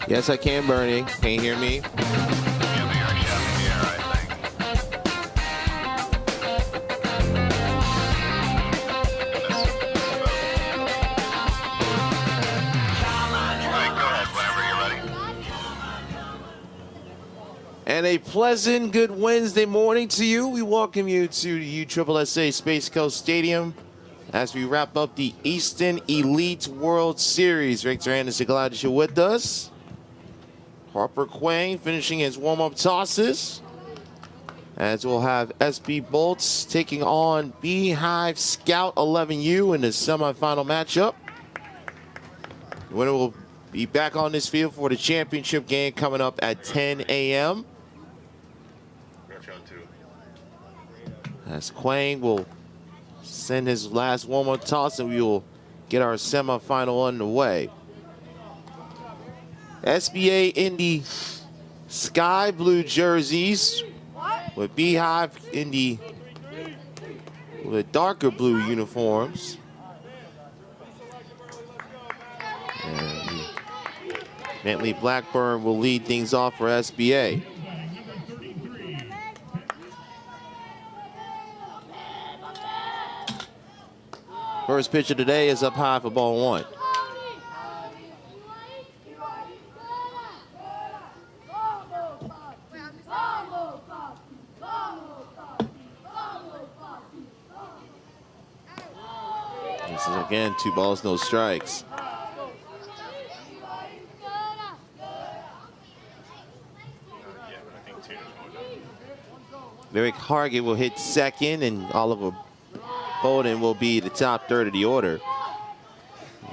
Yes, I can, Bernie. Can you hear me? And a pleasant good Wednesday morning to you. We welcome you to the USSSA Space Coast Stadium as we wrap up the Eastern Elite World Series. Victor Anderson, glad that you're with us. Harper Quang finishing his warm-up tosses. As we'll have SB Bolts taking on Beehive Scout 11U in the semifinal matchup. The winner will be back on this field for the championship game coming up at 10 a.m. As Quang will send his last warm-up toss and we will get our semifinal underway. SBA in the sky blue jerseys with Beehive in the darker blue uniforms. And Bentley Blackburn will lead things off for SBA. First pitch of the day is up high for ball one. This is again 2 balls, no strikes. Derek Hargett will hit second, and Oliver Bowden will be the top third of the order.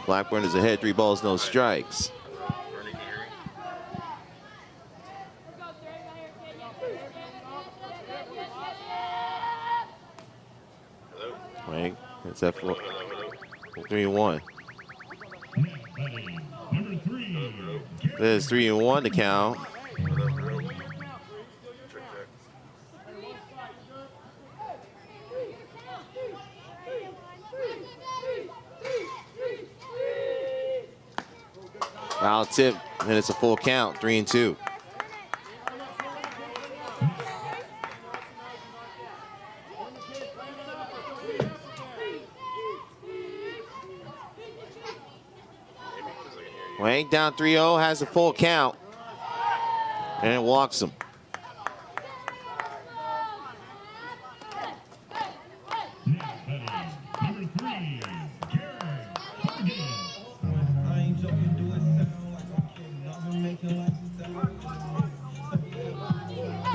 Blackburn is ahead, 3 balls, no strikes. Right, it's at 3-1. There's 3-1 to count. Foul tip, and it's a full count, 3-2. Wang down 3-0, has a full count, and walks him.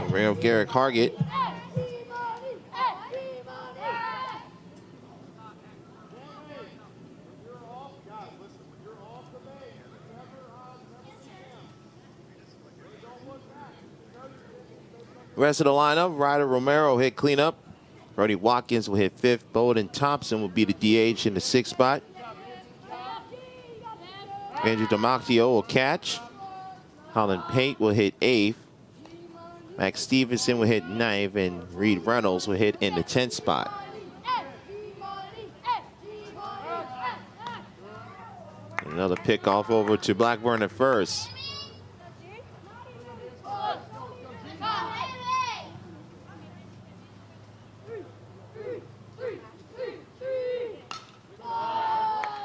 Real Garrett Hargett. Rest of the lineup, Ryder Romero hit cleanup. Brody Watkins will hit 5th. Bowden Thompson will be the DH in the 6th spot. Andrew Damacchio will catch. Holland Pate will hit 8th. Max Stevenson will hit 9th, and Reed Reynolds will hit in the 10th spot. Another pickoff over to Blackburn at first.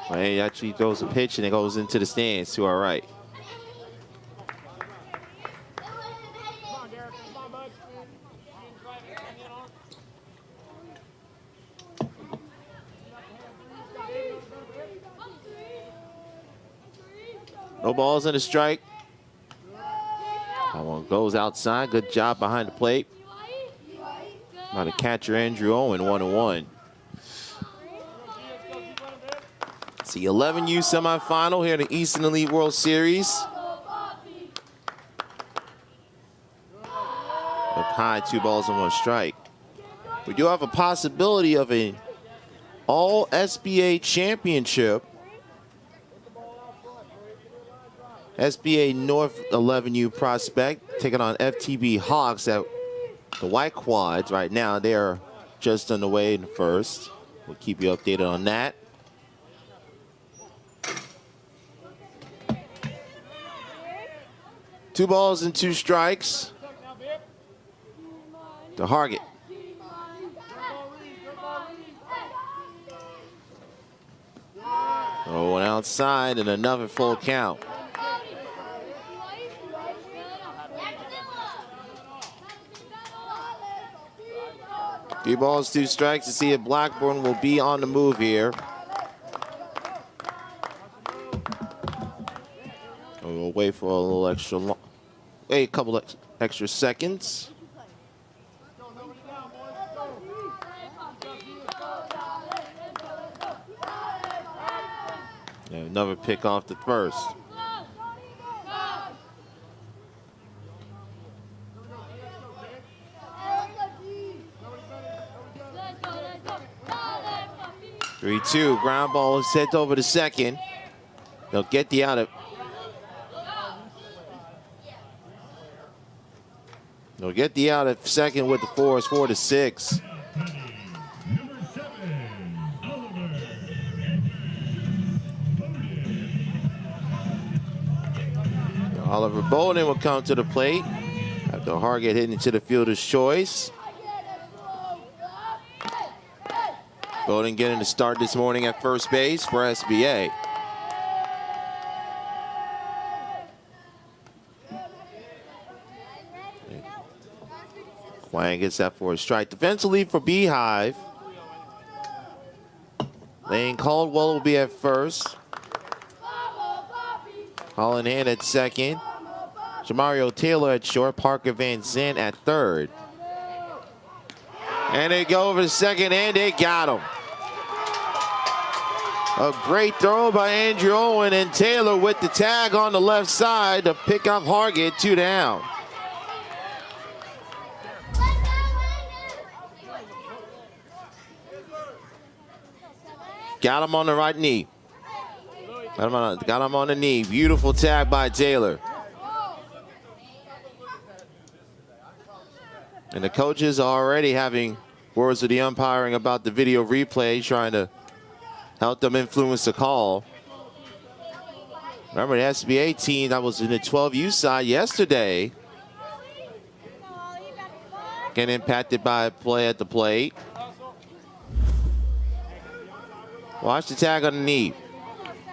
Well, he actually throws a pitch and it goes into the stands to our right. No balls and a strike. That one goes outside. Good job behind the plate by the catcher, Andrew Owen, 1-1. It's the 11U semifinal here in the Eastern Elite World Series. Up high, 2 balls and 1 strike. We do have a possibility of an all SBA championship. SBA North 11U prospect taking on FTB Hawks at the White Quads. Right now, they are just on the way in the first. We'll keep you updated on that. Two balls and 2 strikes. The Hargett. Oh, one outside and another full count. Three balls, 2 strikes to see if Blackburn will be on the move here. We'll wait for a little extra long, a couple extra seconds. And another pick off the first. Three-two, ground ball is sent over to second. They'll get the out of. They'll get the out at second with the force, 4-6. Oliver Bowden will come to the plate after Hargett hitting into the fielder's choice. Bowden getting the start this morning at first base for SBA. Wang gets that for a strike. Defensively for Beehive, Lane Caldwell will be at first. Holland Hand at second. Jamario Taylor at short. Parker Van Zandt at third. And they go over to second, and they got him. A great throw by Andrew Owen, and Taylor with the tag on the left side to pick up Hargett, 2 down. Got him on the right knee. Got him on the knee. Beautiful tag by Taylor. And the coaches are already having words with the umpiring about the video replay, trying to help them influence the call. Remember the SBA team that was in the 12U side yesterday getting impacted by a play at the plate. Watch the tag on the knee.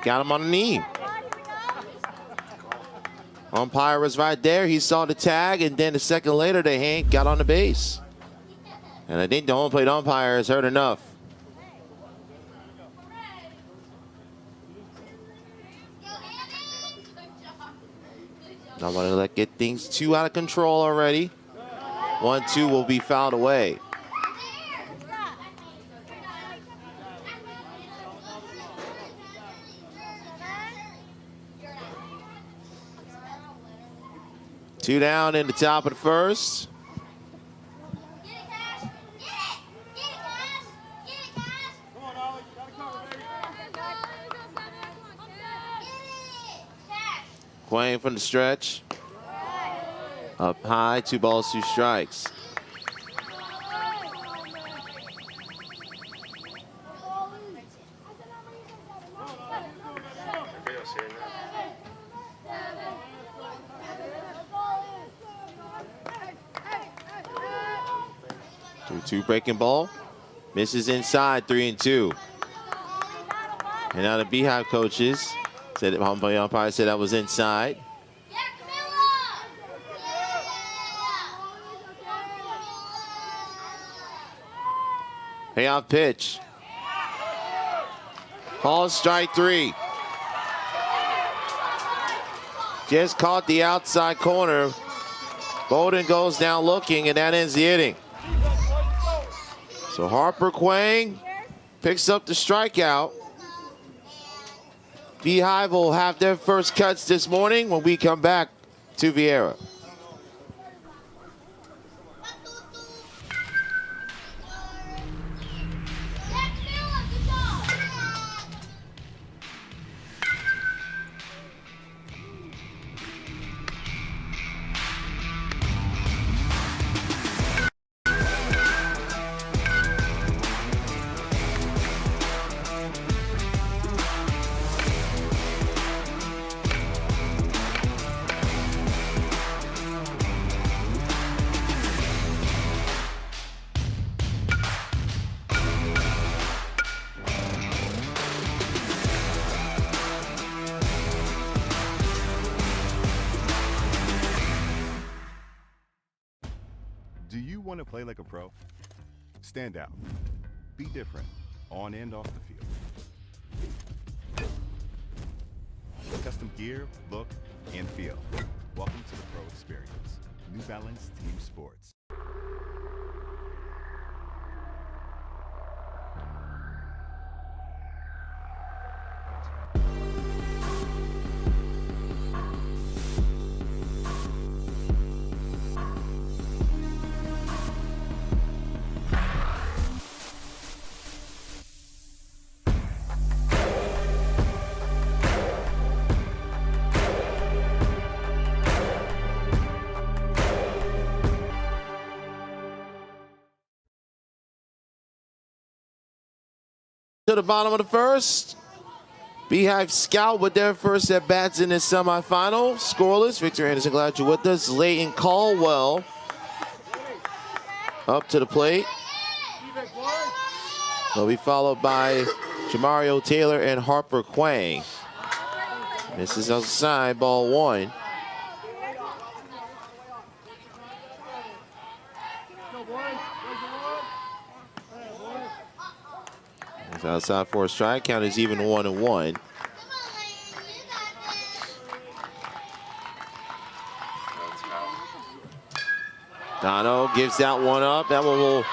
Got him on the knee. Umpire was right there. He saw the tag, and then a second later, the hand got on the base. And I think the home plate umpire has heard enough. I want to get things too out of control already. 1-2 will be fouled away. Two down in the top of the first. Quang from the stretch. Up high, 2 balls, 2 strikes. Two breaking ball. Misses inside, 3-2. And now the Beehive coaches said, the umpire said that was inside. Payoff pitch. Called strike 3. Just caught the outside corner. Bowden goes down looking, and that ends the inning. So Harper Quang picks up the strikeout. Beehive will have their first cuts this morning when we come back to Vieira. Do you want to play like a pro? Stand out. Be different, on and off the field. Custom gear, look, and feel. Welcome to the Pro Experience. New Balance Team Sports. To the bottom of the first. Beehive Scout with their first at-bats in this semifinal. Scoreless. Victor Anderson, glad you're with us. Leighton Caldwell up to the plate. He'll be followed by Jamario Taylor and Harper Quang. This is outside, ball 1. It's outside for a strike. Count is even 1-1. Dono gives that one up. That one will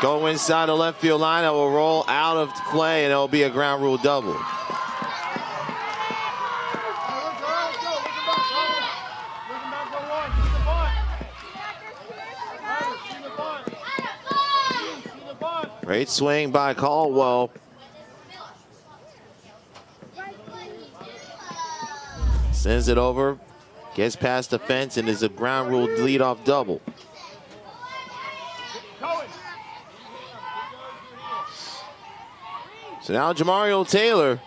go inside the left field line. That will roll out of play, and it will be a ground rule double. Great swing by Caldwell. Sends it over, gets past the fence, and is a ground rule leadoff double. So now Jamario Taylor.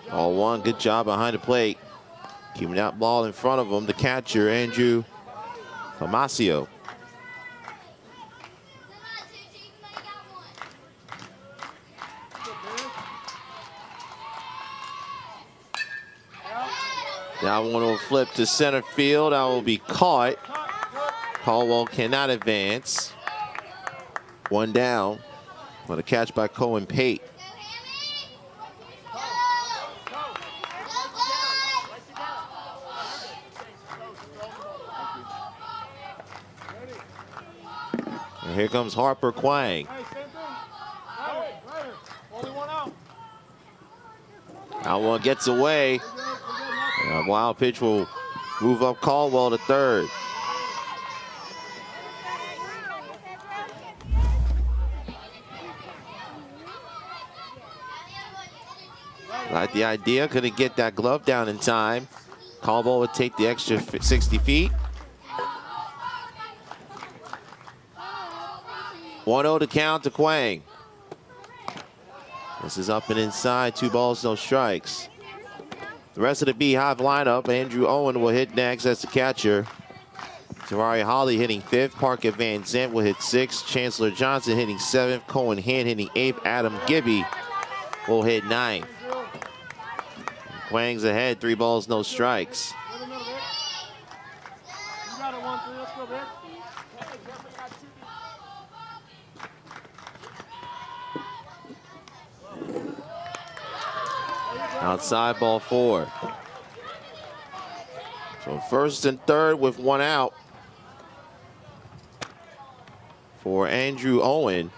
Ball 1, good job behind the plate. Keeping that ball in front of him, the catcher, Andrew Tomasio. That one will flip to center field. That will be caught. Caldwell cannot advance. One down. What a catch by Cohen Pate. And here comes Harper Quang. That one gets away. A wild pitch will move up Caldwell to third. Like the idea, couldn't get that glove down in time. Call ball would take the extra 60 feet. 1-0 to count to Quang. This is up and inside, 2 balls, no strikes. The rest of the Beehive lineup, Andrew Owen will hit next as the catcher. Tawari Holly hitting 5th. Parker Van Zant will hit 6th. Chancellor Johnson hitting 7th. Cohen Hand hitting 8th. Adam Gibby will hit 9th. Quang's ahead, 3 balls, no strikes. Outside, ball 4. So 1st and 3rd with 1 out for Andrew Owen.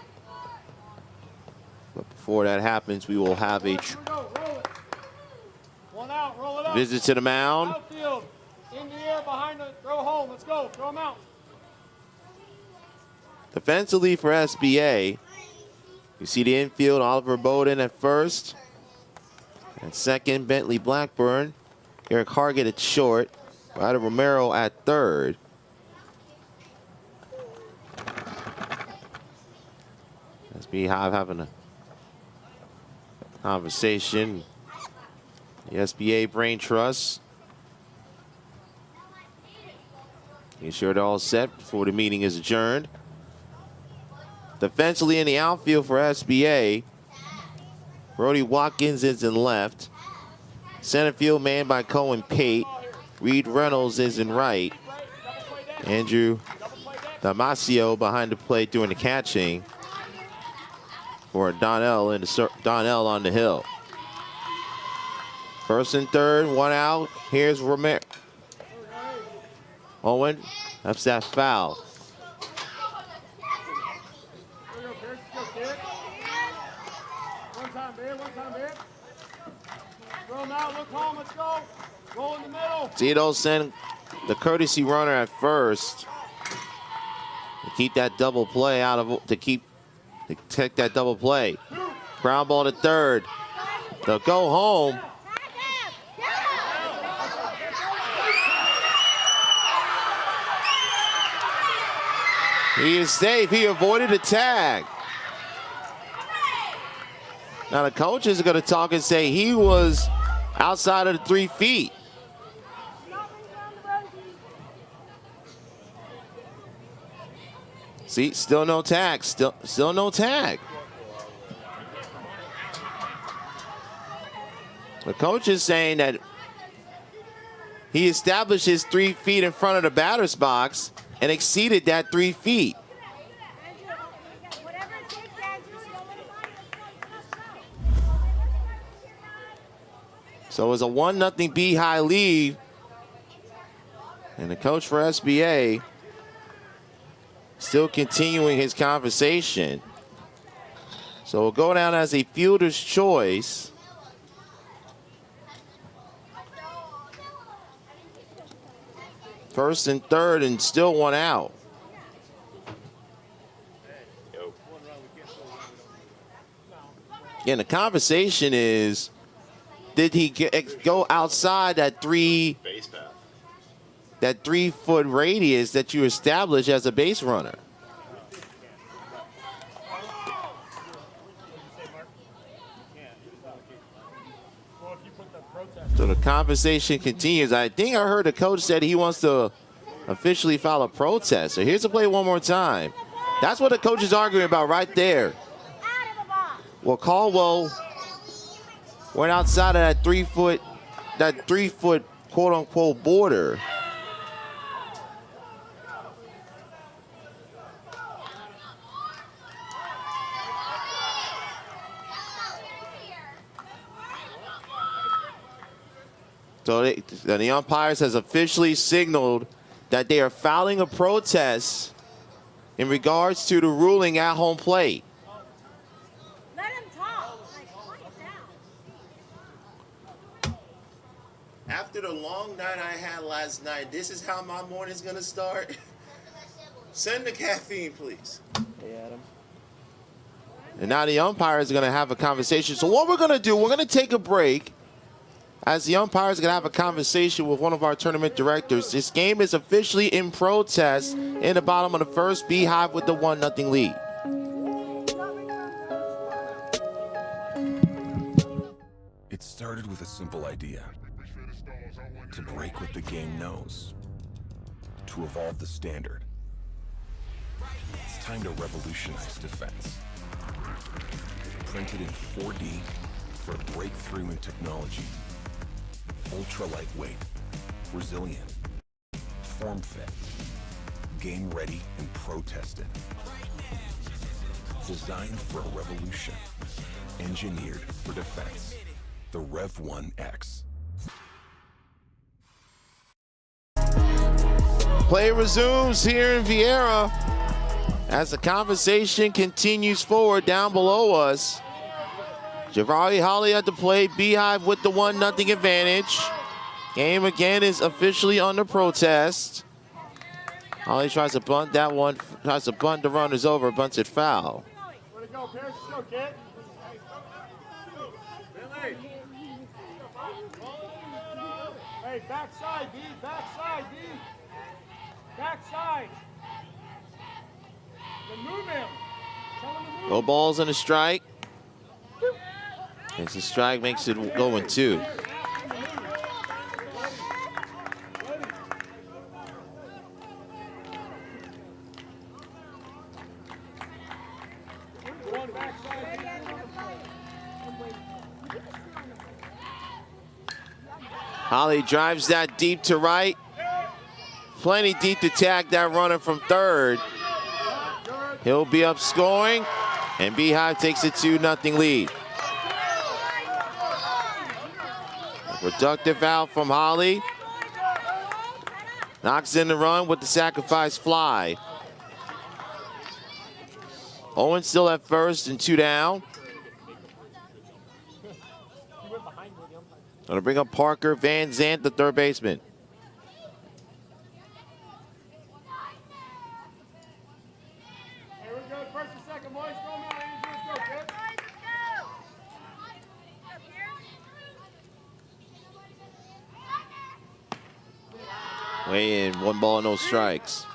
But before that happens, we will have a visit to the mound. Outfield, in the air, behind the, throw home, let's go, throw him out. Defensively for SBA, you see the infield, Oliver Bowden at 1st. At 2nd, Bentley Blackburn. Eric Hargett at short. Ryder Romero at 3rd. That's Beehive having a conversation. The SBA Brain Trust. Making sure they're all set before the meeting is adjourned. Defensively in the outfield for SBA, Brody Watkins is in left. Center field manned by Cohen Pate. Reed Reynolds is in right. Andrew Damasio behind the plate doing the catching for Donnell on the hill. 1st and 3rd, 1 out. Here's Romero. Owen, that's that foul. Zito send the courtesy runner at 1st to keep that double play out of to take that double play. Ground ball to 3rd. They'll go home. He is safe. He avoided a tag. Now the coach is going to talk and say he was outside of the 3 feet. See, still no tag. Still no tag. The coach is saying that he established his 3 feet in front of the batter's box and exceeded that 3 feet. So it was a 1-0 Beehive lead. And the coach for SBA still continuing his conversation. So we'll go down as a fielder's choice. First and 3rd and still 1 out. Again, the conversation is, did he go outside that 3 foot radius that you establish as a base runner? So the conversation continues. I think I heard the coach said he wants to officially file a protest. So here's the play one more time. That's what the coach is arguing about right there. Well, Caldwell went outside of that 3 foot quote unquote border. So the umpires has officially signaled that they are filing a protest in regards to the ruling at home plate. Let him talk. Like, quiet down. After the long night I had last night, this is how my morning's gonna start. Send the caffeine, please. Hey, Adam. And now the umpires are going to have a conversation. So what we're going to do, we're going to take a break as the umpires are going to have a conversation with one of our tournament directors. This game is officially in protest in the bottom of the first. Beehive with the 1-0 lead. It started with a simple idea: to break what the game knows, to evolve the standard. It's time to revolutionize defense. Printed in 4D for a breakthrough in technology. Ultra lightweight, resilient, form fit, game ready and pro tested. Designed for a revolution, engineered for defense. The Rev 1X. Play resumes here in Vieira as the conversation continues forward down below us. Javari Holly at the plate, Beehive with the 1-0 advantage. Game again is officially under protest. Holly tries to bunt that one, tries to bunt the runners over, bunts it foul. Way to go, Pierce. Go, kid. Billy. Hey, backside, D. Backside, D. Backside. Then move him. Tell him to move. No balls and a strike. As the strike makes it go in 2. Holly drives that deep to right. Plenty deep to tag that runner from third. He'll be up scoring, and Beehive takes a 2-0 lead. Productive out from Holly. Knocks in the run with the sacrifice fly. Owen still at first and 2 down. Gonna bring up Parker Van Zant, the third baseman. Here we go. First and second, boys. Go, man. Let's go, kid. Weigh in, 1 ball, no strikes.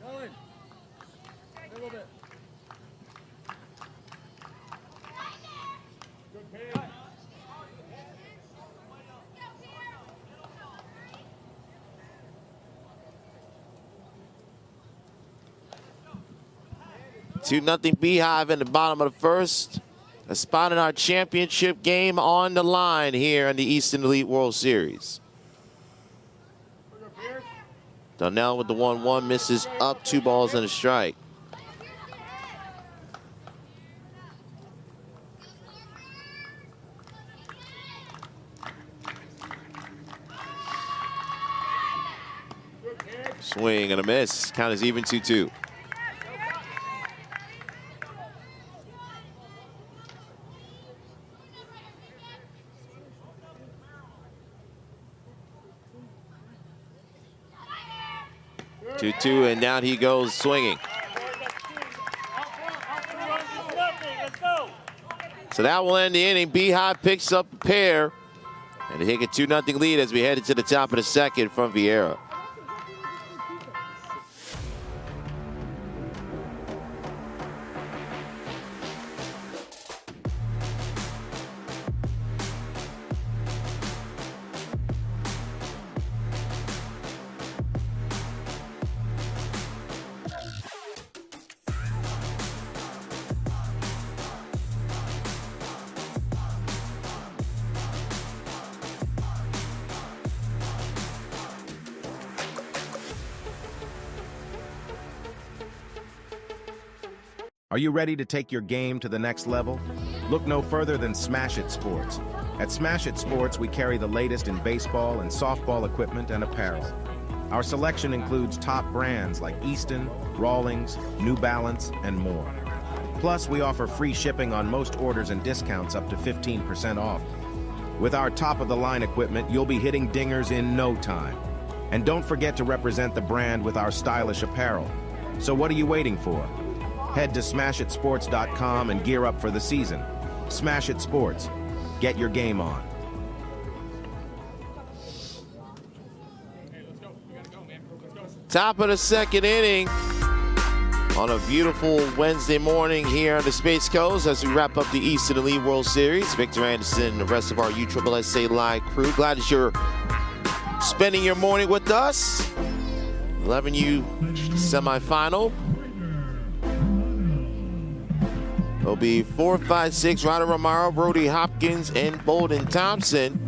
Going. A little bit. Good pitch. 2-0 Beehive in the bottom of the first. A spot in our championship game on the line here in the Eastern Elite World Series. Donnell with the 1-1 misses up, 2 balls and a strike. Swing and a miss. Count is even 2-2. And down he goes swinging. So that will end the inning. Beehive picks up a pair, and they take a 2-0 lead as we head into the top of the second from Vieira. Are you ready to take your game to the next level? Look no further than Smash It Sports. At Smash It Sports, we carry the latest in baseball and softball equipment and apparel. Our selection includes top brands like Easton, Rawlings, New Balance, and more. Plus, we offer free shipping on most orders and discounts up to 15% off. With our top-of-the-line equipment, you'll be hitting dingers in no time. And don't forget to represent the brand with our stylish apparel. So what are you waiting for? Head to smashitsports.com and gear up for the season. Smash It Sports. Get your game on. Top of the second inning on a beautiful Wednesday morning here on the Space Coast as we wrap up the Eastern Elite World Series. Victor Anderson and the rest of our USSSA Live crew. Glad that you're spending your morning with us. 11U semifinal. It'll be 4, 5, 6, Ryder Romero, Brody Hopkins, and Bolden Thompson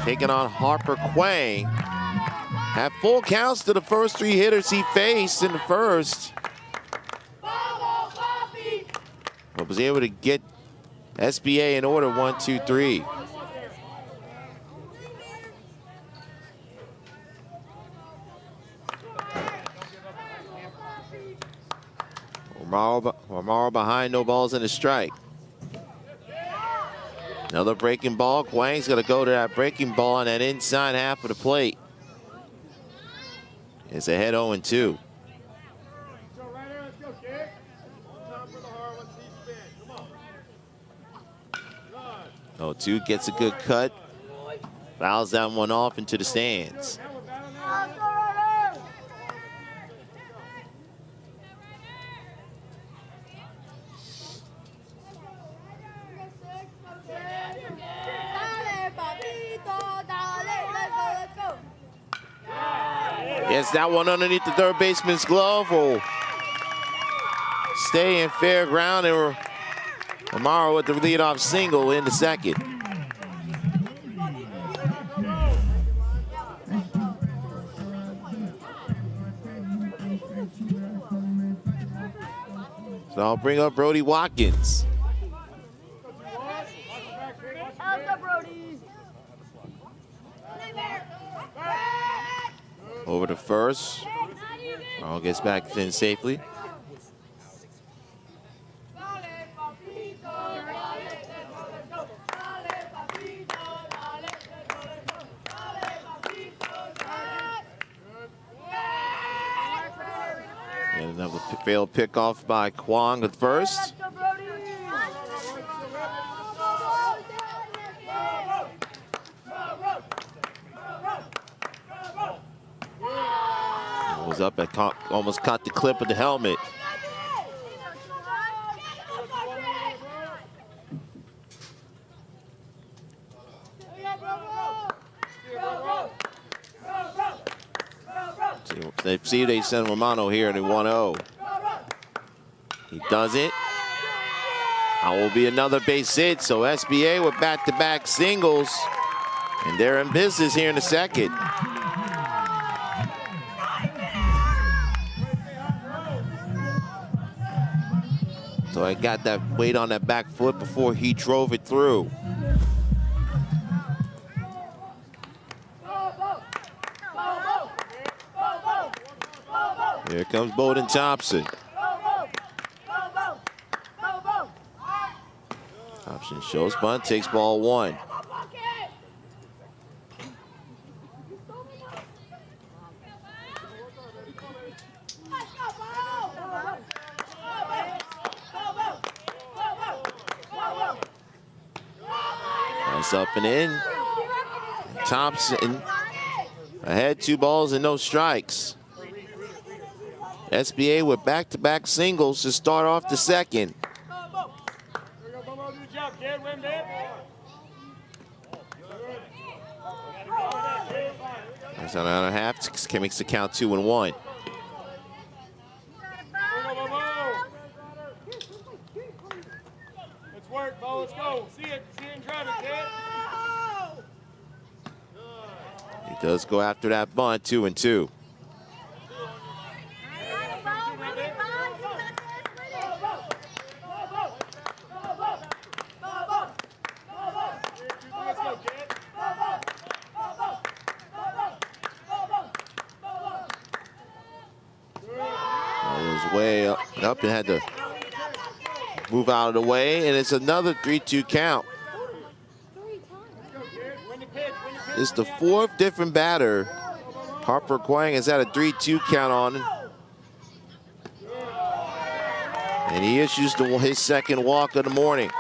taking on Harper Quang. Had full counts to the first 3 hitters he faced in the first. But was able to get SBA in order 1, 2, 3. Romero behind, no balls and a strike. Another breaking ball. Quang's going to go to that breaking ball on that inside half of the plate. It's ahead 0-2. 0-2 gets a good cut. Fouls that one off into the stands. Yes, that one underneath the third baseman's glove will stay in fair ground, and Romero with the leadoff single in the second. So I'll bring up Brody Watkins. Over to first. All gets back in safely. And another failed pickoff by Kwong at first. Was up and almost caught the clip of the helmet. See if they send Romano here in 1-0. He does it. That will be another base hit. So SBA with back-to-back singles, and they're in business here in the second. So I got that weight on that back foot before he drove it through. Here comes Bolden Thompson. Thompson shows bunt, takes ball 1. Up and in. Thompson ahead, 2 balls and no strikes. SBA with back-to-back singles to start off the second. That's another half. Makes the count 2-1. Let's work, Bo. Let's go. See it and drive it, kid. He does go after that bunt, 2-2. Way up and had to move out of the way, and it's another 3-2 count. It's the 4th different batter Harper Quang has had a 3-2 count on And he issues his second walk of the morning.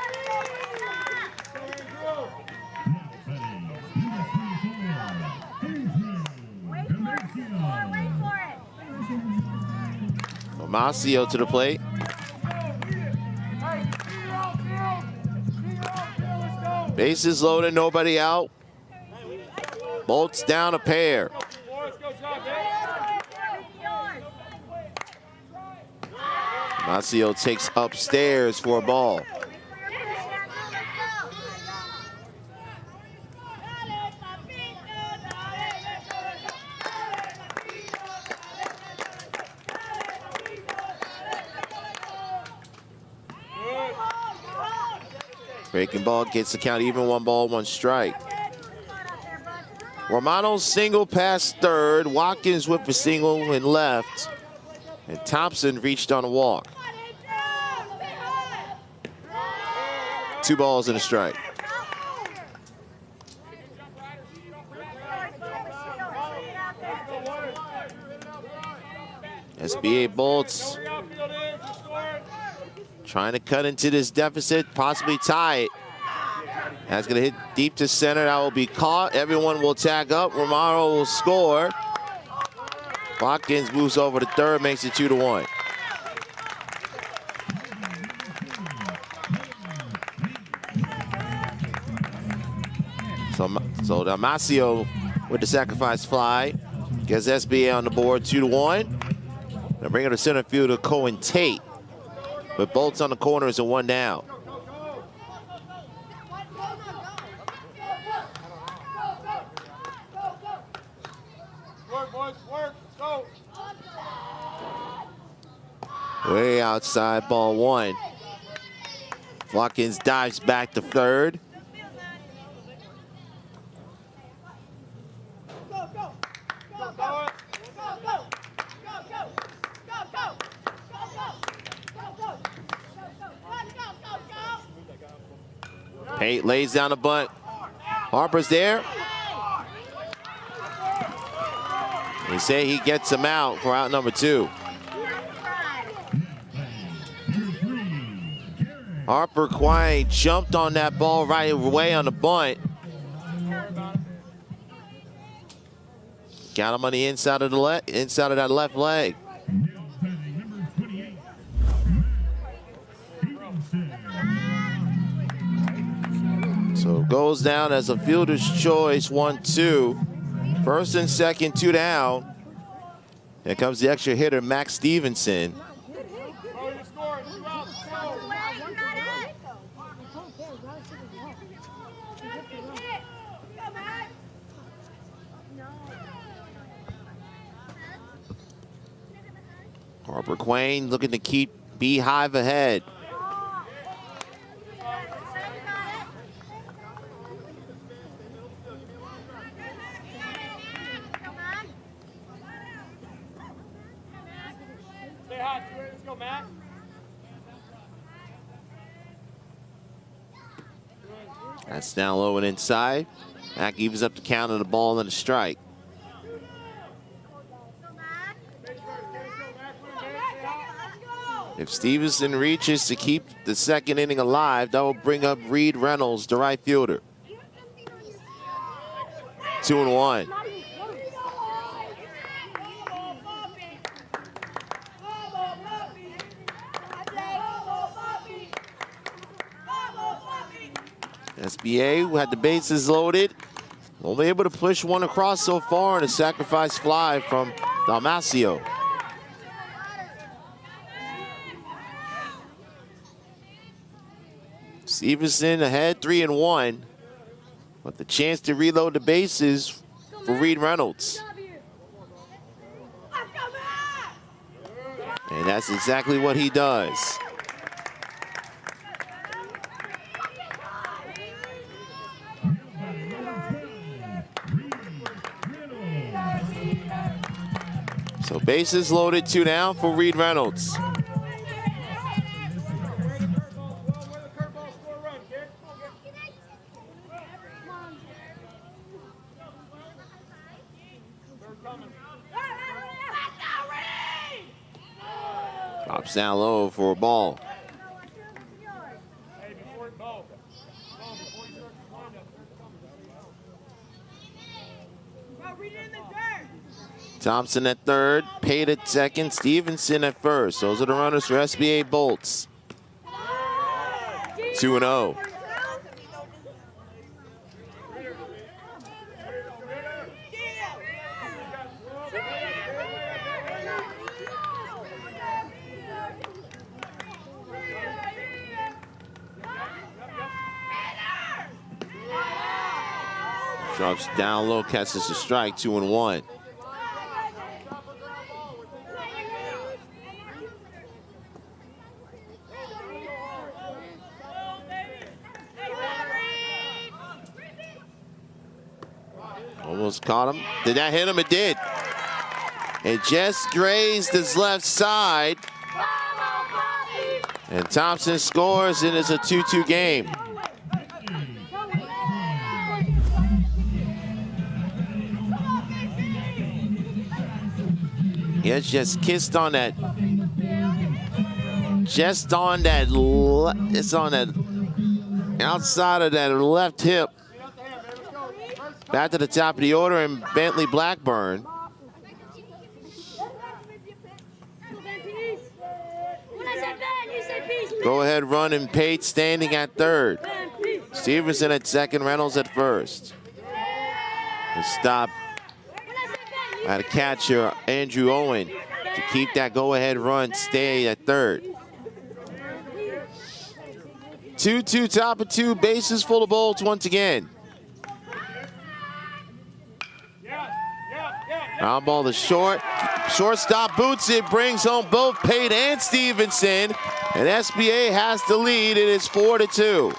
Masio to the plate. Bases loaded, nobody out. Bolts down a pair. Masio takes upstairs for a ball. Breaking ball gets the count even, 1 ball, 1 strike. Romano's single past third. Watkins with a single in left. And Thompson reached on a walk. 2 balls and a strike. SBA Bolts trying to cut into this deficit, possibly tie it. That's going to hit deep to center. That will be caught. Everyone will tag up. Romano will score. Watkins moves over to third, makes it 2-1. So Damasio with the sacrifice fly gets SBA on the board, 2-1. Now bring it to center fielder Cohen Tate. With Bolts on the corners and 1 down. Work, boys, work, go. Way outside, ball 1. Watkins dives back to third. Pate lays down a bunt. Harper's there. They say he gets him out for out number 2. Harper quiet jumped on that ball right away on the bunt. Got him on the inside of that left leg. So it goes down as a fielder's choice, 1-2. First and second, 2 down. Here comes the extra hitter, Max Stevenson. Harper Quain looking to keep Beehive ahead. That's down low and inside. That evens up the count of the ball and a strike. If Stevenson reaches to keep the second inning alive, that will bring up Reed Reynolds, the right fielder. 2-1. SBA, who had the bases loaded, only able to push one across so far in a sacrifice fly from Dalmasio. Stevenson ahead, 3-1, but the chance to reload the bases for Reed Reynolds. And that's exactly what he does. So bases loaded, 2 down for Reed Reynolds. Drops down low for a ball. Thompson at third, Pate at second, Stevenson at first. Those are the runners for SBA Bolts. 2-0. Drops down low, catches the strike, 2-1. Almost caught him. Did that hit him? It did. It just grazed his left side. And Thompson scores, and it's a 2-2 game. He has just kissed on that. Just on that. It's on that outside of that left hip. Back to the top of the order, and Bentley Blackburn. Go ahead, run, and Pate standing at third. Stevenson at second, Reynolds at first. And stop at a catcher, Andrew Owen, to keep that go-ahead run, stay at third. 2-2, top of two, bases full of Bolts once again. Ground ball to short. Shortstop boots it, brings home both Pate and Stevenson. And SBA has the lead. It is 4-2.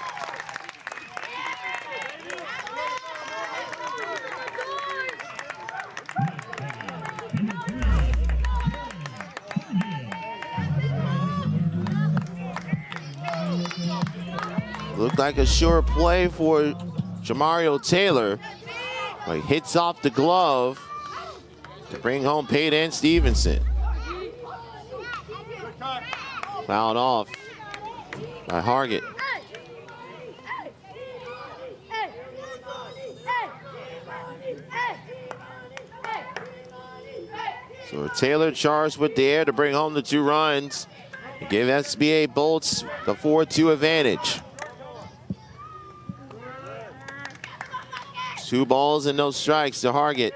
Looked like a sure play for Jamario Taylor. He hits off the glove to bring home Pate and Stevenson. Fouled off by Hargett. So Taylor charged with the air to bring home the 2 runs. He gave SBA Bolts the 4-2 advantage. 2 balls and no strikes to Hargett.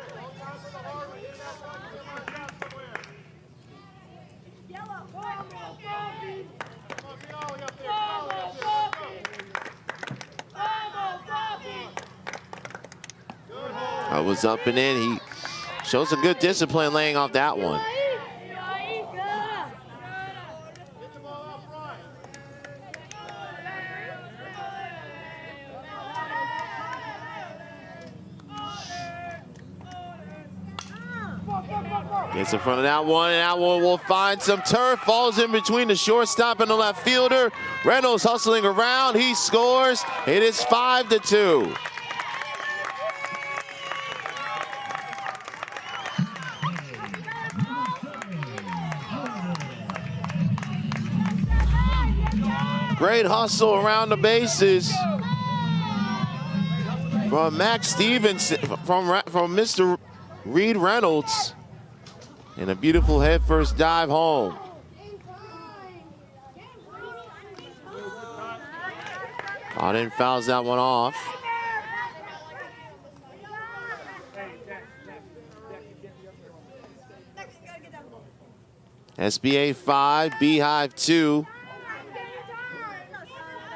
Was up and in. He showed some good discipline laying off that one. Gets in front of that one, and that one will find some turf. Falls in between the shortstop and the left fielder. Reynolds hustling around. He scores. It is 5-2. Great hustle around the bases from Max Stevenson, from Mr. Reed Reynolds, and a beautiful head first dive home. Auden fouls that one off. SBA 5, Beehive 2.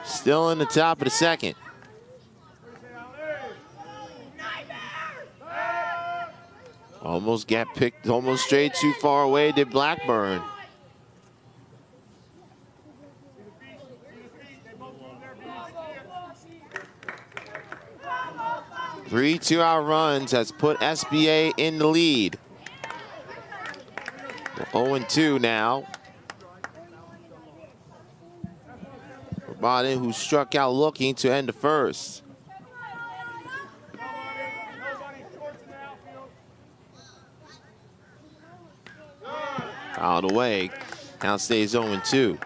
Still in the top of the second. Almost got picked, almost strayed too far away, did Blackburn. Three 2-out runs has put SBA in the lead. 0-2 now. Biden, who struck out looking to end the first. Fouled away. Now stays 0-2.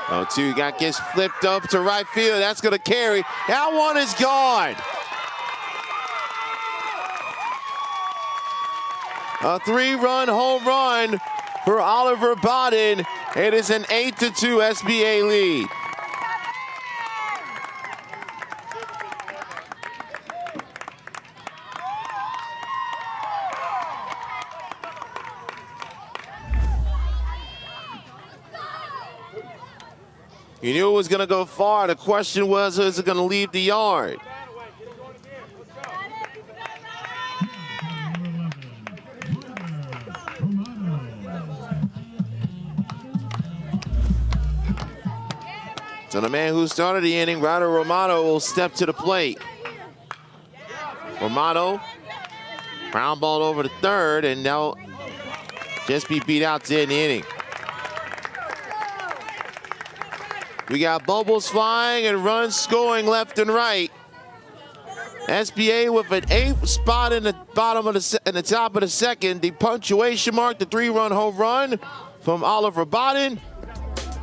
0-2 gets flipped up to right field. That's going to carry. That one is gone. A 3-run home run for Oliver Bodden. It is an 8-2 SBA lead. You knew it was going to go far. The question was, is it going to leave the yard? So the man who started the inning, Ryder Romano, will step to the plate. Romano, ground ball over to third, and now just be beat out to end the inning. We got bubbles flying and runs scoring left and right. SBA with an 8th spot in the bottom of the top of the second. The punctuation mark, the 3-run home run from Oliver Bodden.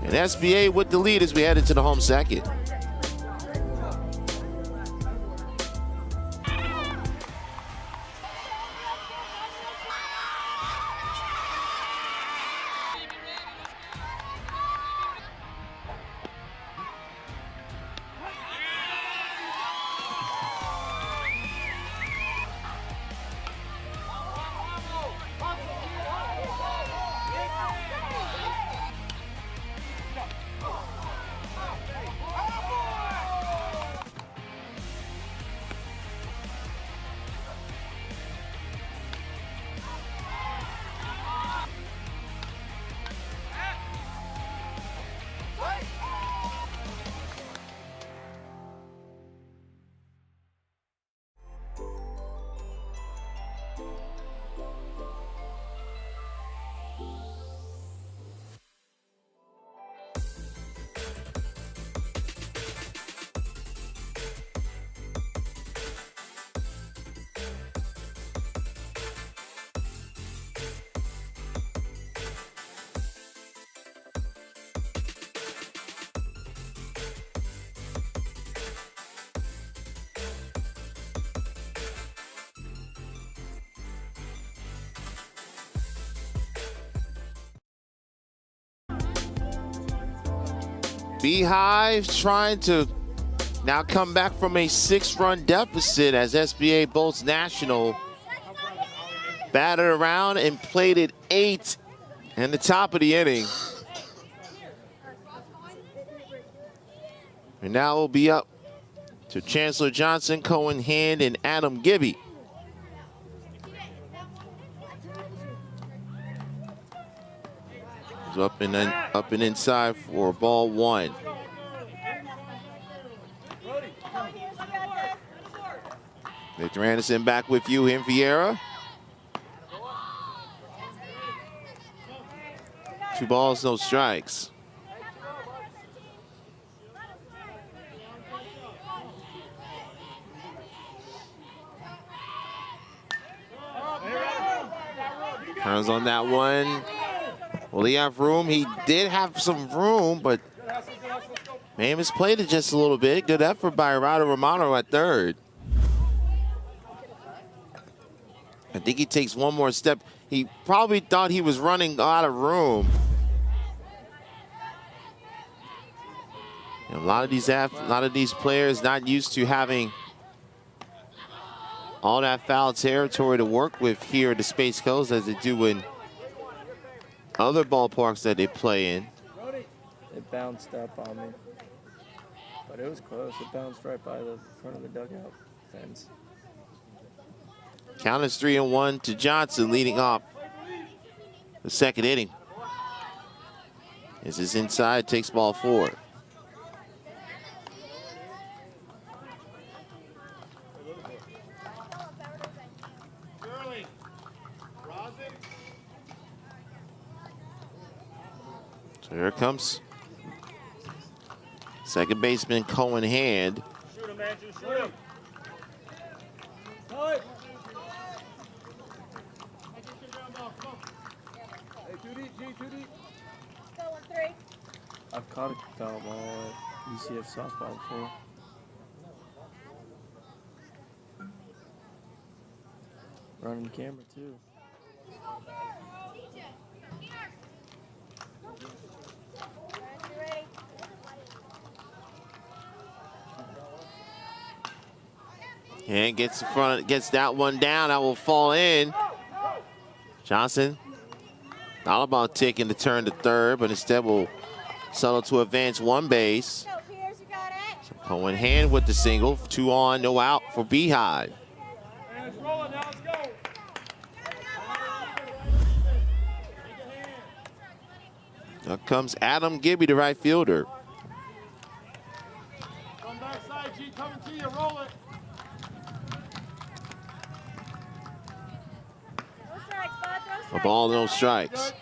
And SBA with the lead as we head into the home second. Beehive trying to now come back from a 6-run deficit as SBA Bolts National batted around and played at 8 in the top of the inning. And now we'll be up to Chancellor Johnson, Cohen Hand, and Adam Gibby. Up and inside for ball 1. Victor Anderson back with you in Vieira. 2 balls, no strikes. Turns on that one. Will he have room? He did have some room, but Mammoth played it just a little bit. Good effort by Ryder Romano at third. I think he takes one more step. He probably thought he was running out of room. A lot of these players not used to having all that foul territory to work with here at the Space Coast as they do in other ballparks that they play in. It bounced up on me, but it was close. It bounced right by the front of the dugout fence. Count is 3-1 to Johnson leading off the second inning. As his inside takes ball 4. So here comes second baseman Cohen Hand. Shoot him, Andrew, shoot him. Hey, 2 deep, G, 2 deep. Go 1-3. I've caught a foul ball at UCF softball before. Running camera too. And gets in front, gets that one down. That will fall in. Johnson thought about taking the turn to third, but instead will settle to advance one base. So Cohen hand with the single. 2 on, no out for Beehive. And it's rolling now. Let's go. Up comes Adam Gibby, the right fielder. Come backside, G. Coming to you. Roll it. A ball, no strikes.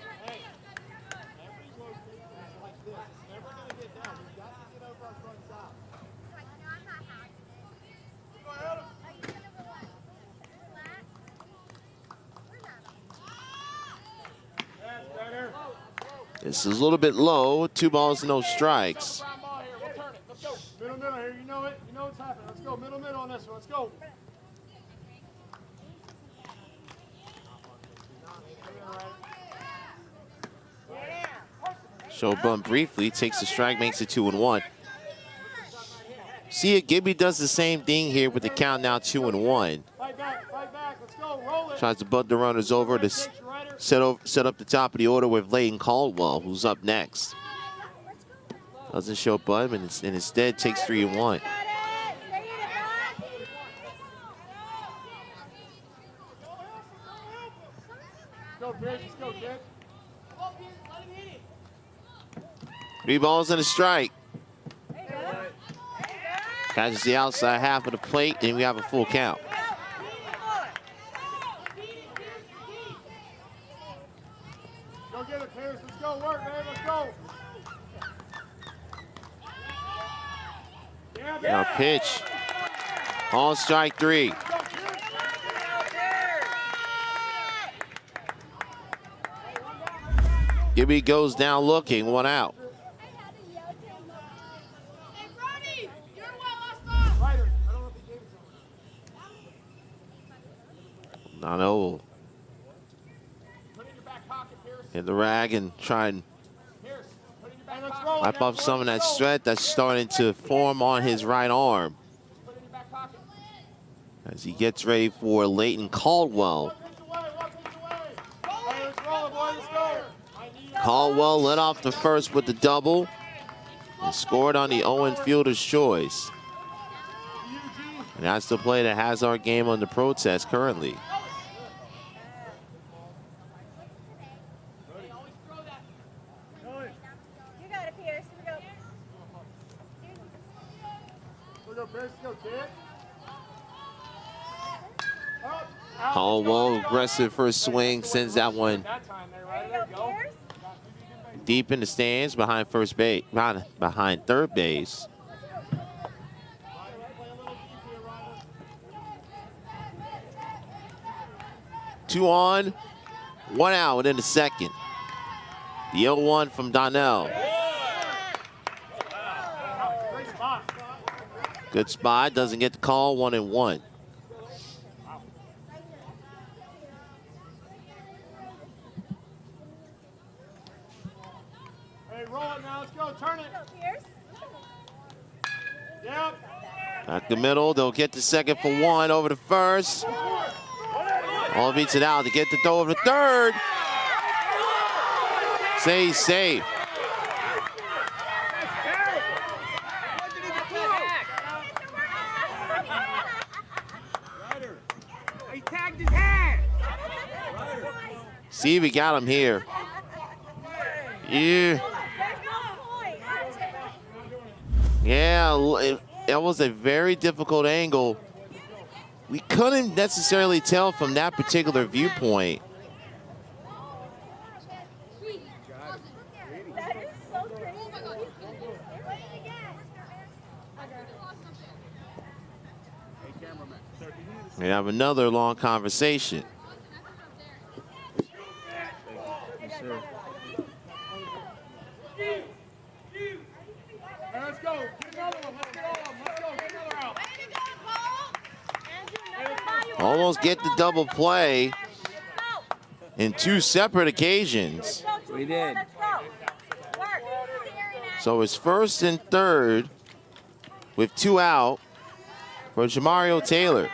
This is a little bit low. 2 balls, no strikes. Middle, middle here. You know it. You know what's happening. Let's go. Middle, middle on this one. Let's go. Show bunt briefly, takes the strike, makes it 2-1. See it, Gibby does the same thing here with the count now 2-1. Fight back. Fight back. Let's go. Roll it. Tries to bunt the runners over to set up the top of the order with Leighton Caldwell, who's up next. Doesn't show bunt, and instead takes 3-1. Go, Pierce. Let's go, kid. 3 balls and a strike. Catches the outside half of the plate, and we have a full count. Go get it, Pierce. Let's go. Work, man. Let's go. Now pitch. On strike 3. Gibby goes down looking, 1 out. Dono hit the rag and try and wipe off some of that sweat that's starting to form on his right arm as he gets ready for Leighton Caldwell. Caldwell led off the first with the double and scored on the Owen fielder's choice. And that's the play that has our game under protest currently. Caldwell aggressive first swing, sends that one deep in the stands behind first base, behind third base. Two on, 1 out within the second. The 0-1 from Donnell. Good spot, doesn't get the call, 1-1. Hey, roll it now. Let's go. Turn it. Yep. Back the middle, they'll get the second for 1 over the first. All beats it out to get the throw over the third. Stays safe. He tagged his hand. See if we got him here. Yeah. Yeah, it was a very difficult angle. We couldn't necessarily tell from that particular viewpoint. We have another long conversation. Yes, sir. Let's go. Get another one. Let's get all of them. Let's go. Get another out. Almost get the double play in 2 separate occasions. We did. So it's 1st and 3rd with 2 out for Jamario Taylor.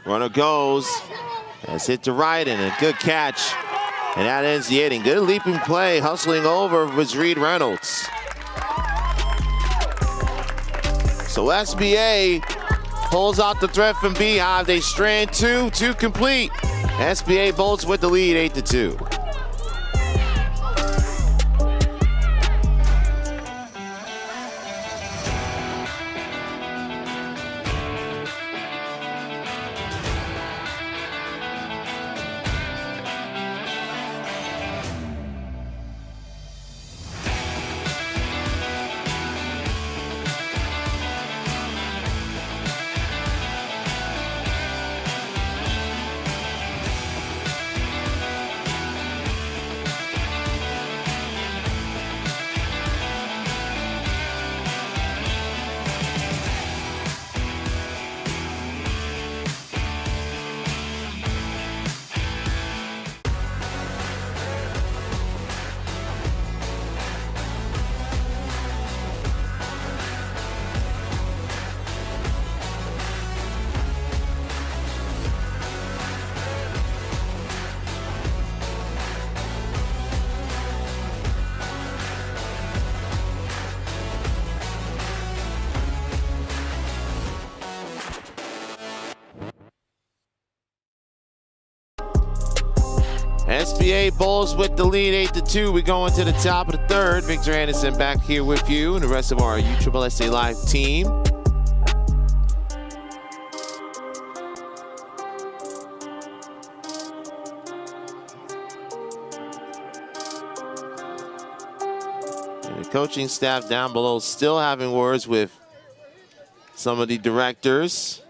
Runner goes. That's hit to right and a good catch. And that ends the inning. Good leaping play. Hustling over was Reed Reynolds. So SBA pulls out the threat from Beehive. They strand 2 complete. SBA bolts with the lead 8-2. SBA bowls with the lead 8-2. We go into the top of the 3rd. Victor Anderson back here with you and the rest of our USSSA Live team. And the coaching staff down below still having words with some of the directors.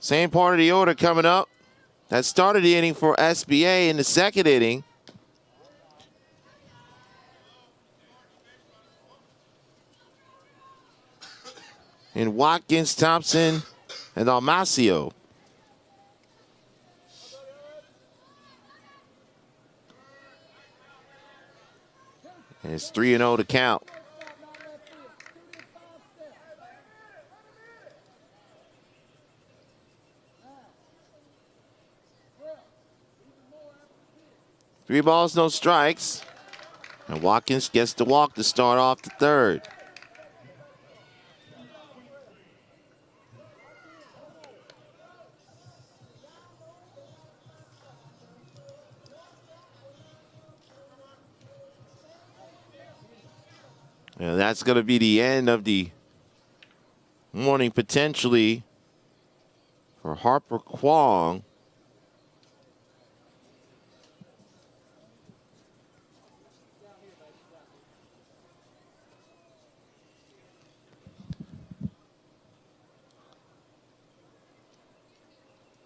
Same part of the order coming up. That started the inning for SBA in the 2nd inning. And Watkins, Thompson, and Almacio. And it's 3-0 to count. Three balls, no strikes. And Watkins gets the walk to start off the 3rd. And that's going to be the end of the morning potentially for Harper Kwong.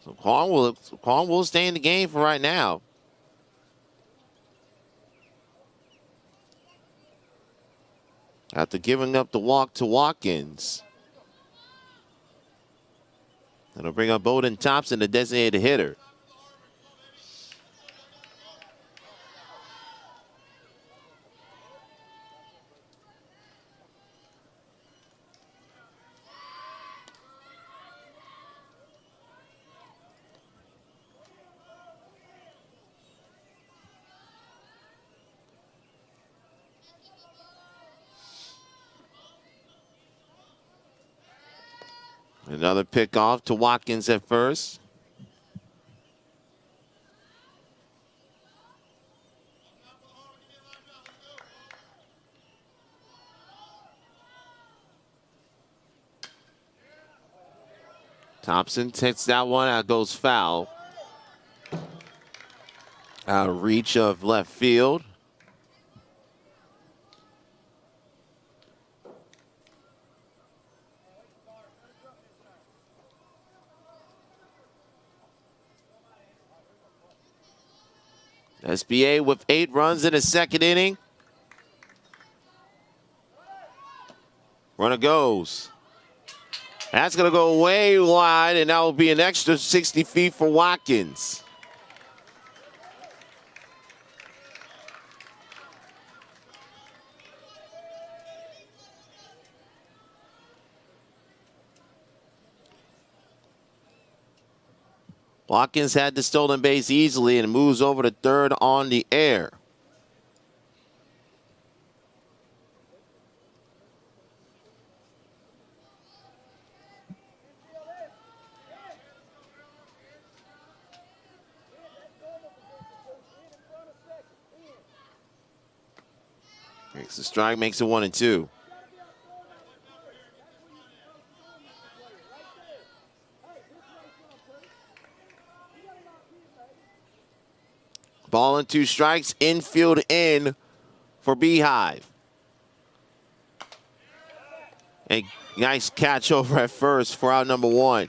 So Kwong will stay in the game for right now. After giving up the walk to Watkins. That'll bring up Bowden Thompson, the designated hitter. Another pickoff to Watkins at first. Thompson takes that one out, goes foul. Out of reach of left field. SBA with 8 runs in the second inning. Runner goes. That's going to go way wide, and that will be an extra 60 feet for Watkins. Watkins had the stolen base easily and moves over to third on the air. Makes the strike, makes it 1-2. Ball and 2 strikes, infield in for Beehive. A nice catch over at first for out number 1.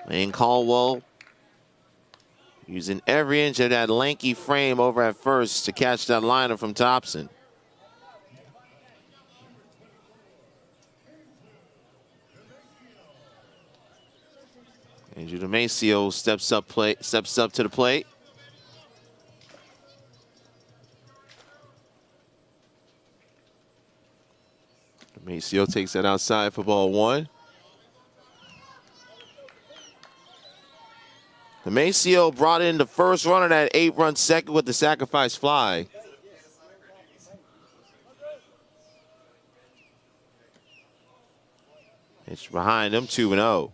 And Caldwell using every inch of that lanky frame over at first to catch that liner from Thompson. Andrew Damasio steps up to the plate. Damasio takes that outside for ball 1. Damasio brought in the first run of that 8-run second with the sacrifice fly. It's behind him, 2-0.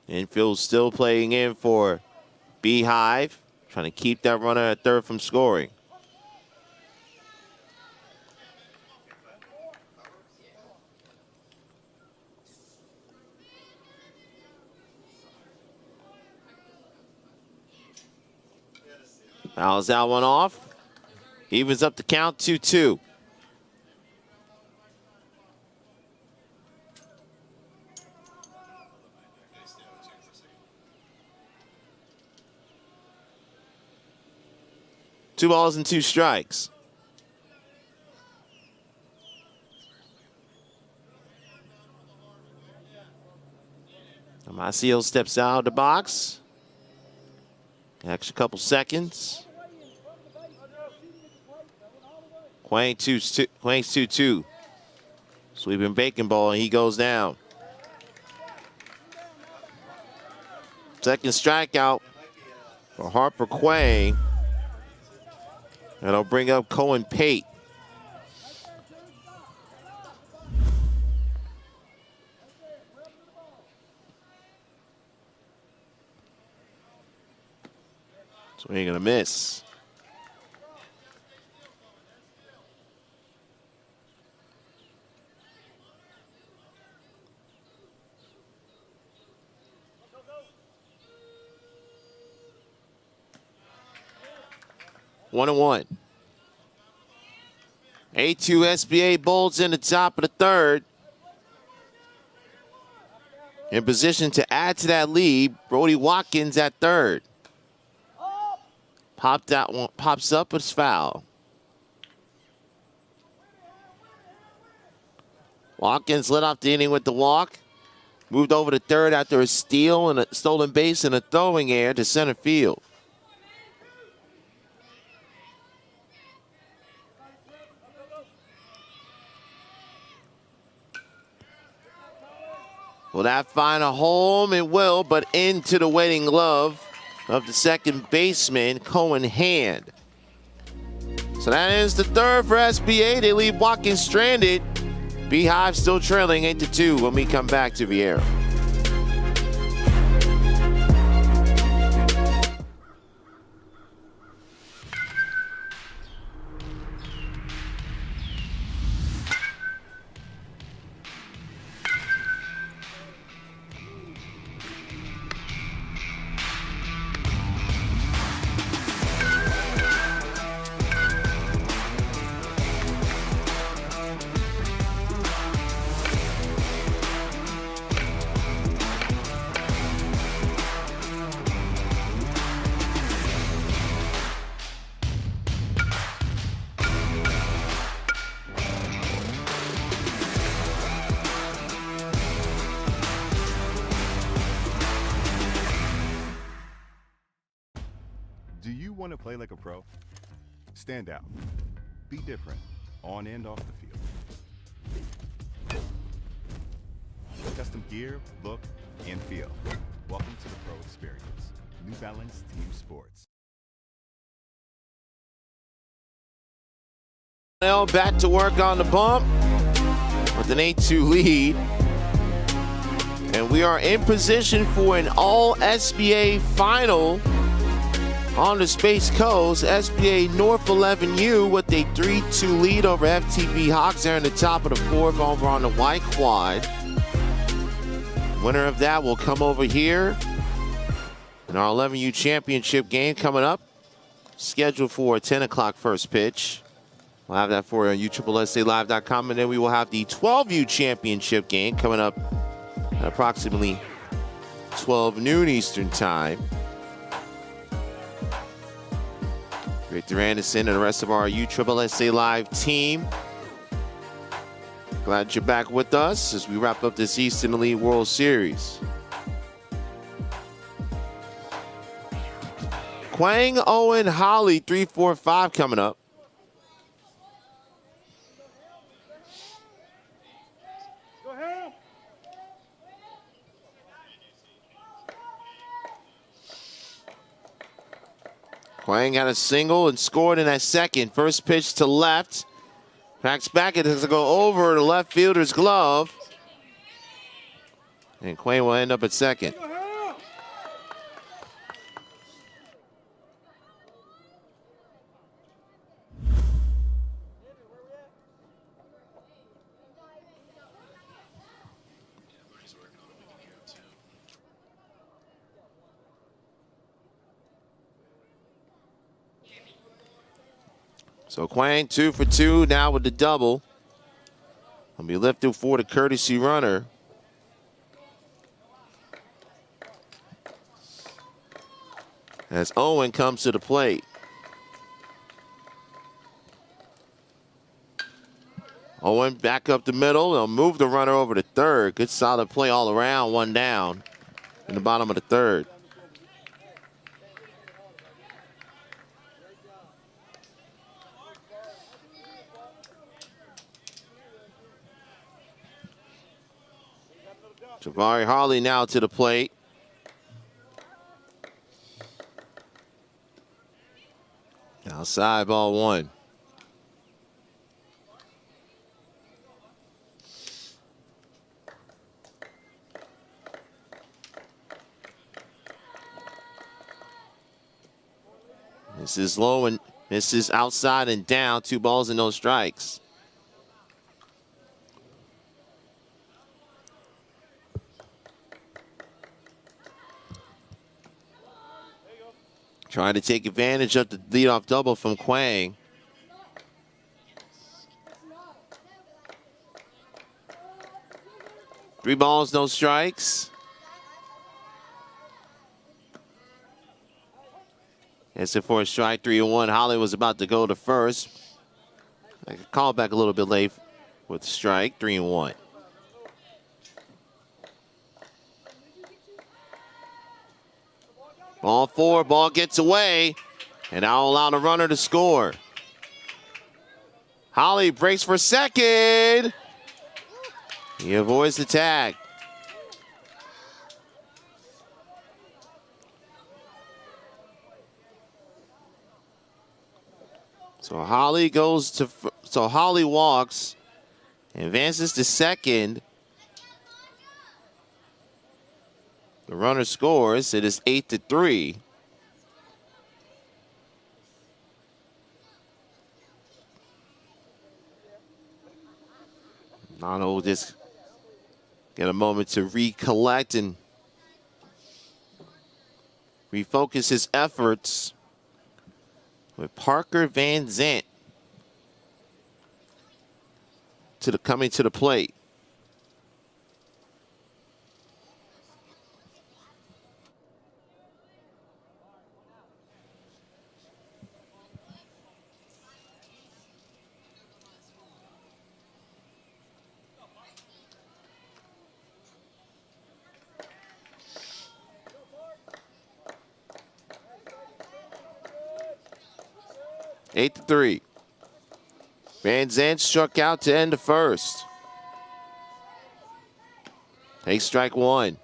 Infield still playing in for Beehive, trying to keep that runner at third from scoring. Fouls that one off. Evens up the count, 2-2. Two balls and 2 strikes. Damasio steps out of the box. Extra couple seconds. Quang 2-2. Sweeping bacon ball, and he goes down. Second strikeout for Harper Quang. That'll bring up Cohen Pate. So he ain't gonna miss. One and one. 8-2 SBA Bolts in the top of the third. In position to add to that lead, Brody Watkins at third. Pops up, it's foul. Watkins led off the inning with the walk. Moved over to third after a steal and a stolen base and a throwing error to center field. Will that find a home? It will, but into the waiting glove of the second baseman, Cohen Hand. So that is the third for SBA. They leave Watkins stranded. Beehive still trailing 8-2 when we come back to Vieira. want to play like a pro? Stand out. Be different, on and off the field. Custom gear, look, and feel. Welcome to the pro experience. New Balance Team Sports. Now back to work on the bump with an 8-2 lead. And we are in position for an all-SBA final on the Space Coast. SBA North 11U with a 3-2 lead over FTB Hawks there in the top of the fourth over on the white quad. Winner of that will come over here in our 11U championship game coming up. Scheduled for a 10 o'clock first pitch. We'll have that for you on USSSAlive.com, and then we will have the 12U championship game coming up at approximately 12 noon Eastern time. Victor Anderson and the rest of our USSSA Live team. Glad you're back with us as we wrap up this Eastern Elite World Series. Quang, Owen, Holly, 3, 4, 5 coming up. Quang got a single and scored in that second. First pitch to left. Cracks back, it has to go over the left fielder's glove. And Quang will end up at second. So Quang 2 for 2 now with the double. Will be lifted for the courtesy runner. As Owen comes to the plate. Owen back up the middle. They'll move the runner over to third. Good solid play all around. One down in the bottom of the third. Jabari Harley now to the plate. Outside, ball one. This is low and this is outside and down. 2 balls and no strikes. Trying to take advantage of the leadoff double from Quang. Three balls, no strikes. That's it for a strike, 3-1. Holly was about to go to first. I could call back a little bit late with the strike, 3-1. Ball 4, ball gets away, and I'll allow the runner to score. Holly breaks for second. He avoids the tag. So Holly Holly walks, advances to second. The runner scores. It is 8-3. Nano will just get a moment to recollect and refocus his efforts with Parker Van Zant coming to the plate. 8-3. Van Zandt struck out to end the first. Takes strike one.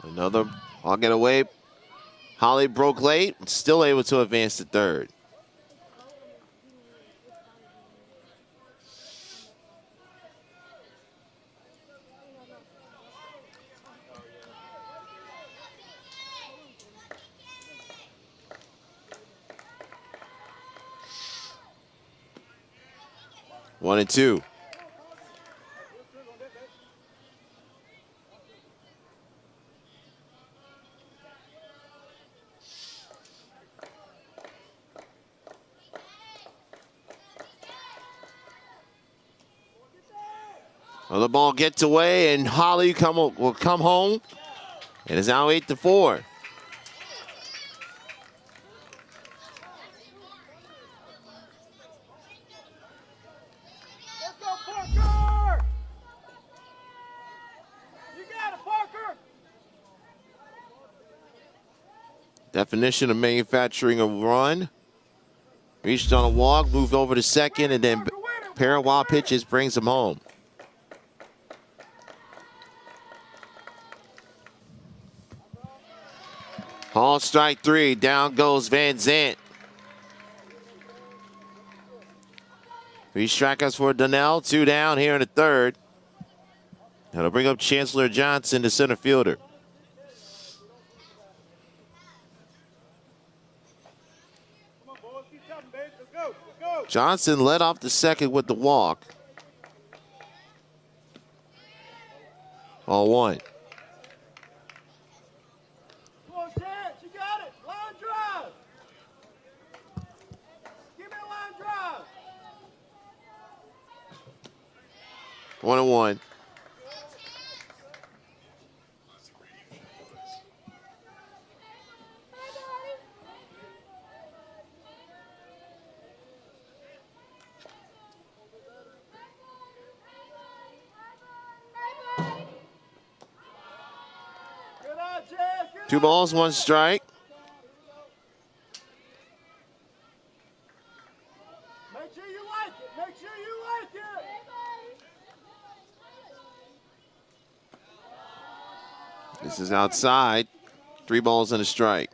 Another I'll get away. Holly broke late, still able to advance to third. One and two. Well, the ball gets away, and Holly will come home. It is now 8-4. Let's go, Parker! You got it, Parker! Definition of manufacturing a run. Reached on a walk, moved over to second, and then pair of wild pitches brings him home. Hall strike three. Down goes Van Zandt. 3 strikeouts for Donnell. 2 down here in the third. That'll bring up Chancellor Johnson, the center fielder. Come on, boys. Keep chopping, baby. Let's go. Let's go. Johnson led off the second with the walk. 0-1. Come on, Chance. You got it. Line drive. Give me a line drive. 1-1. Good eye, Chance. Good 2 balls, 1 strike. Make sure you like it. Make sure you like it. This is outside. 3 balls and a strike.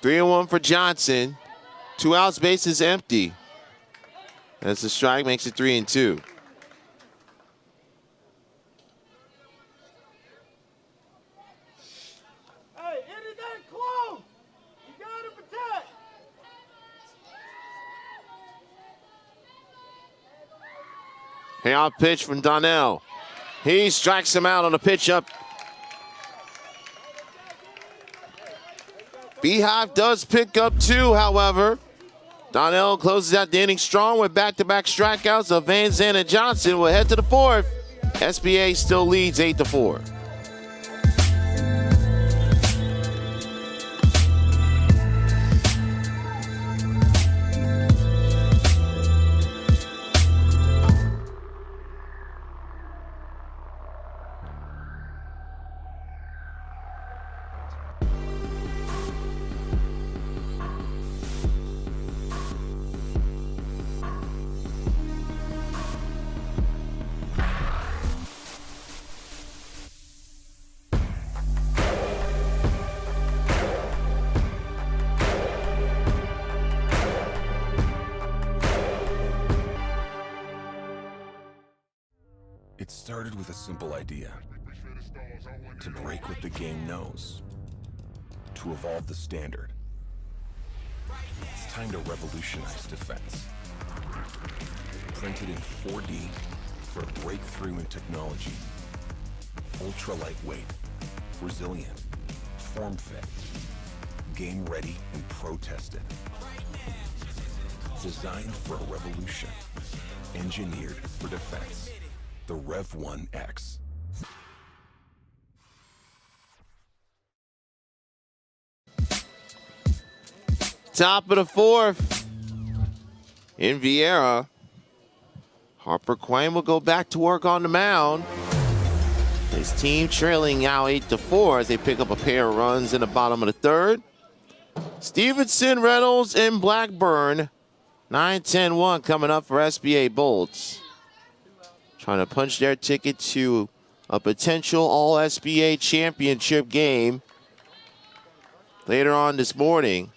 3-1 for Johnson. 2 outs, bases empty. That's a strike, makes it 3-2. Hey, anything close, you gotta protect. Payoff pitch from Donnell. He strikes him out on the pitch up. Beehive does pick up 2, however. Donnell closes out the inning strong with back-to-back strikeouts of Van Zandt and Johnson. Will head to the 4th. SBA still leads 8-4. It started with a simple idea. To break what the game knows. To evolve the standard. It's time to revolutionize defense. Printed in 4D for a breakthrough in technology. Ultra lightweight, resilient, form fit, game ready and pro tested. Designed for a revolution. Engineered for defense. The Rev 1X. top of the fourth in Vieira. Harper Quang will go back to work on the mound. His team trailing now 8-4 as they pick up a pair of runs in the bottom of the third. Stevenson, Reynolds, and Blackburn. 9-10-1 coming up for SBA Bolts. Trying to punch their ticket to a potential All-SBA championship game later on this morning.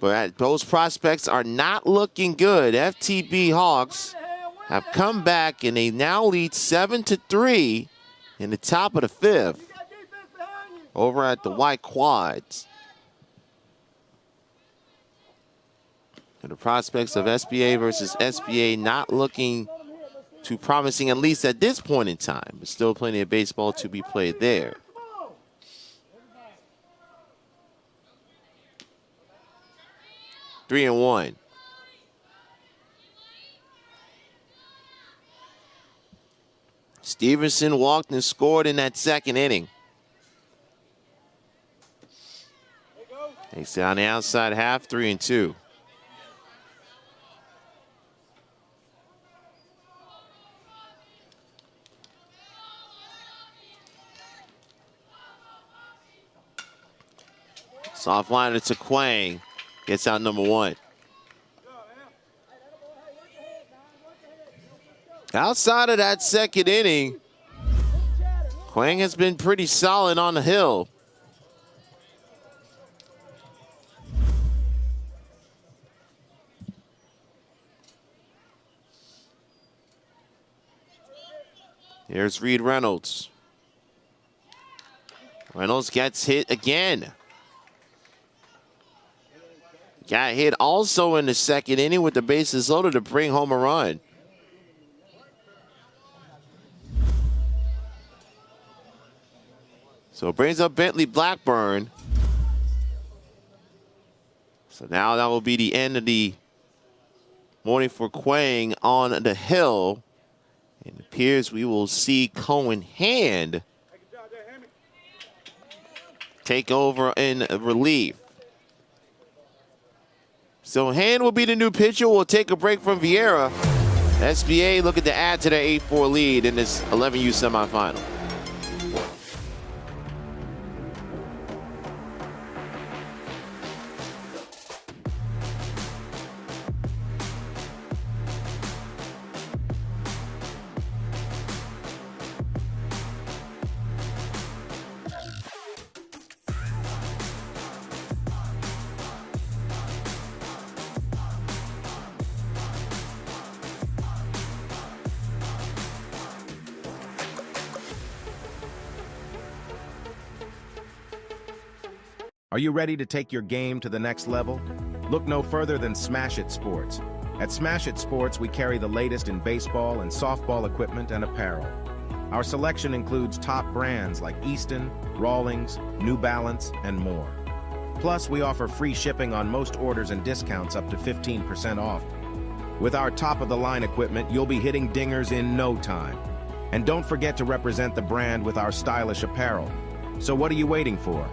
But those prospects are not looking good. FTB Hawks have come back and they now lead 7-3 in the top of the fifth over at the White Quads. And the prospects of SBA versus SBA not looking too promising, at least at this point in time. But still plenty of baseball to be played there. Three and one. Stevenson walked and scored in that second inning. He's on the outside half, 3-2. Soft liner to Quang. Gets out number one. Outside of that second inning, Quang has been pretty solid on the hill. Here's Reed Reynolds. Reynolds gets hit again. Got hit also in the second inning with the bases loaded to bring home a run. So it brings up Bentley Blackburn. So now that will be the end of the morning for Quang on the hill. It appears we will see Cohen Hand take over in relief. So Hand will be the new pitcher. We'll take a break from Vieira. SBA looking to add to their 8-4 lead in this 11U semifinal. Are you ready to take your game to the next level? Look no further than Smash It Sports. At Smash It Sports, we carry the latest in baseball and softball equipment and apparel. Our selection includes top brands like Easton, Rawlings, New Balance, and more. Plus, we offer free shipping on most orders and discounts up to 15% off. With our top-of-the-line equipment, you'll be hitting dingers in no time. And don't forget to represent the brand with our stylish apparel. So what are you waiting for?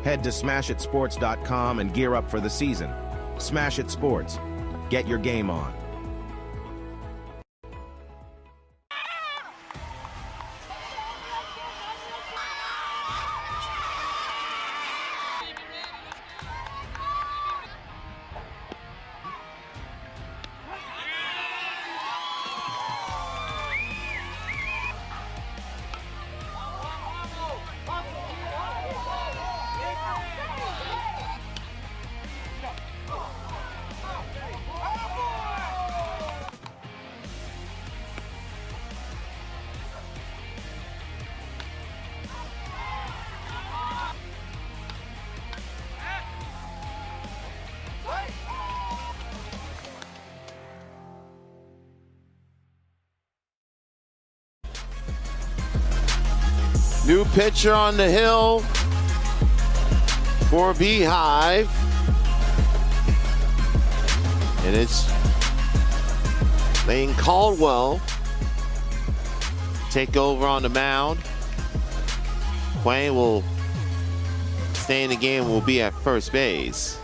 Head to smashitsports.com and gear up for the season. Smash It Sports. Get your game on. New pitcher on the hill for Beehive. And it's Lane Caldwell. Take over on the mound. Quang will stay in the game, will be at first base.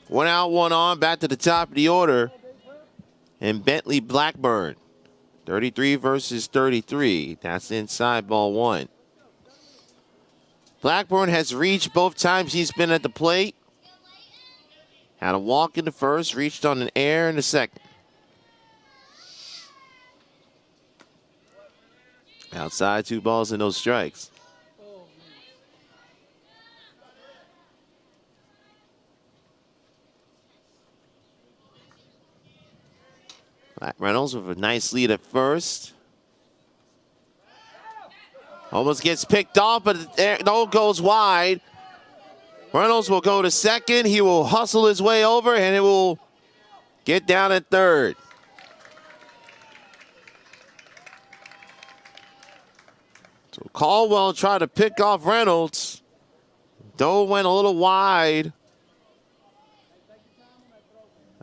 1 out, 1 on, back to the top of the order. And Bentley Blackburn, 33 versus 33. That's inside ball 1. Blackburn has reached both times he's been at the plate. Had a walk in the first, reached on an air in the second. Outside, 2 balls and no strikes. Black Reynolds with a nice lead at first. Almost gets picked off, but the no goes wide. Reynolds will go to second. He will hustle his way over, and it will get down at third. So Caldwell tried to pick off Reynolds. Doe went a little wide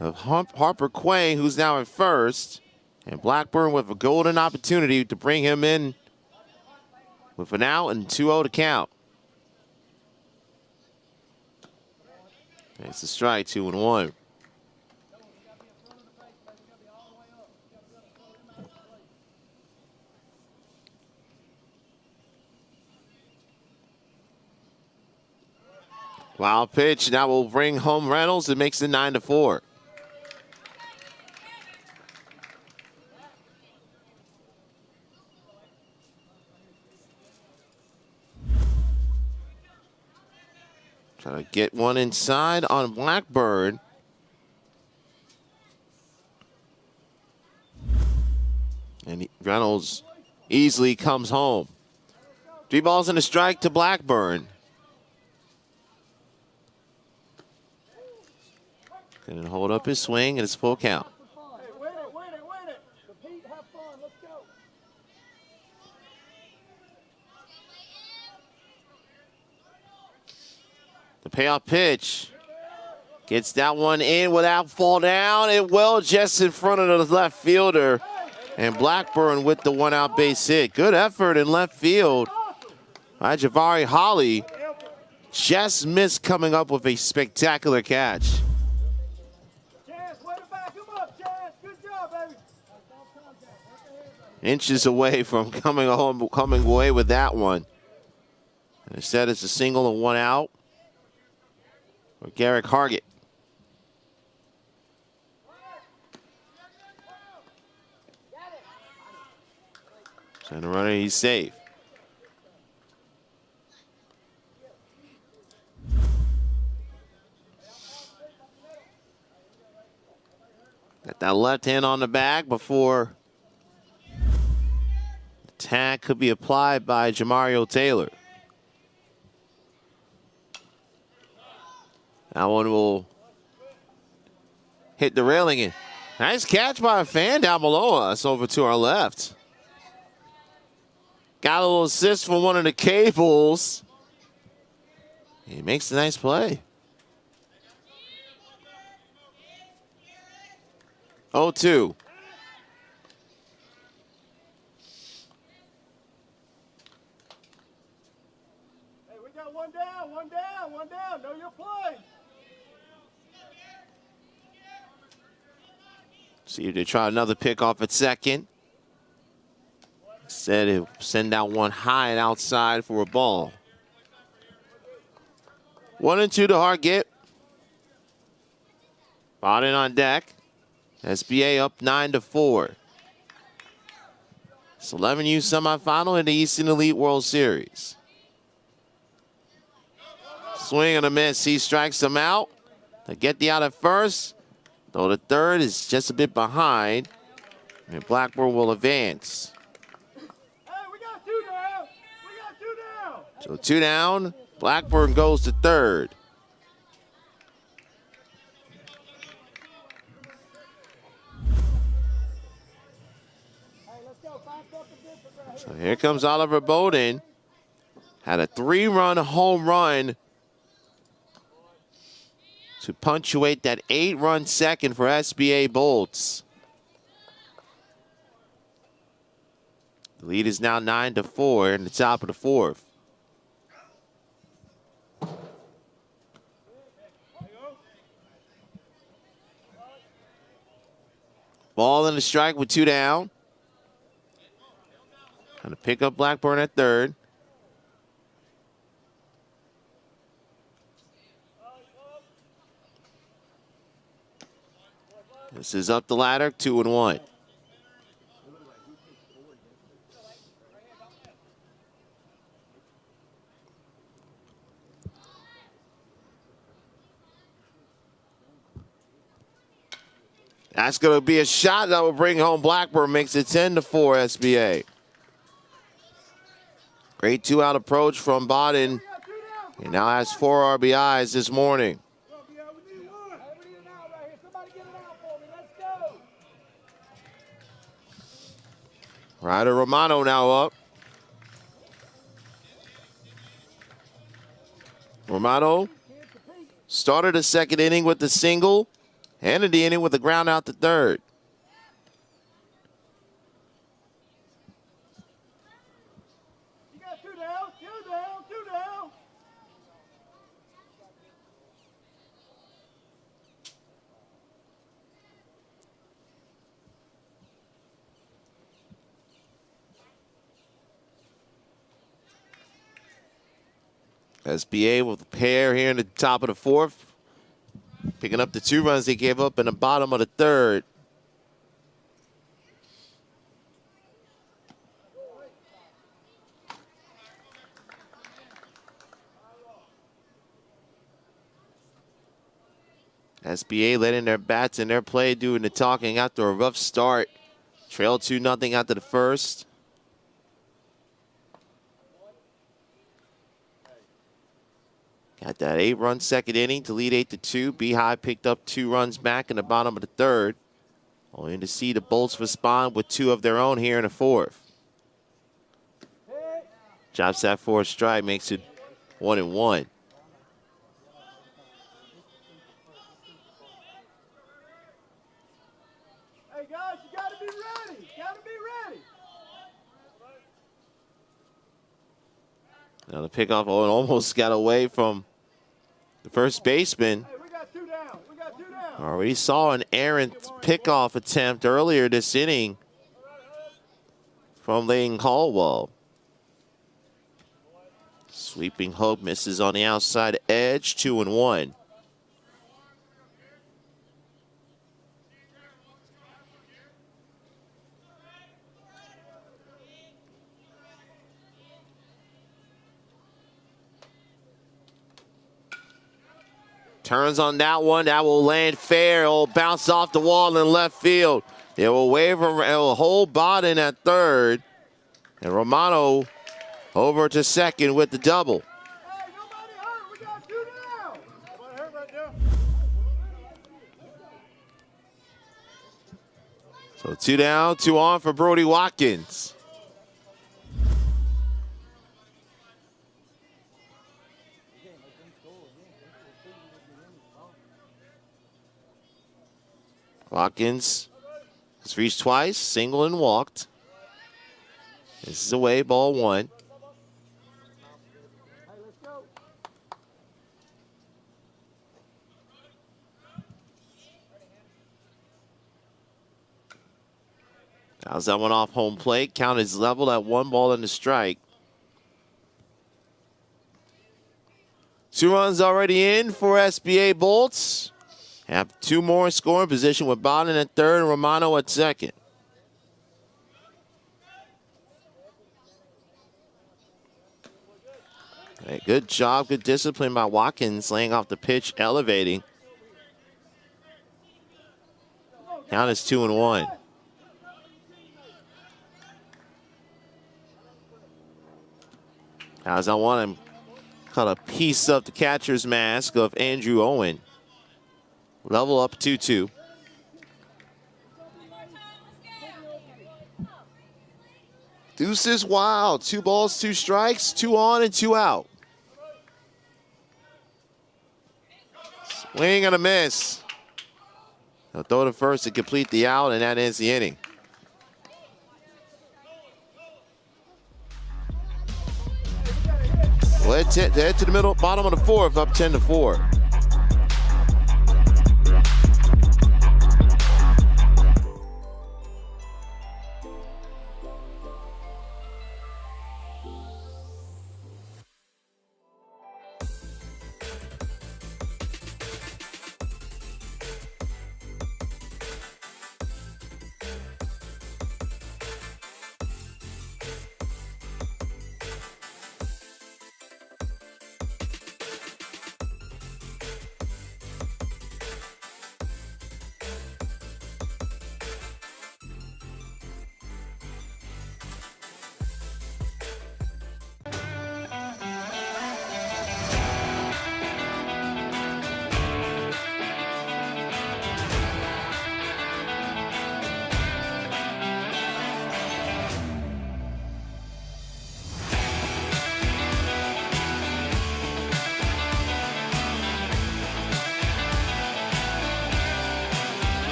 of Harper Quay, who's now at first. And Blackburn with a golden opportunity to bring him in with an out and 2-0 to count. It's a strike, 2-1. Wild pitch. Now will bring home Reynolds. It makes it 9-4. Trying to get one inside on Blackburn. And Reynolds easily comes home. 3 balls and a strike to Blackburn. Going to hold up his swing, and it's full count. Hey, win it. Compete, have fun. Let's go. The payoff pitch. Gets that one in without fall down. It will just in front of the left fielder. And Blackburn with the 1-out base hit. Good effort in left field by Javari Holly. Just missed coming up with a spectacular catch. Inches away from coming away with that one. And instead, it's a single and 1 out for Garrick Hargett. Center runner, he's safe. Got that left hand on the bag before the tag could be applied by Jamario Taylor. That one will hit the railing in. Nice catch by a fan down below us over to our left. Got a little assist from one of the cables. He makes a nice play. 0-2. Hey, we got one down. Know your play. See if they try another pickoff at second. Said he'll send out one high and outside for a ball. 1-2 to Hargett. Bottom on deck. SBA up 9-4. It's 11U semifinal in the Eastern Elite World Series. Swing and a miss. He strikes him out. To get the out at first. Though the third is just a bit behind. And Blackburn will advance. Hey, we got 2 down. So 2 down. Blackburn goes to third. So here comes Oliver Bowden. Had a 3-run home run to punctuate that 8-run second for SBA Bolts. The lead is now 9-4 in the top of the 4th. Ball and a strike with 2 down. Trying to pick up Blackburn at third. This is up the ladder, 2-1. That's going to be a shot that will bring home Blackburn, makes it 10-4 SBA. Great 2-out approach from Bodden. He now has 4 RBIs this morning. Ryder Romano now up. Romano started the second inning with the single, ended the inning with a ground out to third. You got 2 down, 2 down, 2 down. SBA with a pair here in the top of the 4th. Picking up the 2 runs they gave up in the bottom of the 3rd. SBA letting their bats and their play doing the talking after a rough start. Trail 2-0 after the 1st. Got that 8-run second inning to lead 8-2. Beehive picked up 2 runs back in the bottom of the 3rd. Only to see the Bolts respond with 2 of their own here in the 4th. Drops that 4th strike, makes it 1-1. Hey guys, you gotta be ready. Gotta be ready. Now the pickoff almost got away from the first baseman. Hey, we got 2 down. We got 2 down. Already saw an errant pickoff attempt earlier this inning from Layton Caldwell. Sweeping hook misses on the outside edge, 2-1. Turns on that one. That will land fair. It will bounce off the wall in left field. It will wave around. It will hold Bodden at third. And Romano over to second with the double. Hey, nobody hurt. We got 2 down. Nobody hurt right there. So 2 down, 2 on for Brody Watkins. Watkins has reached twice, single and walked. This is away, ball 1. How's that one off home plate? Count is leveled at 1 ball and a strike. 2 runs already in for SBA Bolts. Have 2 more in scoring position with Bodden at third and Romano at second. Hey, good job, good discipline by Watkins, laying off the pitch, elevating. Count is 2-1. As I want him, cut a piece of the catcher's mask of Andrew Owen. Level up 2-2. Deuces wild. 2 balls, 2 strikes, 2 on and 2 out. Swing and a miss. They'll throw to first to complete the out, and that ends the inning. Let's head to the middle, bottom of the 4th, up 10-4.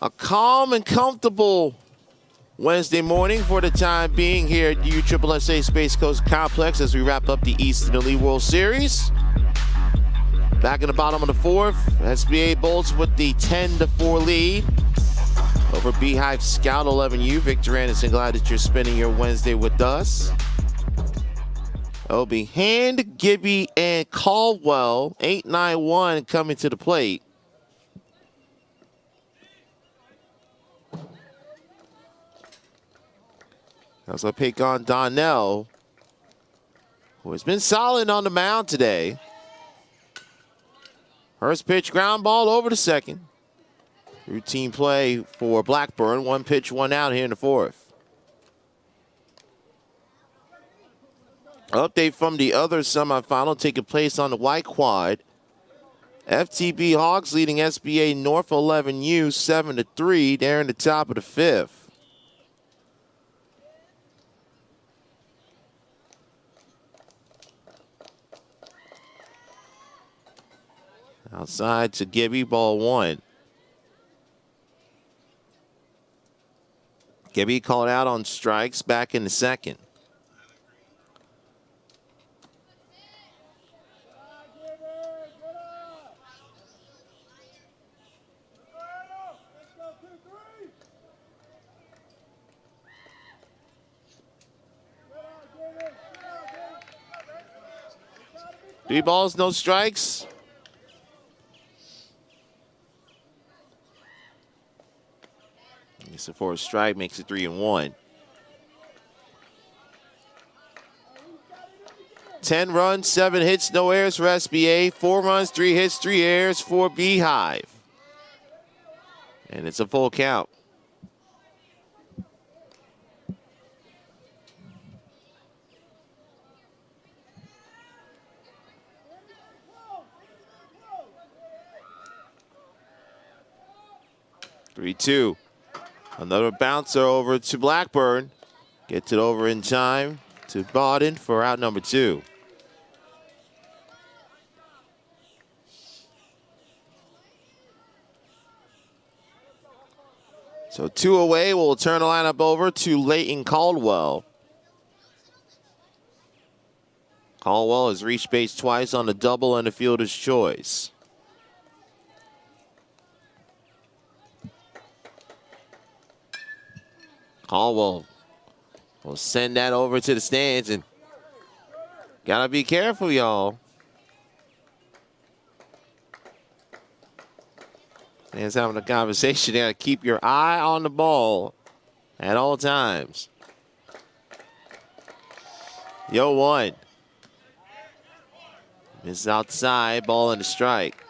A calm and comfortable Wednesday morning for the time being here at the USSSA Space Coast Complex as we wrap up the Eastern Elite World Series. Back in the bottom of the fourth, SBA Bolts with the 10-4 lead over Beehive Scout 11U. Victor Anderson, glad that you're spending your Wednesday with us. It'll be Hand, Gibby, and Caldwell. 8-9-1 coming to the plate. As I pick on Donnell, who has been solid on the mound today. First pitch, ground ball over to second. Routine play for Blackburn. 1 pitch, 1 out here in the fourth. Update from the other semifinal taking place on the white quad. FTB Hawks leading SBA North 11U 7-3. They're in the top of the fifth. Outside to Gibby, ball 1. Gibby called out on strikes back in the second. Three balls, no strikes. So for a strike, makes it 3-1. 10 runs, 7 hits, no errors for SBA. 4 runs, 3 hits, 3 errors for Beehive. And it's a full count. Three-two. Another bouncer over to Blackburn. Gets it over in time to Bodden for out number 2. So 2 away. We'll turn the lineup over to Leighton Caldwell. Caldwell has reached base twice on the double and the fielder's choice. Caldwell will send that over to the stands, and gotta be careful, y'all. Fans having a conversation. You gotta keep your eye on the ball at all times. Yo, 1. This is outside, ball and a strike.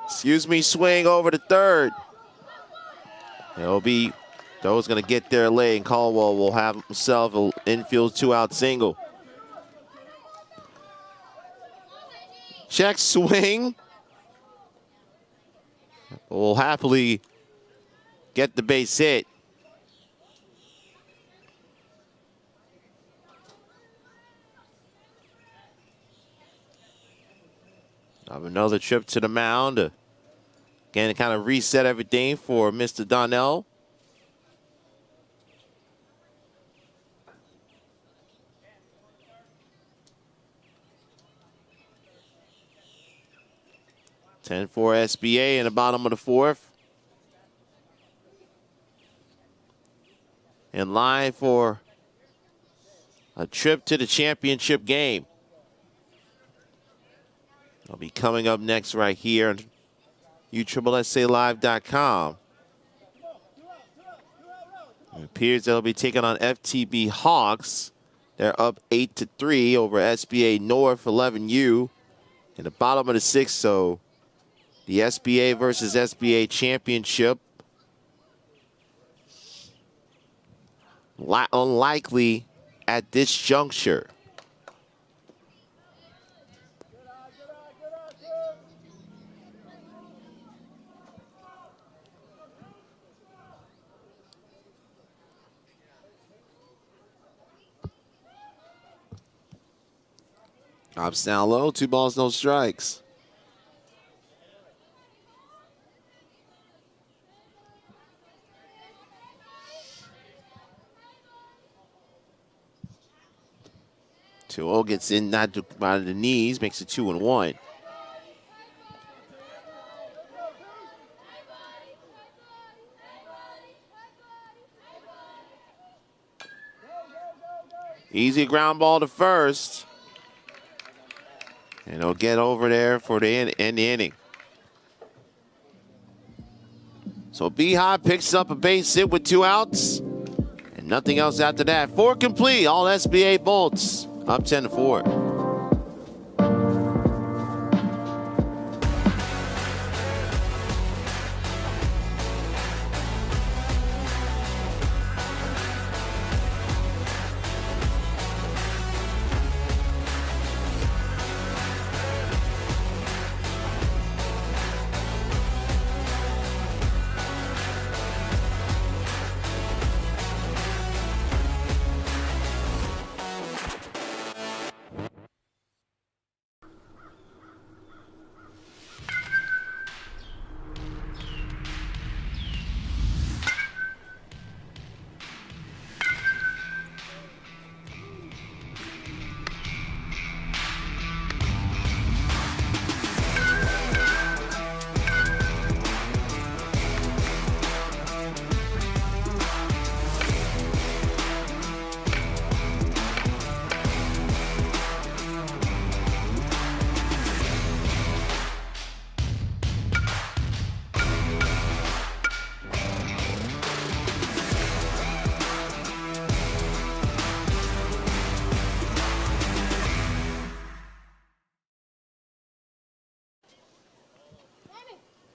Excuse me, swing over to third. It'll be those going to get there late, and Caldwell will have himself an infield 2-out single. Check swing. Will happily get the base hit. Have another trip to the mound. Again, to kind of reset everything for Mr. Donnell. $10-4 SBA in the bottom of the fourth. In line for a trip to the championship game. I'll be coming up next right here on USSSALive.com. It appears they'll be taking on FTB Hawks. They're up 8-3 over SBA North 11U in the bottom of the sixth. So the SBA versus SBA championship. Unlikely at this juncture. Tops down low, 2 balls, no strikes. Two-0 gets in, not by the knees, makes it 2-1. Easy ground ball to first. And he'll get over there for the end the inning. So Beehive picks up a base hit with 2 outs. And nothing else after that. 4 complete, all SBA bolts. Up 10-4.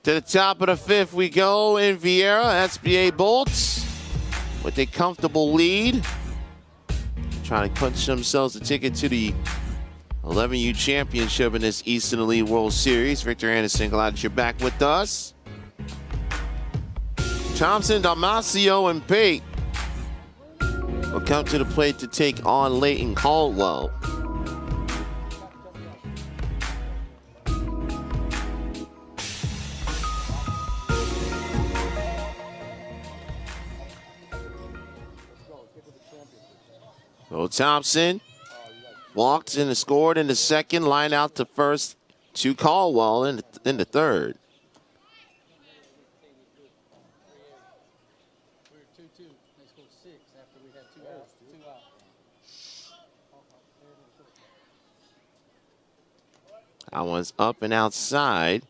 To the top of the 5th we go in Vieira. SBA Bolts with a comfortable lead. Trying to punch themselves a ticket to the 11U championship in this Eastern Elite World Series. Victor Anderson, glad that you're back with us. Thompson, Damasio, and Pate will come to the plate to take on Leighton Caldwell. So Thompson walked and scored in the 2nd, line out to first to Caldwell in the 3rd. That one's up and outside.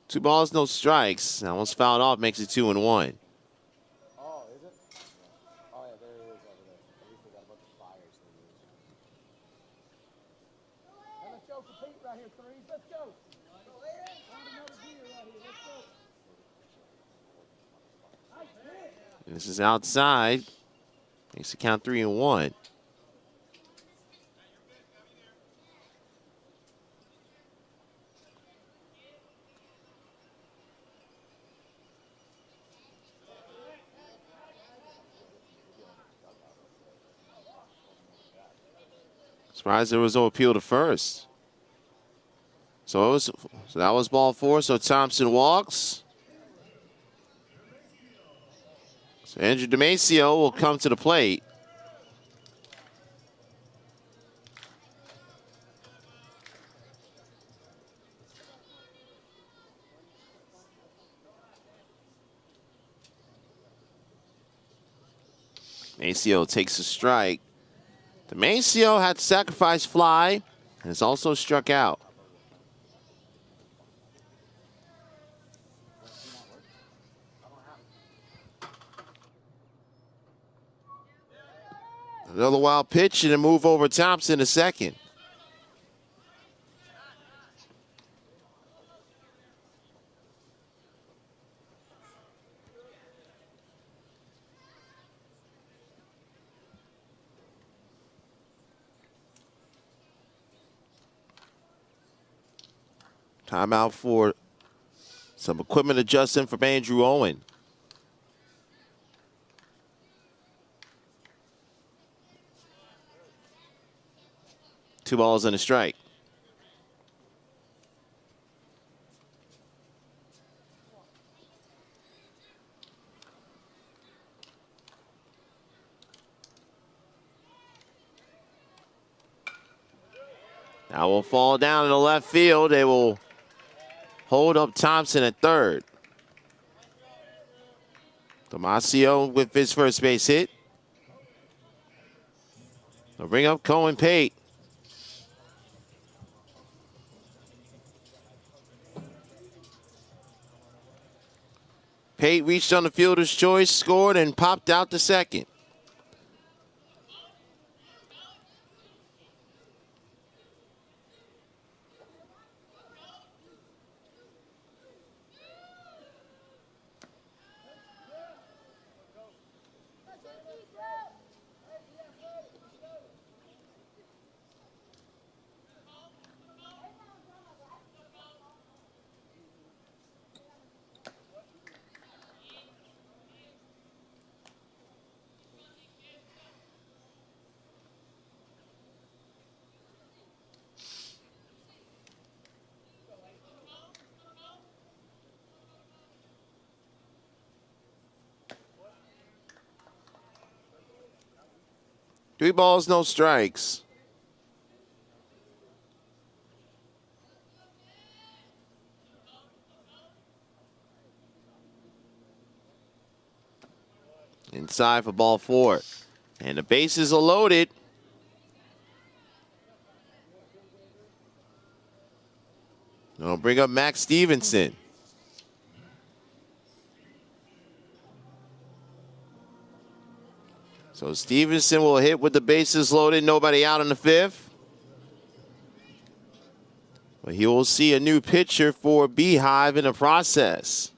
Two balls, no strikes. That one's fouled off, makes it 2-1. Oh, is it? Oh, yeah, there it is over there. At least they got a bunch of fires. Let's go for Pete right here, threes. Let's go. Find another gear right here. Let's go. This is outside. Makes it count 3-1. Surprised there was no appeal to first. So that was ball 4. So Thompson walks. So Andrew Damasio will come to the plate. Damasio takes a strike. Damasio had to sacrifice fly and is also struck out. Another wild pitch and a move over Thompson to 2nd. Timeout for Some equipment adjusting from Andrew Owen. Two balls and a strike. Now will fall down in the left field. They will hold up Thompson at third. Damasio with his first base hit. They'll bring up Cohen Pate. Pate reached on the fielder's choice, scored, and popped out to second. Three balls, no strikes. Inside for ball four. And the bases are loaded. They'll bring up Max Stevenson. So Stevenson will hit with the bases loaded, nobody out in the fifth. But he will see a new pitcher for Beehive in the process.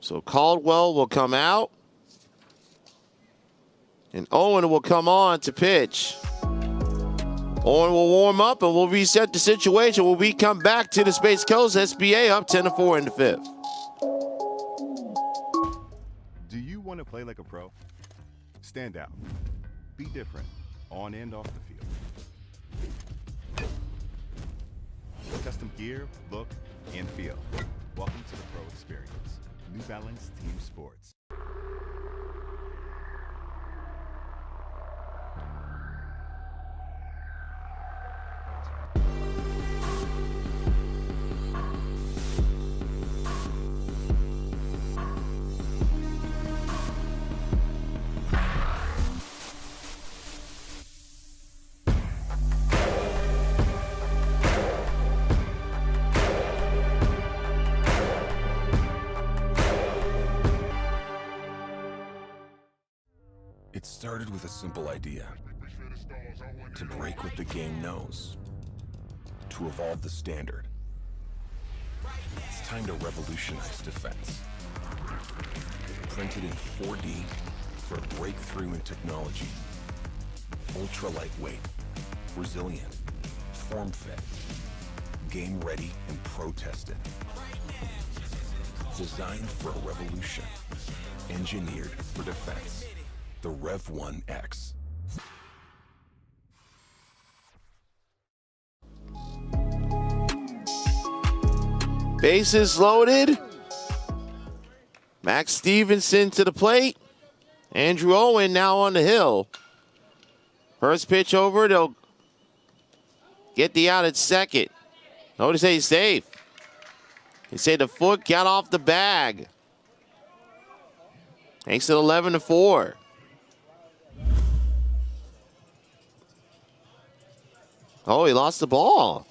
So Caldwell will come out. And Owen will come on to pitch. Owen will warm up and we'll reset the situation when we come back to the Space Coast. SBA up 10-4 in the fifth. Do you want to play like a pro? Stand out. Be different on and off the field. Custom gear, look, and feel. Welcome to the pro experience. New Balance Team Sports. It started with a simple idea. To break what the game knows. To evolve the standard. It's time to revolutionize defense. Printed in 4D for a breakthrough in technology. Ultra lightweight, resilient, form fit, game ready and pro tested. Designed for a revolution. Engineered for defense. The Rev 1X. Bases loaded. Max Stevenson to the plate. Andrew Owen now on the hill. First pitch over, they'll get the out at second. Notice he's safe. They say the foot got off the bag. Makes it 11-4. Oh, he lost the ball.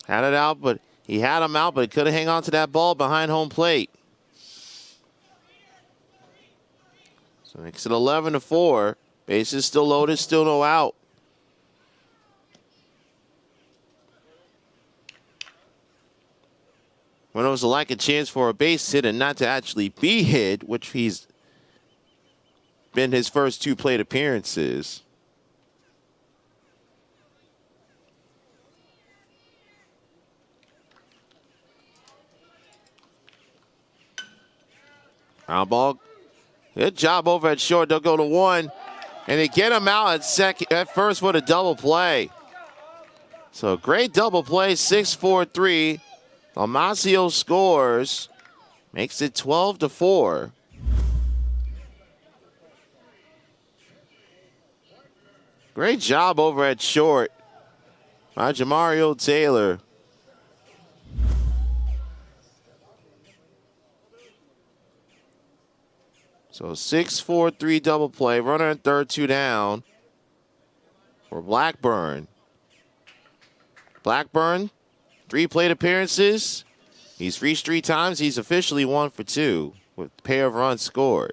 Had it out, but he had him out, but he couldn't hang on to that ball behind home plate. So makes it 11-4. Bases still loaded, still no out. When it was like a chance for a base hit and not to actually be hit, which he's been his first two plate appearances. Ground ball. Good job over at short. They'll go to one. And they get him out at first with a double play. So great double play, 6-4-3. Almacio scores, makes it 12-4. Great job over at short by Jamario Taylor. So 6-4-3 double play. Runner in third, 2 down for Blackburn. Blackburn, 3 plate appearances. He's reached 3 times. He's officially 1 for 2 with a pair of runs scored.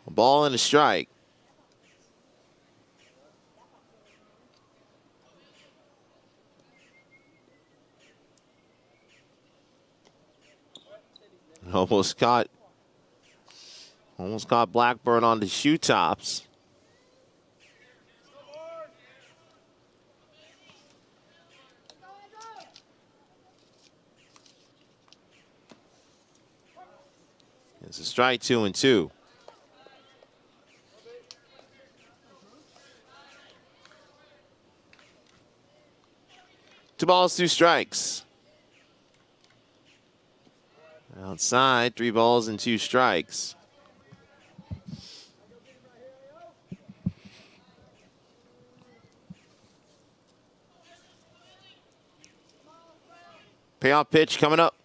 A ball and a strike. Almost caught Blackburn on the shoe tops. It's a strike, 2-2. Two balls, 2 strikes. Outside, 3 balls and 2 strikes. Payoff pitch coming up.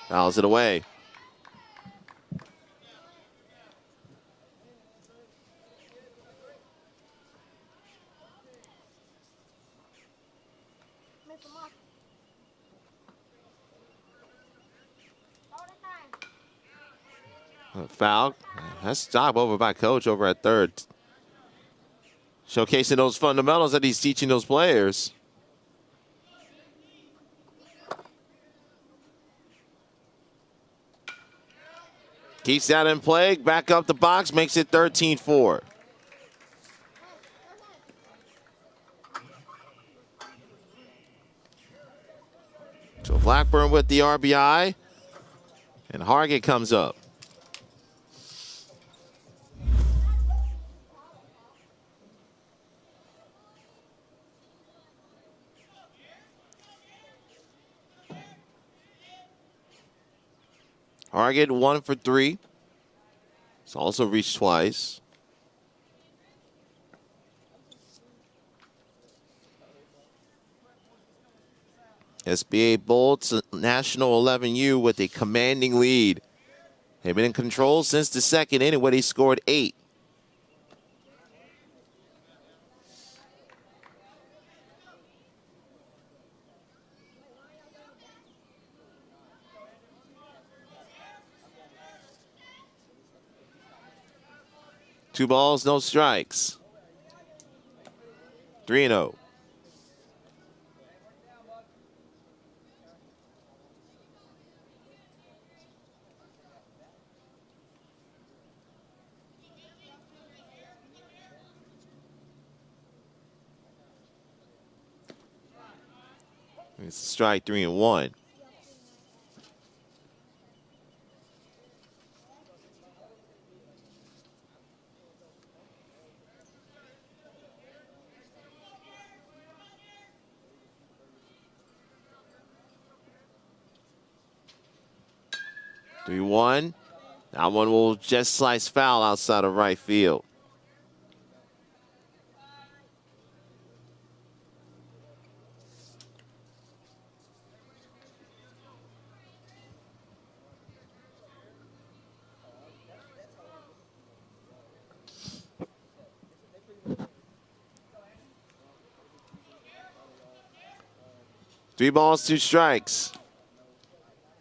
Fouls it away. Foul. That's job over by coach over at third. Showcasing those fundamentals that he's teaching those players. Keeps that in play. Back up the box. Makes it 13-4. So Blackburn with the RBI. And Hargett comes up. Hargett 1 for 3. It's also reached twice. SBA Bolts National 11U with a commanding lead. They've been in control since the second inning where they scored 8. Two balls, no strikes. 3-0. It's a strike, 3-1. That one will just slice foul outside of right field. Three balls, 2 strikes.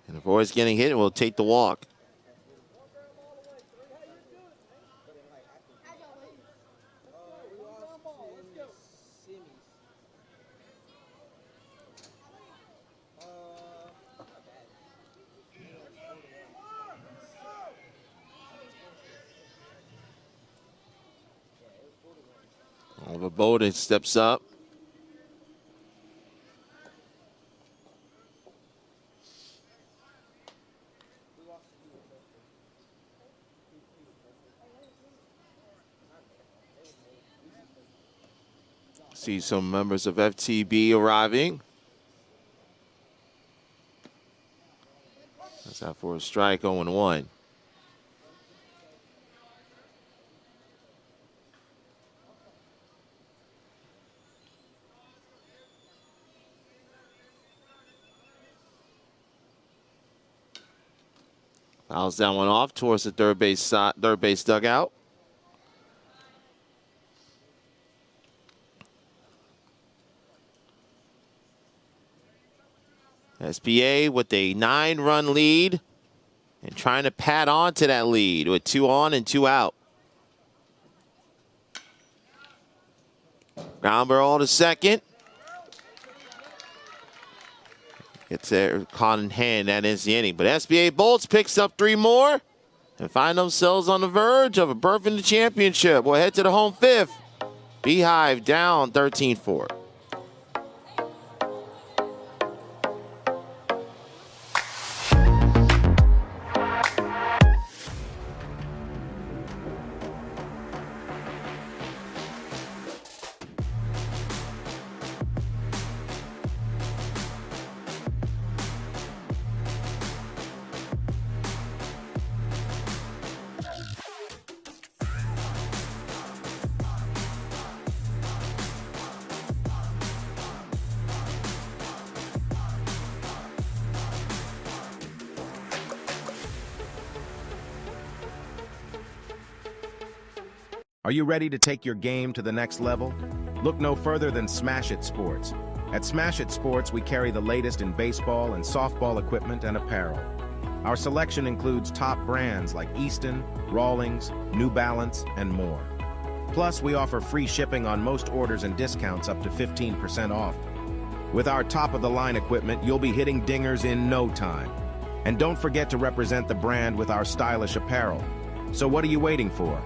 And if Roy's getting hit, we'll take the walk. Oliver Bowden steps up. See some members of FTB arriving. That's out for a strike, 0-1. Fouls that one off towards the third base dugout. SBA with a 9-run lead and trying to pad on to that lead with 2 on and 2 out. Ground ball to second. It's there, caught in hand. That is the inning. But SBA Bolts picks up 3 more and find themselves on the verge of a berth in the championship. We'll head to the home 5th. Beehive down 13-4. Are you ready to take your game to the next level? Look no further than Smash It Sports. At Smash It Sports, we carry the latest in baseball and softball equipment and apparel. Our selection includes top brands like Easton, Rawlings, New Balance, and more. Plus, we offer free shipping on most orders and discounts up to 15% off. With our top-of-the-line equipment, you'll be hitting dingers in no time. And don't forget to represent the brand with our stylish apparel. So what are you waiting for?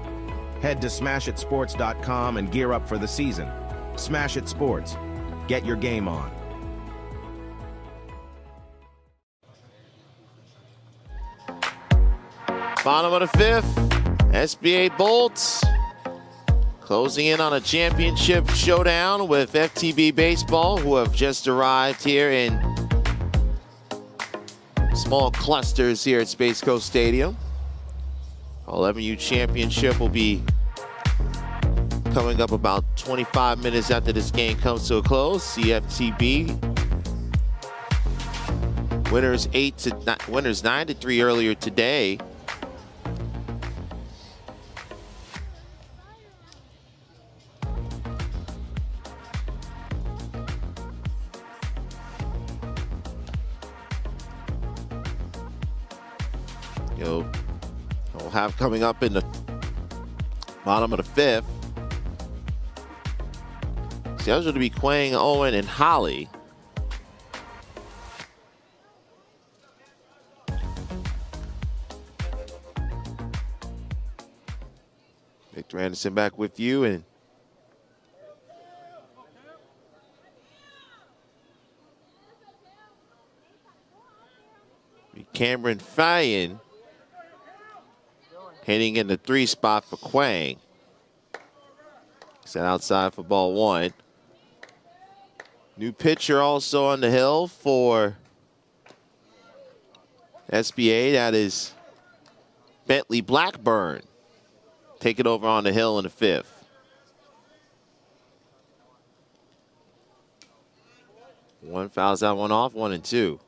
Head to smashitsports.com and gear up for the season. Smash It Sports. Get your game on. Bottom of the 5th, SBA Bolts closing in on a championship showdown with FTB Baseball, who have just arrived here in small clusters here at Space Coast Stadium. 11U championship will be coming up about 25 minutes after this game comes to a close. CFTB winners 9-3 earlier today. We'll have coming up in the bottom of the 5th. Scheduled to be Quang, Owen, and Holly. Victor Anderson back with you, and Cameron Fyan hitting in the 3 spot for Quang. Set outside for ball 1. New pitcher also on the hill for SBA. That is Bentley Blackburn. Take it over on the hill in the 5th. One fouls that one off, 1-2.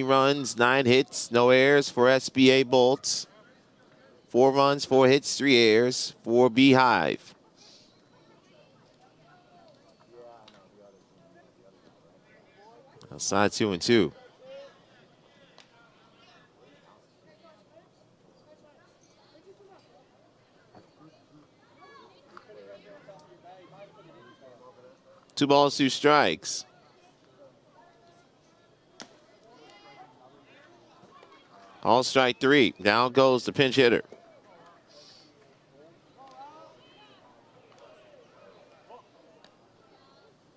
runs, 9 hits, no errors for SBA Bolts. 4 runs, 4 hits, 3 errors for Beehive. Outside 2-2. Two balls, 2 strikes. All strike 3. Down goes the pinch hitter.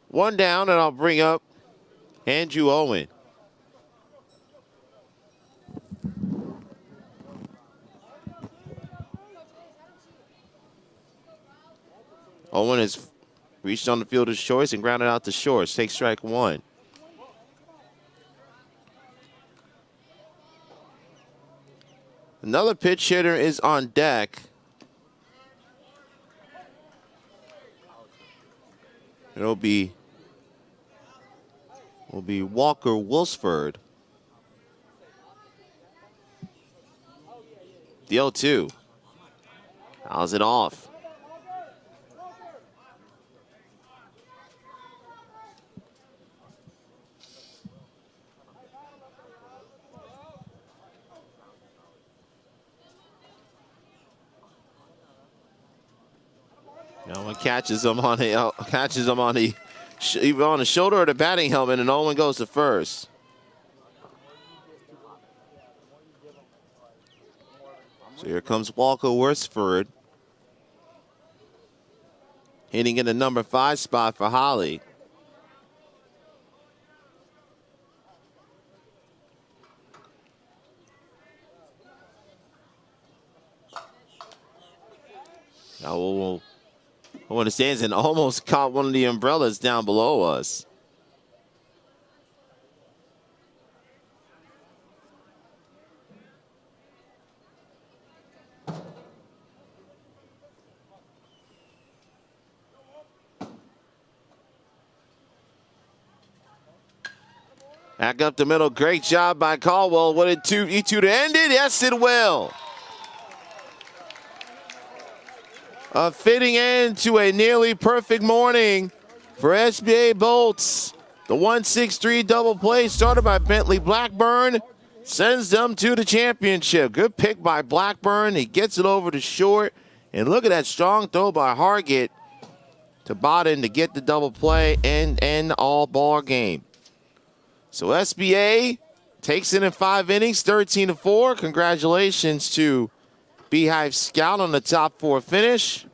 One down, and I'll bring up Andrew Owen. Owen has reached on the fielder's choice and grounded out to short. Takes strike one. Another pitch hitter is on deck. It'll be Walker Wilsford. The 0-2. Fouls it off. No one catches him on the either on the shoulder or the batting helmet, and Owen goes to first. So here comes Walker Worsford, hitting in the number 5 spot for Holly. Now Owen stands and almost caught one of the umbrellas down below us. Back up the middle. Great job by Caldwell. Will it E2 to end it? Yes, it will. A fitting end to a nearly perfect morning for SBA Bolts. The 1-6-3 double play started by Bentley Blackburn sends them to the championship. Good pick by Blackburn. He gets it over to short. And look at that strong throw by Hargett to Bodden to get the double play and end all ball game. So SBA takes it in 5 innings, 13-4. Congratulations to Beehive Scout on the top 4 finish.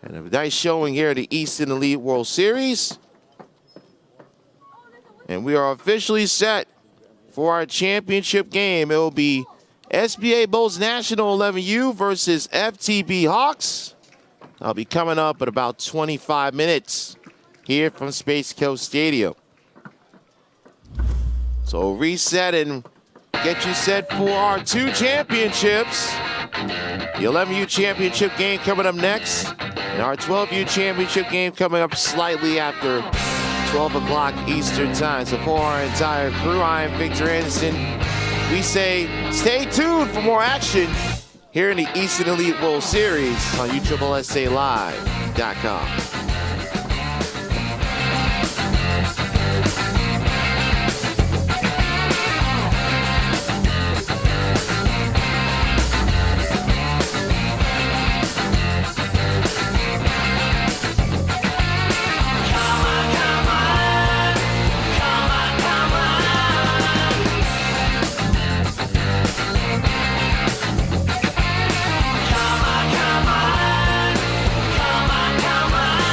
And a nice showing here at the Eastern Elite World Series. And we are officially set for our championship game. It will be SBA Bolts National 11U versus FTB Hawks. I'll be coming up in about 25 minutes here from Space Coast Stadium. So reset and get you set for our 2 championships. The 11U championship game coming up next, and our 12U championship game coming up slightly after 12 o'clock Eastern time. So for our entire crew, I am Victor Anderson. We say stay tuned for more action here in the Eastern Elite World Series on USSSALive.com. Come on.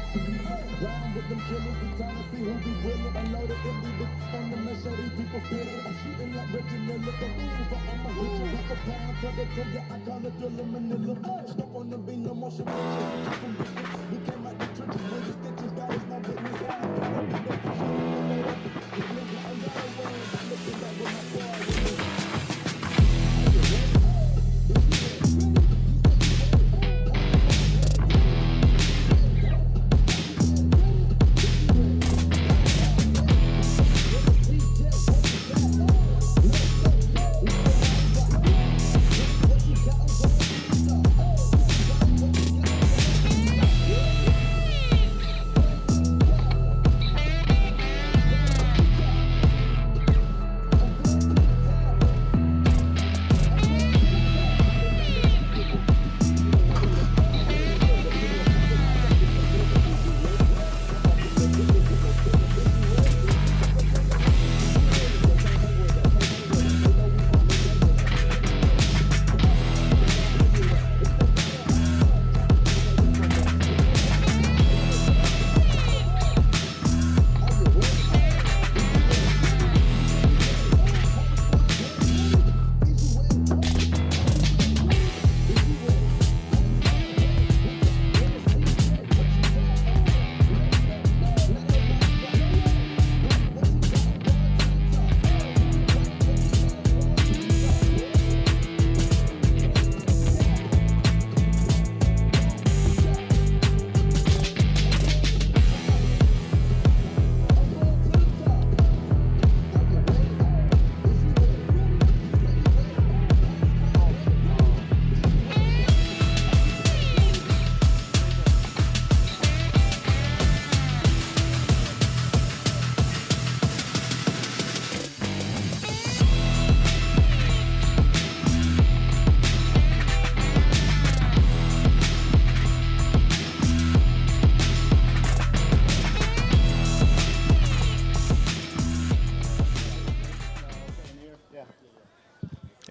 Riding with them killers, we trying to see who be willing. I know that if we look on them, make sure these people feel it. I'm shooting like Reggie Miller, the move, but I'ma hit you with a pound. Tell the trigger, I call it Thriller Manila. Stuck on the beat, no motion pictures. We came out the trenches with the stitches, God is my witness. I got a bit of control. This nigga, I got a win. I'm looking back with my boy.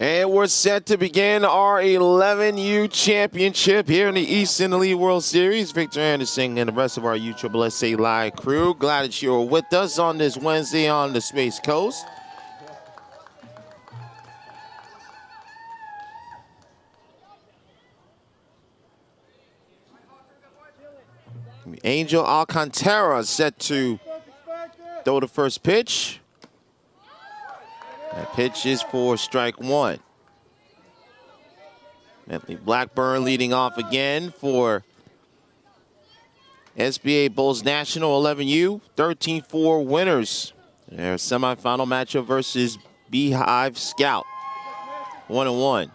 And we're set to begin our 11U championship here in the Eastern Elite World Series. Victor Anderson and the rest of our USSSA Live crew. Glad that you're with us on this Wednesday on the Space Coast. Angel Alcantara set to throw the first pitch. That pitch is for strike one. Bentley Blackburn leading off again for SBA Bulls National 11U. 13-4 winners. Their semifinal matchup versus Beehive Scout. 1-1.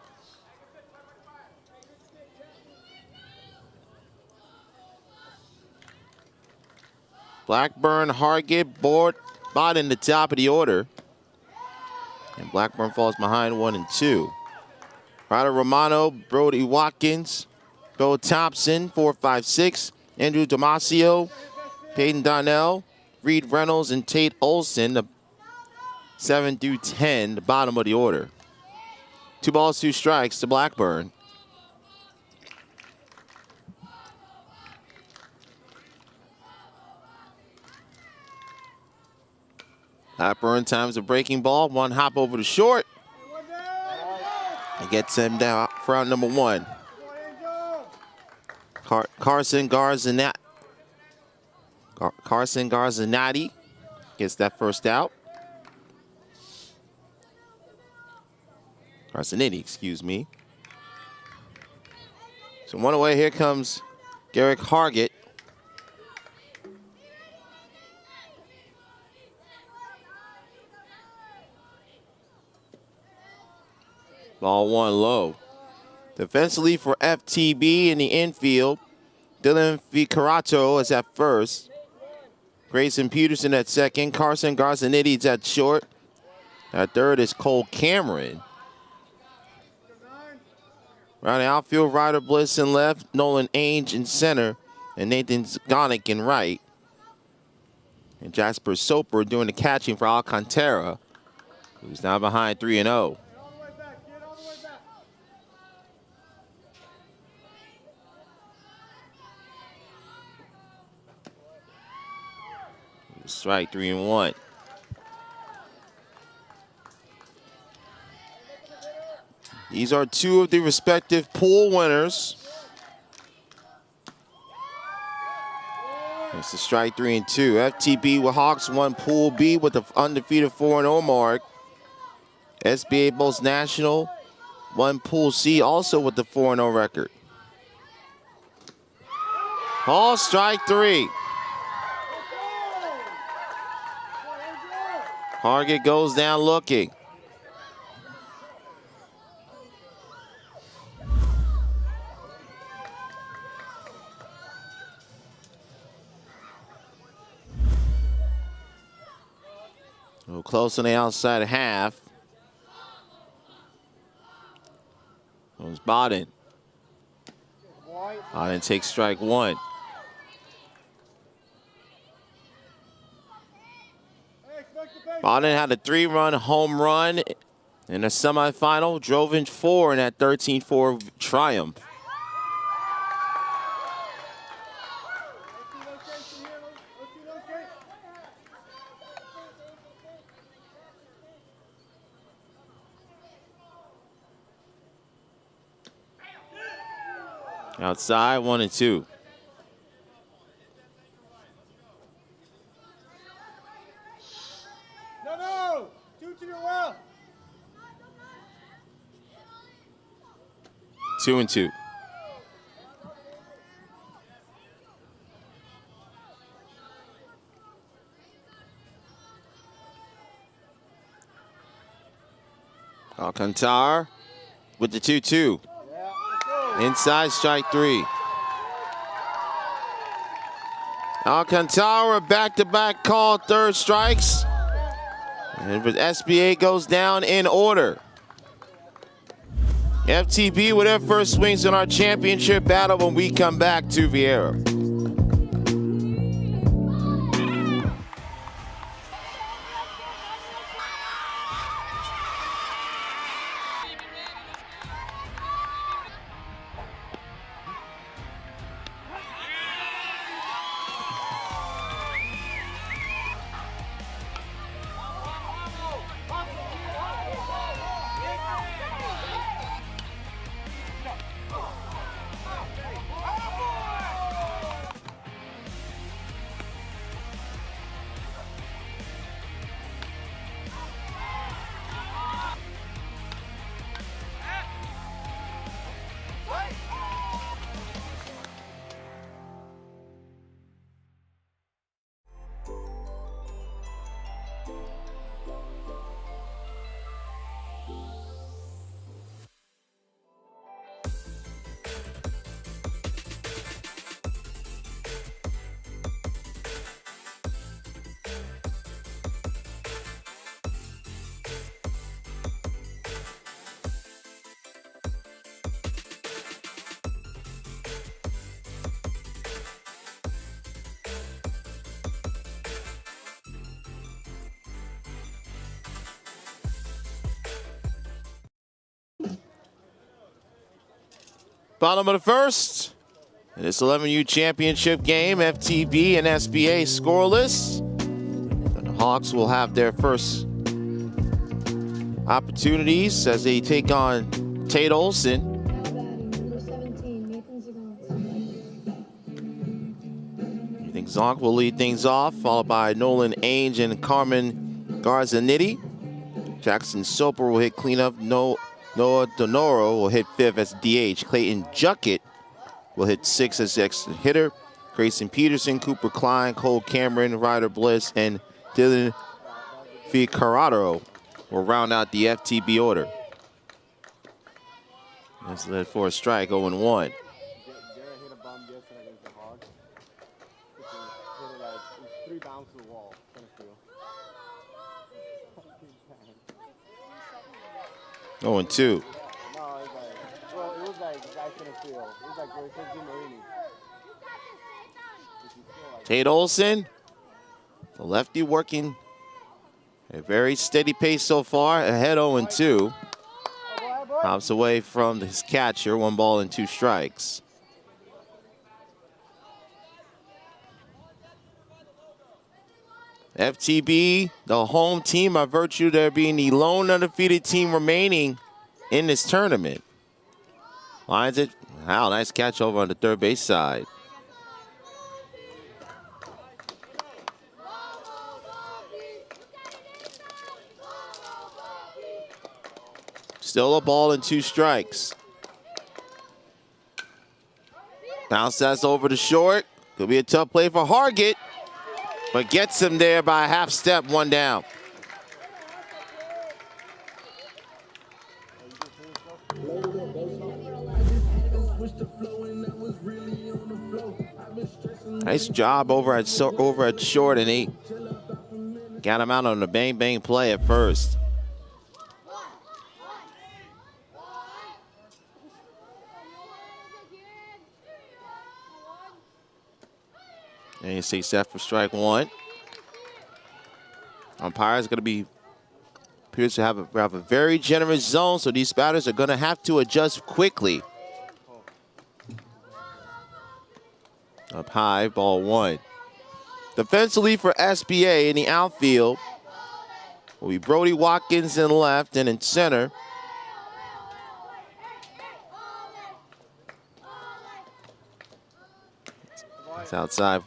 Blackburn, Hargett, bought in the top of the order. And Blackburn falls behind 1 and 2. Ryder Romano, Brody Watkins, Bill Thompson, 4, 5, 6. Andrew Damasio, Peyton Donnell, Reed Reynolds, and Tate Olson, the 7 through 10, the bottom of the order. 2 balls, 2 strikes to Blackburn. Blackburn times a breaking ball, 1 hop over the short. And gets him down for out number 1. Carson Garzanati gets that first out. Garzanetti, excuse me. So 1 away, here comes Garrick Hargett. Ball 1 low. Defensively for FTB in the infield, Dylan Vicarato is at first. Grayson Peterson at second. Carson Garzanetti is at short. At third is Cole Cameron. Around the outfield, Ryder Bliss in left, Nolan Ainge in center, and Nathan Zgonik in right. And Jasper Soper doing the catching for Alcantara, who's now behind 3-0. Strike 3-1. These are two of the respective pool winners. It's a strike 3-2. FTB with Hawks won Pool B with the undefeated 4-0 mark. SBA Bulls National won Pool C also with the 4-0 record. Ball strike 3. Hargett goes down looking. A little close on the outside half. It was Bodden. Bodden takes strike 1. Bodden had a 3-run home run in the semifinal, drove in 4 in that 13-4 triumph. Outside, 1-2. No, 2 to your well. 2-2. Alcantara with the 2-2. Inside, strike 3. Alcantara back-to-back call, 3rd strikes. And SBA goes down in order. FTB with their first swings in our championship battle when we come back to Vieira. Bottom of the first. In this 11U championship game, FTB and SBA scoreless. And the Hawks will have their first opportunities as they take on Tate Olson. Ethan Zonk will lead things off, followed by Nolan Ainge and Carmen Garzanetti. Jackson Soper will hit cleanup. Noah Donoro will hit 5th as DH. Clayton Juckett will hit 6th as extra hitter. Grayson Peterson, Cooper Klein, Cole Cameron, Ryder Bliss, and Dylan Ficarado will round out the FTB order. That's led for a strike, 0-1. Garrett hit a bomb yesterday against the Hogs. Hit it like 3 bounds to the wall. Center field. 0-2. No, it's like, well, it was like guy center field. It was like where it says in the inning. Tate Olson, the lefty working a very steady pace so far, ahead 0-2. Hops away from his catcher, 1 ball and 2 strikes. FTB, the home team, by virtue of there being the lone undefeated team remaining in this tournament. Lines it. Wow, nice catch over on the third base side. Still a ball and 2 strikes. Bounce that's over to short. Could be a tough play for Hargett, but gets him there by a half step, 1 down. Nice job over at short, and he got him out on the bang bang play at first. And you see set for strike 1. Umpire is going to appears to have a very generous zone, so these batters are going to have to adjust quickly. Up high, ball 1. Defensively for SBA in the outfield will be Brody Watkins in left, and in center, it's outside.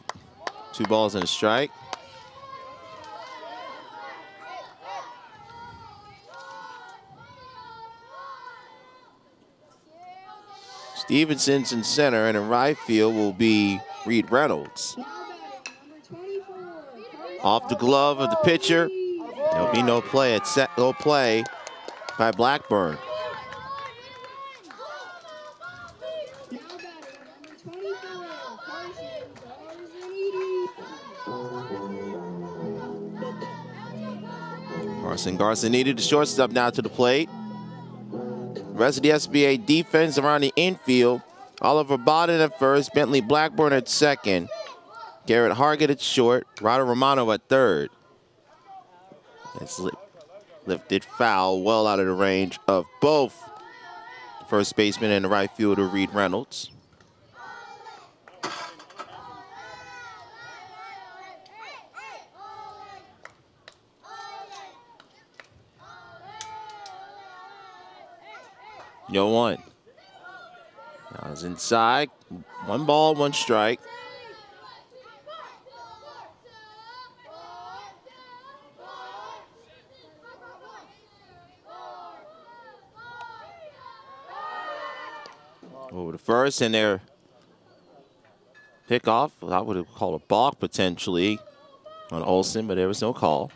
2 balls and a strike. Stevenson's in center, and in right field will be Reed Reynolds. Off the glove of the pitcher. There'll be no play by Blackburn. Garcinetti, the shortstop, now to the plate. The rest of the SBA defense around the infield. Oliver Bodden at first, Bentley Blackburn at second, Garrett Hargett at short, Ryder Romano at third. It's lifted foul, well out of the range of both first baseman and the right fielder, Reed Reynolds. Yo 1. Now it's inside. 1 ball, 1 strike. Over to first, and their pickoff. I would have called a balk potentially on Olsen, but there was no call.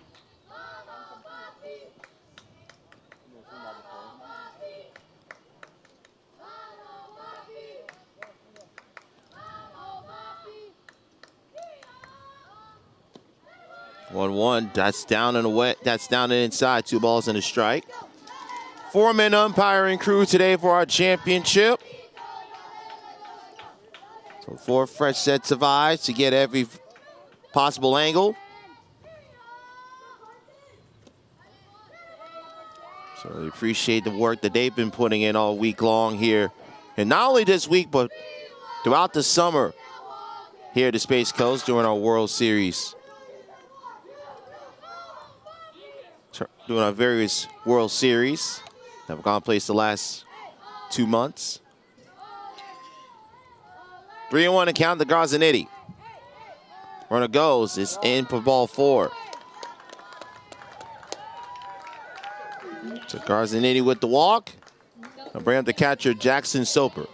One, that's down and away. That's down and inside. 2 balls and a strike. 4-man umpiring crew today for our championship. So 4 fresh sets of eyes to get every possible angle. So we appreciate the work that they've been putting in all week long here, and not only this week, but throughout the summer here at the Space Coast during our World Series. Doing our various World Series that have gone place the last 2 months. 3-1 to count the Garzanetti. Runner goes. It's in for ball 4. So Garzanetti with the walk. I'll bring up the catcher, Jackson Soper.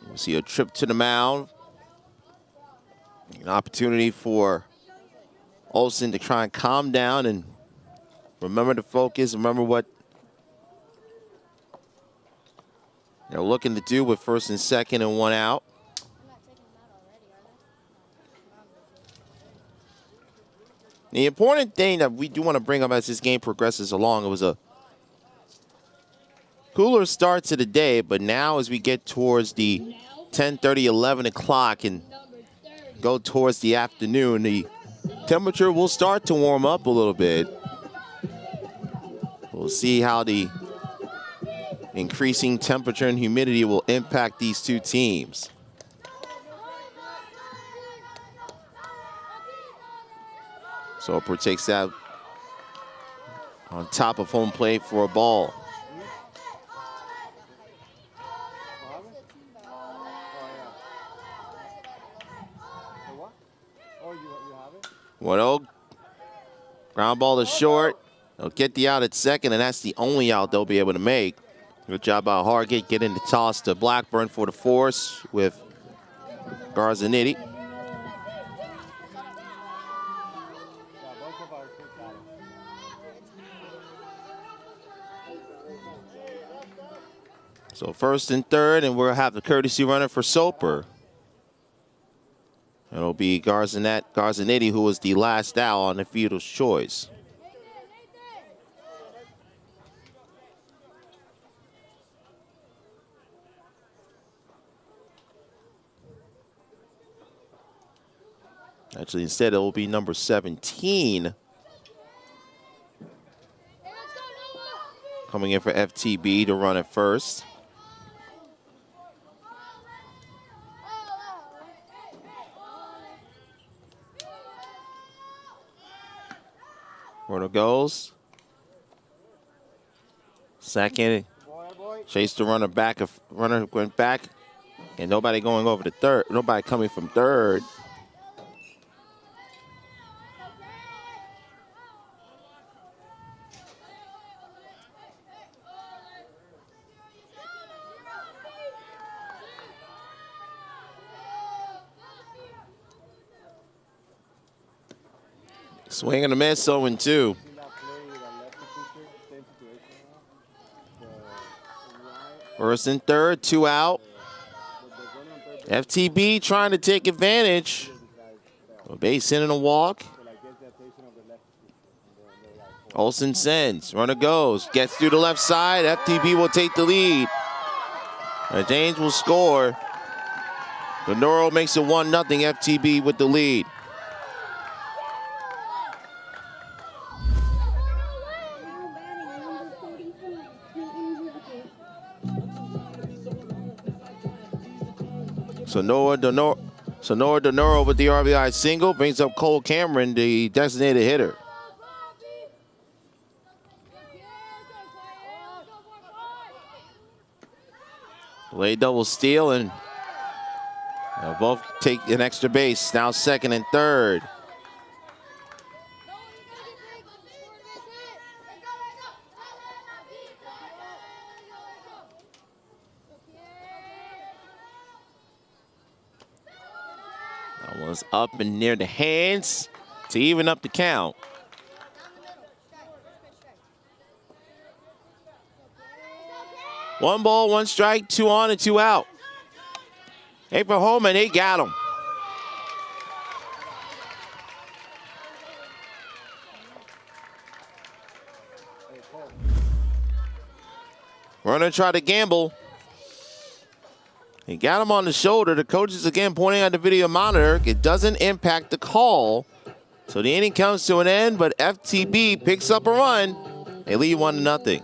We'll see a trip to the mound. An opportunity for Olsen to try and calm down and remember to focus, remember what they're looking to do with first and second and 1 out. The important thing that we do want to bring up as this game progresses along, it was a cooler start to the day, but now as we get towards the 10:30, 11 o'clock and go towards the afternoon, the temperature will start to warm up a little bit. We'll see how the increasing temperature and humidity will impact these two teams. Soper takes that on top of home plate for a ball. What? Oh, ground ball to short. They'll get the out at second, and that's the only out they'll be able to make. Good job by Hargate getting the toss to Blackburn for the force with Garzanetti. So first and third, and we'll have the courtesy runner for Soper. It'll be Garzanetti, who was the last out on the fielder's choice. Actually, instead, it will be number 17. Coming in for FTB to run it first. Runner goes. Second. Chase the runner back. Runner went back. And nobody going over to third. Nobody coming from third. Swing and a miss, 0-2. First and third, 2 out. FTB trying to take advantage. A base hit and a walk. Olsen sends, runner goes, gets through the left side. FTB will take the lead. James will score. Donoro makes it 1-0, FTB with the lead. Sonora Donoro with the RBI single brings up Cole Cameron, the designated hitter. Lay double steal, and they'll both take an extra base. Now second and third. That one's up and near the hands to even up the count. One ball, one strike, 2 on and 2 out. Hey, for home, and they got him. Runner tried to gamble. He got him on the shoulder. The coach is again pointing at the video monitor. It doesn't impact the call. So the inning comes to an end, but FTB picks up a run. They lead 1-0.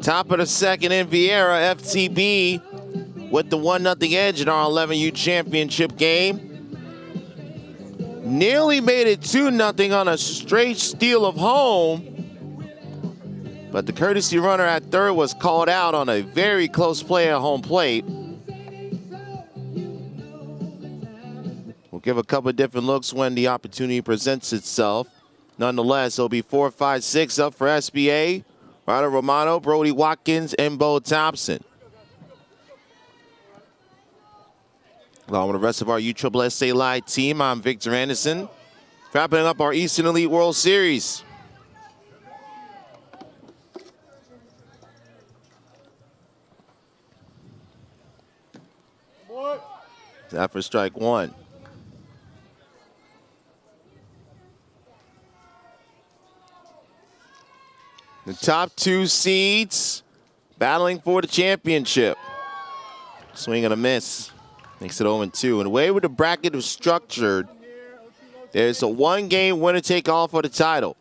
Top of the second in Vieira, FTB with the 1-0 edge in our 11U championship game. Nearly made it 2-0 on a straight steal of home. But the courtesy runner at third was called out on a very close play at home plate. We'll give a couple of different looks when the opportunity presents itself. Nonetheless, it'll be 4, 5, 6 up for SBA. Ryder Romano, Brody Watkins, and Bo Thompson. Along with the rest of our USSSA Live team, I'm Victor Anderson. Wrapping up our Eastern Elite World Series. That for strike one. The top two seeds battling for the championship. Swing and a miss. Makes it 0-2. And the way with the bracket is structured, there's a one-game winner-take-all for the title.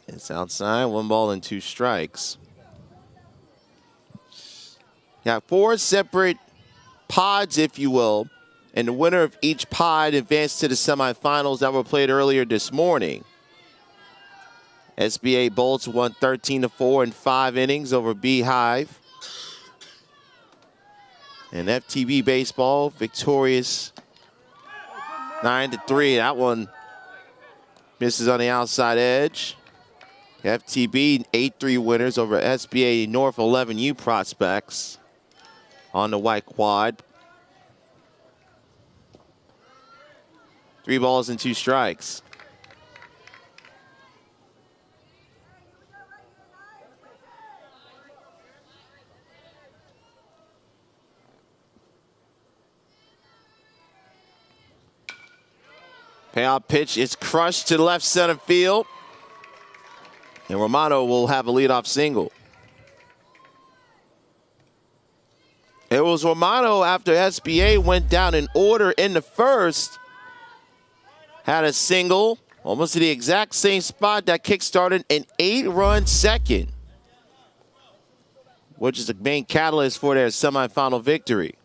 It's outside, 1 ball and 2 strikes. Got 4 separate pods, if you will, and the winner of each pod advanced to the semifinals that were played earlier this morning. SBA Bolts won 13-4 in 5 innings over Beehive. And FTB Baseball victorious 9-3. That one misses on the outside edge. FTB 8-3 winners over SBA North 11U prospects on the white quad. 3 balls and 2 strikes. Payout pitch is crushed to left center field. And Romano will have a leadoff single. It was Romano after SBA went down in order in the first. Had a single, almost to the exact same spot that kickstarted an 8-run second, which is the main catalyst for their semifinal victory.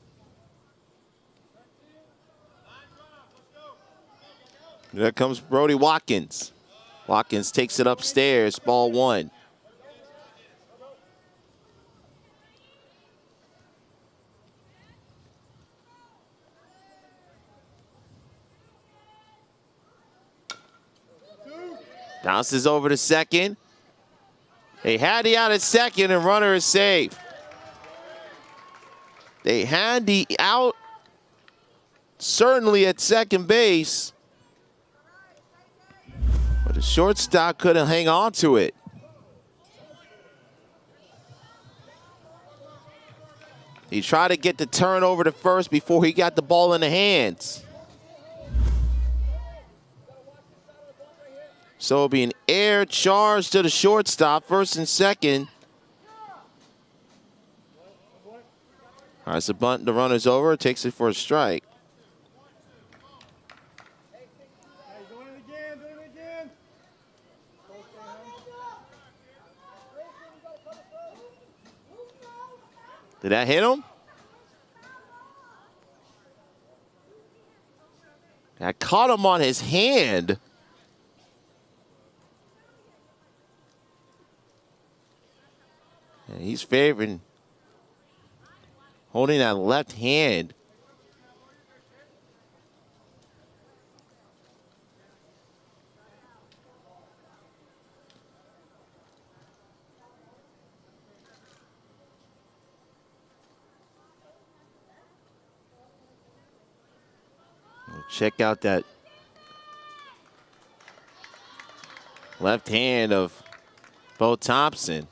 There comes Brody Watkins. Watkins takes it upstairs, ball 1. Bounces over to second. They had the out at second and runner is safe. They had the out certainly at second base. But the shortstop couldn't hang on to it. He tried to get the turn over to first before he got the ball in the hands. So it'll be an air charge to the shortstop, first and second. All right, so bunt, the runner's over, takes it for a strike. Did that hit him? That caught him on his hand. And he's favoring holding that left hand. Check out that left hand of Bo Thompson.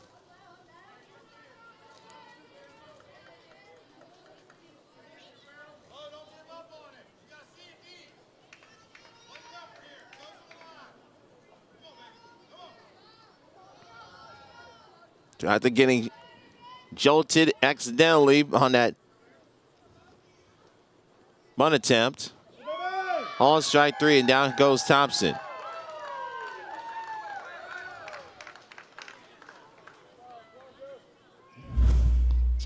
After getting jolted accidentally on that bunt attempt. On strike 3, and down goes Thompson.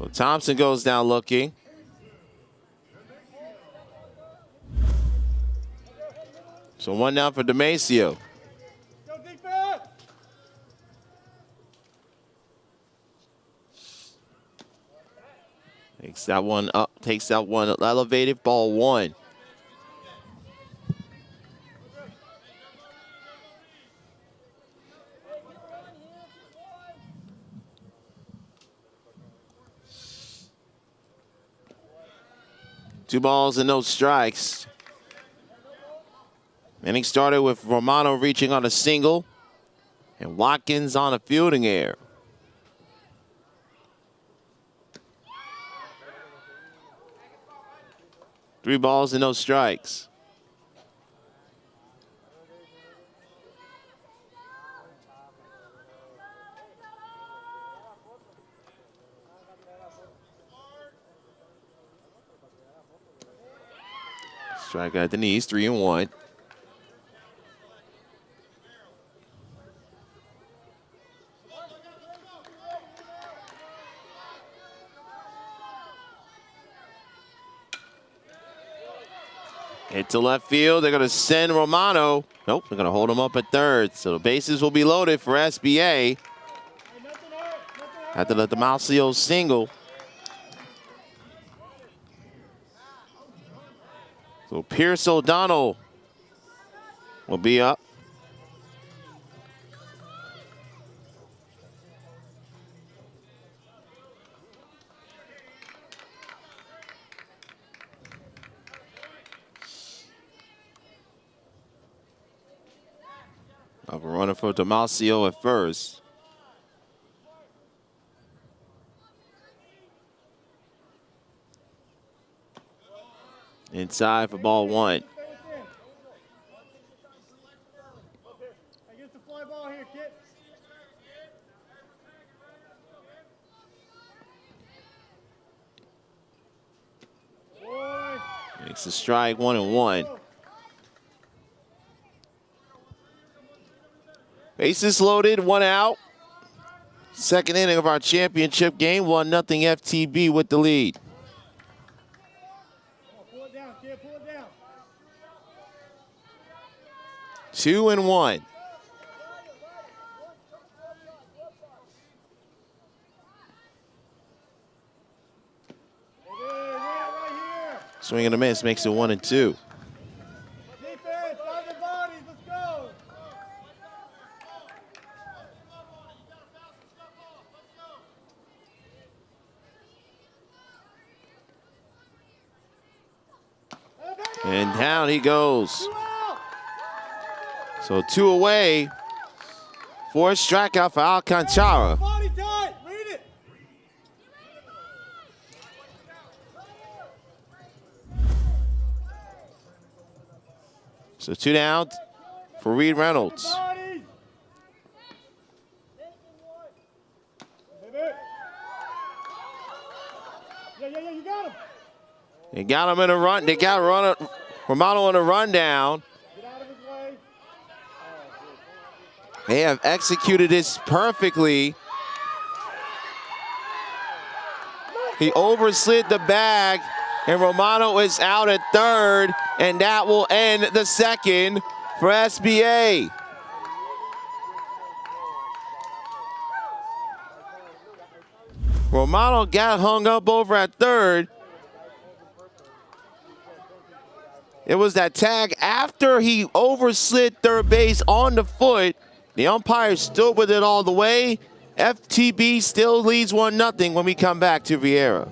So Thompson goes down looking. So 1 down for DeMacio. Takes that one up, takes that one elevated, ball 1. Two balls and no strikes. Inning started with Romano reaching on a single and Watkins on a fielding error. Three balls and no strikes. Strike at the knees, 3-1. Hit to left field. They're going to send Romano. Nope, they're going to hold him up at third. So the bases will be loaded for SBA. Had to let the Malcio single. So Pierce O'Donnell will be up. Up a runner for Damasio at first. Inside for ball 1. Makes a strike, 1-1. Bases loaded, 1 out. Second inning of our championship game, 1-0 FTB with the lead. Pull it down, kid, pull it down. 2-1. Swing and a miss makes it 1-2. Defense, on the bodies, let's go. And down he goes. So 2 away. 4 strikeout for Alcantara. Body tight, read it. So 2 down for Reed Reynolds. Bodies. Yeah, you got him. They got him in a run. They got Romano in a rundown. Get out of his way. They have executed this perfectly. He overslid the bag, and Romano is out at third, and that will end the second for SBA. Romano got hung up over at third. It was that tag after he overslid third base on the foot. The umpire stood with it all the way. FTB still leads 1-0 when we come back to Vieira.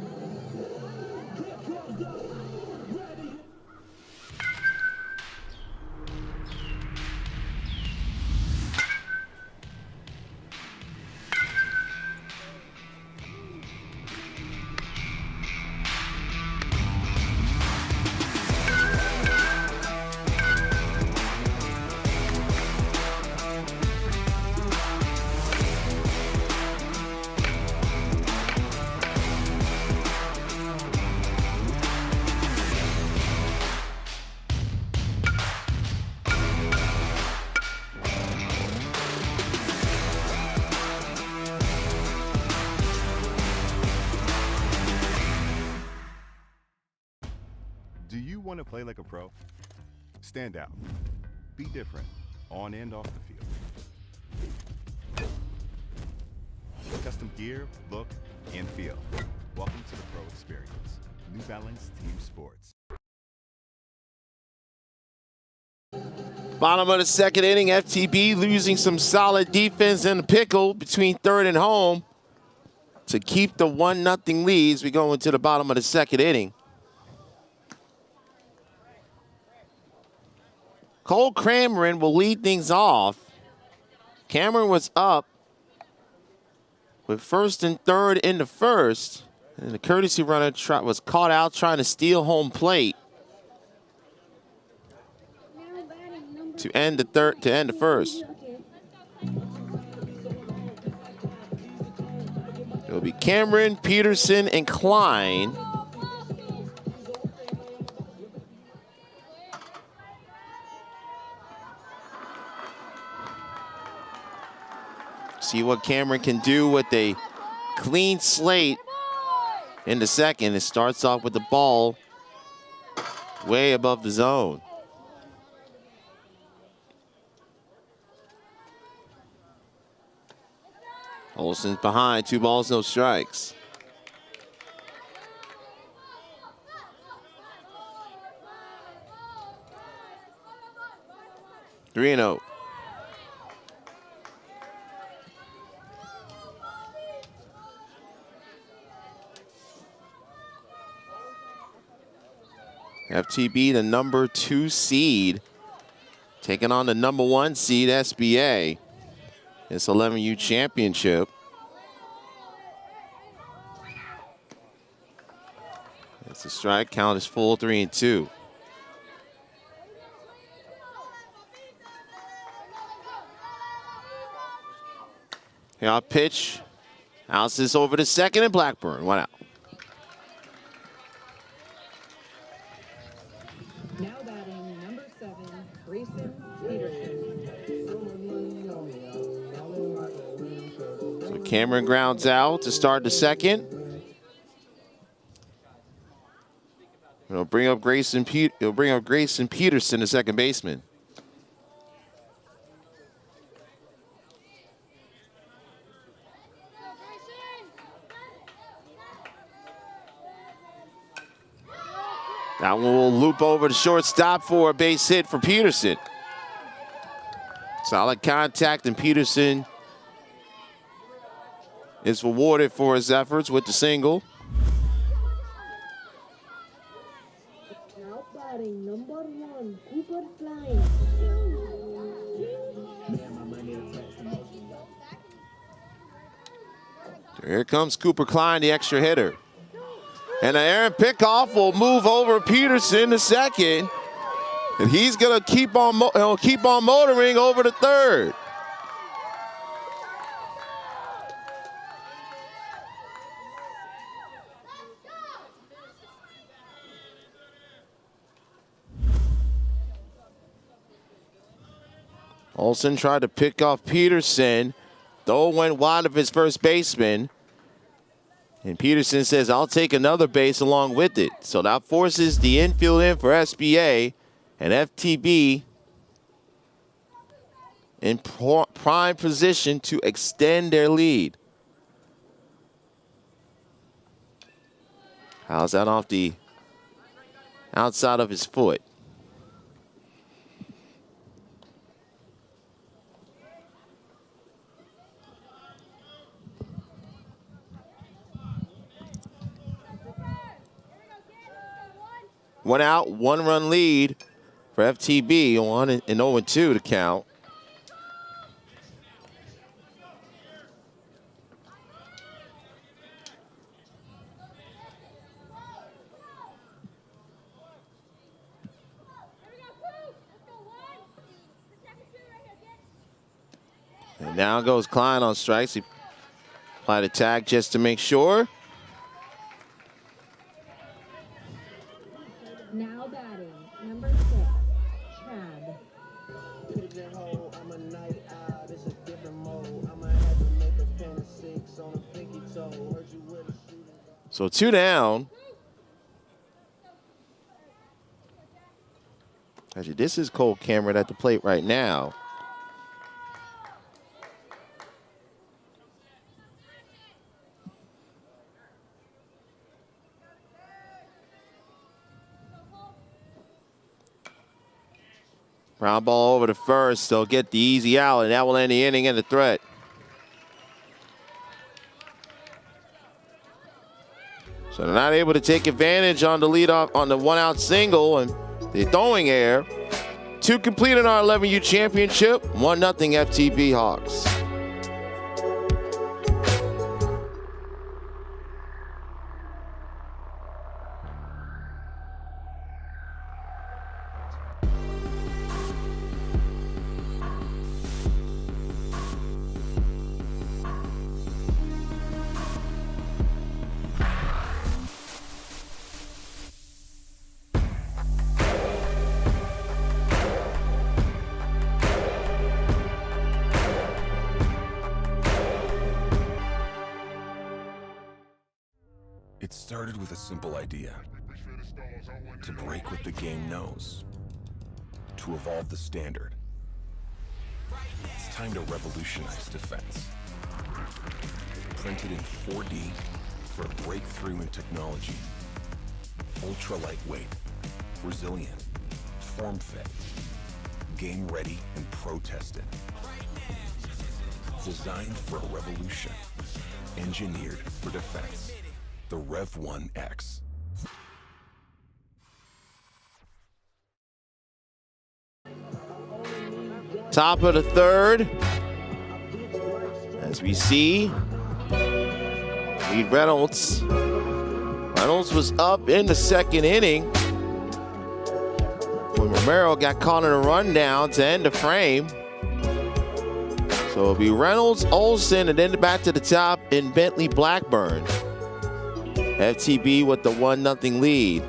want to play like a pro? Stand out. Be different on and off the field. Custom gear, look, and feel. Welcome to the pro experience. New Balance Team Sports. Bottom of the second inning, FTB losing some solid defense in the pickle between third and home to keep the 1-0 leads. We go into the bottom of the second inning. Cole Cameron will lead things off. Cameron was up with first and third in the first, and the courtesy runner was caught out trying to steal home plate to end the first. It'll be Cameron, Peterson, and Klein. See what Cameron can do with a clean slate in the second. It starts off with the ball way above the zone. Olsen's behind, 2 balls, no strikes. Three and 0. FTB, the number 2 seed, taking on the number 1 seed, SBA. It's 11U championship. It's a strike, count is full, 3 and 2. Here our pitch. House this over to second and Blackburn, 1 out. Now batting number 7, Grayson Peterson. So Cameron grounds out to start the second. He'll bring up Grayson Peterson, the second baseman. That one will loop over the shortstop for a base hit for Peterson. Solid contact, and Peterson is rewarded for his efforts with the single. Now batting number 1, Cooper Klein. Here comes Cooper Klein, the extra hitter. And Aaron Pickoff will move over Peterson to second. And he's going to keep on motoring over to third. Olsen tried to pick off Peterson. Throw went wide of his first baseman. And Peterson says, I'll take another base along with it. So that forces the infield in for SBA, and FTB in prime position to extend their lead. How's that off the outside of his foot? One out, 1-run lead for FTB, 1-0-2 to count. And now goes Klein on strikes. He applied a tag just to make sure. Now batting number 6, Chad. So 2 down. Actually, this is Cole Cameron at the plate right now. Ground ball over to first. They'll get the easy out, and that will end the inning and the threat. So they're not able to take advantage on the leadoff on the one-out single and the throwing error. 2 complete in our 11U championship. 1-0 FTB Hawks. It started with a simple idea. To break what the game knows. To evolve the standard. It's time to revolutionize defense. Printed in 4D for a breakthrough in technology. Ultra lightweight, resilient, form fit, game ready and pro tested. Designed for a revolution. Engineered for defense. The Rev 1X. Top of the third. As we see, Reed Reynolds. Reynolds was up in the second inning when Romero got caught in a rundown to end the frame. So it'll be Reynolds, Olsen, and then back to the top in Bentley Blackburn. FTB with the 1-0 lead.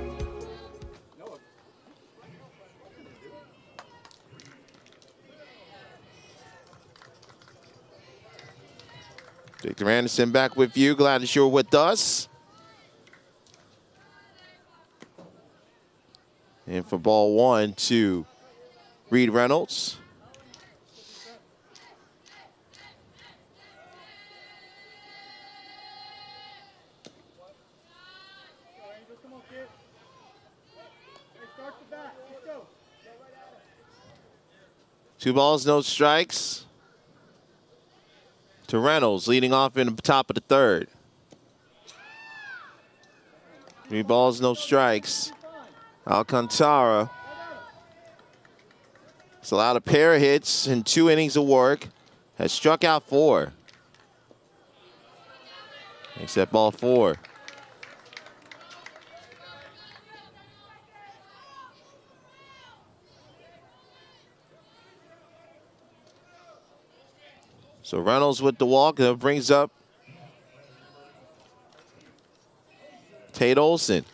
Victor Anderson back with you. Glad that you're with us. And for ball 1 to Reed Reynolds. Two balls, no strikes. To Reynolds, leading off in the top of the third. 3 balls, no strikes. Alcantara has allowed a pair of hits in 2 innings of work. Has struck out 4. Except ball 4. So Reynolds with the walk brings up Tate Olson.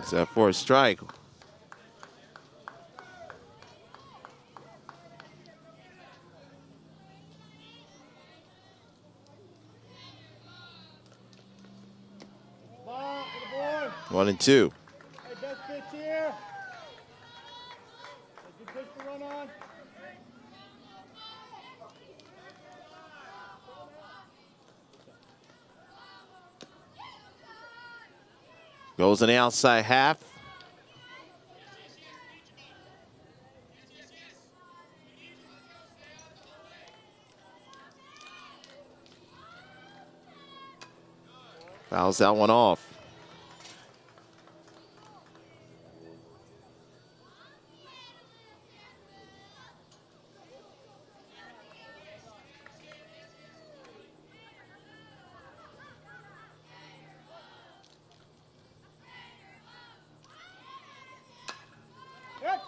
Is that for a strike? One and two. Hey, best pitch here. Good pitch to run on. Goes on the outside half. Fouls that one off.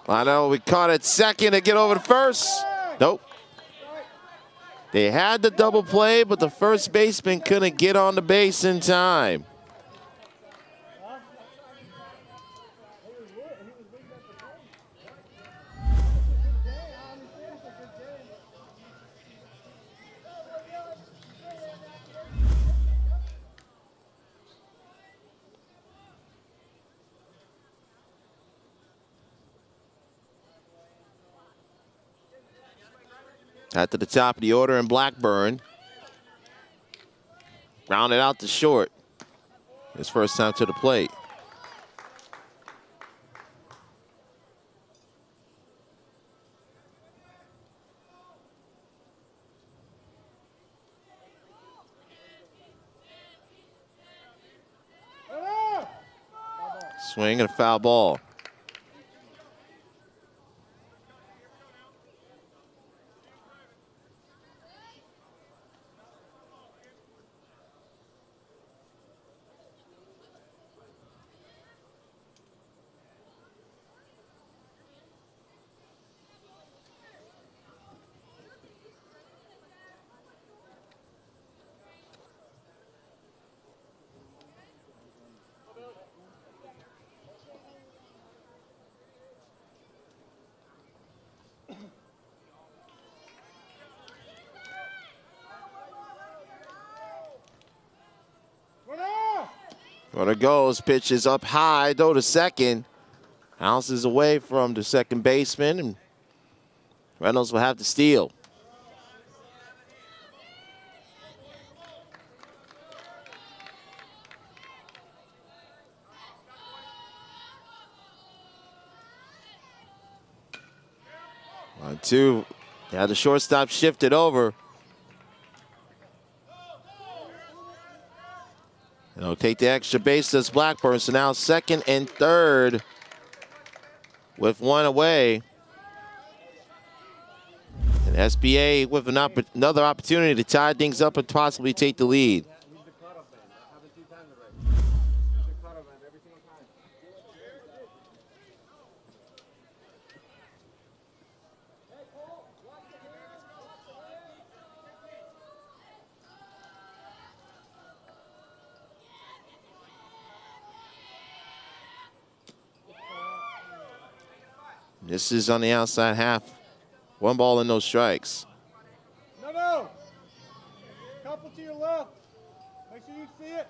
I know we caught it second to get over to first. Nope. They had the double play, but the first baseman couldn't get on the base in time. At to the top of the order in Blackburn. Grounded out to short. His first time to the plate. Swing and a foul ball. Runner goes, pitch is up high, though to second. Bounces away from the second baseman, and Reynolds will have to steal. One, two. Yeah, the shortstop shifted over. And he'll take the extra base as Blackburn. So now second and third with one away. And SBA with another opportunity to tie things up and possibly take the lead. This is on the outside half. One ball and no strikes. No. Couple to your left. Make sure you see it.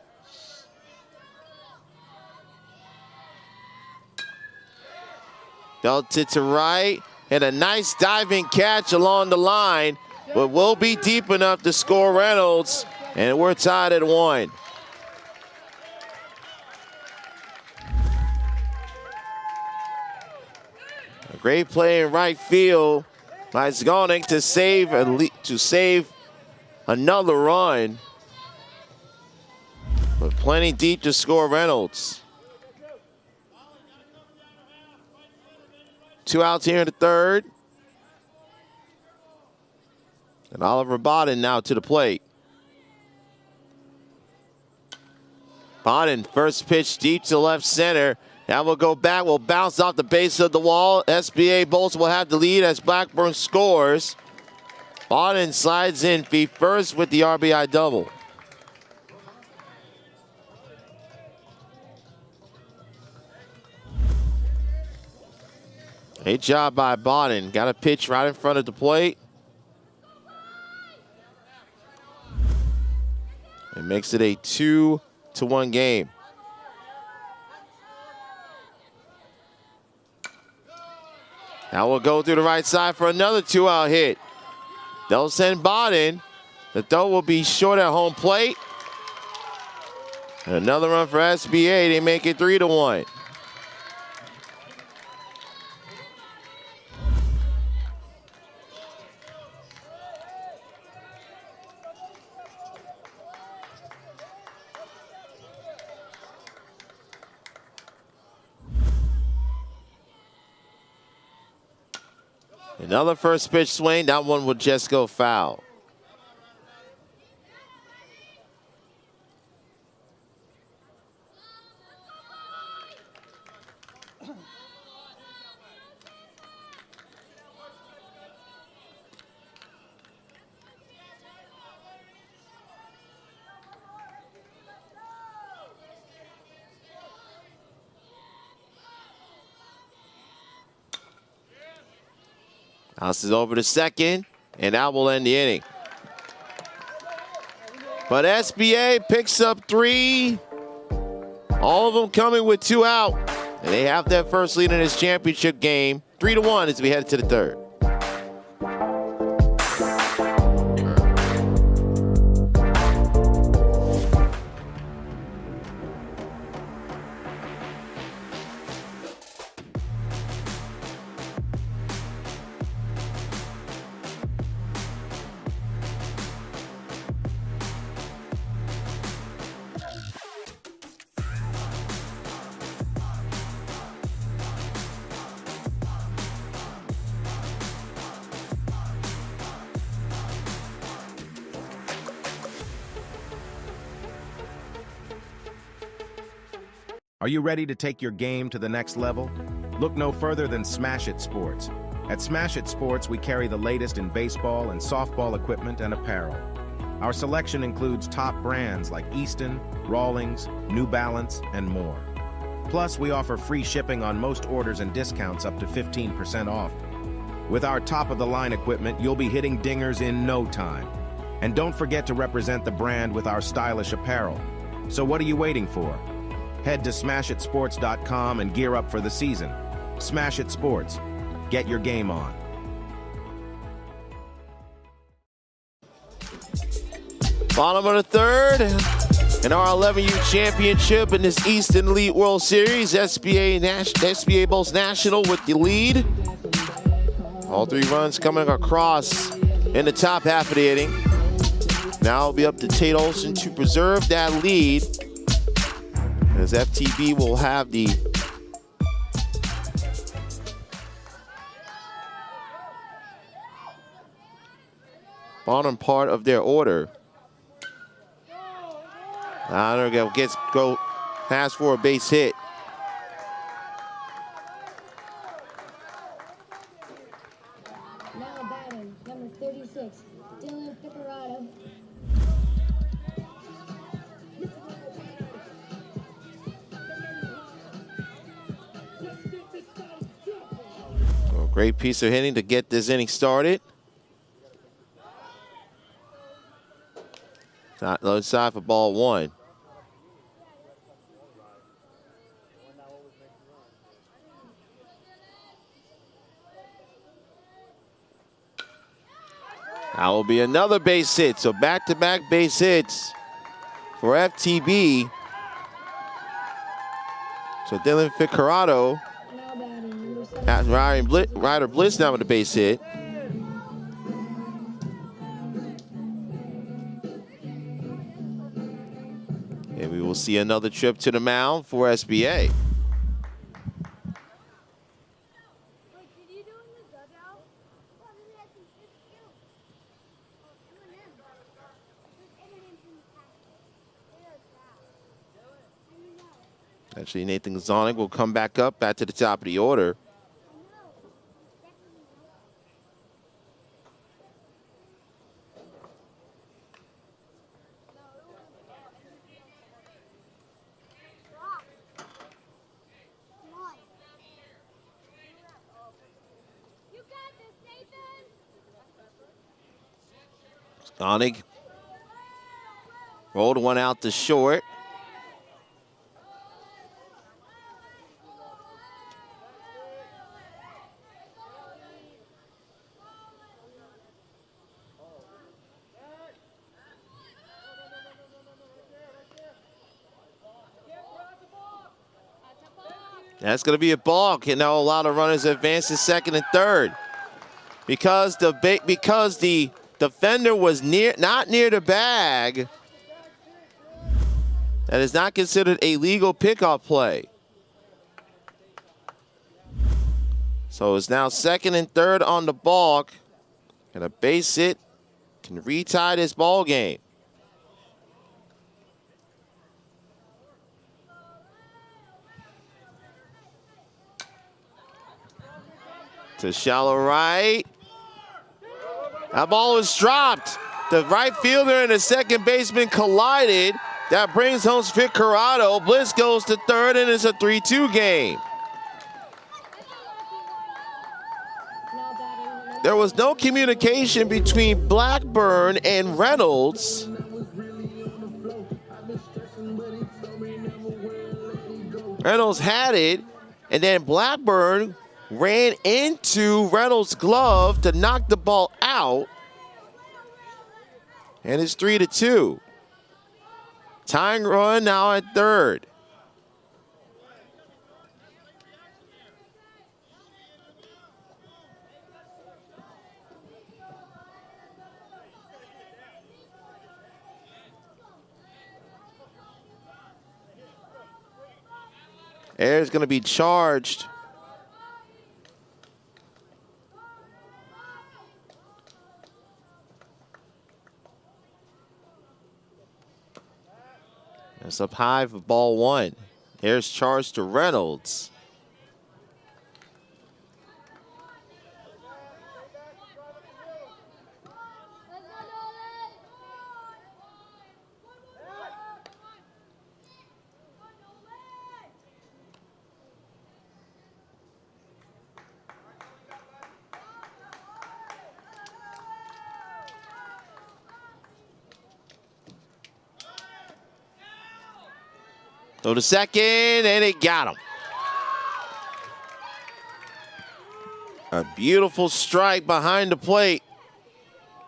Belted to right. And a nice diving catch along the line. But will be deep enough to score Reynolds. And we're tied at 1. Great play in right field by Zgonek to save another run. But plenty deep to score Reynolds. 2 outs here in the third. And Oliver Bodden now to the plate. Bodden, first pitch deep to left center. That will go back, will bounce off the base of the wall. SBA Bolts will have the lead as Blackburn scores. Bodden slides in feet first with the RBI double. Great job by Bodden. Got a pitch right in front of the plate. It makes it a 2-1 game. Now we'll go through the right side for another 2-out hit. They'll send Bodden. The throw will be short at home plate. And another run for SBA. They make it 3-1. Another first pitch swing. That one will just go foul. House is over to second, and that will end the inning. But SBA picks up 3. All of them coming with 2 out. And they have their first lead in this championship game. 3-1 as we head to the third. Are you ready to take your game to the next level? Look no further than Smash It Sports. At Smash It Sports, we carry the latest in baseball and softball equipment and apparel. Our selection includes top brands like Easton, Rawlings, New Balance, and more. Plus, we offer free shipping on most orders and discounts up to 15% off. With our top-of-the-line equipment, you'll be hitting dingers in no time. And don't forget to represent the brand with our stylish apparel. So what are you waiting for? Head to smashitsports.com and gear up for the season. Smash It Sports. Get your game on. Bottom of the third in our 11U championship in this Eastern Elite World Series. SBA Bulls National with the lead. All 3 runs coming across in the top half of the inning. Now it'll be up to Tate Olson to preserve that lead, as FTB will have the bottom part of their order. There go pass for a base hit. Now batting, number 36, Dylan Ficarado. Great piece of hitting to get this inning started. Low side for ball 1. That will be another base hit. So back-to-back base hits for FTB. So Dylan Ficarado. Ryder Bliss now with a base hit. And we will see another trip to the mound for SBA. Actually, Nathan Zonig will come back to the top of the order. Zonig rolled one out to short. That's going to be a balk. And now a lot of runners advance to second and third. Because the defender was not near the bag, that is not considered a legal pickoff play. So it's now second and third on the balk. And a base hit can retie this ball game. To shallow right. That ball was dropped. The right fielder and the second baseman collided. That brings home Ficarado. Bliss goes to third, and it's a 3-2 game. There was no communication between Blackburn and Reynolds. Reynolds had it, and then Blackburn ran into Reynolds' glove to knock the ball out. And it's 3-2. Tying run now at third. Air's going to be charged. It's up high for ball one. Air's charged to Reynolds. Throw to second, and it got him. A beautiful strike behind the plate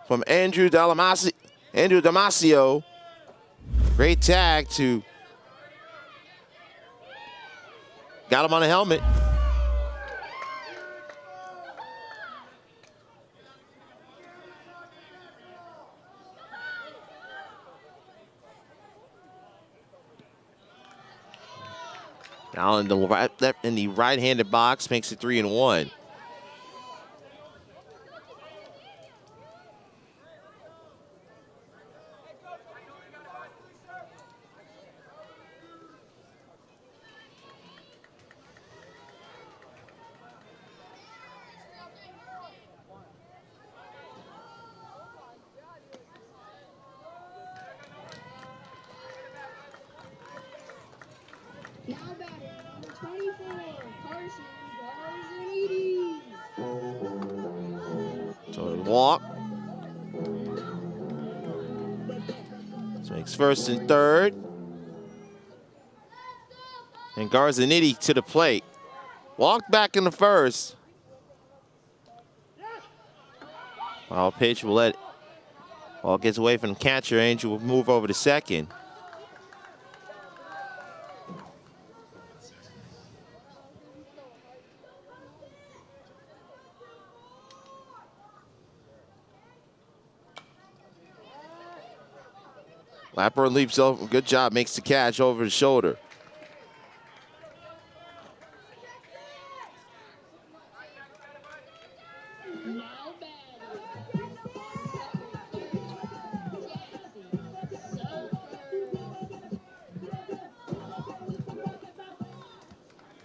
from Andrew Damasio. Great tag to, got him on the helmet. Now in the right-handed box, makes it 3-1. Now batting, number 24, Carson Garzanides. So he walk. So makes first and third. And Garzanidi to the plate. Walked back in the first. Foul pitch will let ball gets away from the catcher. Angel will move over to second. Blackburn leaps over. Good job. Makes the catch over the shoulder.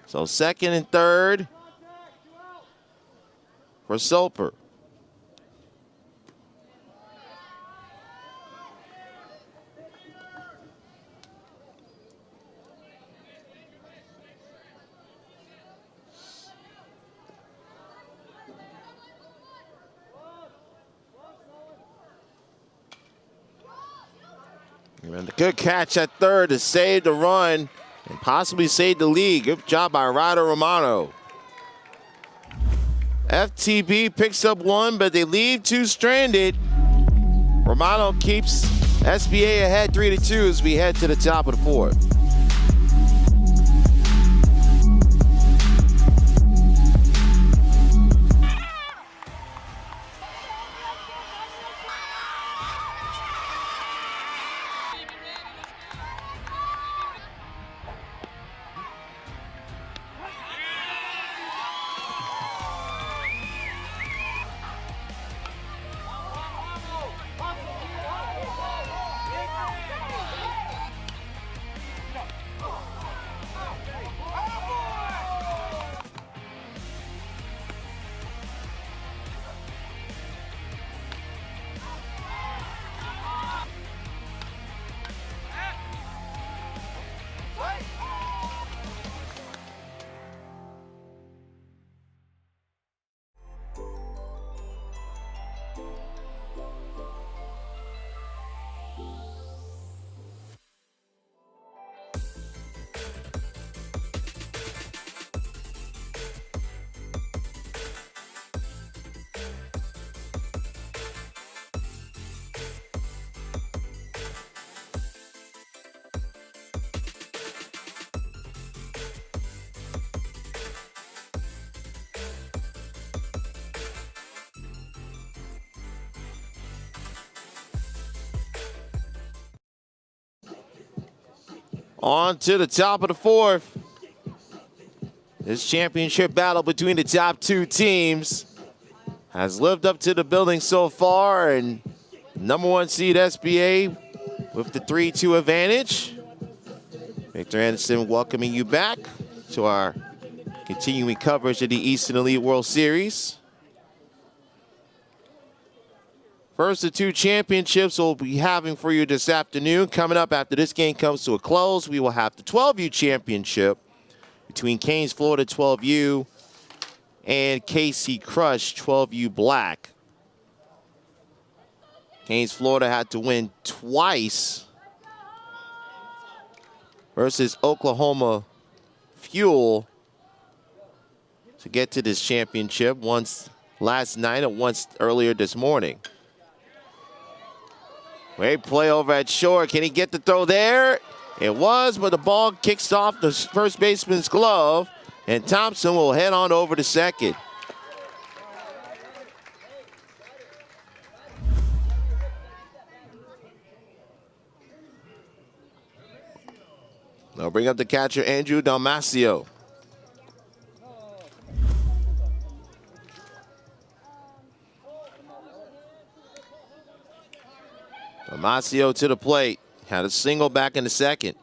So second and third for Soper. And a good catch at third to save the run and possibly save the lead. Good job by Ryder Romano. FTB picks up one, but they leave two stranded. Romano keeps SBA ahead 3-2 as we head to the top of the fourth. On to the top of the fourth. This championship battle between the top two teams has lived up to the billing so far, and number 1 seed SBA with the 3-2 advantage. Victor Anderson welcoming you back to our continuing coverage of the Eastern Elite World Series. First of 2 championships we'll be having for you this afternoon. Coming up after this game comes to a close, we will have the 12U championship between Canes Florida 12U and KC Crush 12U Black. Canes Florida had to win twice versus Oklahoma Fuel to get to this championship, once last night and once earlier this morning. Great play over at short. Can he get the throw there? It was, but the ball kicks off the first baseman's glove, and Thompson will head on over to second. They'll bring up the catcher, Andrew Dalmasio. Dalmasio to the plate. Had a single back in the second.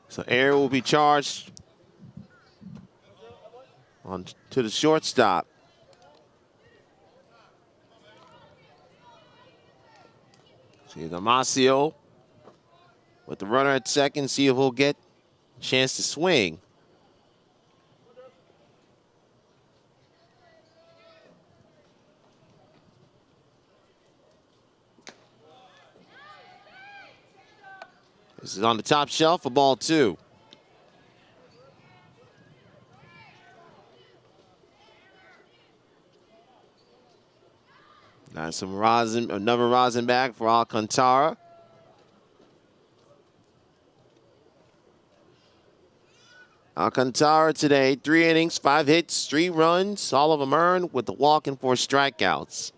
So error will be charged on to the shortstop. See Dalmasio with the runner at second. See if he'll get a chance to swing. This is on the top shelf, a ball 2. Now some rosin, another rosin bag for Alcantara. Alcantara today, 3 innings, 5 hits, 3 runs, all of them earned with the walk and 4 strikeouts.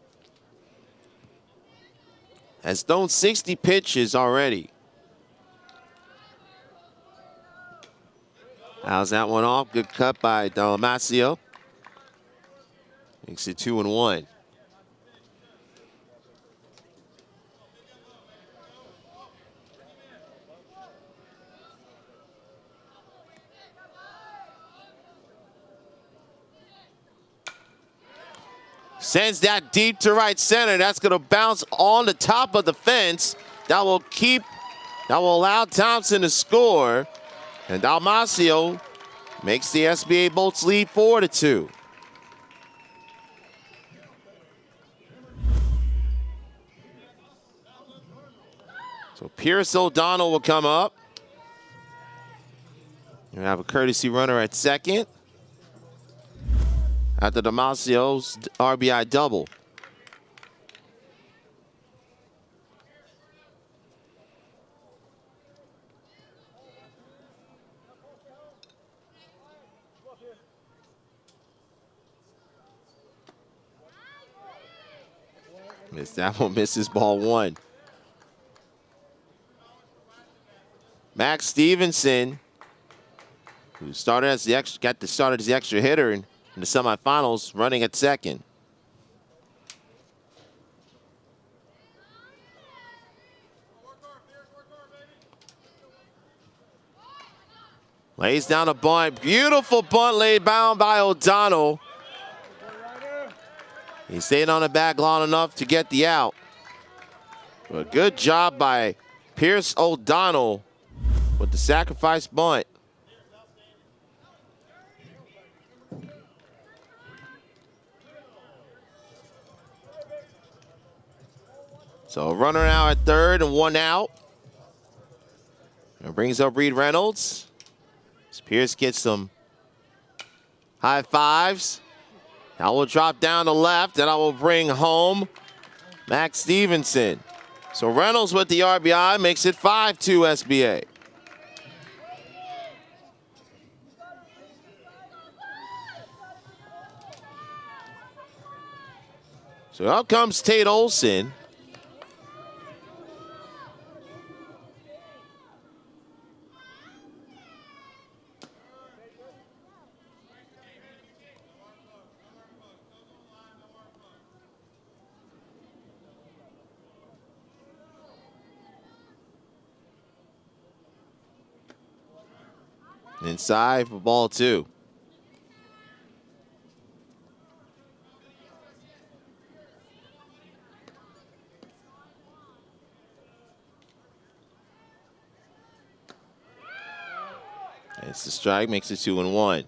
Has thrown 60 pitches already. How's that one off? Good cut by Dalmasio. Makes it 2-1. Sends that deep to right center. That's going to bounce on the top of the fence. That will allow Thompson to score. And Dalmasio makes the SBA Bolts lead 4-2. So Pierce O'Donnell will come up. You have a courtesy runner at second after Dalmasio's RBI double. Missed that one, misses ball 1. Max Stevenson, who started as got the start as the extra hitter in the semifinals, running at second. Lays down a bunt. Beautiful bunt laid down by O'Donnell. He stayed on the bag long enough to get the out. But good job by Pierce O'Donnell with the sacrifice bunt. So a runner now at third and 1 out. And brings up Reed Reynolds. As Pierce gets some high fives. I will drop down to left, and I will bring home Max Stevenson. So Reynolds with the RBI makes it 5-2 SBA. So out comes Tate Olson. Inside for ball 2. It's the strike, makes it 2-1.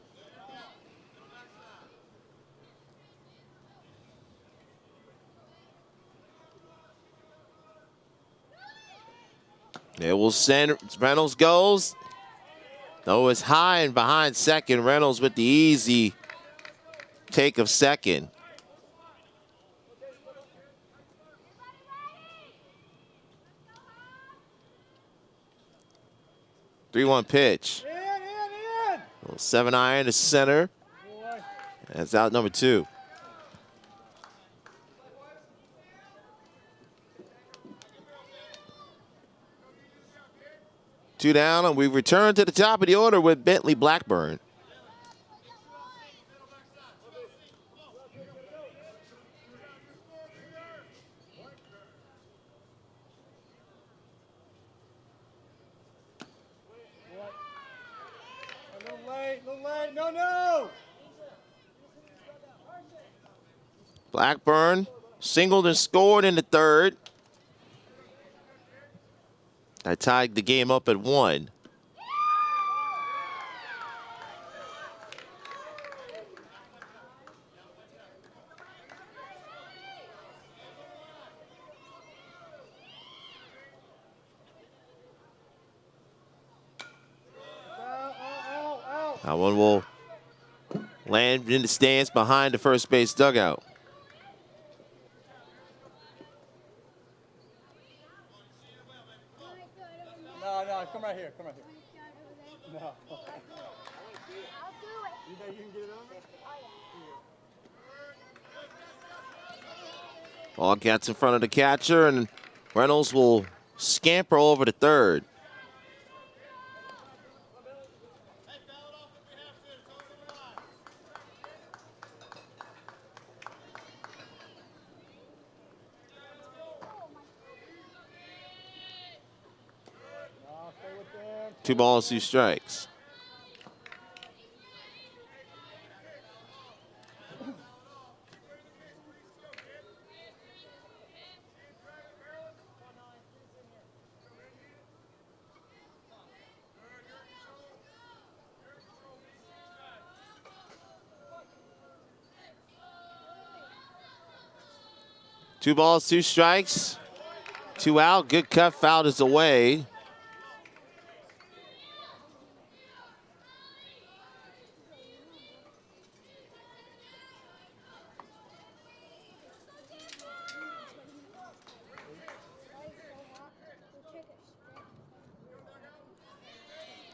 It will send. Reynolds goes. Though it's high and behind second. Reynolds with the easy take of second. Three-one pitch. 7-iron to center. That's out number 2. Two down, and we return to the top of the order with Bentley Blackburn. No. Blackburn singled and scored in the 3rd. I tied the game up at 1. That one will land in the stands behind the first base dugout. No, come right here. No. You think you can get it over? Ball gets in front of the catcher, and Reynolds will scamper over to 3rd. Two balls, 2 strikes. Two balls, 2 strikes. 2 out. Good cut, foul is away.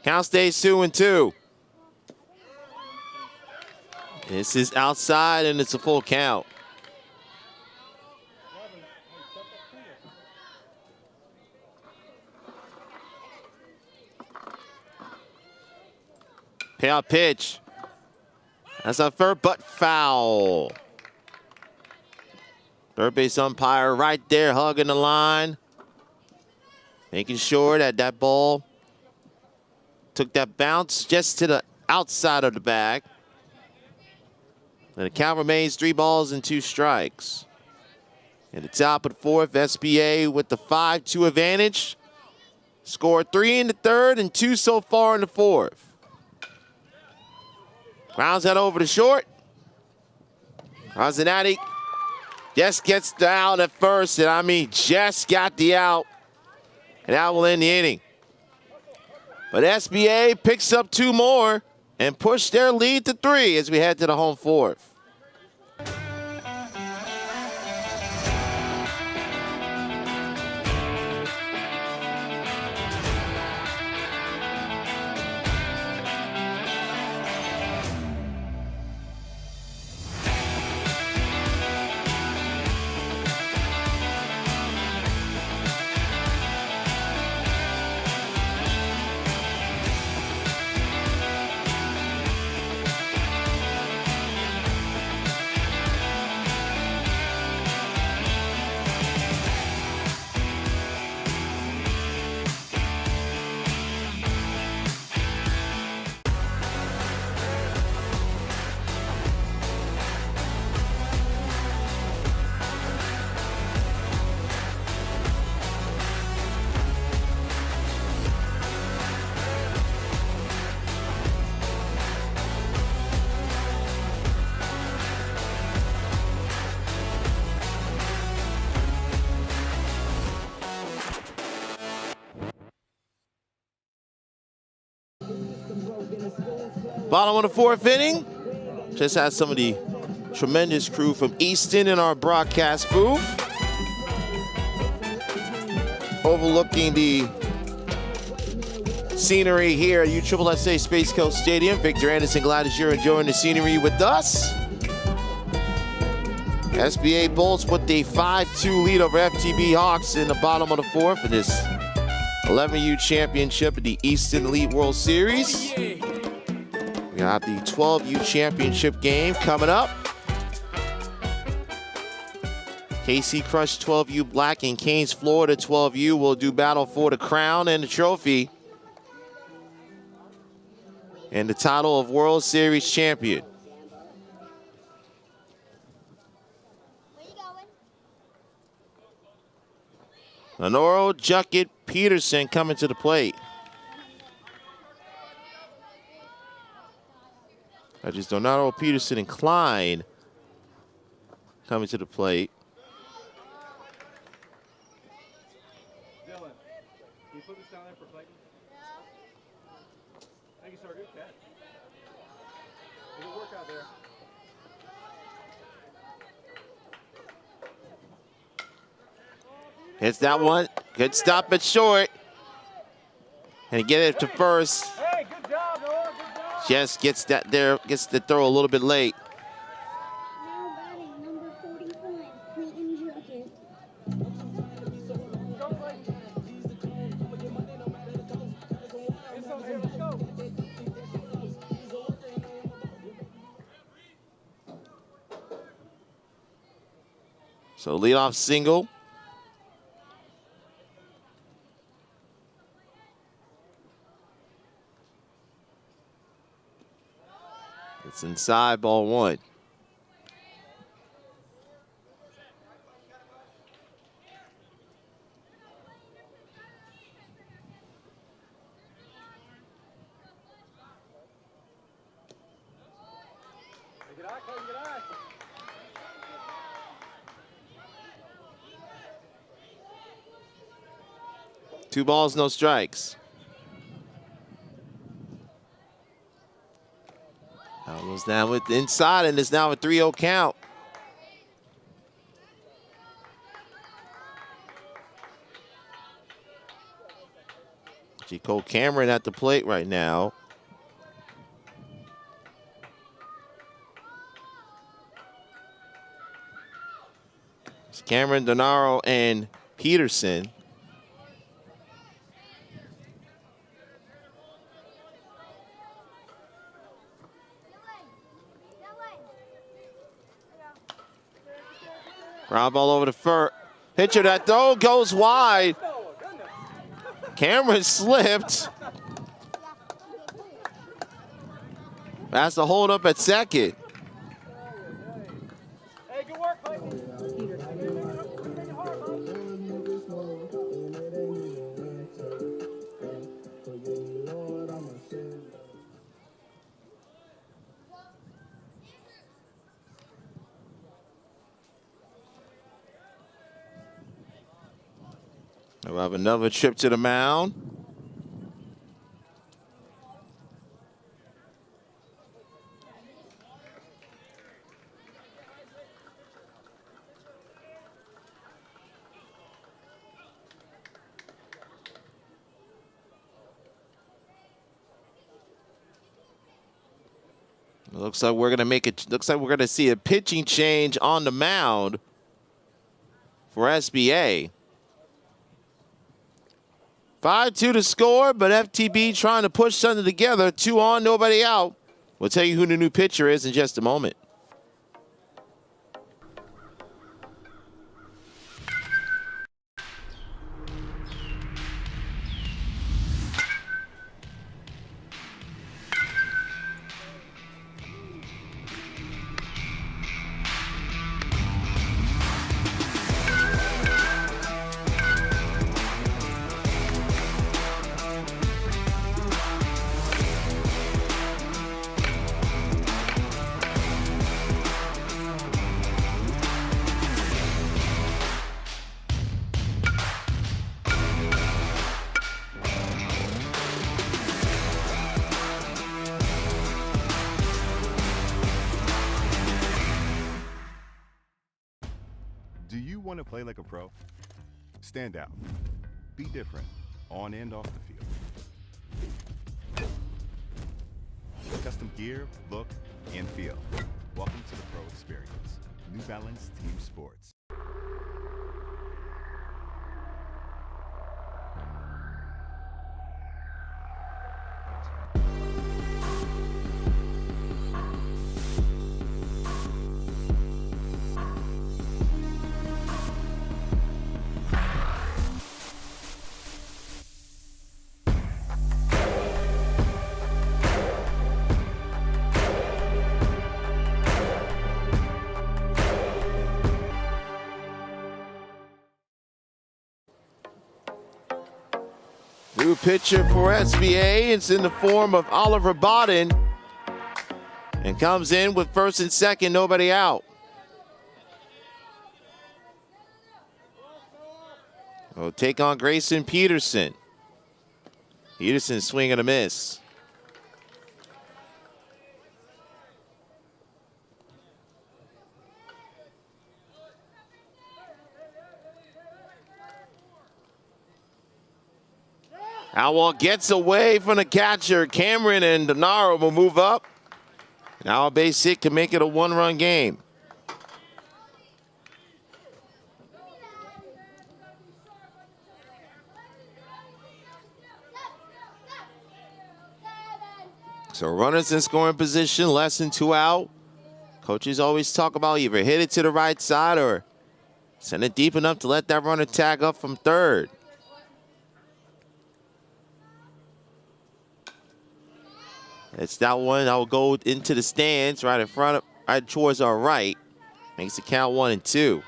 Count stays 2-2. This is outside, and it's a full count. Payout pitch. That's a third, but foul. Third base umpire right there hugging the line. Making sure that that ball took that bounce just to the outside of the bag. And the count remains 3 balls and 2 strikes. At the top of the 4th, SBA with the 5-2 advantage. Scored 3 in the 3rd and 2 so far in the 4th. Grounds that over to short. Rosinati just gets the out at first, and I mean just got the out. And that will end the inning. But SBA picks up 2 more and push their lead to 3 as we head to the home 4th. Bottom of the fourth inning. Just had some of the tremendous crew from Easton in our broadcast booth. Overlooking the scenery here at USSSA Space Coast Stadium. Victor Anderson, glad that you're enjoying the scenery with us. SBA Bolts with the 5-2 lead over FTB Hawks in the bottom of the fourth in this 11U championship of the Eastern Elite World Series. We got the 12U championship game coming up. KC Crush 12U Black and Canes Florida 12U will do battle for the crown and the trophy and the title of World Series champion. Lenoro Juckett Peterson coming to the plate. Judges Donato Peterson and Klein coming to the plate. Dylan, can you put this down there for Clayton? Thank you, sir. Good catch. Good work out there. Hits that one. Good stop at short. And get it to first. Hey, good job, Noah. Good job. Just gets that there, gets the throw a little bit late. Now batting number 45, Clayton Juckett. Let's go. So leadoff single. It's inside, ball one. Good eye, Clayton. Good eye. Two balls, no strikes. That was now with inside, and it's now a 3-0 count. Cole Cameron at the plate right now. It's Cameron, Donaro, and Peterson. Ground ball over the first. Pitcher, that throw goes wide. Cameron slipped. That's the hold up at second. Hey, good work, Clayton. We'll have another trip to the mound. Looks like we're gonna make it. Looks like we're gonna see a pitching change on the mound for SBA. 5-2 to score, but FTB trying to push something together. 2 on, nobody out. We'll tell you who the new pitcher is in just a moment. Do you want to play like a pro? Stand out. Be different, on and off the field. Custom gear, look, and feel. Welcome to the pro experience. New Balance Team Sports. New pitcher for SVA. It's in the form of Oliver Bodden. And comes in with first and second, nobody out. We'll take on Grayson Peterson. Peterson swing and a miss. Howell gets away from the catcher. Cameron and Denaro will move up. Now a base hit can make it a one-run game. So runners in scoring position, less than 2 out. Coaches always talk about either hit it to the right side or send it deep enough to let that runner tag up from third. It's that one that will go into the stands right in front of, right towards our right. Makes it count 1-2.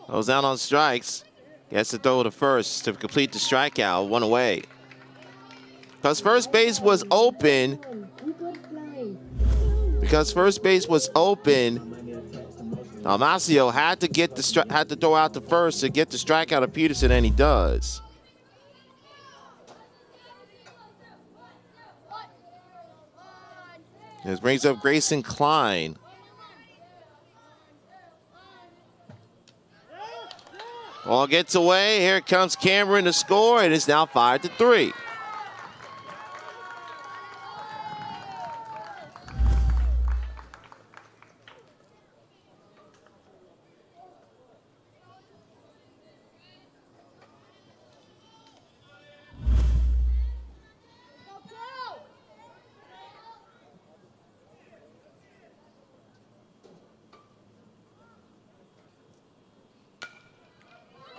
Goes down on strikes. Gets to throw to first to complete the strikeout. One away. Because first base was open. Almacio had to throw out the first to get the strikeout of Peterson, and he does. This brings up Grayson Klein. Ball gets away. Here comes Cameron to score, and it's now 5-3.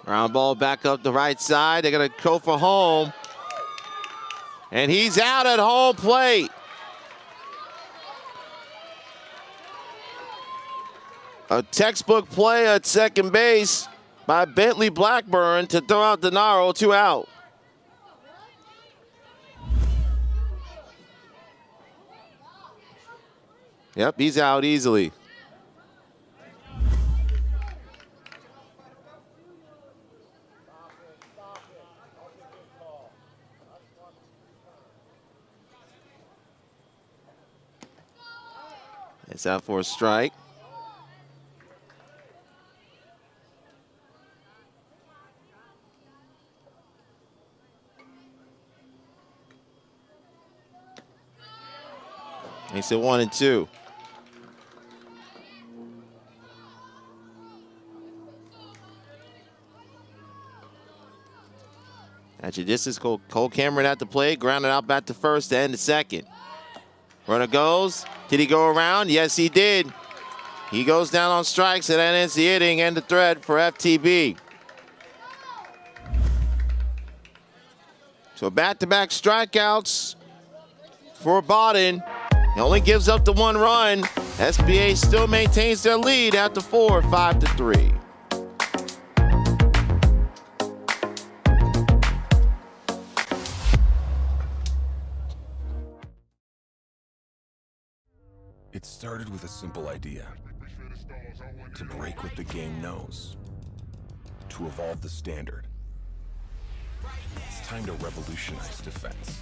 Ground ball back up the right side. They're going to go for home. And he's out at home plate. A textbook play at second base by Bentley Blackburn to throw out Denaro, 2 out. Yep, he's out easily. It's out for a strike. He said 1-2. At your distance, Cole Cameron at the plate, grounded out back to first to end the second. Runner goes. Did he go around? Yes, he did. He goes down on strikes, and that ends the inning and the threat for FTB. So back-to-back strikeouts for Bodden. He only gives up the 1 run. SBA still maintains their lead at the 4, 5-3. It started with a simple idea. To break what the game knows. to evolve the standard. It's time to revolutionize defense.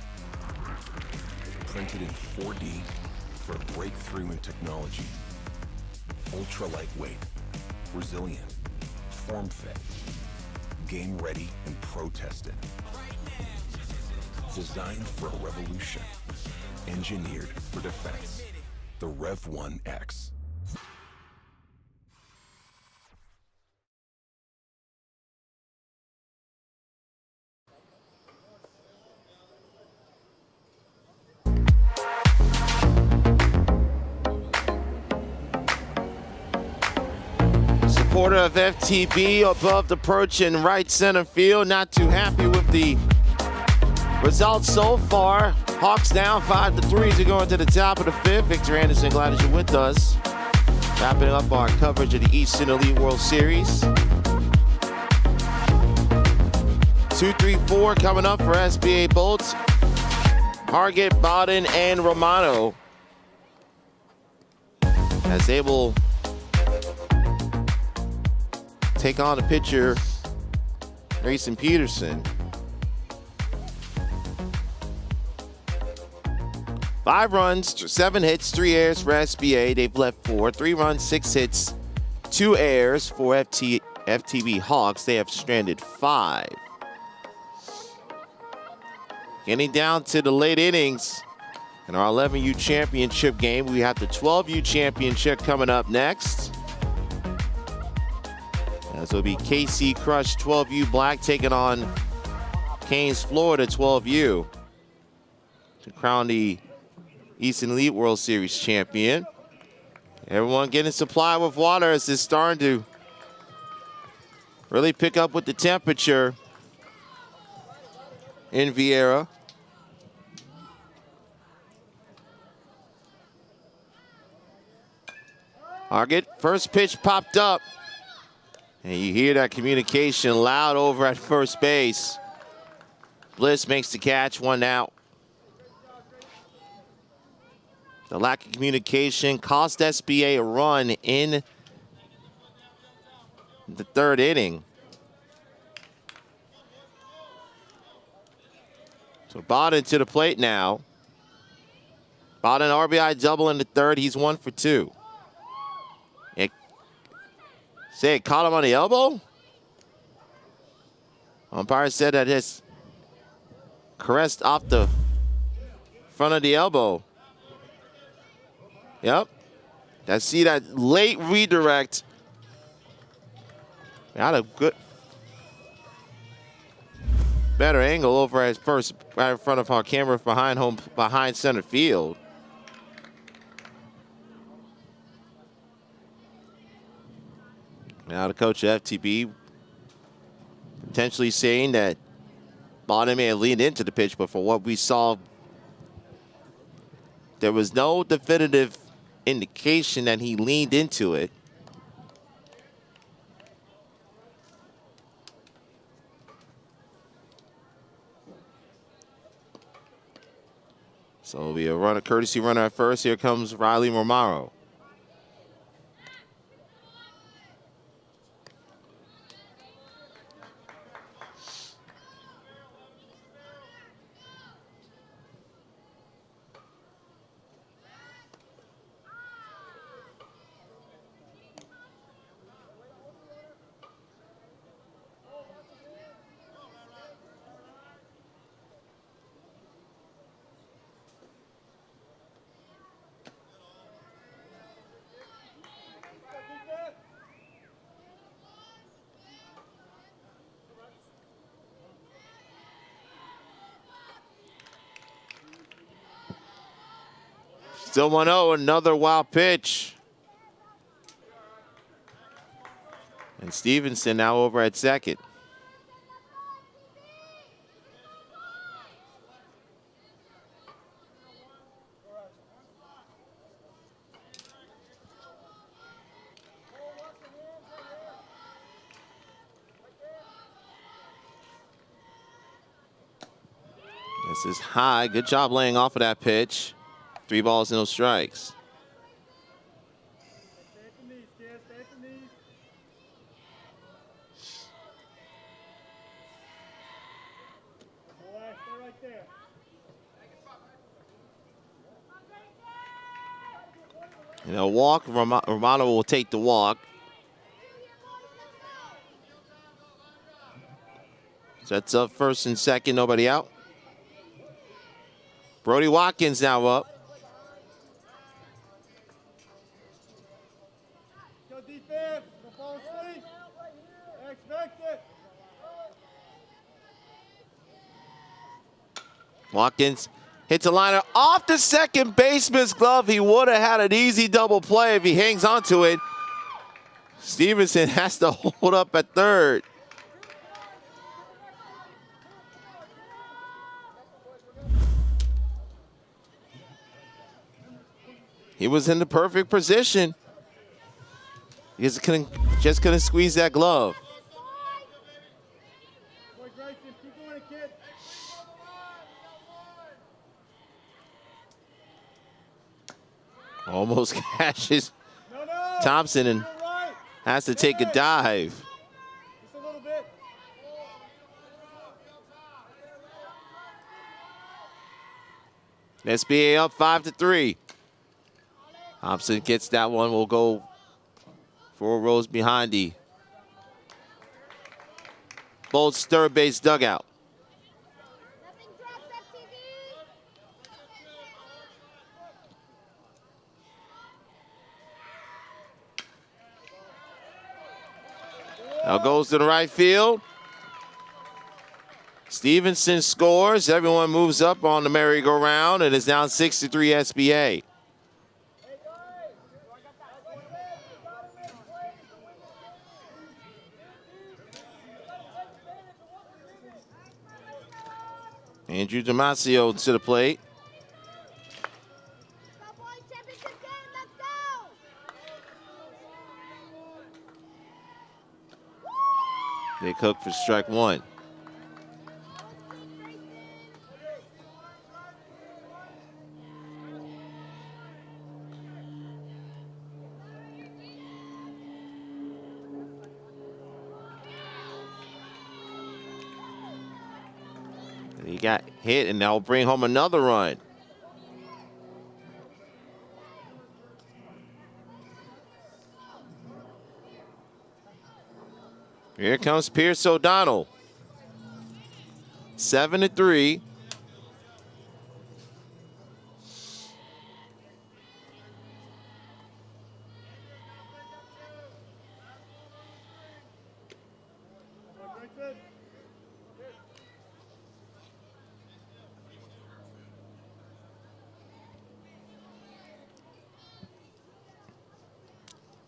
Printed in 4D for a breakthrough in technology. Ultra lightweight, resilient, form fit, game ready and pro tested. Designed for a revolution. Engineered for defense. The Rev 1X. Supporter of FTB above the perch in right center field. Not too happy with the results so far. Hawks down 5-3 as we go into the top of the fifth. Victor Anderson, glad that you're with us. Wrapping up our coverage of the Eastern Elite World Series. 2-3-4 coming up for SBA Bolts. Hargett, Bowden, and Romano. As they will take on the pitcher, Grayson Peterson. 5 runs, 7 hits, 3 errors for SBA. They've left 4. 3 runs, 6 hits, 2 errors for FTB Hawks. They have stranded 5. Getting down to the late innings in our 11U championship game. We have the 12U championship coming up next. This will be KC Crush 12U Black taking on Canes Florida 12U to crown the Eastern Elite World Series champion. Everyone getting supplied with water as it's starting to really pick up with the temperature in Vieira. Hargett, first pitch popped up. And you hear that communication loud over at first base. Bliss makes the catch, 1 out. The lack of communication cost SBA a run in the 3rd inning. So Bowden to the plate now. Bowden RBI double in the 3rd. He's 1 for 2. Say it caught him on the elbow? Umpire said that his caressed off the front of the elbow. Yep. I see that late redirect. Got a good, better angle over at first, right in front of our camera behind center field. Now the coach of FTB potentially saying that Bowden may have leaned into the pitch, but for what we saw, there was no definitive indication that he leaned into it. So it'll be a courtesy runner at first. Here comes Riley Romaro. Still 1-0, another wild pitch. And Stevenson now over at second. This is high. Good job laying off of that pitch. 3 balls, no strikes. And a walk, Romano will take the walk. Sets up first and second, nobody out. Brody Watkins now up. Go defense. Don't fall asleep. Expect it. Watkins hits a liner off the second baseman's glove. He would have had an easy double play if he hangs onto it. Stevenson has to hold up at third. He was in the perfect position. He just couldn't squeeze that glove. Almost catches Thompson and has to take a dive. Just a little bit. SBA up 5-3. Thompson gets that one. Will go 4 rows behind the Bolts third base dugout. Now goes to the right field. Stevenson scores. Everyone moves up on the merry-go-round, and it's now 6-3 SBA. Andrew Damasio to the plate. They cook for strike one. He got hit, and that'll bring home another run. Here comes Pierce O'Donnell. 7-3.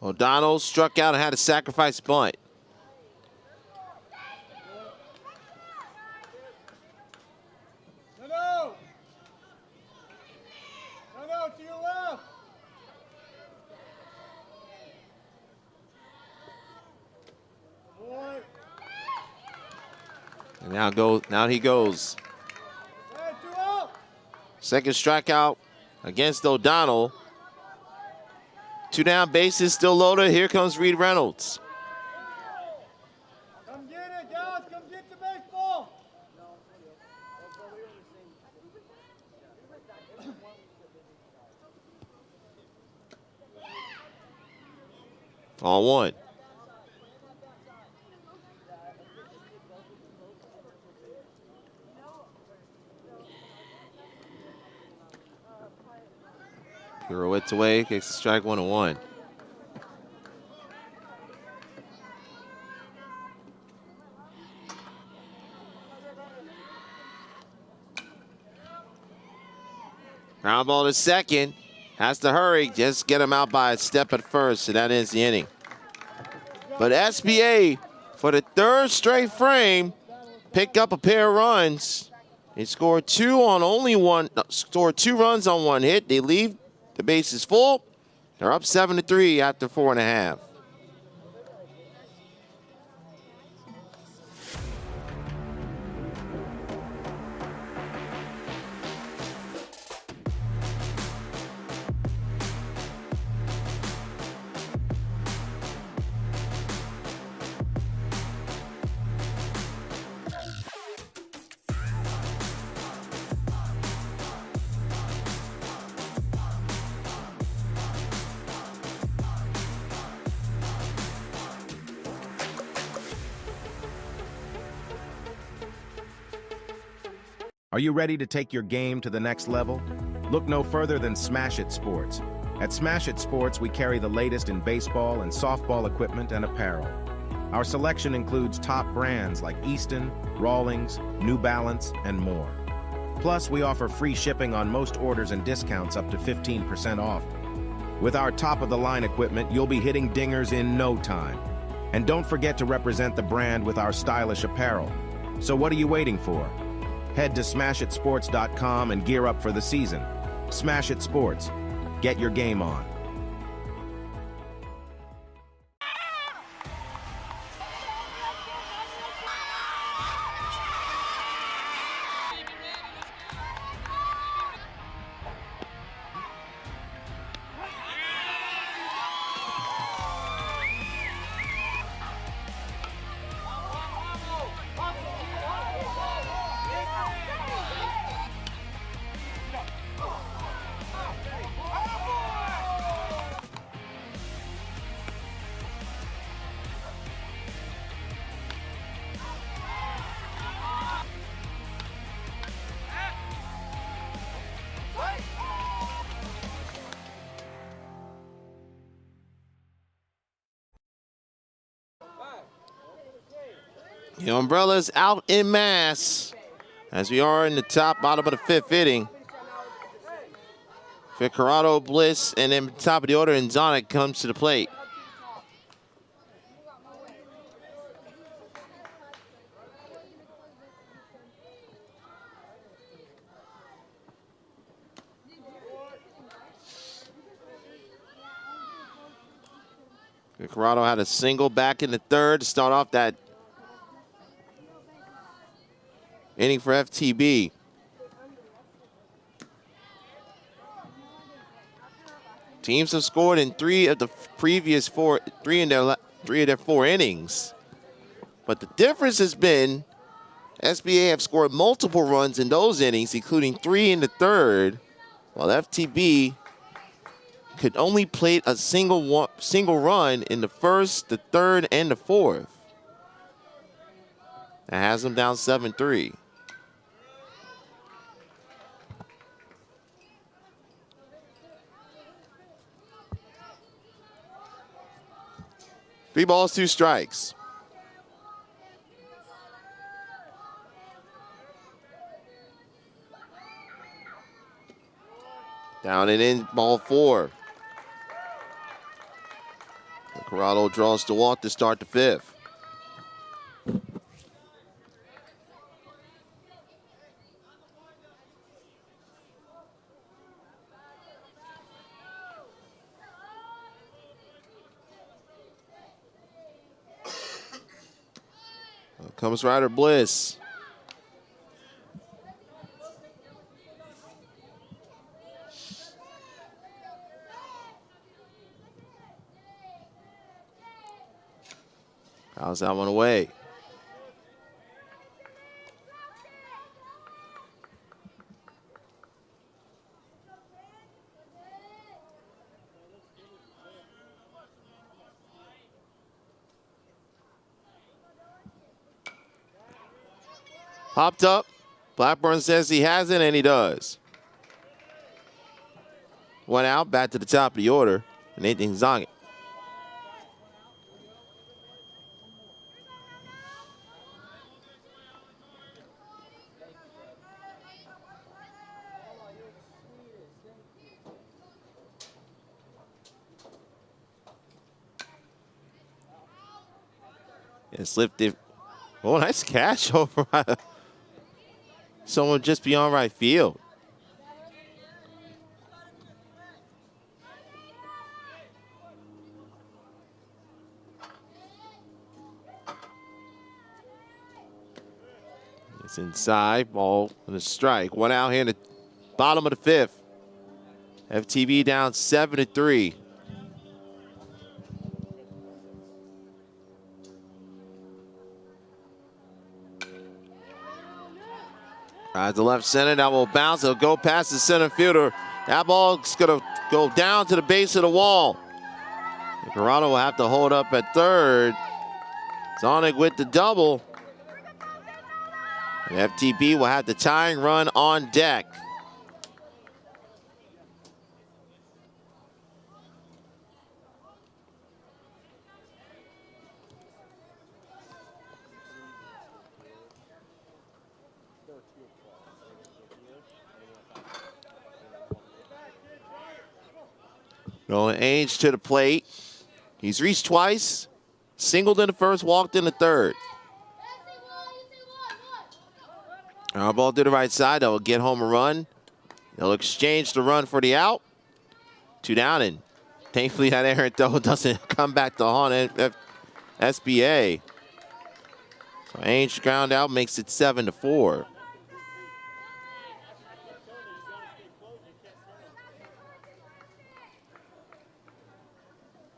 O'Donnell struck out and had a sacrifice bunt. No, to your left. Boy. And now he goes. Hey, 2 out. Second strikeout against O'Donnell. 2 down, bases still loaded. Here comes Reed Reynolds. Come get it, guys. Come get the baseball. On one. Pirouettes away, takes a strike 1-1. Ground ball to second. Has to hurry, just get him out by a step at first, and that ends the inning. But SBA, for the 3rd straight frame, picked up a pair of runs. They scored 2 runs on 1 hit. They leave the bases full. They're up 7-3 after 4.5. Are you ready to take your game to the next level? Look no further than Smash It Sports. At Smash It Sports, we carry the latest in baseball and softball equipment and apparel. Our selection includes top brands like Easton, Rawlings, New Balance, and more. Plus, we offer free shipping on most orders and discounts up to 15% off. With our top-of-the-line equipment, you'll be hitting dingers in no time. And don't forget to represent the brand with our stylish apparel. So what are you waiting for? Head to smashitsports.com and gear up for the season. Smash It Sports. Get your game on. The Umbrellas out en masse as we are in the bottom of the 5th inning. Ficarado, Bliss, and then top of the order, and Zonic comes to the plate. Ficarado had a single back in the 3rd to start off that inning for FTB. Teams have scored in 3 of the previous 4 innings. But the difference has been SBA have scored multiple runs in those innings, including 3 in the 3rd, while FTB could only plate a single run in the 1st, the 3rd, and the 4th. That has them down 7-3. Three balls, 2 strikes. Down and in, ball 4. Corrado draws the walk to start the 5th. Comes Ryder Bliss. How's that one away? Popped up. Blackburn says he hasn't, and he does. One out, back to the top of the order. Nathan Zongin. And slipped it. Oh, nice catch over someone just beyond right field. It's inside, ball and a strike. One out here in the bottom of the 5th. FTB down 7-3. Right to left center, that will bounce. It'll go past the center fielder. That ball's gonna go down to the base of the wall. Corrado will have to hold up at 3rd. Zonic with the double. FTB will have the tying run on deck. Nolan Ainge to the plate. He's reached twice, singled in the first, walked in the third. Our ball to the right side. They'll get home a run. They'll exchange the run for the out. 2 down, and thankfully that errant throw doesn't come back to haunt SBA. So Ainge ground out makes it 7-4.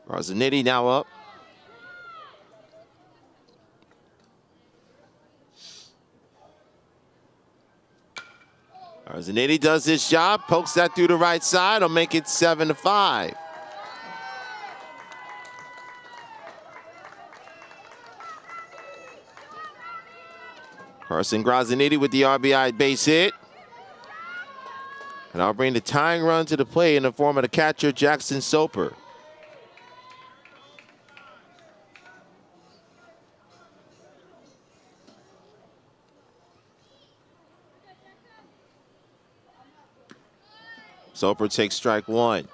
Garzanetti now up. Garzanetti does his job, pokes that through the right side, will make it 7-5. Carson Garzanetti with the RBI base hit. And I'll bring the tying run to the plate in the form of the catcher, Jackson Soper. Soper takes strike 1.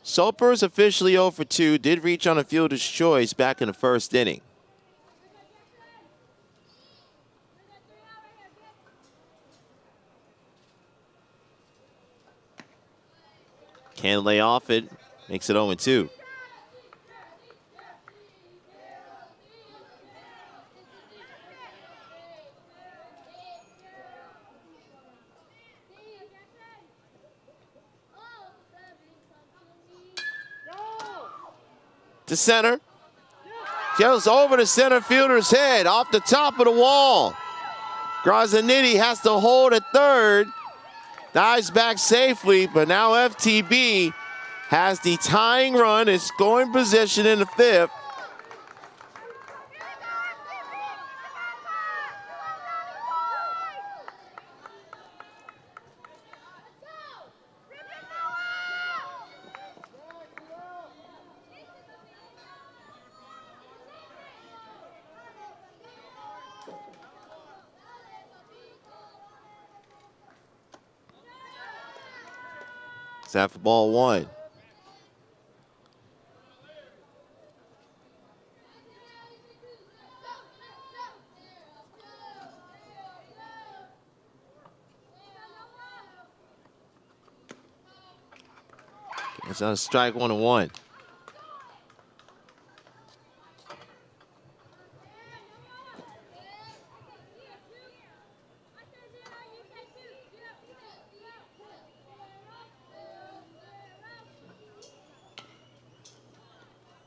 Soper is officially 0 for 2, did reach on a fielder's choice back in the first inning. Can't lay off it, makes it 0-2. To center. Goes over the center fielder's head off the top of the wall. Garzanetti has to hold at third. Dives back safely, but now FTB has the tying run in scoring position in the 5th. Set for ball 1. It's on a strike 1-1.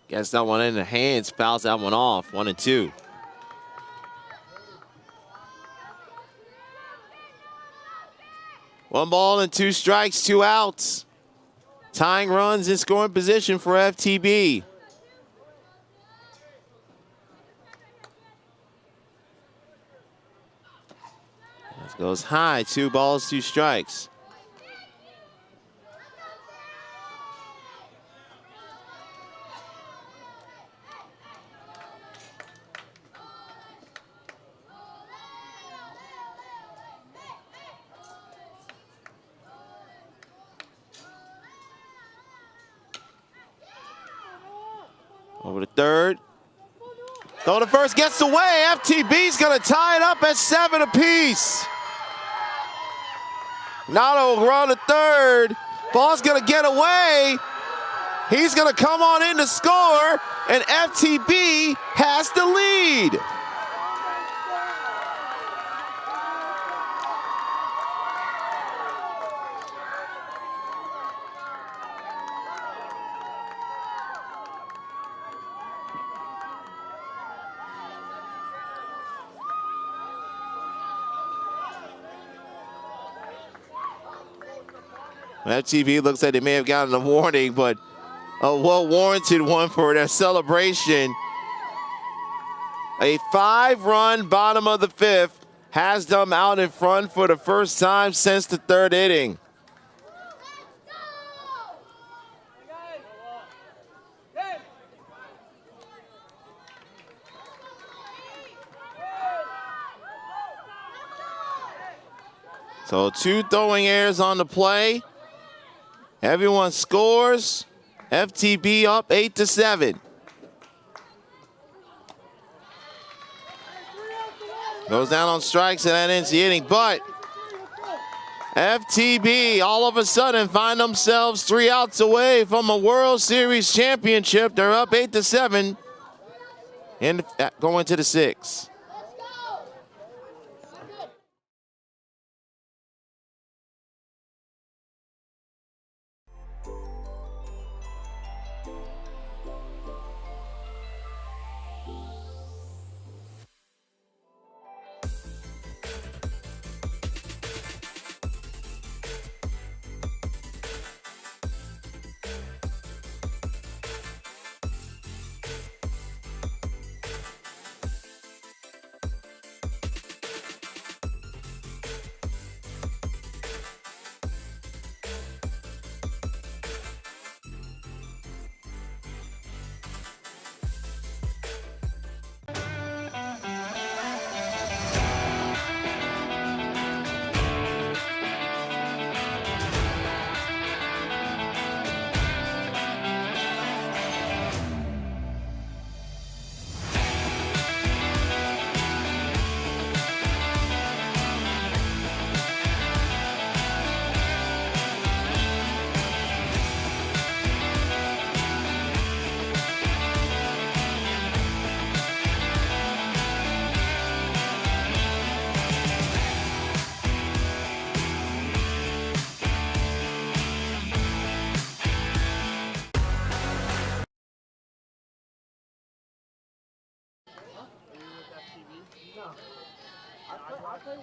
Gets that one in the hands, fouls that one off. 1-2. One ball and 2 strikes, 2 outs. Tying runs in scoring position for FTB. This goes high, 2 balls, 2 strikes. Over to third. Throw to first, gets away. FTB's gonna tie it up at 7 apiece. Nato will run to third. Ball's gonna get away. He's gonna come on in to score, and FTB has the lead. FTB looks like they may have gotten a warning, but a well-warranted one for their celebration. A 5-run bottom of the 5th has them out in front for the first time since the 3rd inning. So 2 throwing errors on the play. Everyone scores. FTB up 8-7. Goes down on strikes, and that ends the inning. But FTB all of a sudden find themselves 3 outs away from a World Series championship. They're up 8-7 and going to the 6th.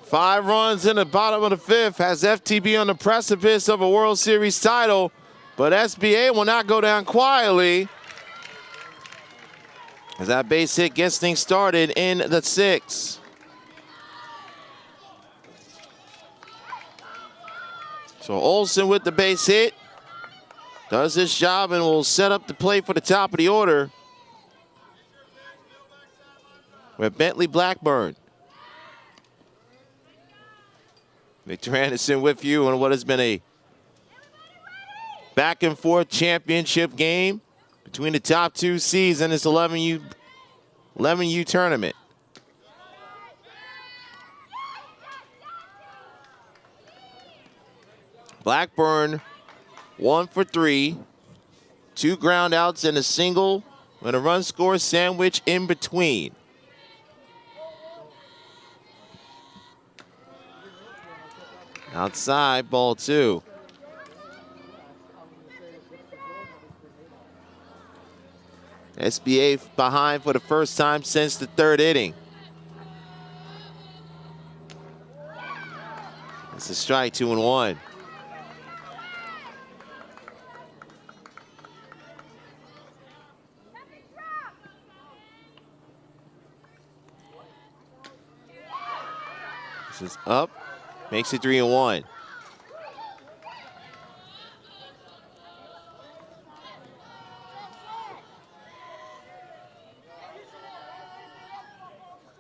Five runs in the bottom of the 5th has FTB on the precipice of a World Series title, but SBA will not go down quietly as that base hit gets things started in the 6th. So Olsen with the base hit does his job and will set up the play for the top of the order with Bentley Blackburn. Victor Anderson with you on what has been a back and forth championship game between the top 2 seeds in this 11U tournament. Blackburn 1 for 3, 2 ground outs and a single and a run score sandwich in between. Outside, ball 2. SBA behind for the first time since the 3rd inning. It's a strike, 2-1. This is up. Makes it 3-1.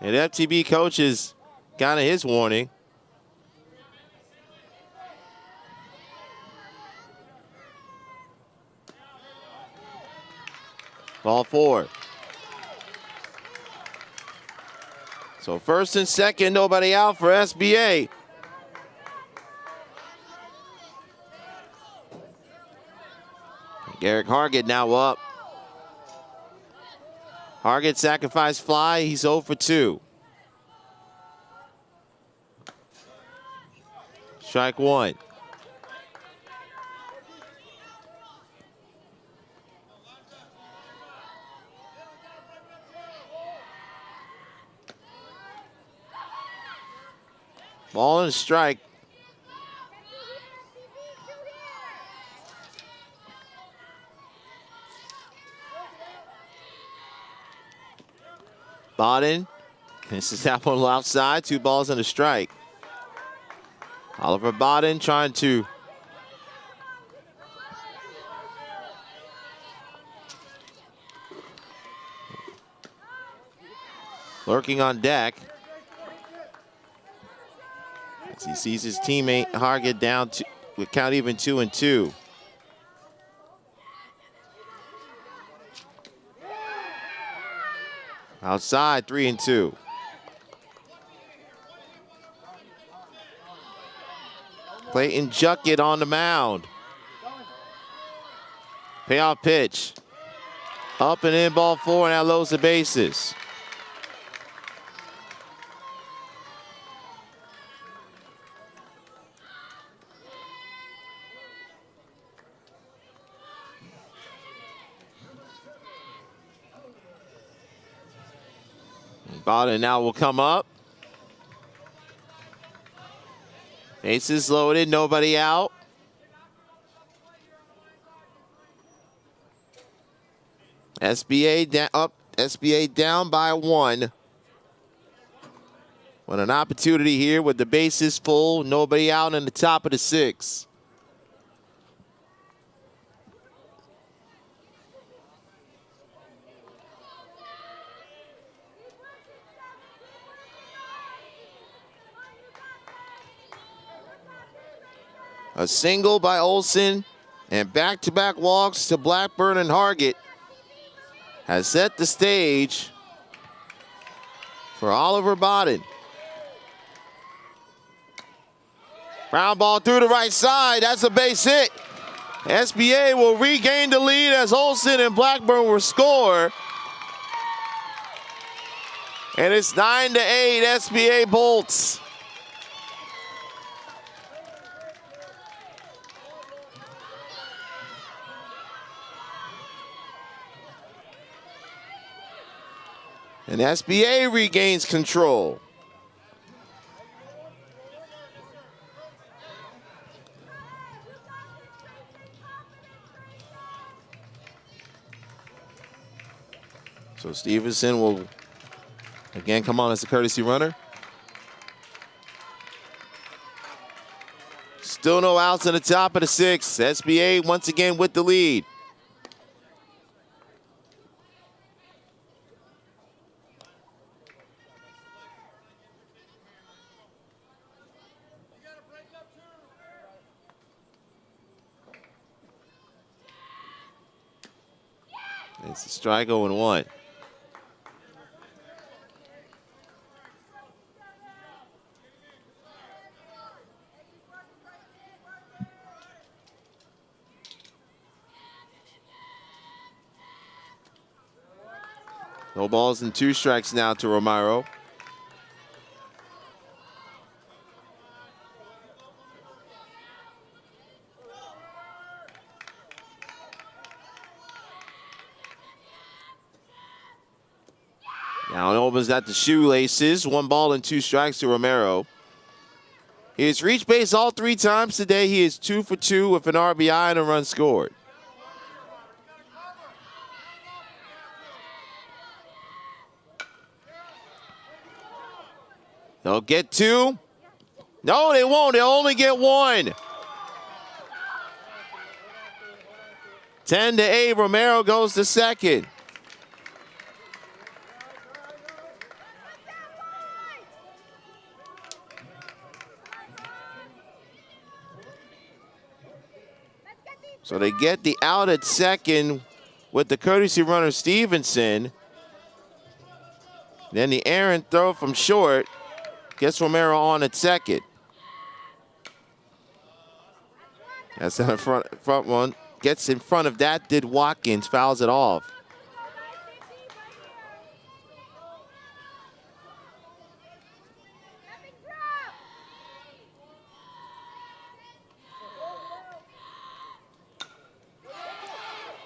And FTB coach is kind of his warning. Ball 4. So first and second, nobody out for SBA. Garrick Hargett now up. Hargett sacrifice fly. He's 0 for 2. Strike 1. Ball and a strike. Bodden misses that one outside. 2 balls and a strike. Oliver Bodden trying to lurking on deck as he sees his teammate Hargett down to, with count even 2-2. Outside, 3-2. Clayton Juckett on the mound. Payoff pitch. Up and in, ball 4, and that loads the bases. Bodden now will come up. Bases loaded, nobody out. SBA down by 1. With an opportunity here with the bases full, nobody out in the top of the 6th. A single by Olsen and back-to-back walks to Blackburn and Hargett has set the stage for Oliver Bodden. Ground ball through the right side. That's a base hit. SBA will regain the lead as Olsen and Blackburn will score. And it's 9-8 SBA Bolts. And SBA regains control. So Stevenson will again come on as a courtesy runner. Still no outs in the top of the 6th. SBA once again with the lead. It's a strike 0-1. No balls and 2 strikes now to Romero. Now it opens at the shoelaces. 1 ball and 2 strikes to Romero. He has reached base all 3 times today. He is 2 for 2 with an RBI and a run scored. They'll get 2. No, they won't. They'll only get 1. 10-8, Romero goes to second. So they get the out at second with the courtesy runner Stevenson. Then the errant throw from short gets Romero on at second. That's on the front one. Gets in front of that, did Watkins, fouls it off.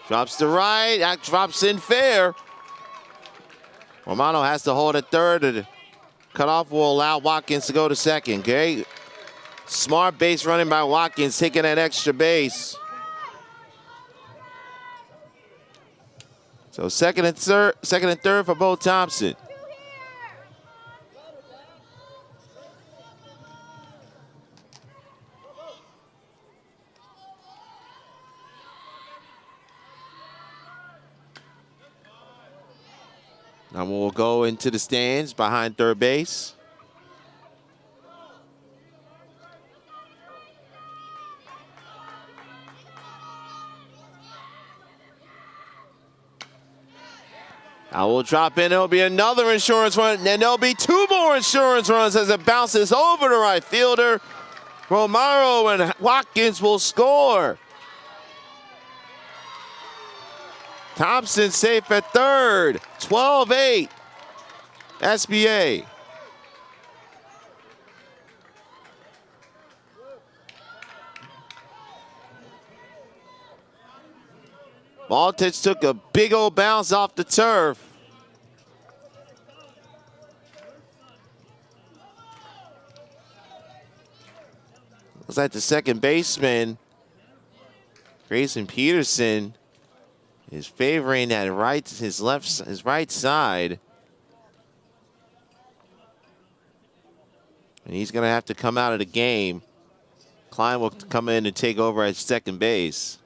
Drops to right, that drops in fair. Romano has to hold at third, and cutoff will allow Watkins to go to second, okay? Smart base running by Watkins, taking that extra base. So second and third for Bo Thompson. And we'll go into the stands behind third base. I will drop in. It'll be another insurance run. And there'll be 2 more insurance runs as it bounces over to right fielder. Romero and Watkins will score. Thompson safe at third. 12-8. SBA. Maltich took a big old bounce off the turf. Looks like the second baseman, Grayson Peterson, is favoring that his right side. And he's gonna have to come out of the game. Klein will come in and take over at second base.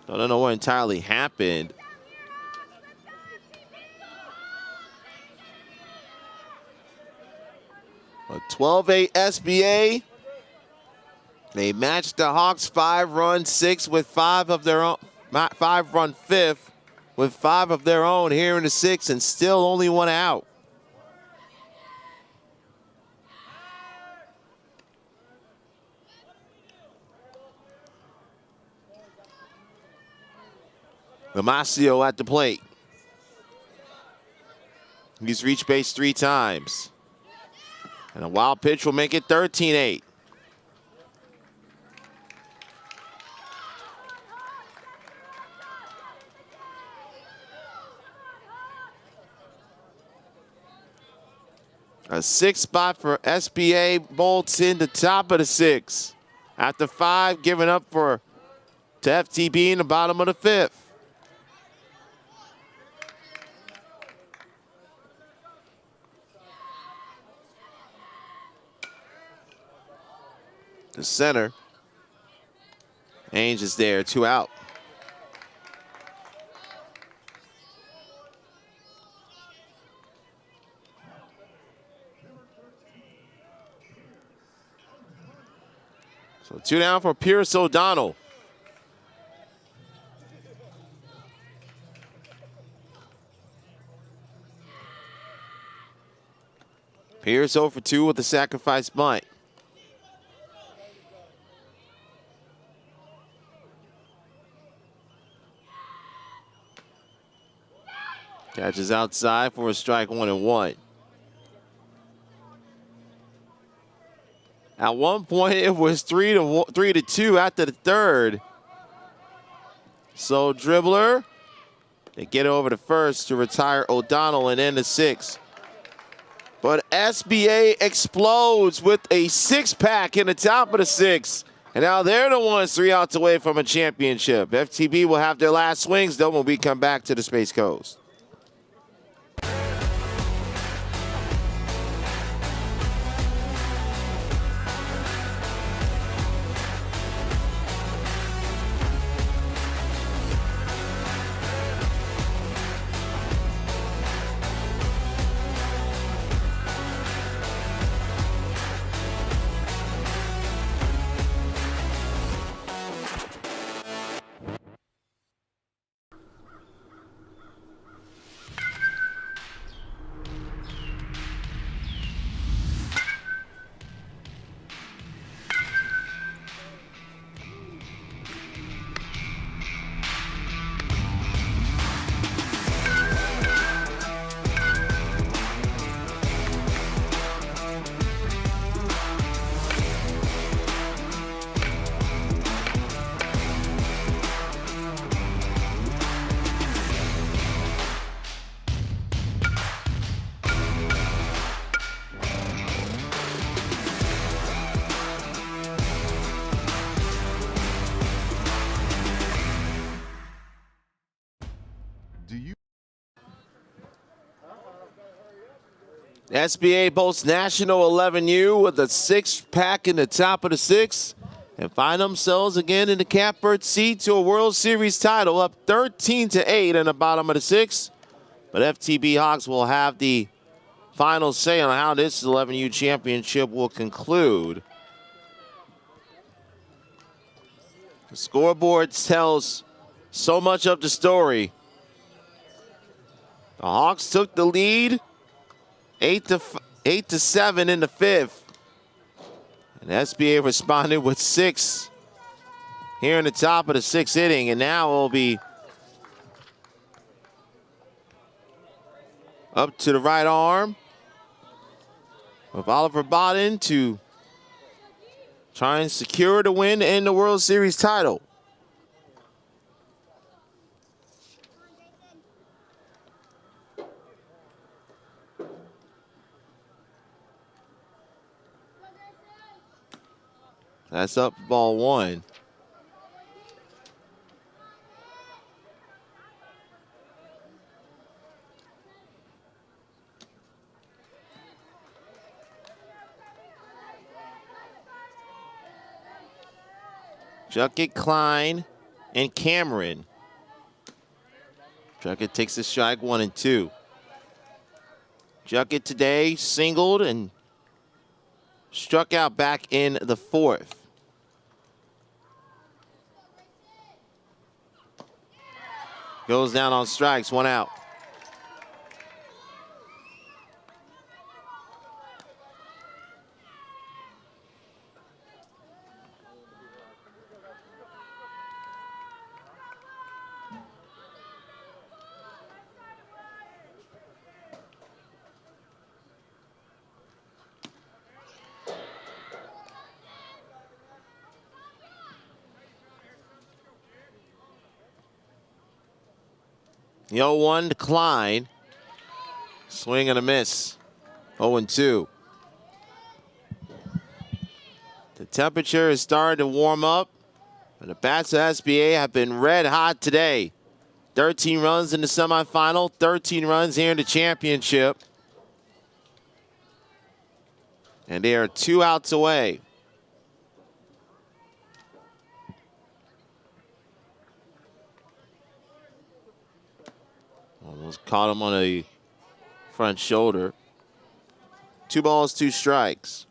I don't know what entirely happened. A 12-8 SBA. They matched the Hawks 5-run 6 with 5 of their own, 5-run 5th with 5 of their own here in the 6th, and still only 1 out. Damasio at the plate. He's reached base 3 times. And a wild pitch will make it 13-8. A 6th spot for SBA bolts in the top of the 6th. After 5 given up to FTB in the bottom of the 5th. The center. Ainge is there, 2 out. So 2 down for Pierce O'Donnell. Pierce 0 for 2 with the sacrifice bunt. Catches outside for a strike 1-1. At one point, it was 3-2 after the 3rd. So dribbler, they get over to first to retire O'Donnell and end the 6th. But SBA explodes with a 6-pack in the top of the 6th. And now they're the ones 3 outs away from a championship. FTB will have their last swings, though, when we come back to the Space Coast. SBA Bolts National 11U with a 6-pack in the top of the 6th and find themselves again in the catbird seat to a World Series title, up 13-8 in the bottom of the 6th. But FTB Hawks will have the final say on how this 11U championship will conclude. The scoreboard tells so much of the story. The Hawks took the lead 8-7 in the 5th. And SBA responded with 6 here in the top of the 6th inning, and now it will be up to the right arm of Oliver Bodden to try and secure the win and the World Series title. That's up ball 1. Juckett, Klein, and Cameron. Juckett takes the strike 1 and 2. Juckett today singled and struck out back in the 4th. Goes down on strikes, 1 out. The 0-1 to Klein. Swing and a miss. 0-2. The temperature is starting to warm up, and the bats of SBA have been red hot today. 13 runs in the semifinal, 13 runs here in the championship. And they are 2 outs away. Almost caught him on a front shoulder. 2 balls, 2 strikes.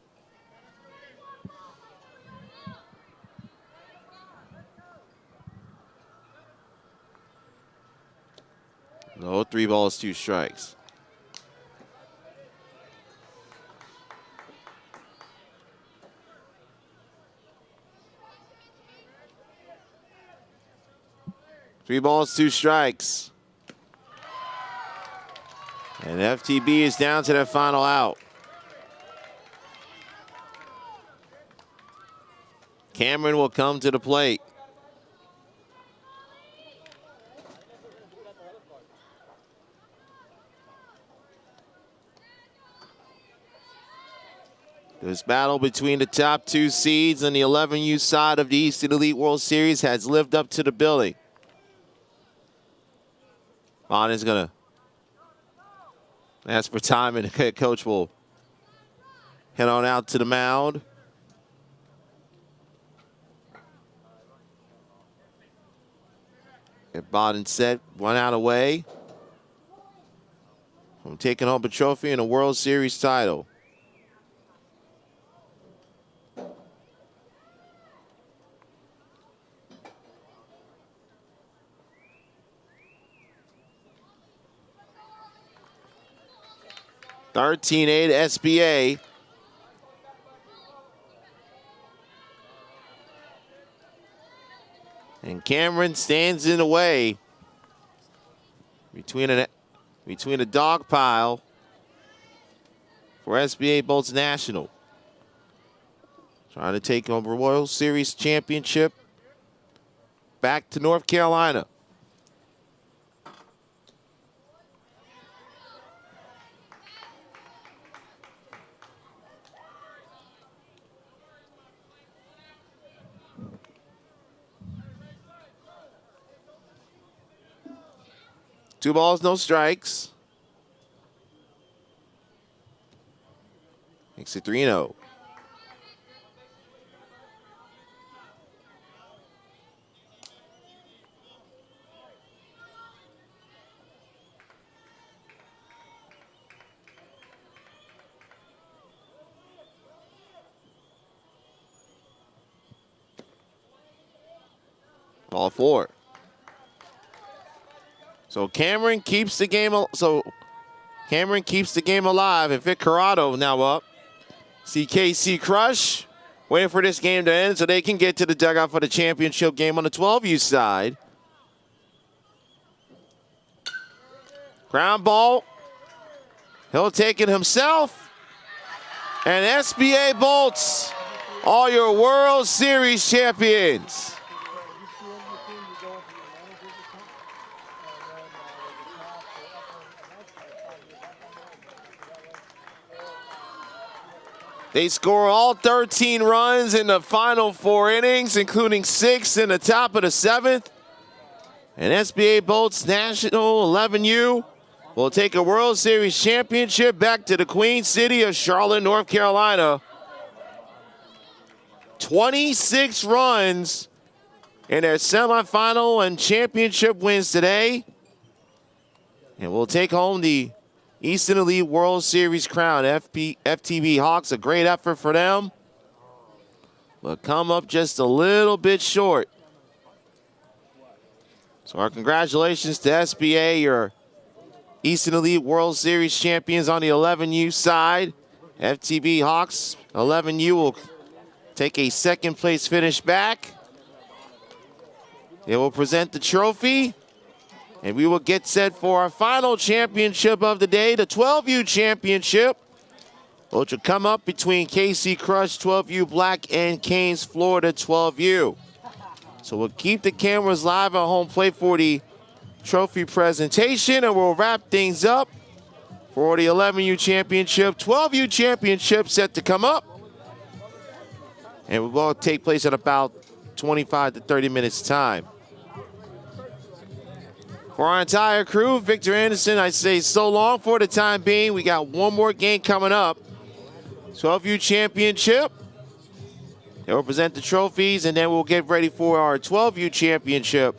No, 3 balls, 2 strikes. Three balls, 2 strikes. And FTB is down to their final out. Cameron will come to the plate. This battle between the top 2 seeds and the 11U side of the Eastern Elite World Series has lived up to the billing. Bonner's going to ask for time, and the head coach will head on out to the mound. Get Bodden set, 1 out away from taking home a trophy and a World Series title. (13-8) SBA. And Cameron stands in the way between a dog pile for SBA Bolts National. Trying to take home a World Series championship back to North Carolina. Two balls, no strikes. Makes it 3-0. Ball 4. So Cameron keeps the game. Cameron keeps the game alive. And Vic Corrado now up. CKC Crush waiting for this game to end so they can get to the dugout for the championship game on the 12U side. Ground ball. He'll take it himself. And SBA Bolts are your World Series champions. They score all 13 runs in the final 4 innings, including 6 in the top of the 7th. And SBA Bolts National 11U will take a World Series championship back to the Queen City of Charlotte, North Carolina. 26 runs in their semifinal and championship wins today. And we'll take home the Eastern Elite World Series crown. FTB Hawks, a great effort for them, but come up just a little bit short. So our congratulations to SBA, your Eastern Elite World Series champions on the 11U side. FTB Hawks, 11U will take a 2nd place finish back. They will present the trophy. And we will get set for our final championship of the day, the 12U championship, which will come up between KC Crush 12U Black and Canes Florida 12U. So we'll keep the cameras live at home plate for the trophy presentation, and we'll wrap things up for the 11U championship, 12U championship set to come up. And it will take place in about 25 to 30 minutes time. For our entire crew, Victor Anderson, I say so long for the time being. We got one more game coming up. 12U championship. They will present the trophies, and then we'll get ready for our 12U championship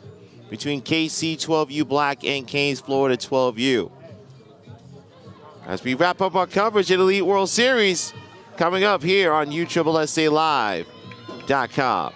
between KC 12U Black and Canes Florida 12U. As we wrap up our coverage of the Elite World Series, coming up here on USSSALive.com.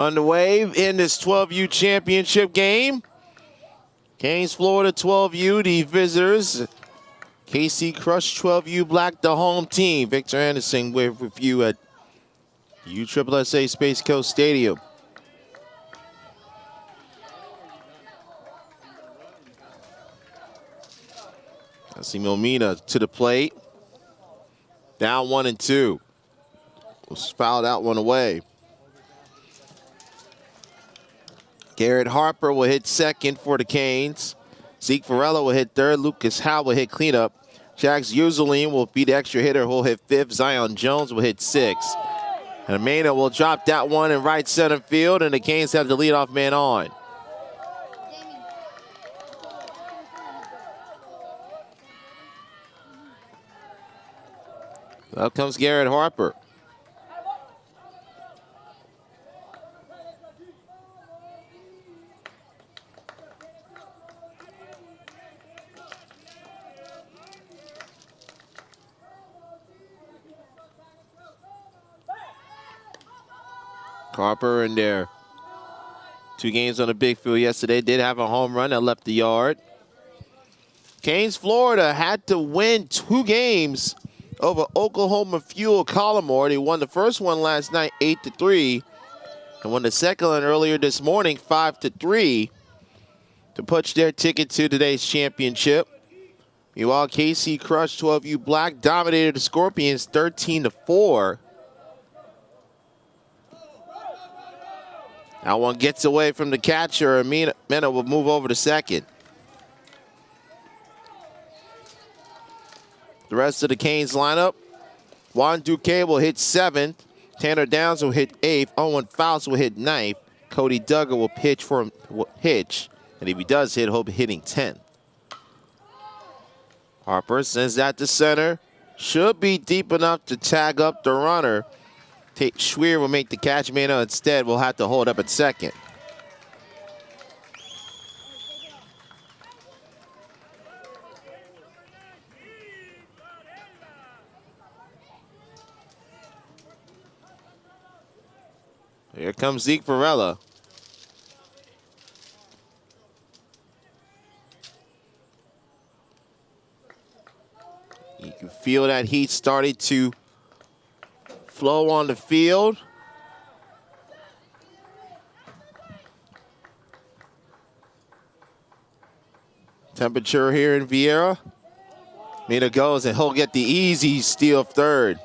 Underway in this 12U championship game. Canes, Florida 12U, the visitors. KC Crush 12U Black, the home team. Victor Anderson with you at USSSA Space Coast Stadium. Milmina to the plate. Down 1-2. Was fouled out one away. Garrett Harper will hit second for the Canes. Zeke Varela will hit third. Lucas Howe will hit cleanup. Jax Userlein will be the extra hitter who'll hit 5th. Zion Jones will hit 6th. And Mena will drop that one in right center field, and the Canes have the leadoff man on. Up comes Garrett Harper. Harper in there. 2 games on the big field yesterday. Did have a home run that left the yard. Canes, Florida had to win 2 games over Oklahoma Fuel Collimore. They won the first one last night 8-3 and won the second one earlier this morning 5-3 to punch their ticket to today's championship. Meanwhile, KC crushed 12U Black, dominated the Scorpions 13-4. That one gets away from the catcher, and Mena will move over to second. The rest of the Canes lineup: Juan Duque will hit 7th. Tanner Downs will hit 8th. Owen Fouts will hit 9th. Cody Duggar will pitch. And if he does hit, he'll be hitting 10th. Harper sends that to center. Should be deep enough to tag up the runner. Schweer will make the catch. Mena instead will have to hold up at second. Here comes Zeke Varela. You can feel that heat starting to flow on the field. Temperature here in Vieira. Mena goes and he'll get the easy steal of third.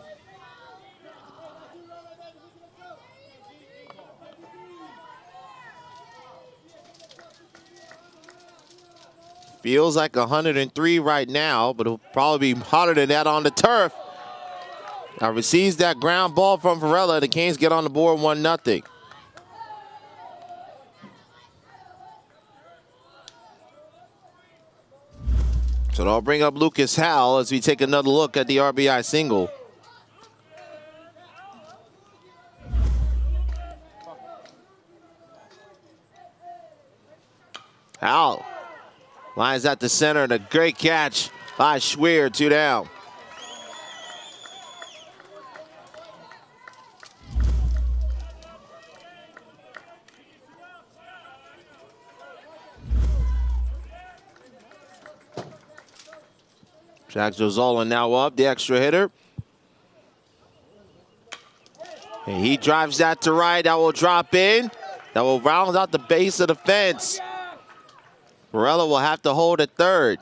Feels like 103 right now, but it'll probably be hotter than that on the turf. Now receives that ground ball from Varela. The Canes get on the board 1-0. So they'll bring up Lucas Howell as we take another look at the RBI single. Howell lines at the center, and a great catch by Schweer, 2 down. Jack Jozola now up, the extra hitter. And he drives that to right. That will drop in. That will round out the base of the fence. Varela will have to hold at third.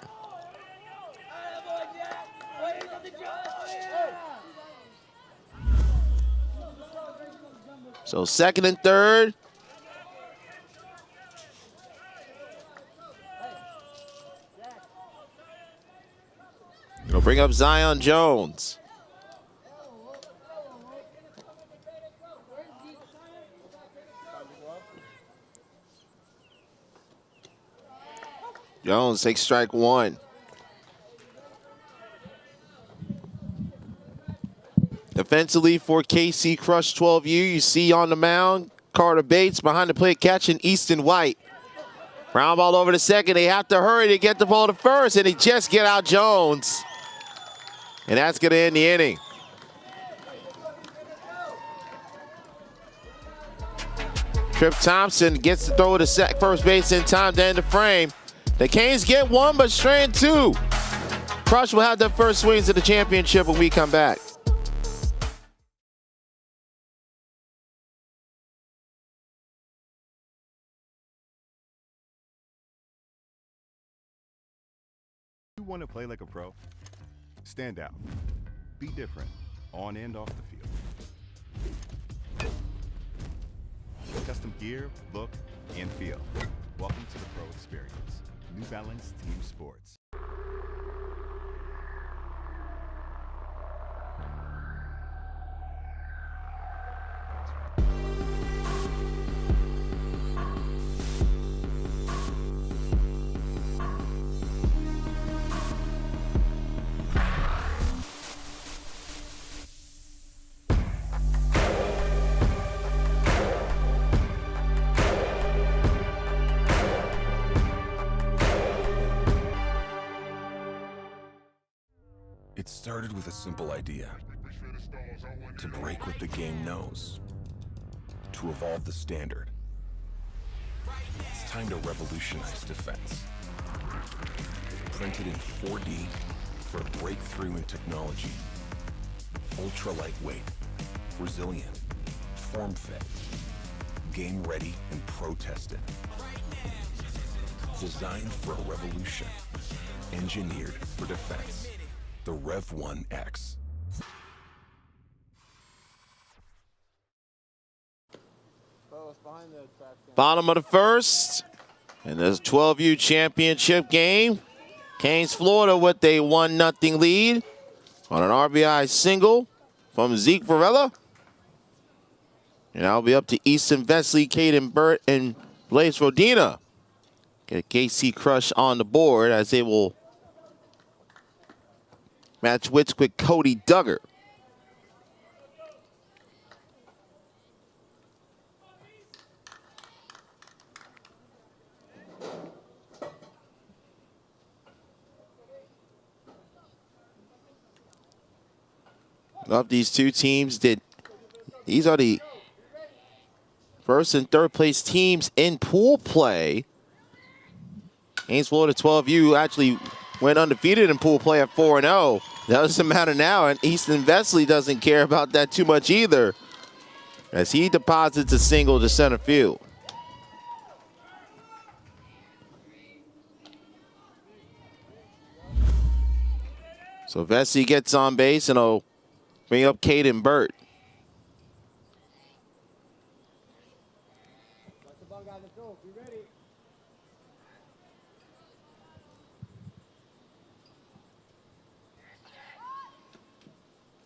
So second and third. It'll bring up Zion Jones. Jones takes strike 1. Defensively for KC Crush 12U, you see on the mound, Carter Bates behind the plate catching Easton White. Ground ball over to second. They have to hurry to get the ball to first, and they just get out Jones. And that's going to end the inning. Trip Thompson gets to throw to first base in time to end the frame. The Canes get 1, but strand 2. Crush will have their first swings of the championship when we come back. You want to play like a pro? Stand out. Be different, on and off the field. Custom gear, look, and feel. Welcome to the pro experience. New Balance Team Sports. started with a simple idea. To break what the game knows. To evolve the standard. It's time to revolutionize defense. Printed in 4D for a breakthrough in technology. Ultra lightweight, resilient, form fit, game ready and pro tested. Designed for a revolution. Engineered for defense. The Rev 1X. Bottom of the first, and there's a 12U championship game. Canes, Florida with a 1-0 lead on an RBI single from Zeke Varela. And that'll be up to Easton Vesley, Caden Burt, and Blaze Rodina. Get a KC crush on the board as they will match wits with Cody Duggar. Of these two teams, these are the first and third place teams in pool play. Canes, Florida 12U actually went undefeated in pool play at 4-0. That doesn't matter now, and Easton Vesley doesn't care about that too much either, as he deposits a single to center field. So Vesley gets on base, and he'll bring up Caden Burt.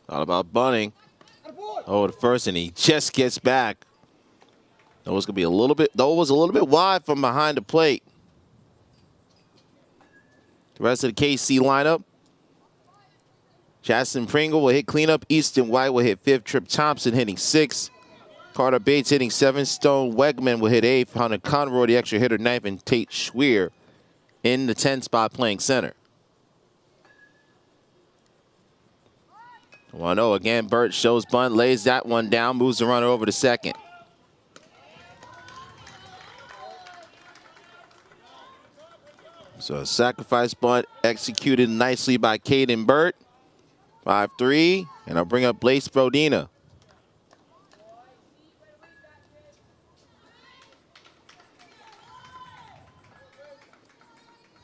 Thought about bunting. Oh, the first, and he just gets back. That was gonna be a little bit, though it was a little bit wide from behind the plate. The rest of the KC lineup. Justin Pringle will hit cleanup. Easton White will hit fifth. Trip Thompson hitting sixth. Carter Bates hitting seventh. Stone Wegman will hit eighth. Hunter Conroy, the extra hitter, ninth, and Tate Schweer in the 10 spot playing center. 1-0 again. Burt shows bunt, lays that one down, moves the runner over to second. So a sacrifice bunt executed nicely by Caden Burt. 5-3, and I'll bring up Blaze Brodina.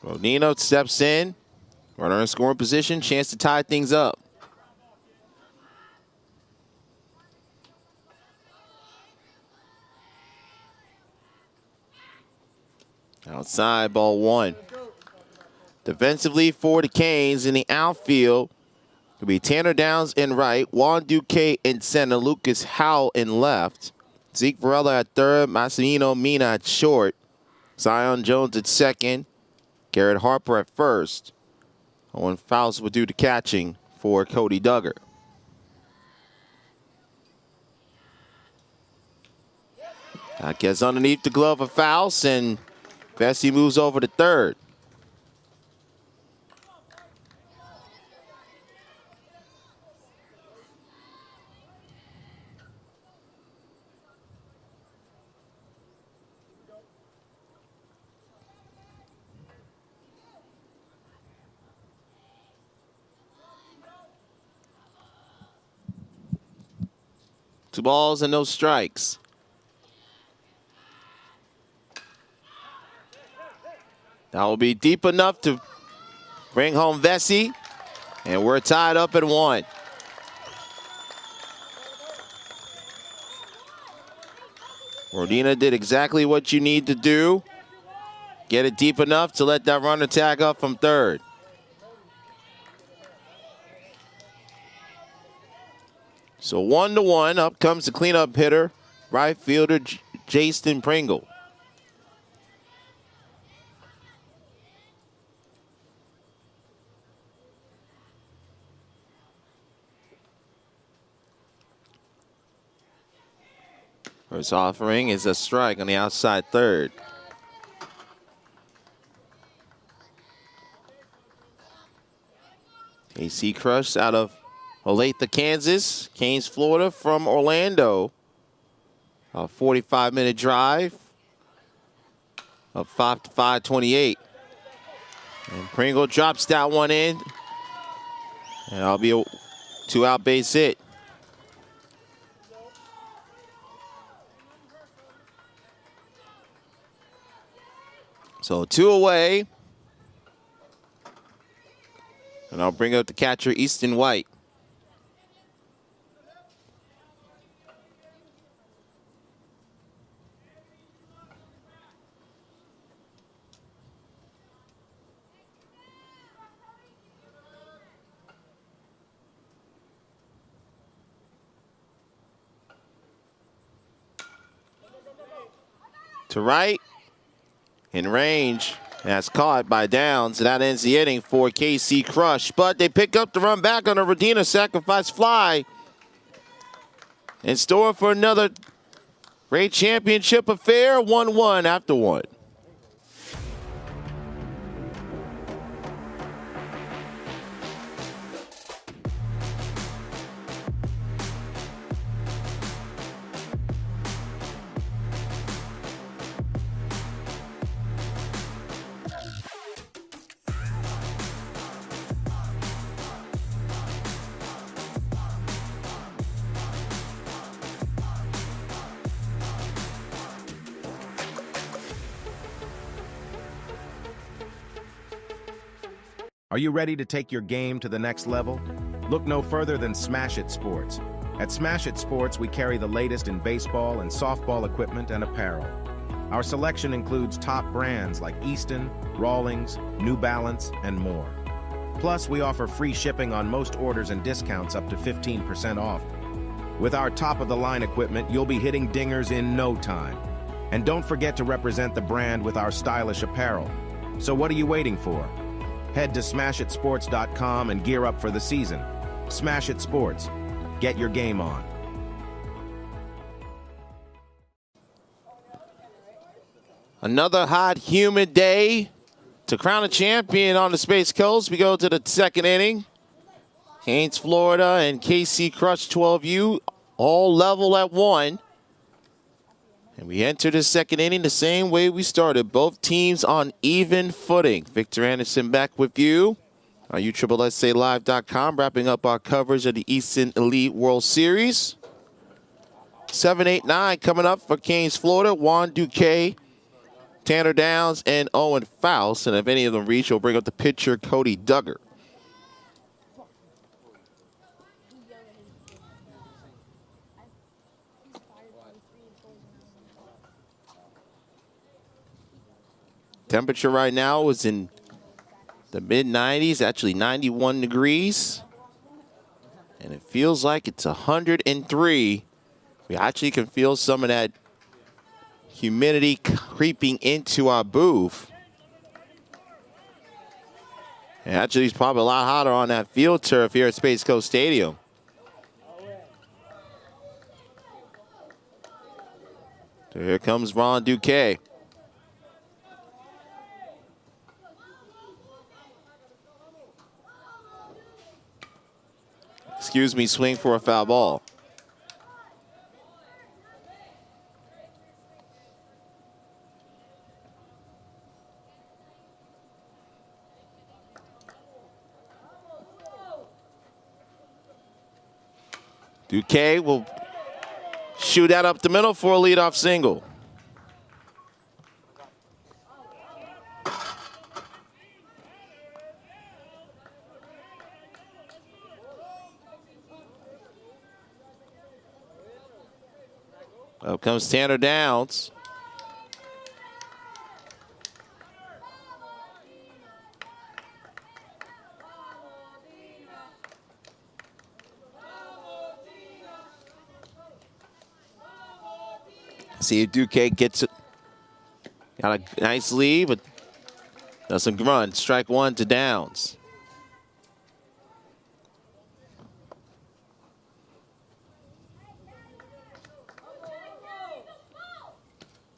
Brodina steps in, runner in scoring position, chance to tie things up. Outside, ball one. Defensively for the Canes in the outfield will be Tanner Downs in right, Juan Duque in center, Lucas Howell in left, Zeke Varela at third, Massimino Mina at short, Zion Jones at second, Garrett Harper at first. Owen Fowles will do the catching for Cody Duggar. That gets underneath the glove of Fowles, and Vesey moves over to third. Two balls and no strikes. That will be deep enough to bring home Vesey, and we're tied up at 1. Rodina did exactly what you need to do. Get it deep enough to let that runner tag up from third. So 1-1, up comes the cleanup hitter, right fielder Jason Pringle. First offering is a strike on the outside third. KC Crush out of Olathe, Kansas. Canes, Florida from Orlando. A 45-minute drive. Up 5-5-28. And Pringle drops that one in. And that'll be a 2-out base hit. So 2 away. And I'll bring up the catcher, Easton White. To right, in range. That's caught by Downs. That ends the inning for KC Crush. But they pick up the run back on a Radina sacrifice fly. In store for another great championship affair. 1-1 after 1. Are you ready to take your game to the next level? Look no further than Smash It Sports. At Smash It Sports, we carry the latest in baseball and softball equipment and apparel. Our selection includes top brands like Easton, Rawlings, New Balance, and more. Plus, we offer free shipping on most orders and discounts up to 15% off. With our top-of-the-line equipment, you'll be hitting dingers in no time. And don't forget to represent the brand with our stylish apparel. So what are you waiting for? Head to smashitsports.com and gear up for the season. Smash It Sports. Get your game on. Another hot, humid day to crown a champion on the Space Coast. We go to the second inning. Canes, Florida, and KC Crush 12U all level at 1. And we enter the second inning the same way we started. Both teams on even footing. Victor Anderson back with you on USSSAlive.com, wrapping up our coverage of the Eastern Elite World Series. 7, 8, 9 coming up for Canes, Florida. Juan Duque, Tanner Downs, and Owen Faust. And if any of them reach, we'll bring up the pitcher, Cody Duggar. Temperature right now is in the mid-90s, actually 91 degrees. And it feels like it's 103. We actually can feel some of that humidity creeping into our booth. And actually, it's probably a lot hotter on that field turf here at Space Coast Stadium. So here comes Ron Duque. Excuse me, swing for a foul ball. Duque will shoot that up the middle for a leadoff single. Up comes Tanner Downs. See if Duque gets it. Got a nice lead, but doesn't run. Strike 1 to Downs.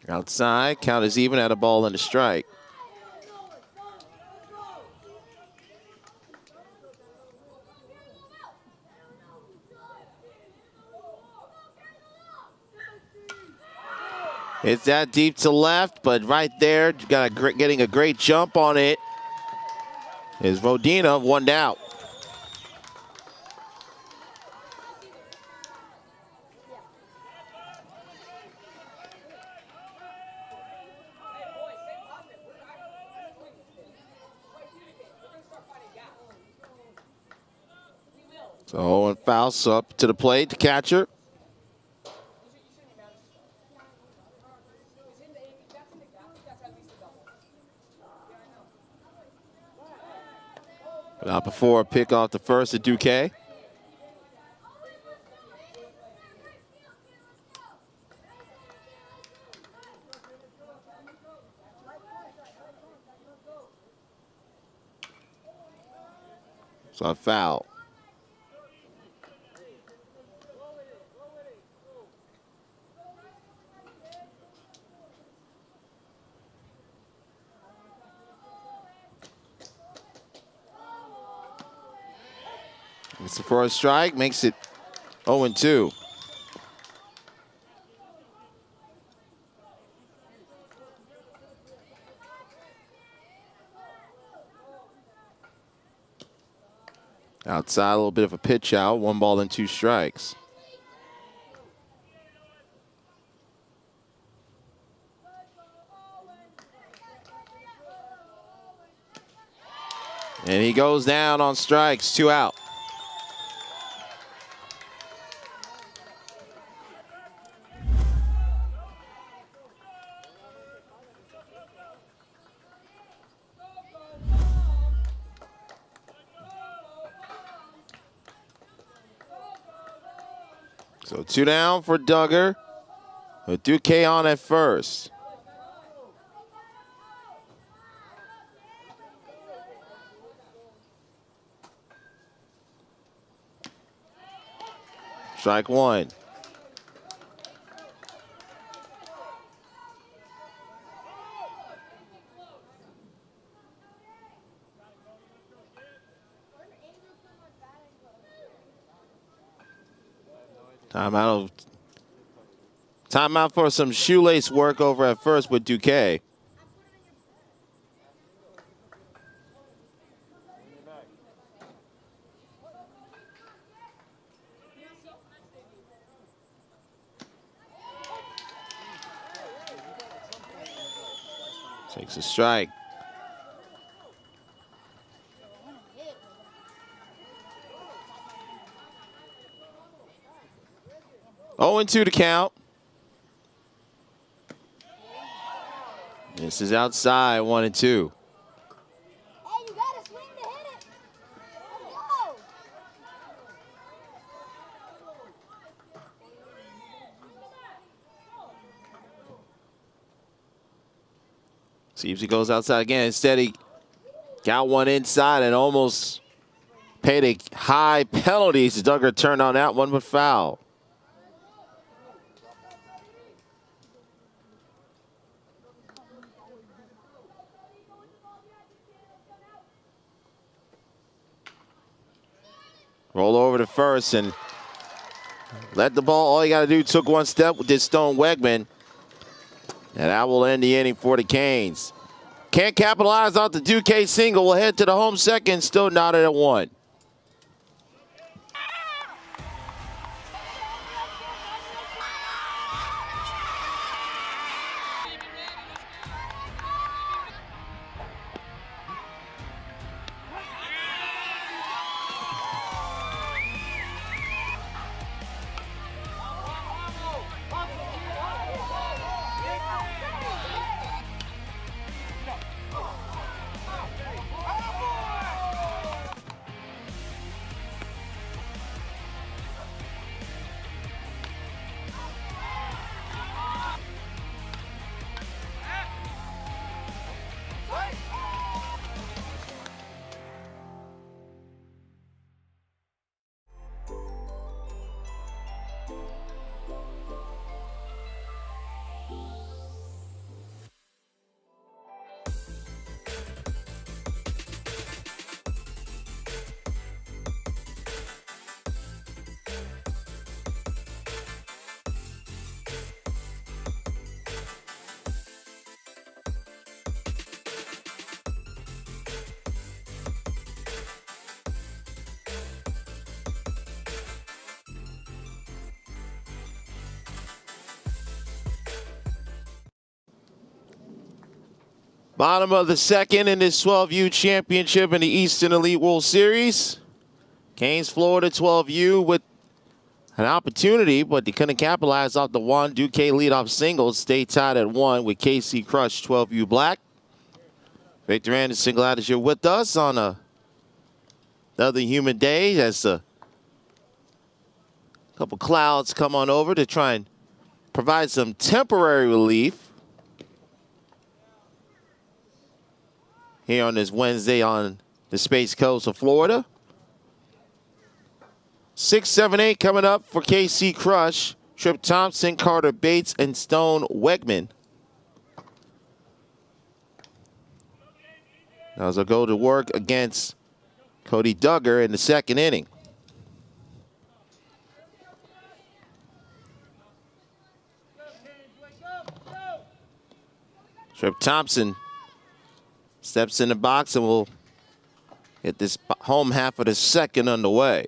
Outside, count is even at a ball and a strike. It's that deep to left, but right there, getting a great jump on it is Vodina, one down. So Owen Faust up to the plate, the catcher. Out before a pick off the first at Duque. So a foul. It's the first strike, makes it 0-2. Outside, a little bit of a pitch out, 1 ball and 2 strikes. And he goes down on strikes, 2 out. So 2 down for Duggar, with Duque on at first. Strike 1. Timeout for some shoelace work over at first with Duque. Takes a strike. Oh, and 2 to count. This is outside, 1-2. Hey, you gotta swing to hit it. Let's go. See if he goes outside again. Instead, he got one inside and almost paid a high penalty. Duggar turned on that one, but foul. Roll over to first and let the ball. All you got to do, took one step with this Stone Wegman. And that will end the inning for the Canes. Can't capitalize on the Duque single. We'll head to the home second, still knotted at 1. Bottom of the second in this 12U championship in the Eastern Elite World Series. Canes, Florida, 12U with an opportunity, but they couldn't capitalize off the Juan Duque leadoff singles. Stay tied at 1 with KC Crush, 12U Black. Victor Anderson, glad that you're with us on another humid day as a couple clouds come on over to try and provide some temporary relief here on this Wednesday on the Space Coast of Florida. 6, 7, 8 coming up for KC Crush. Trip Thompson, Carter Bates, and Stone Wegman. Now they'll go to work against Cody Duggar in the second inning. Trip Thompson steps in the box and will get this home half of the second underway.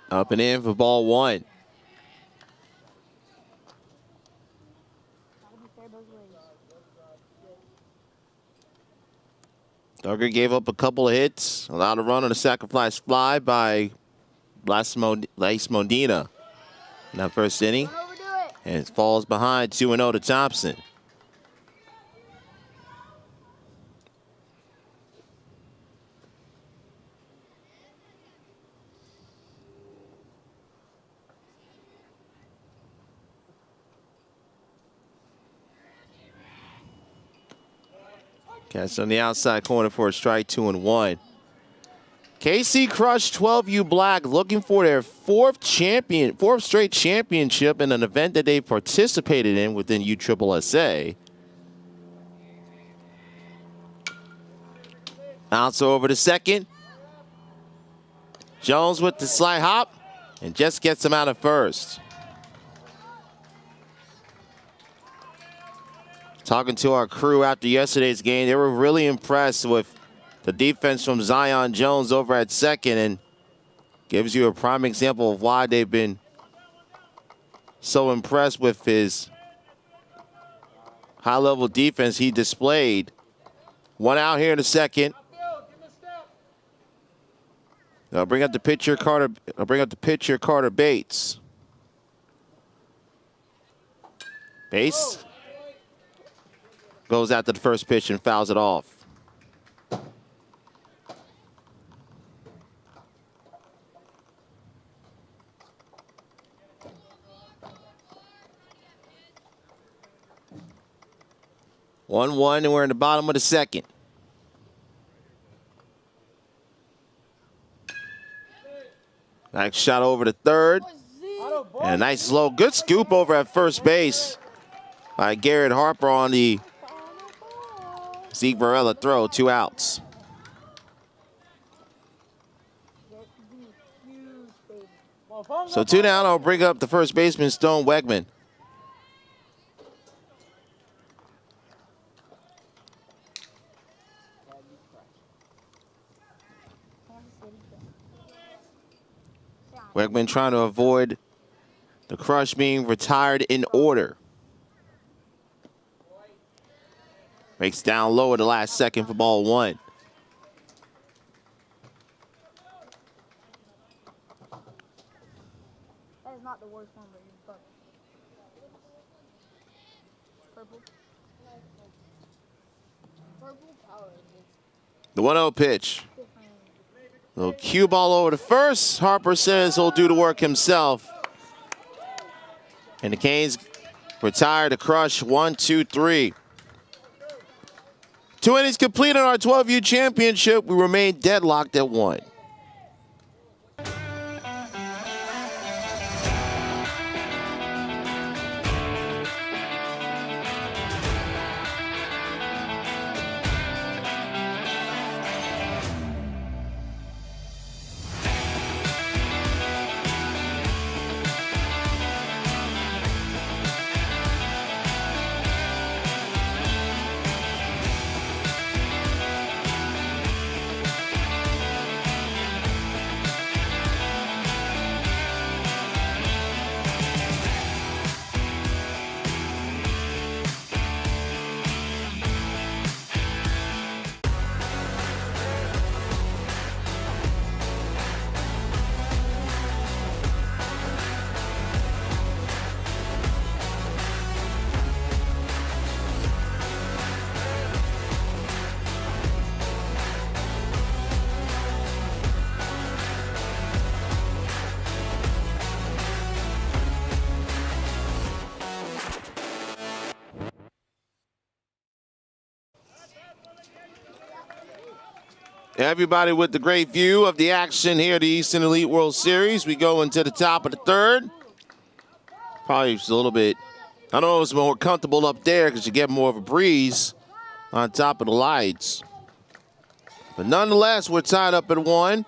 Up and in for ball 1. Duggar gave up a couple of hits, allowed a run on a sacrifice fly by Lace Modena in that first inning. And it falls behind 2-0 to Thompson. Catch on the outside corner for a strike, 2-1. KC Crush 12U Black looking for their fourth straight championship in an event that they've participated in within USSSA. Bouncer over to second. Jones with the slight hop and just gets him out of first. Talking to our crew after yesterday's game, they were really impressed with the defense from Zion Jones over at second, and gives you a prime example of why they've been so impressed with his high-level defense he displayed. One out here in the second. I'll bring up the pitcher Carter Bates. Bates goes after the first pitch and fouls it off. One, and we're in the bottom of the second. Nice shot over to third. And a nice low, good scoop over at first base by Garrett Harper on the Zeke Varela throw, 2 outs. So 2 down, I'll bring up the first baseman, Stone Wegman. Wegman trying to avoid the Crush being retired in order. Makes down low at the last second for ball 1. That is not the worst one, but it's purple. Purple power. The 1-0 pitch. Little cue ball over to first. Harper says he'll do the work himself. And the Canes retire the Crush, 1, 2, 3. 2 innings complete on our 12U championship. We remain deadlocked at 1. Everybody with the great view of the action here at the Eastern Elite World Series. We go into the top of the third. Probably just a little bit, I know it's more comfortable up there because you get more of a breeze on top of the lights. But nonetheless, we're tied up at 1.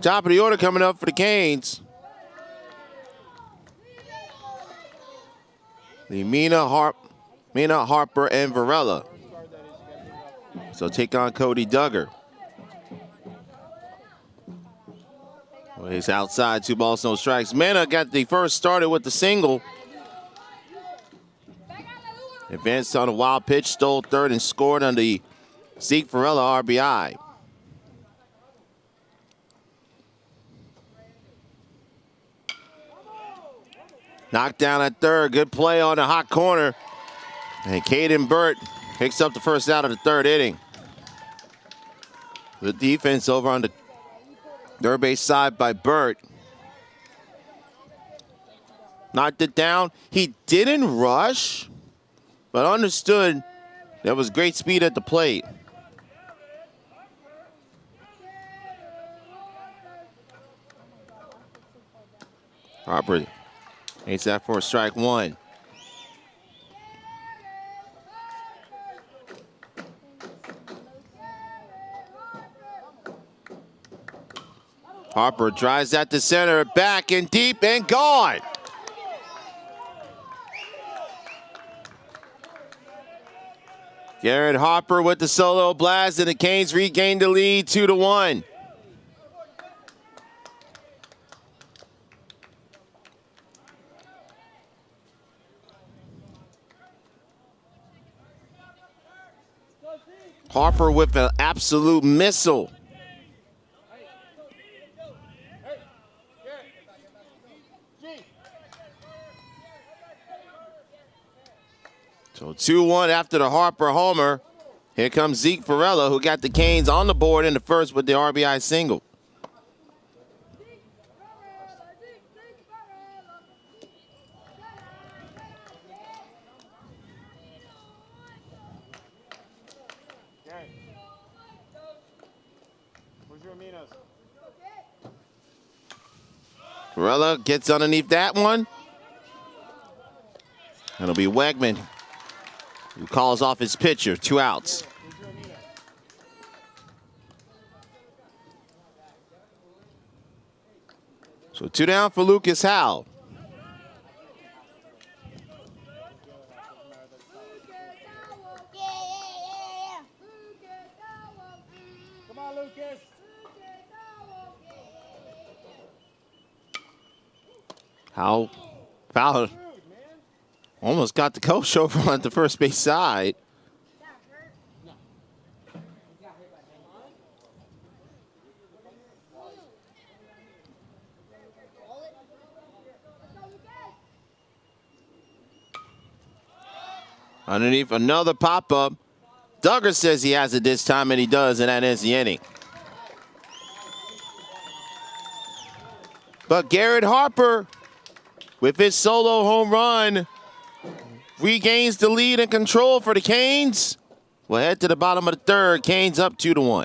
Top of the order coming up for the Canes. The Mina, Harper, and Varela. So take on Cody Duggar. Well, he's outside, 2 balls, no strikes. Mina got the first started with the single. Advanced on a wild pitch, stole third, and scored on the Zeke Varela RBI. Knocked down at third. Good play on the hot corner. And Caden Burt picks up the first out of the third inning. The defense over on the third base side by Burt. Knocked it down. He didn't rush, but understood there was great speed at the plate. Harper makes that for strike 1. Harper drives that to center, back and deep and gone. Garrett Harper with the solo blast, and the Canes regain the lead 2-1. Harper with an absolute missile. So 2-1 after the Harper homer. Here comes Zeke Varela, who got the Canes on the board in the first with the RBI single. Varela gets underneath that one. It'll be Wegman who calls off his pitcher. 2 outs. So 2 down for Lucas Howell. Come on, Lucas. Howell fouled. Almost got the coach over on the first base side. Underneath another pop-up. Duggar says he has it this time, and he does, and that ends the inning. But Garrett Harper, with his solo home run, regains the lead and control for the Canes. We'll head to the bottom of the third. Canes up 2-1.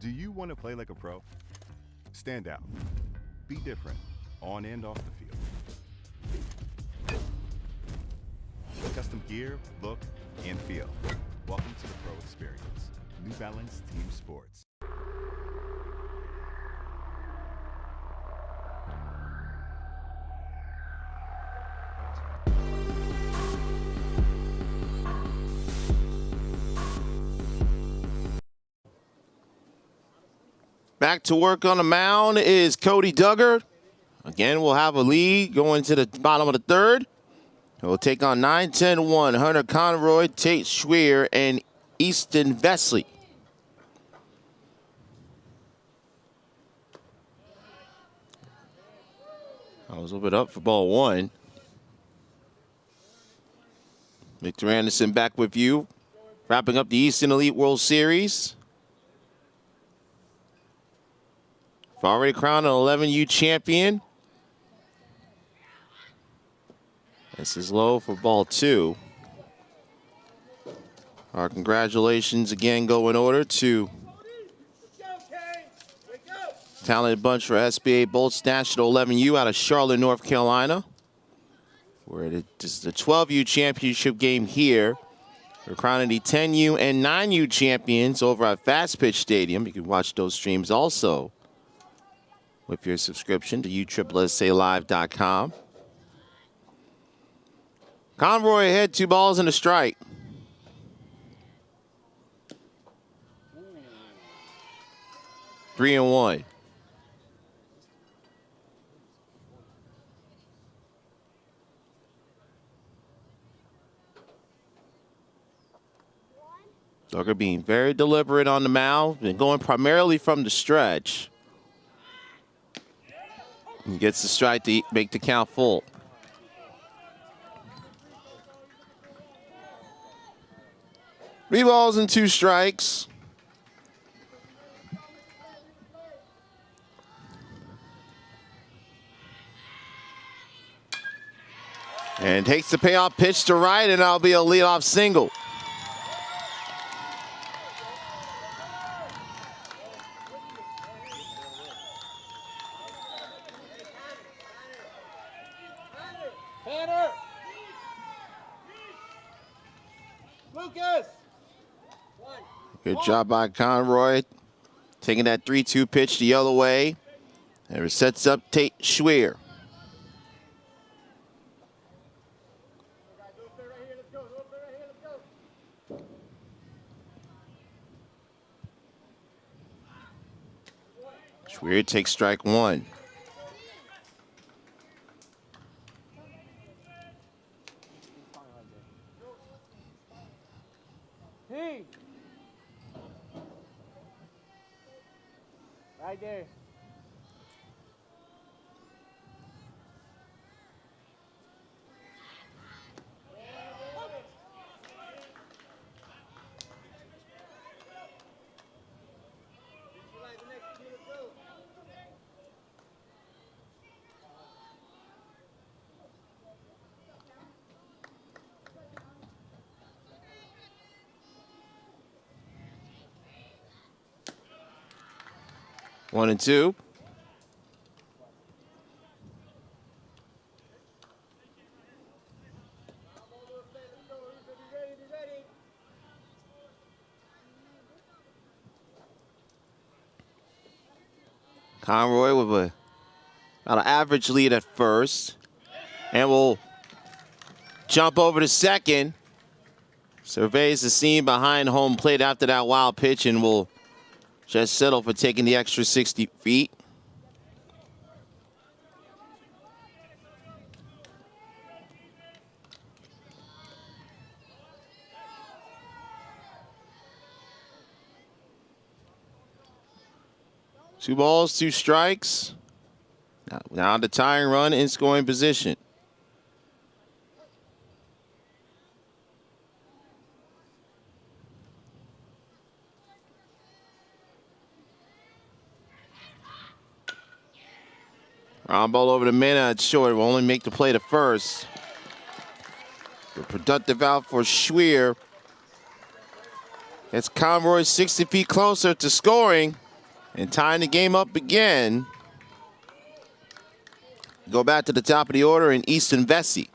Do you want to play like a pro? Stand out. Be different, on and off the field. Custom gear, look, and feel. Welcome to the pro experience. New Balance Team Sports. Back to work on the mound is Cody Duggar. Again, we'll have a lead going to the bottom of the third. We'll take on 9-10-1, Hunter Conroy, Tate Schweer, and Easton Vesley. I was a little bit up for ball one. Victor Anderson back with you, wrapping up the Eastern Elite World Series. We've already crowned an 11U champion. This is low for ball two. Our congratulations again go in order to talented bunch for SBA Bolts National 11U out of Charlotte, North Carolina. This is the 12U championship game here. We're crowning the 10U and 9U champions over at Fast Pitch Stadium. You can watch those streams also with your subscription to USSSAlive.com. Conroy ahead, 2 balls and a strike. Three and one. Duggar being very deliberate on the mound and going primarily from the stretch. He gets the strike to make the count full. Three balls and 2 strikes. And takes the payoff pitch to right, and that'll be a leadoff single. Good job by Conroy, taking that 3-2 pitch the other way. And it sets up Tate Schweer. Schweer takes strike one. Right there. One and two. Conroy with about an average lead at first, and will jump over to second. Surveys the scene behind home plate after that wild pitch and will just settle for taking the extra 60 feet. Two balls, 2 strikes. Now the tying run in scoring position. Ground ball over the man, it's short. It will only make the play to first. The productive out for Schweer. It's Conroy 60 feet closer to scoring and tying the game up again. Go back to the top of the order in Easton Vesley.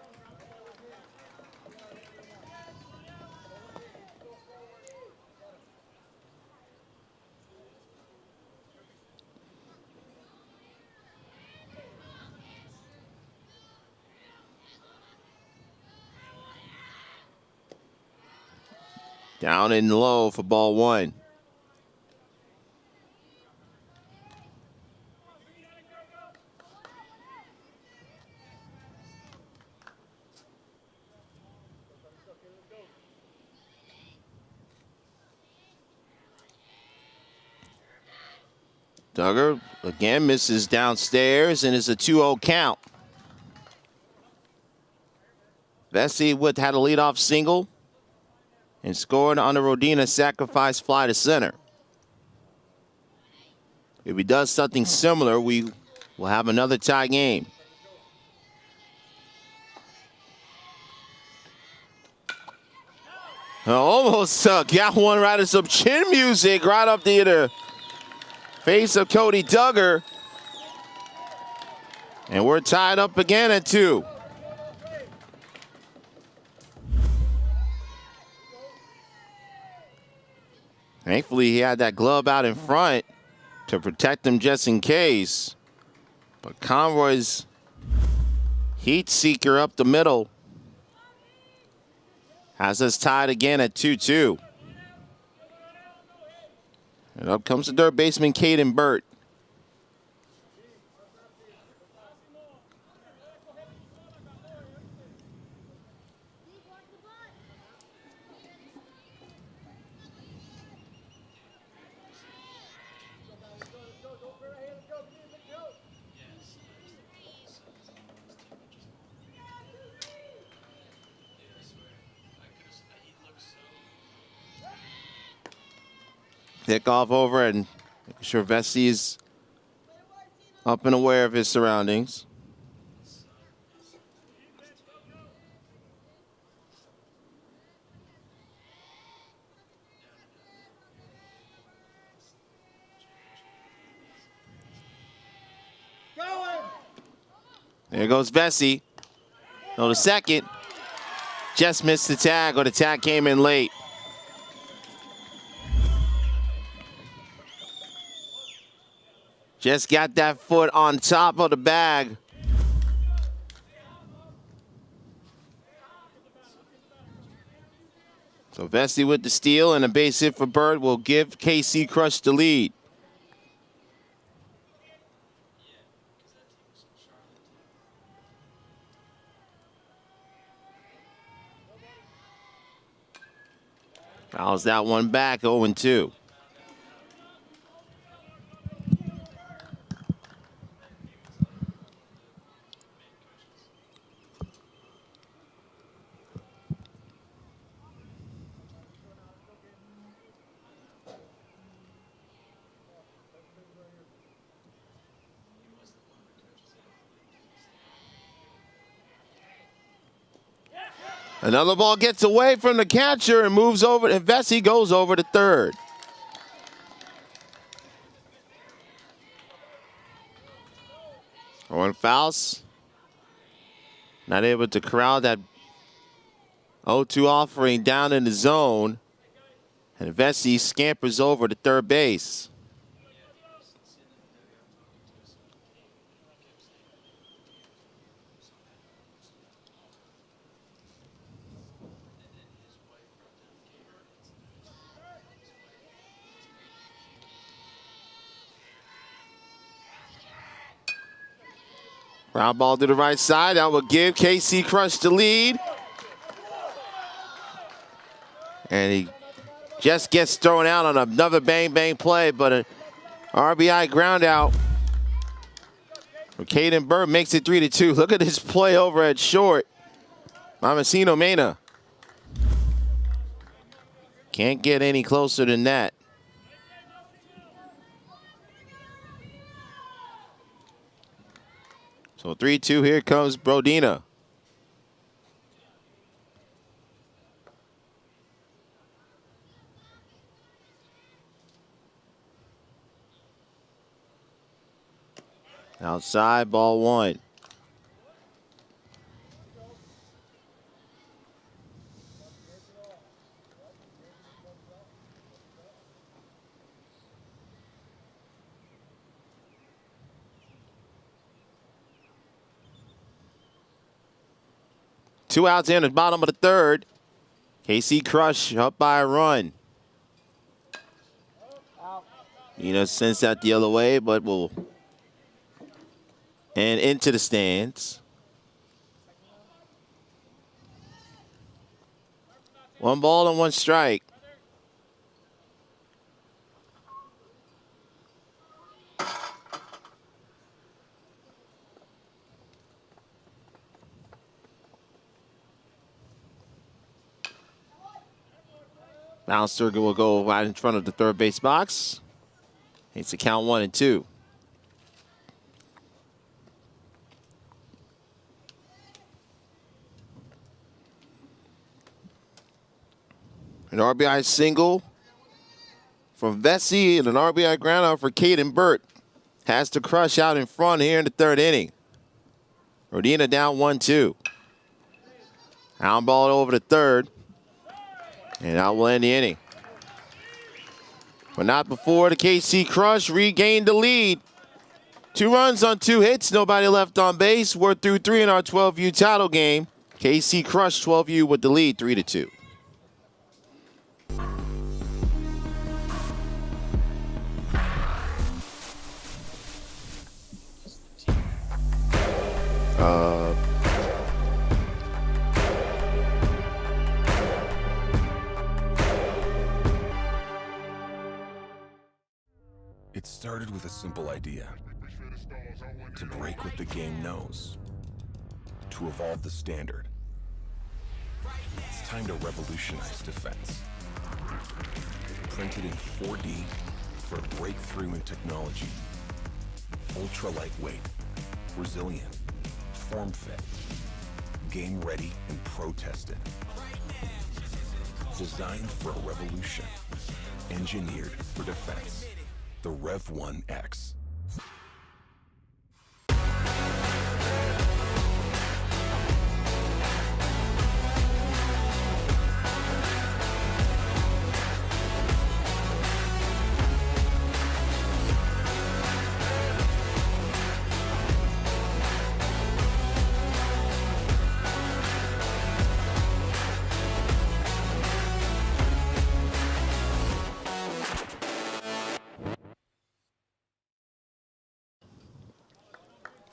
Down and low for ball one. Duggar again misses downstairs, and it's a 2-0 count. Vesey had a leadoff single and scored on the Rodina sacrifice fly to center. If he does something similar, we will have another tie game. Almost got one right of some chin music right up the face of Cody Duggar. And we're tied up again at 2. Thankfully, he had that glove out in front to protect him just in case. But Conroy's heat seeker up the middle has us tied again at 2-2. And up comes the third baseman, Caden Burt. Pick off over and make sure Vesey is up and aware of his surroundings. There goes Vesey. No, the second. Just missed the tag, or the tag came in late. Just got that foot on top of the bag. So Vesey with the steal and a base hit for Bird will give KC Crush the lead. Fouls that one back, 0-2. Another ball gets away from the catcher and moves over, and Vesey goes over to third. Owen Faust not able to corral that 0-2 offering down in the zone, and Vesey scampers over to third base. Ground ball to the right side. That will give KC Crush the lead. And he just gets thrown out on another bang-bang play, but an RBI ground out. Caden Bird makes it 3-2. Look at this play over at short. Mamasino Mena. Can't get any closer than that. So 3-2, here comes Brodina. Outside, ball 1. Two outs in the bottom of the third. KC Crush up by a run. Sends that the other way, but will and into the stands. One ball and one strike. Bouncer will go right in front of the third base box. It's a count 1-2. An RBI single from Vesey and an RBI groundout for Caden Burt. Has to crush out in front here in the third inning. Rodina down 1-2. Ground ball over to third. And that will end the inning. But not before the KC Crush regained the lead. 2 runs on 2 hits, nobody left on base. We're through 3 in our 12U title game. KC Crush 12U with the lead 3-2. It started with a simple idea. To break what the game knows. To evolve the standard. It's time to revolutionize defense. Printed in 4D for a breakthrough in technology. Ultra lightweight, resilient, form fit, game ready and pro tested. Designed for a revolution. Engineered for defense. The Rev 1X.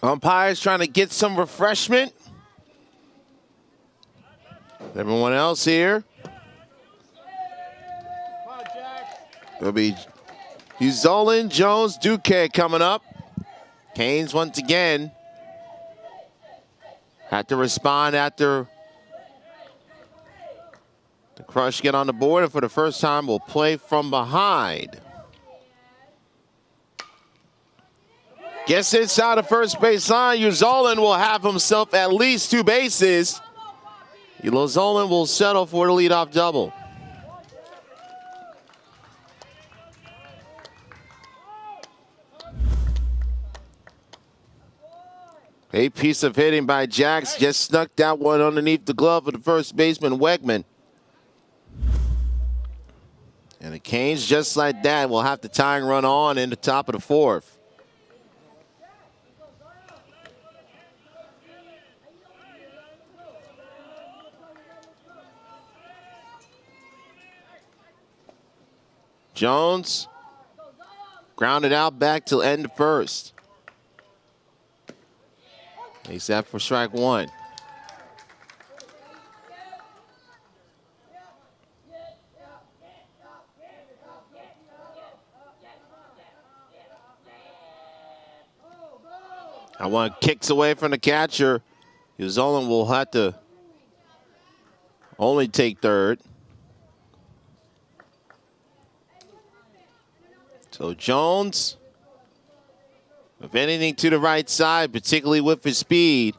Umpires trying to get some refreshment. Everyone else here. There'll be Uzolan, Jones, Duque coming up. Canes once again had to respond after the Crush get on the board, and for the first time will play from behind. Gets inside the first base line. Uzolan will have himself at least 2 bases. Uzolan will settle for the leadoff double. A piece of hitting by Jax. Just snuck that one underneath the glove of the first baseman, Wegman. And the Canes, just like that, will have the tying run on in the top of the 4th. Jones grounded out back to end the first. He's set for strike 1. That one kicks away from the catcher. Uzolan will have to only take third. So Jones, if anything, to the right side, particularly with his speed.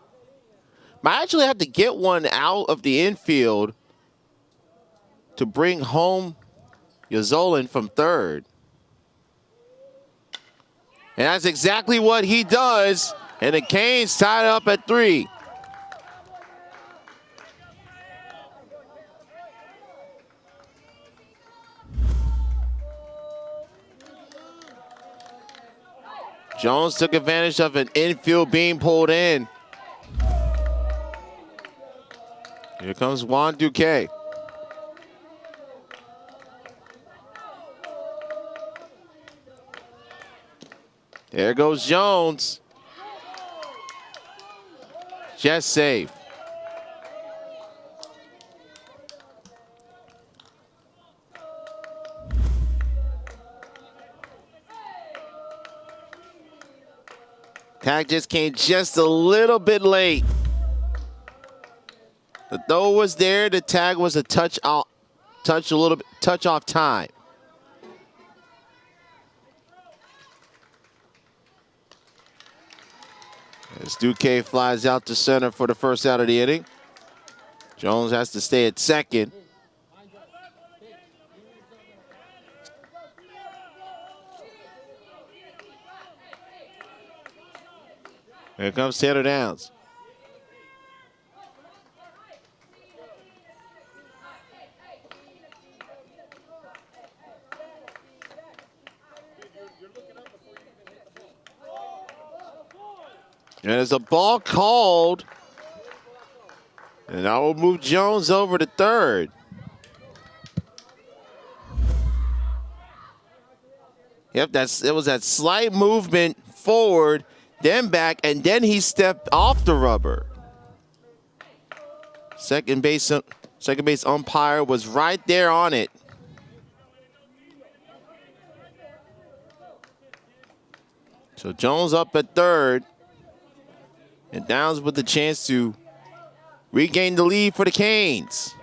Might actually have to get one out of the infield to bring home Uzolan from third. And that's exactly what he does. And the Canes tied up at 3. Jones took advantage of an infield being pulled in. Here comes Juan Duque. There goes Jones. Just safe. Tag just came just a little bit late. The throw was there. The tag was a touch out, touch a little bit touch off time. As Duque flies out to center for the first out of the inning. Jones has to stay at second. Here comes Tanner Downs. And there's a ball called. And I will move Jones over to third. Yep, it was that slight movement forward, then back, and then he stepped off the rubber. Second base umpire was right there on it. So Jones up at third. And Downs with the chance to regain the lead for the Canes.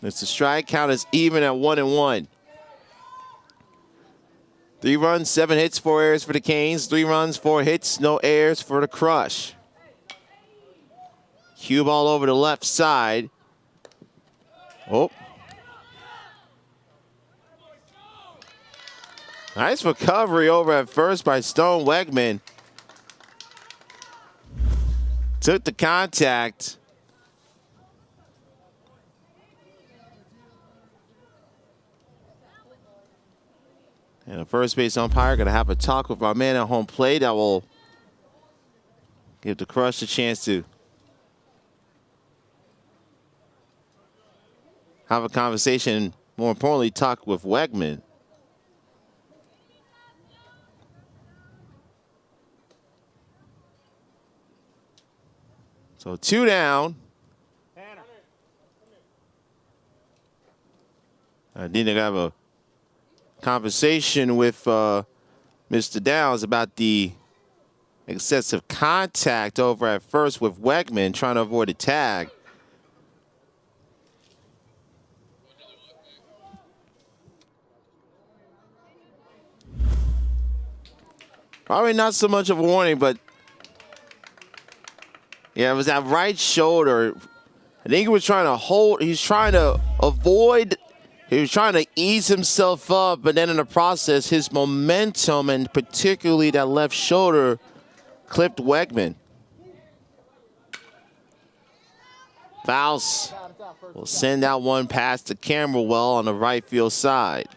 It's the strike count is even at 1-1. 3 runs, 7 hits, 4 errors for the Canes. 3 runs, 4 hits, no errors for the Crush. Cue ball over the left side. Oh. Nice recovery over at first by Stone Wegman. Took the contact. And the first base umpire going to have a talk with our man at home plate that will give the Crush a chance to have a conversation, more importantly, talk with Wegman. So 2 down. I need to have a conversation with Mr. Downs about the excessive contact over at first with Wegman, trying to avoid a tag. Probably not so much of a warning, but yeah, it was that right shoulder. I think he was trying to hold, he's trying to avoid, he was trying to ease himself up, but then in the process, his momentum and particularly that left shoulder clipped Wegman. Faust will send out one pass to Camerwell on the right field side.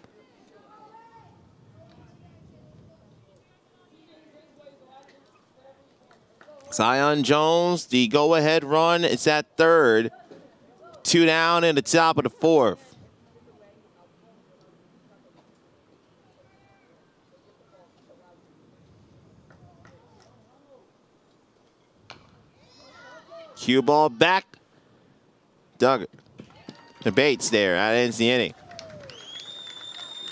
Zion Jones, the go-ahead run, it's at third. 2 down in the top of the 4th. Cue ball back. Doug. The Bates there. That ends the inning.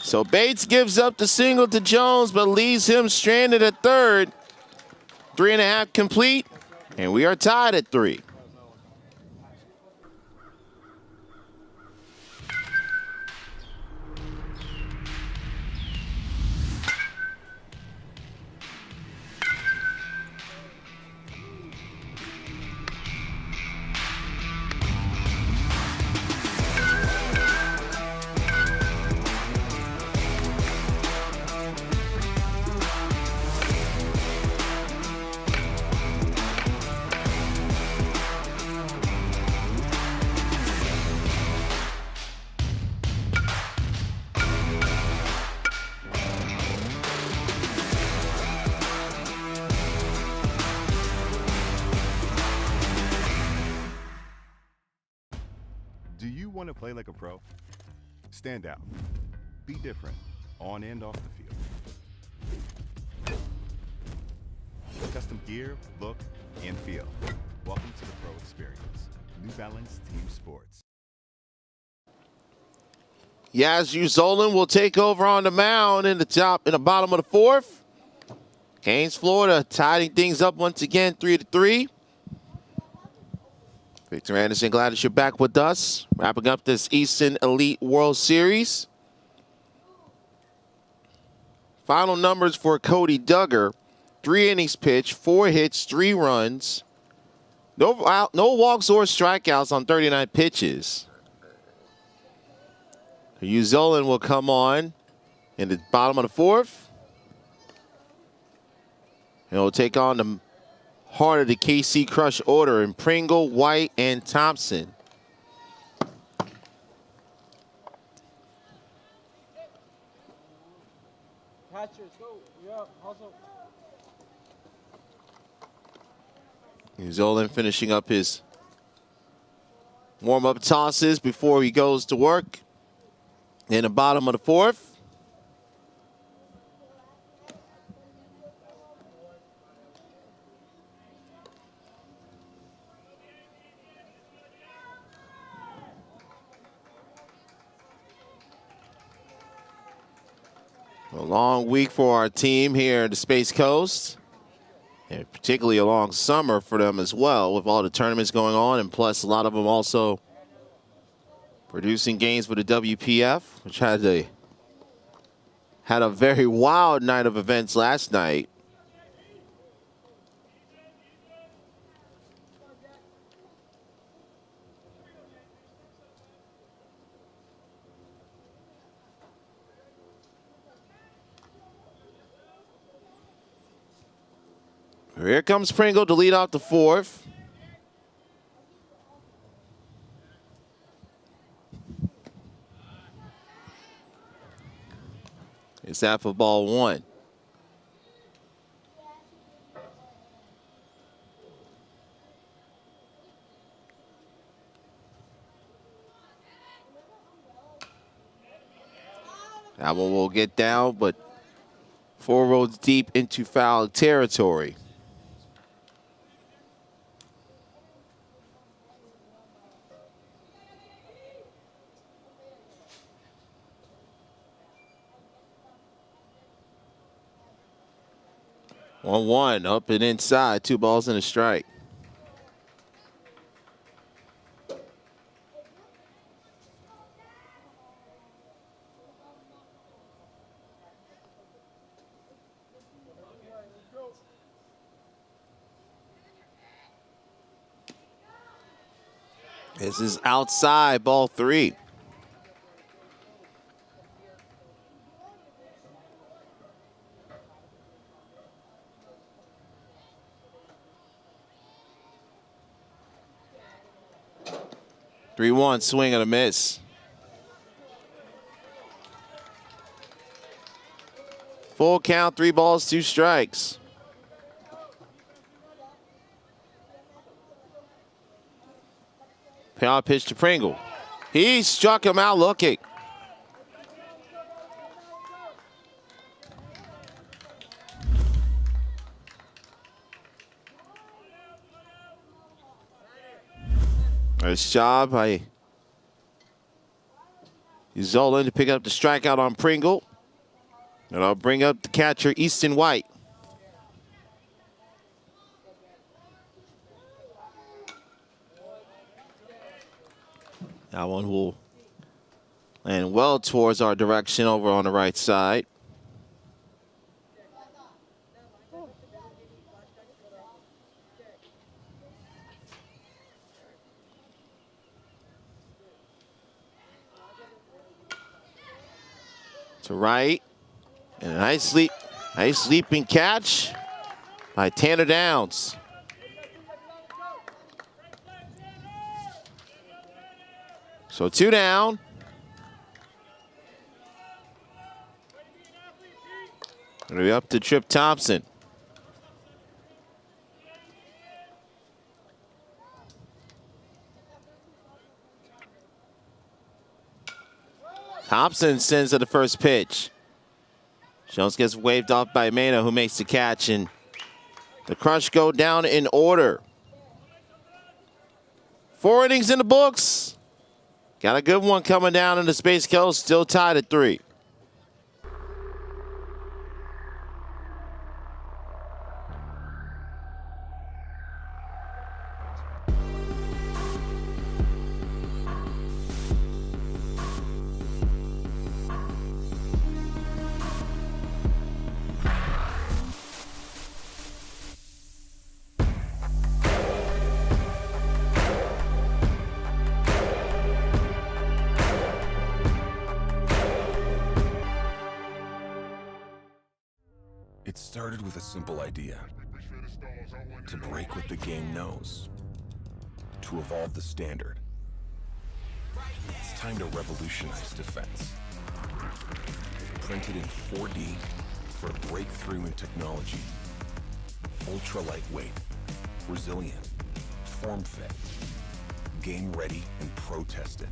So Bates gives up the single to Jones, but leaves him stranded at third. 3.5 complete, and we are tied at 3. Do you want to play like a pro? Stand out. Be different, on and off the field. Custom gear, look, and feel. Welcome to the pro experience. New Balance Team Sports. Yazoo Zolan will take over on the mound in the bottom of the 4th. Canes, Florida, tidying things up once again, 3-3. Victor Anderson, glad that you're back with us. Wrapping up this Eastern Elite World Series. Final numbers for Cody Duggar. 3 innings pitched, 4 hits, 3 runs. No walks or strikeouts on 39 pitches. Uzolan will come on in the bottom of the 4th. And he'll take on the heart of the KC Crush order in Pringle, White, and Thompson. Catchers, go. You're up. Hustle. Zolan finishing up his warm-up tosses before he goes to work in the bottom of the 4th. A long week for our team here at the Space Coast, and particularly a long summer for them as well, with all the tournaments going on, and plus a lot of them also producing games for the WPF, which had a very wild night of events last night. Here comes Pringle to lead off the 4th. It's that for ball 1. That one will get down, but 4 rows deep into foul territory. One, up and inside, 2 balls and a strike. This is outside, ball 3. Three-one, swing and a miss. Full count, 3 balls, 2 strikes. Payoff pitch to Pringle. He struck him out looking. Nice job by Zolan to pick up the strikeout on Pringle. And I'll bring up the catcher, Easton White. That one will land well towards our direction over on the right side. To right, and a nice leaping catch by Tanner Downs. So 2 down. Gonna be up to Trip Thompson. Thompson sends to the first pitch. Jones gets waved off by Mena, who makes the catch, and the Crush go down in order. 4 innings in the books. Got a good one coming down in the Space Coast, still tied at 3. It started with a simple idea. To break what the game knows. To evolve the standard. It's time to revolutionize defense. Printed in 4D for a breakthrough in technology. Ultra lightweight, resilient, form fit, game ready and pro tested.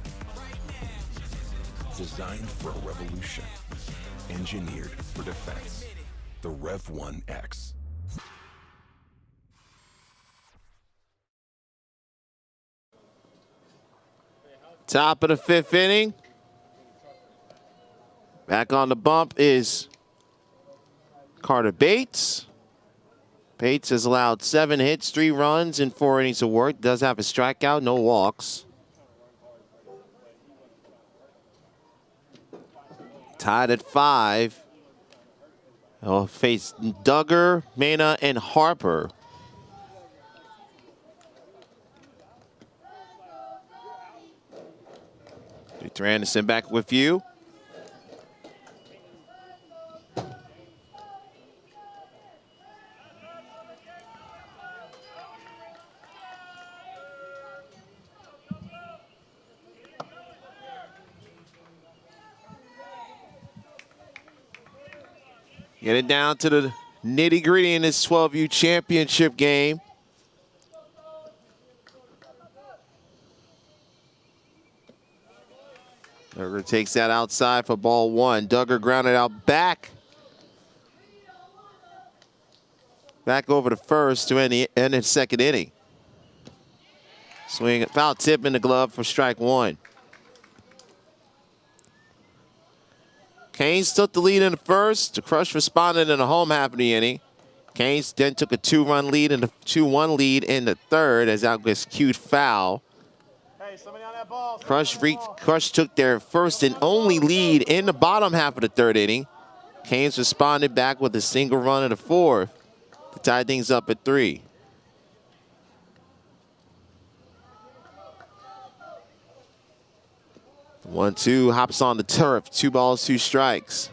Designed for a revolution. Engineered for defense. The Rev 1X. Top of the 5th inning. Back on the bump is Carter Bates. Bates has allowed 7 hits, 3 runs, and 4 innings of work. Does have a strikeout, no walks. Tied at 5. He'll face Duggar, Mena, and Harper. Victor Anderson back with you. Get it down to the nitty-gritty in this 12U championship game. Duggar takes that outside for ball 1. Duggar grounded out back. Back over to first to end the second inning. Swing, foul tip in the glove for strike 1. Canes took the lead in the first. The Crush responded in the home half of the inning. Canes then took a 2-run lead and a 2-1 lead in the third as that was cued foul. Crush took their first and only lead in the bottom half of the third inning. Canes responded back with a single run in the fourth to tie things up at 3. The 1-2 hops on the turf. 2 balls, 2 strikes.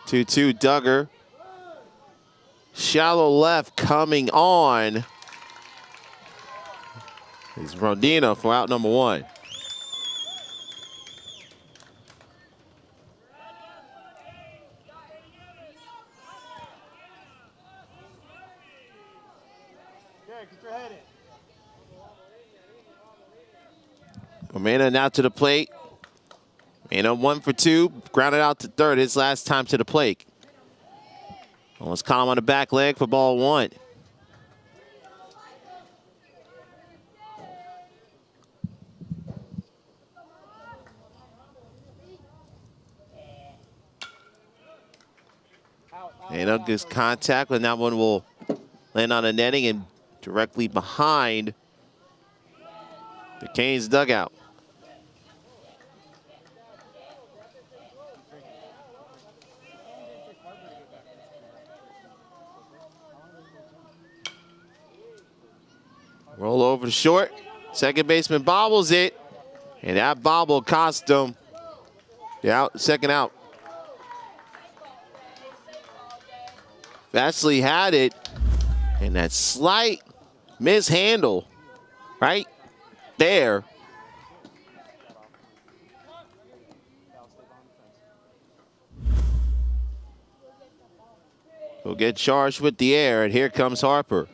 Two Duggar. Shallow left coming on. Is Rondino for out number 1. Mena now to the plate. Mena 1 for 2, grounded out to third his last time to the plate. Almost caught him on the back leg for ball 1. Mena gets contact, and that one will land on the netting and directly behind the Canes dugout. Roll over to short. Second baseman bobbles it. And that bobble cost him the out, second out. Vasily had it. And that slight mishandle right there. He'll get charged with the air, and here comes Harper.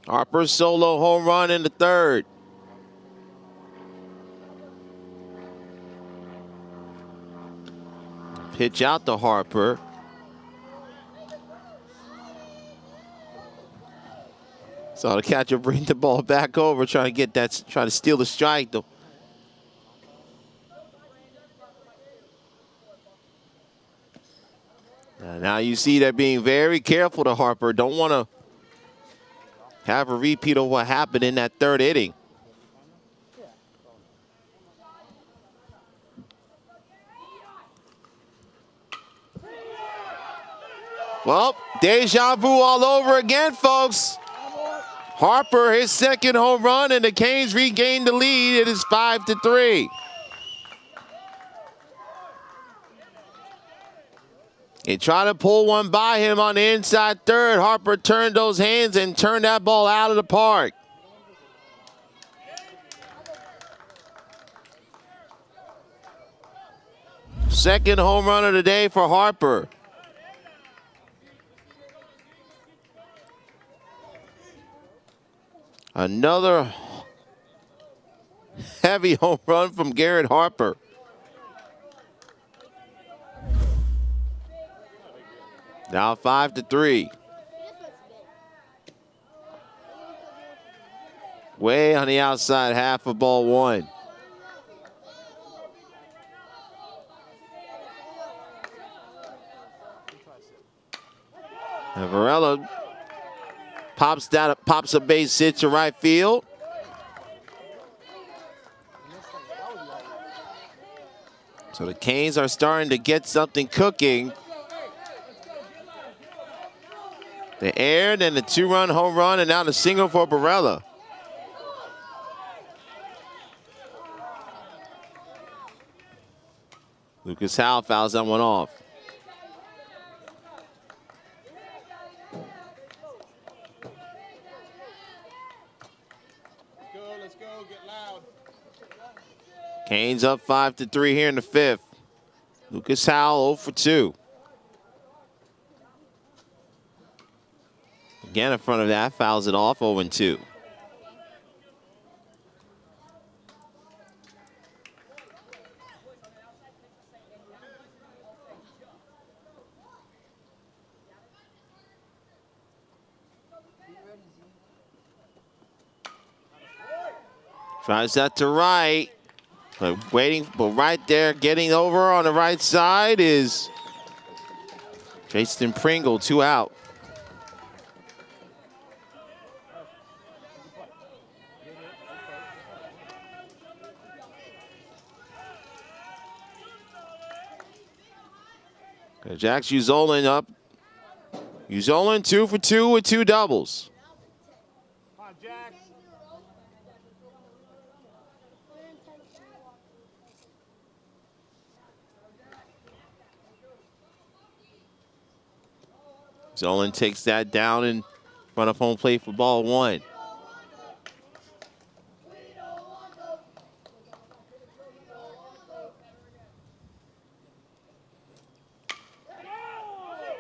Harper's solo home run in the third. Pitch out to Harper. So the catcher bring the ball back over, trying to get that, trying to steal the strike though. Now you see they're being very careful to Harper. Don't want to have a repeat of what happened in that third inning. Well, deja vu all over again, folks. Harper, his second home run, and the Canes regain the lead. It is 5-3. He tried to pull one by him on the inside third. Harper turned those hands and turned that ball out of the park. Second home run of the day for Harper. Another heavy home run from Garrett Harper. Now 5-3. Way on the outside half of ball one. And Varela pops a base hit to right field. So the Canes are starting to get something cooking. The air, then the two-run home run, and now the single for Varela. Lucas Howell fouls that one off. Let's go, get loud. Canes up 5-3 here in the fifth. Lucas Howell 0 for 2. Again in front of that, fouls it off 0-2. Tries that to right. But waiting, but right there, getting over on the right side is Jason Pringle, 2 out. Jax Uzolin up. Uzolin 2 for 2 with 2 doubles. Zolan takes that down in front of home plate for ball one.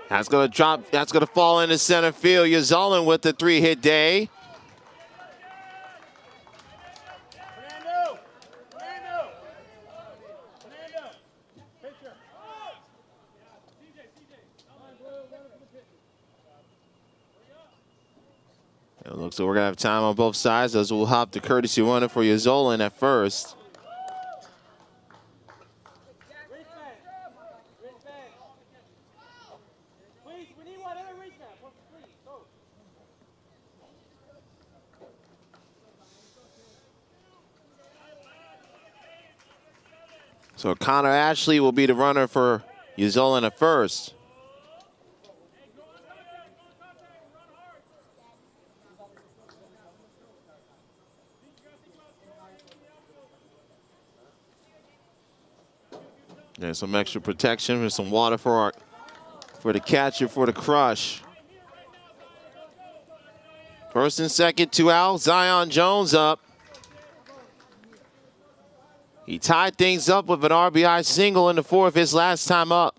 That's going to drop. That's going to fall into center field. Zolan with the 3-hit day. It looks like we're going to have time on both sides as we'll hop the courtesy runner for Zolan at first. So Connor Ashley will be the runner for Zolan at first. There's some extra protection and some water for the catcher for the crush. First and second, 2 out. Zion Jones up. He tied things up with an RBI single in the fourth, his last time up.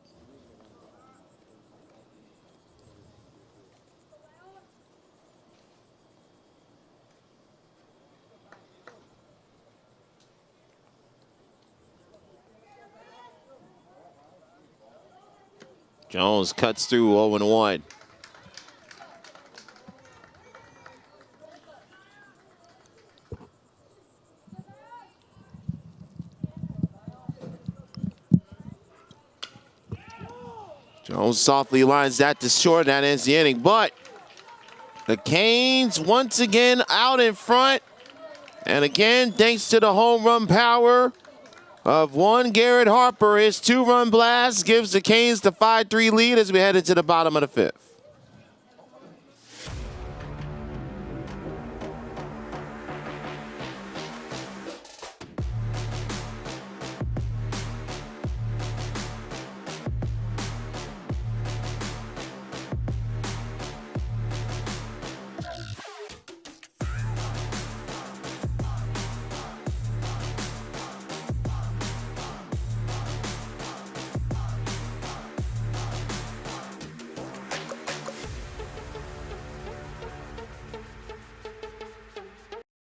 Jones cuts through 0-1. Jones softly lines that to short. That ends the inning. But the Canes once again out in front. And again, thanks to the home run power of one. Garrett Harper, his 2-run blast gives the Canes the 5-3 lead as we head into the bottom of the 5th.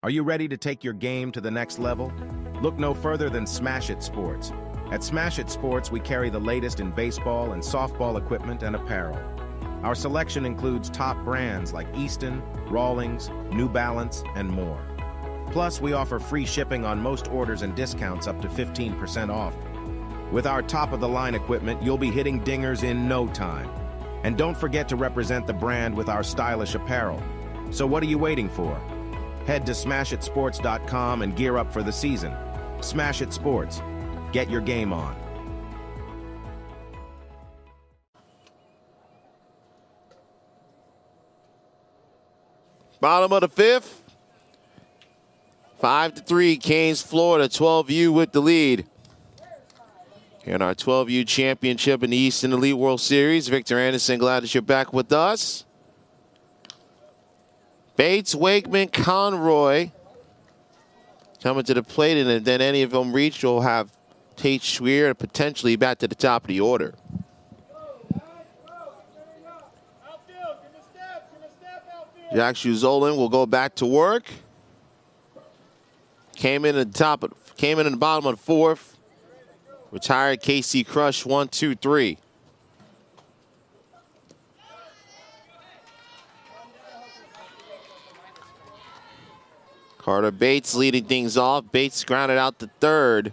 Are you ready to take your game to the next level? Look no further than Smash It Sports. At Smash It Sports, we carry the latest in baseball and softball equipment and apparel. Our selection includes top brands like Easton, Rawlings, New Balance, and more. Plus, we offer free shipping on most orders and discounts up to 15% off. With our top-of-the-line equipment, you'll be hitting dingers in no time. And don't forget to represent the brand with our stylish apparel. So what are you waiting for? Head to smashitsports.com and gear up for the season. Smash It Sports. Get your game on. Bottom of the 5th. 5-3, Canes, Florida. 12U with the lead. In our 12U championship in the Eastern Elite World Series, Victor Anderson, glad that you're back with us. Bates, Wakeman, Conroy coming to the plate, and if then any of them reach, you'll have Tate Schweer and potentially back to the top of the order. Jack Schuzolan will go back to work. Came in in the bottom of the 4th. Retired Casey Crush 1, 2, 3. Carter Bates leading things off. Bates grounded out the 3rd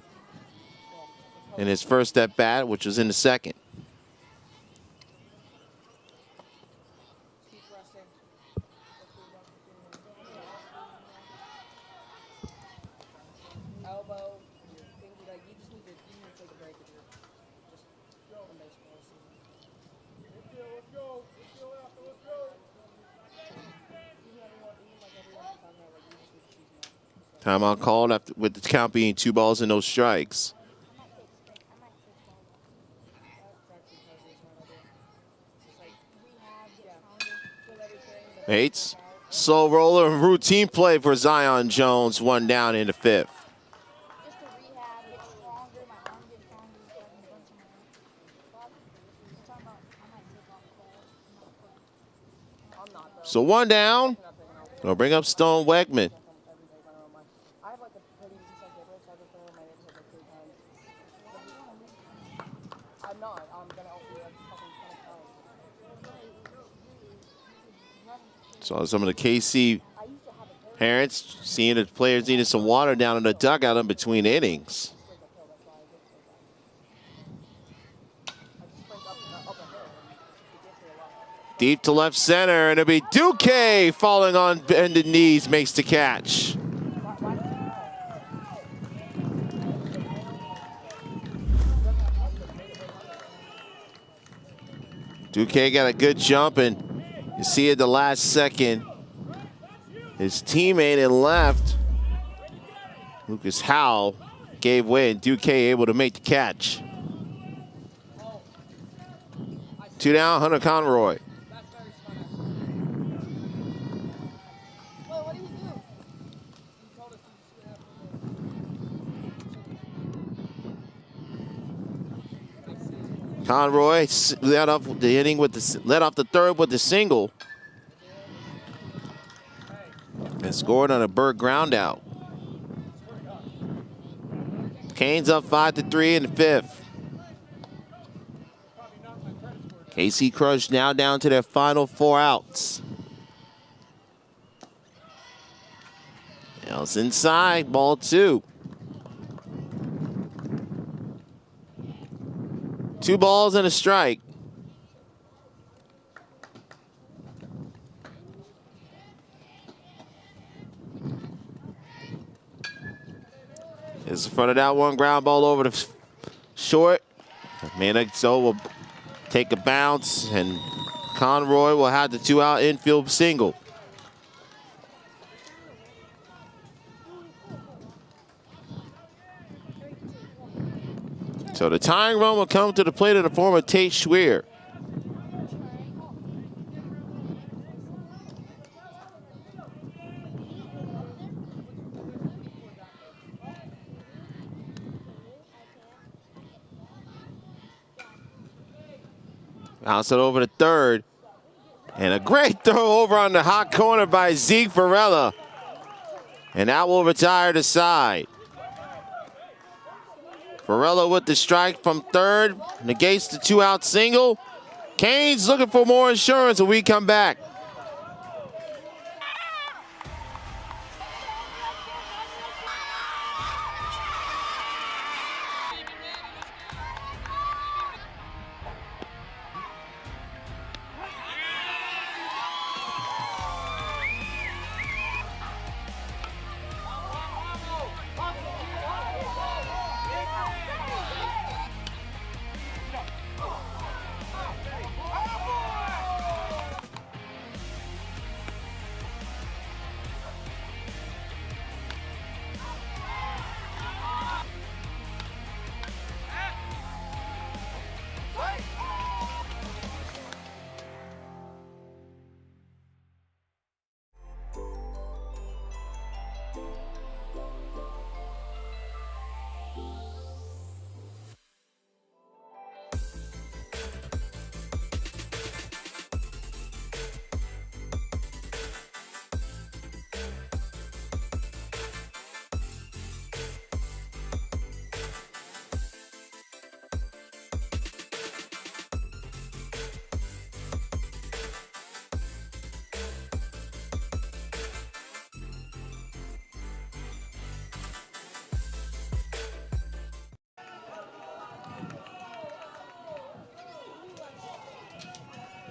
in his first at bat, which was in the 2nd. Timeout called after, with the count being 2 balls and no strikes. Bates, slow roller, routine play for Zion Jones. 1 down in the 5th. So 1 down. We'll bring up Stone Wegman. So some of the KC parents seeing the players needing some water down in the dugout in between innings. Deep to left center, and it'll be Duque falling on bended knees, makes the catch. Duque got a good jump, and you see at the last second, his teammate in left, Lucas Howell, gave way, and Duque able to make the catch. 2 down, Hunter Conroy. Conroy led off the inning with led off the 3rd with the single, and scored on a Berg ground out. Canes up 5-3 in the 5th. KC Crush now down to their final 4 outs. Else inside, ball 2. 2 balls and a strike. Is in front of that one. Ground ball over the short. Manico will take a bounce, and Conroy will have the 2-out infield single. So the tying run will come to the plate in the form of Tate Schweer. Bounce it over to third. And a great throw over on the hot corner by Zeke Varela. And that will retire the side. Varela with the strike from third. Negates the 2-out single. Canes looking for more insurance when we come back.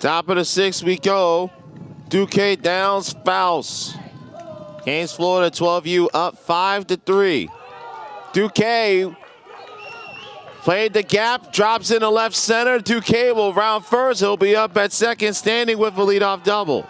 Top of the 6th we go. Duque Downs fouls. Canes Florida 12U up 5-3. Duque played the gap, drops in the left center. Duque will round first. He'll be up at second, standing with a leadoff double.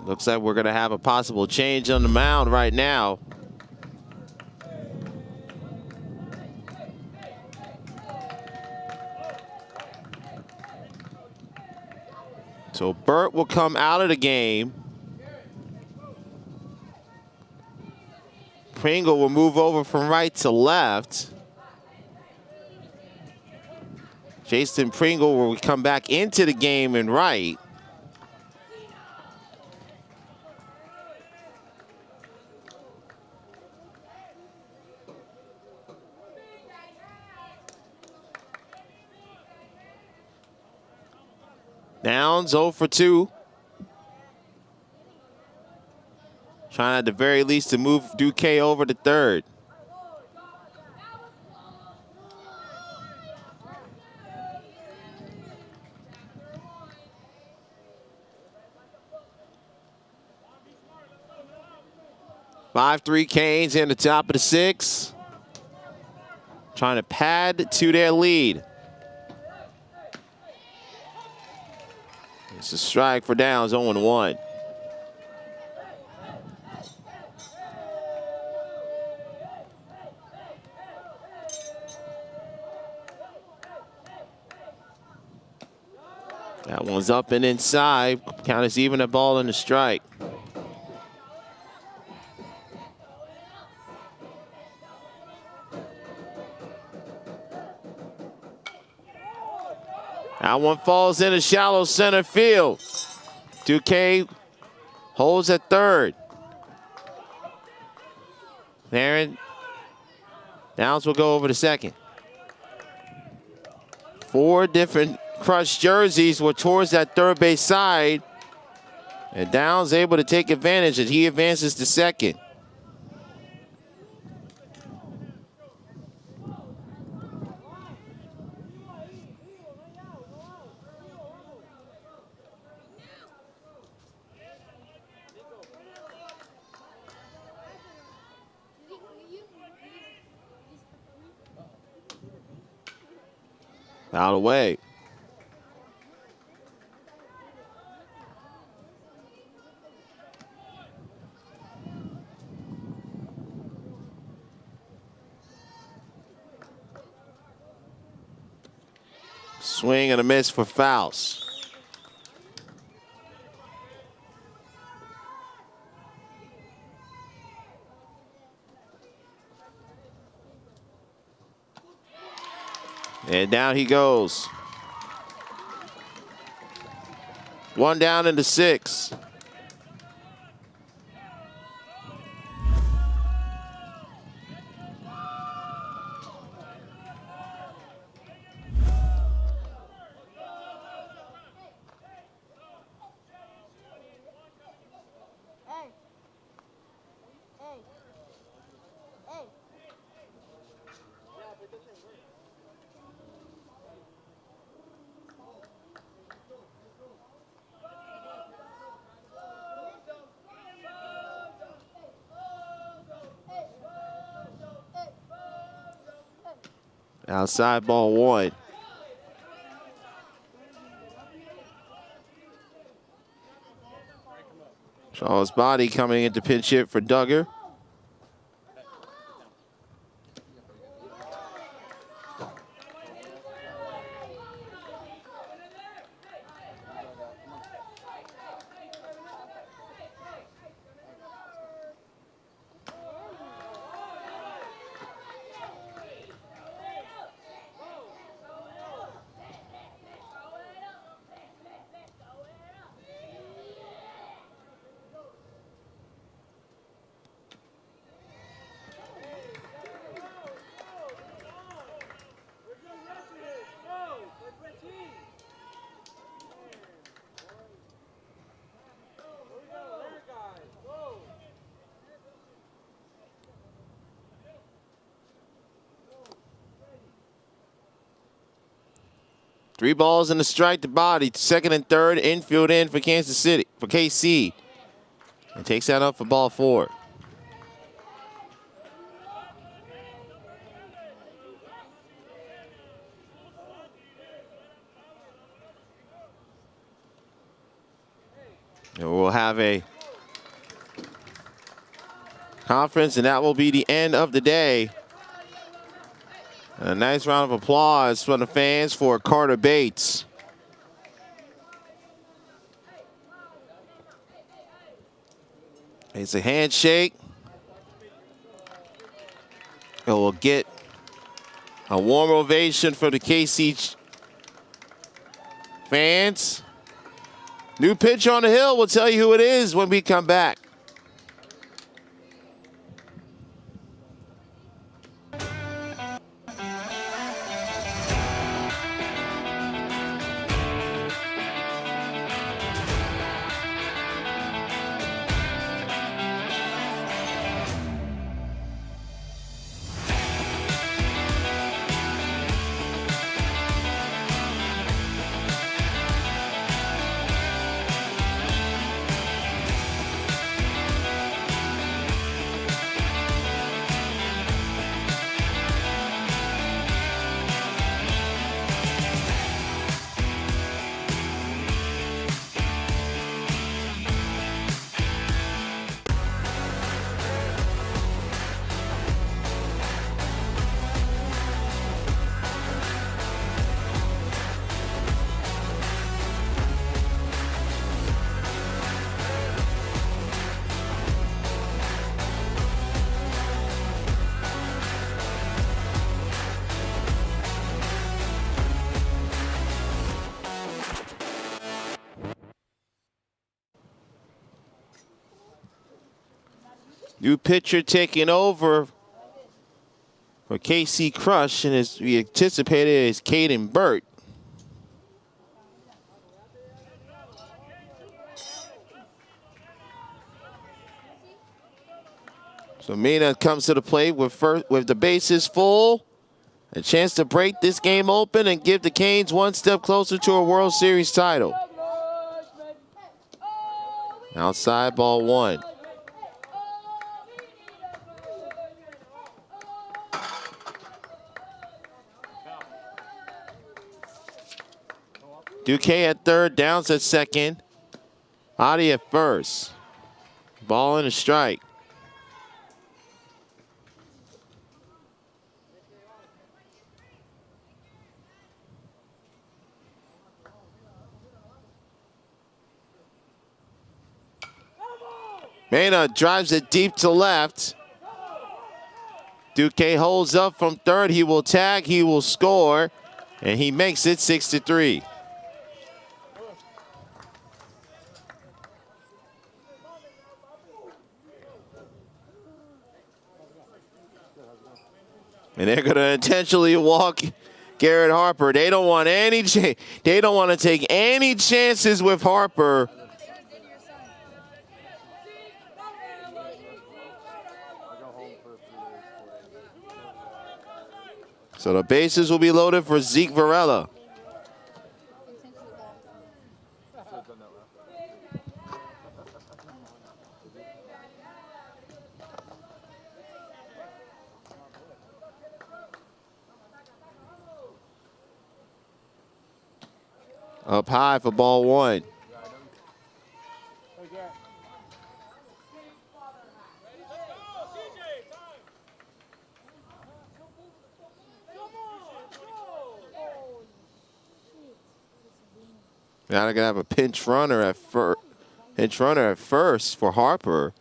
Looks like we're going to have a possible change on the mound right now. So Burt will come out of the game. Pringle will move over from right to left. Jason Pringle will come back into the game in right. Downs 0 for 2. Trying at the very least to move Duque over to third. Five-3 Canes in the top of the 6th. Trying to pad to their lead. It's a strike for Downs, 0-1. That one's up and inside. Count is even, a ball and a strike. That one falls into shallow center field. Duque holds at third. Aaron Downs will go over to second. 4 different crushed jerseys were towards that third base side. And Downs able to take advantage as he advances to second. Out away. Swing and a miss for fouls. And down he goes. One down into 6. Outside ball 1. Charles Body coming into pinch hit for Duggar. Three balls and a strike to Body. Second and third, infield in for Kansas City, for KC. And takes that up for ball 4. And we'll have a conference, and that will be the end of the day. A nice round of applause from the fans for Carter Bates. It's a handshake. And we'll get a warm ovation for the KC fans. New pitch on the hill. We'll tell you who it is when we come back. New pitcher taking over for KC Crush, and as we anticipated, is Caden Burt. So Mina comes to the plate with the bases full. A chance to break this game open and give the Canes one step closer to a World Series title. Outside ball 1. Duque at third, Downs at second. Adi at first. Ball and a strike. Mena drives it deep to left. Duque holds up from third. He will tag, he will score, and he makes it 6-3. And they're going to intentionally walk Garrett Harper. They don't want they don't want to take any chances with Harper. So the bases will be loaded for Zeke Varela. Up high for ball one. Now they're gonna have a pinch runner at first for Harper.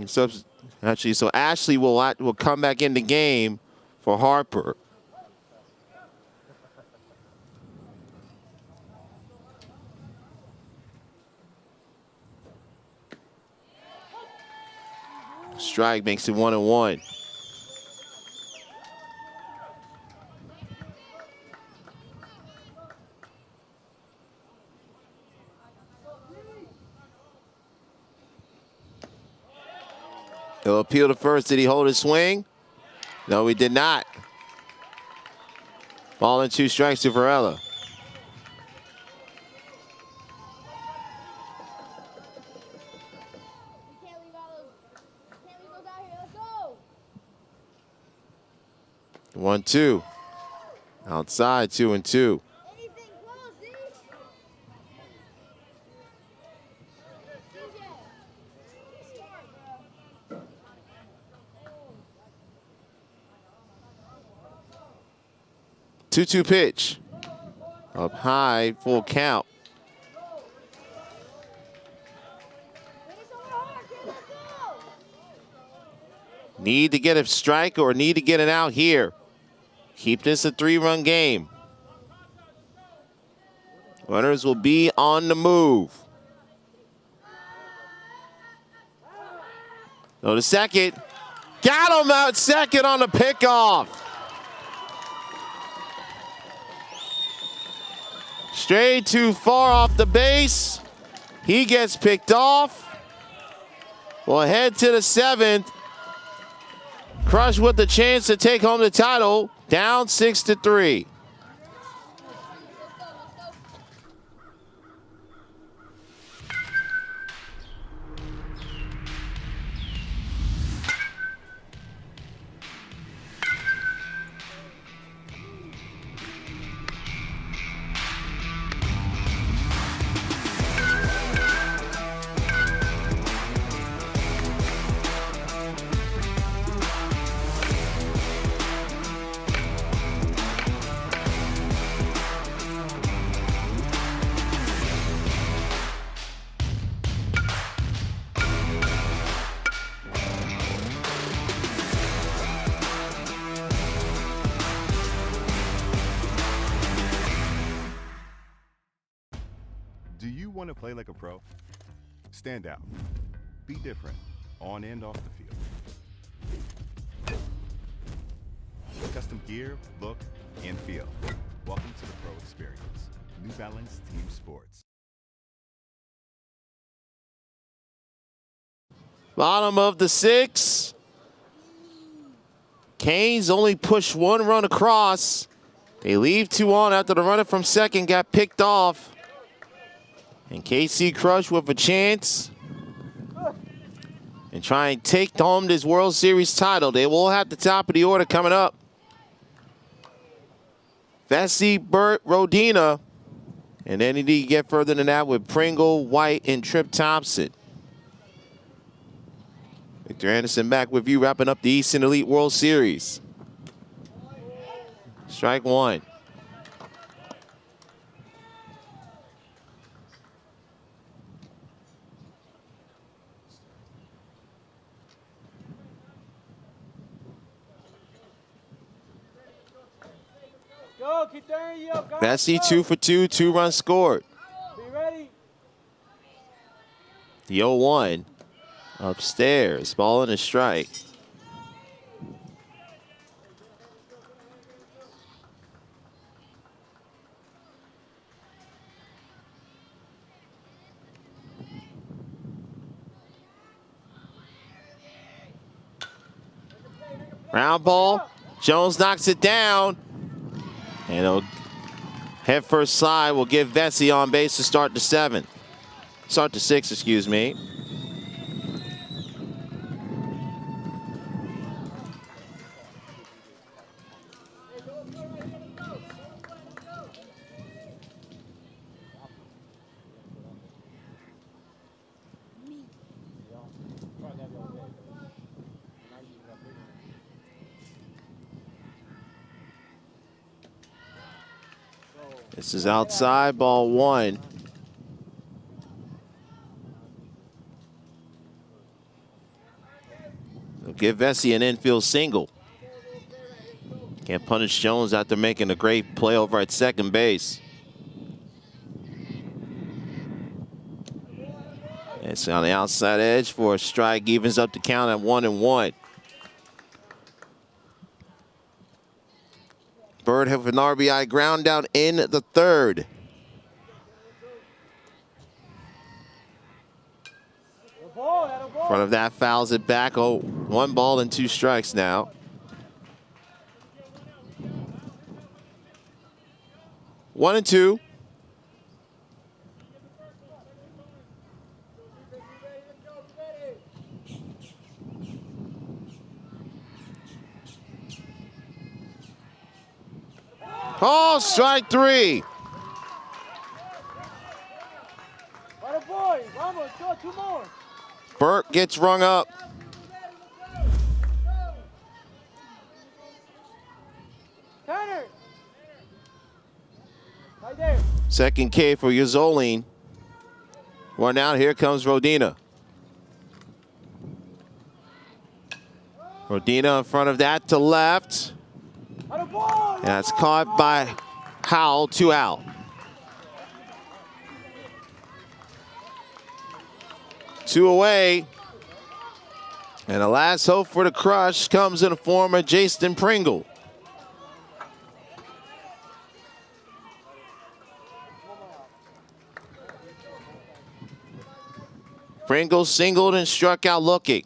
So Ashley will come back in the game for Harper. Strike makes it 1-1. He'll appeal to first. Did he hold his swing? No, he did not. Ball and 2 strikes to Varela. One, two. Outside, 2-2. Two-two pitch. Up high, full count. Need to get a strike or need to get it out here. Keep this a 3-run game. Runners will be on the move. So the second. Got him out second on the pickoff. Strayed too far off the base. He gets picked off. We'll head to the 7th. Crush with the chance to take home the title. Down 6-3. Do you want to play like a pro? Stand out. Be different on and off the field. Custom gear, look, and feel. Welcome to the pro experience. New Balance Team Sports. Bottom of the 6th. Canes only push 1 run across. They leave 2 on after the runner from second got picked off. And KC Crush with a chance. and try and take home this World Series title. They will have the top of the order coming up. Vesey, Burt, Rodina. And then you need to get further than that with Pringle, White, and Trip Thompson. Victor Anderson back with you, wrapping up the Eastern Elite World Series. Strike one. Go, keep turning you up, guys. Vesey 2 for 2, 2 runs scored. Be ready. The 0-1 upstairs, ball and a strike. Ground ball, Jones knocks it down. And he'll head first slide will give Vesey on base to start the 7th. Start the 6th, excuse me. This is outside, ball 1. They'll give Vesey an infield single. Can't punish Jones after making a great play over at second base. It's on the outside edge for a strike, evens up the count at 1-1. Bird have an RBI ground out in the 3rd. Front of that fouls it back. Oh, 1 ball and 2 strikes now. One and 2. Oh, strike 3. Burt gets rung up. Second K for Yazolin. One out, here comes Rodina. Rodina in front of that to left. And that's caught by Howell, 2 out. Two away. And the last hope for the crush comes in the form of Jason Pringle. Pringle singled and struck out looking.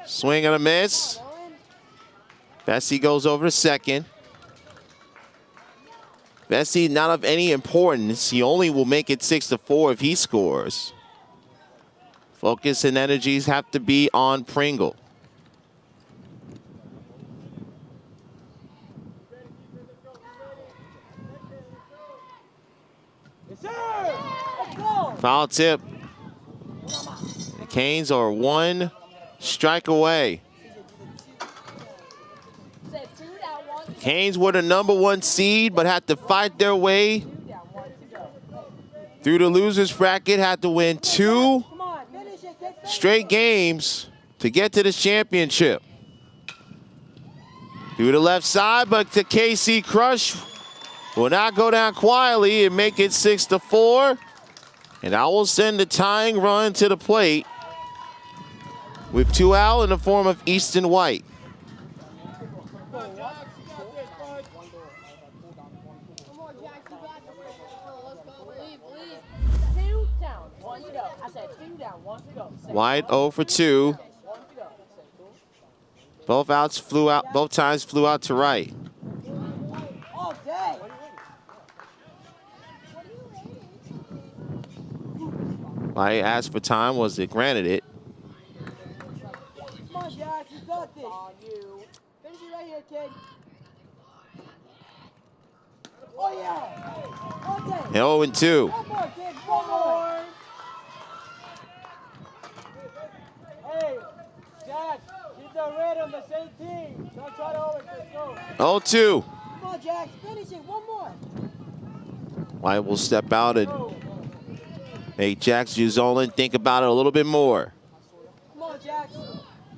Swing and a miss. Vesey goes over to second. Vesey not of any importance. He only will make it 6-4 if he scores. Focus and energies have to be on Pringle. Foul tip. The Canes are 1 strike away. Canes were the #1 seed, but had to fight their way through the losers bracket, had to win 2 straight games to get to this championship. Through the left side, but the KC Crush will not go down quietly and make it 6-4. And I will send the tying run to the plate with 2 out in the form of Easton White. White 0 for 2. Both outs flew out, both times flew out to right. I asked for time, was it granted it? Come on, Jack, you got this. On you. Finish it right here, kid. Oh, yeah. Okay. And 0-2. One more, kid. One more. Hey, Jack, keep the red on the same team. Don't try to always go. 0-2. Come on, Jack. Finish it. One more. White will step out and make Jax Uzolin think about it a little bit more. Come on, Jack.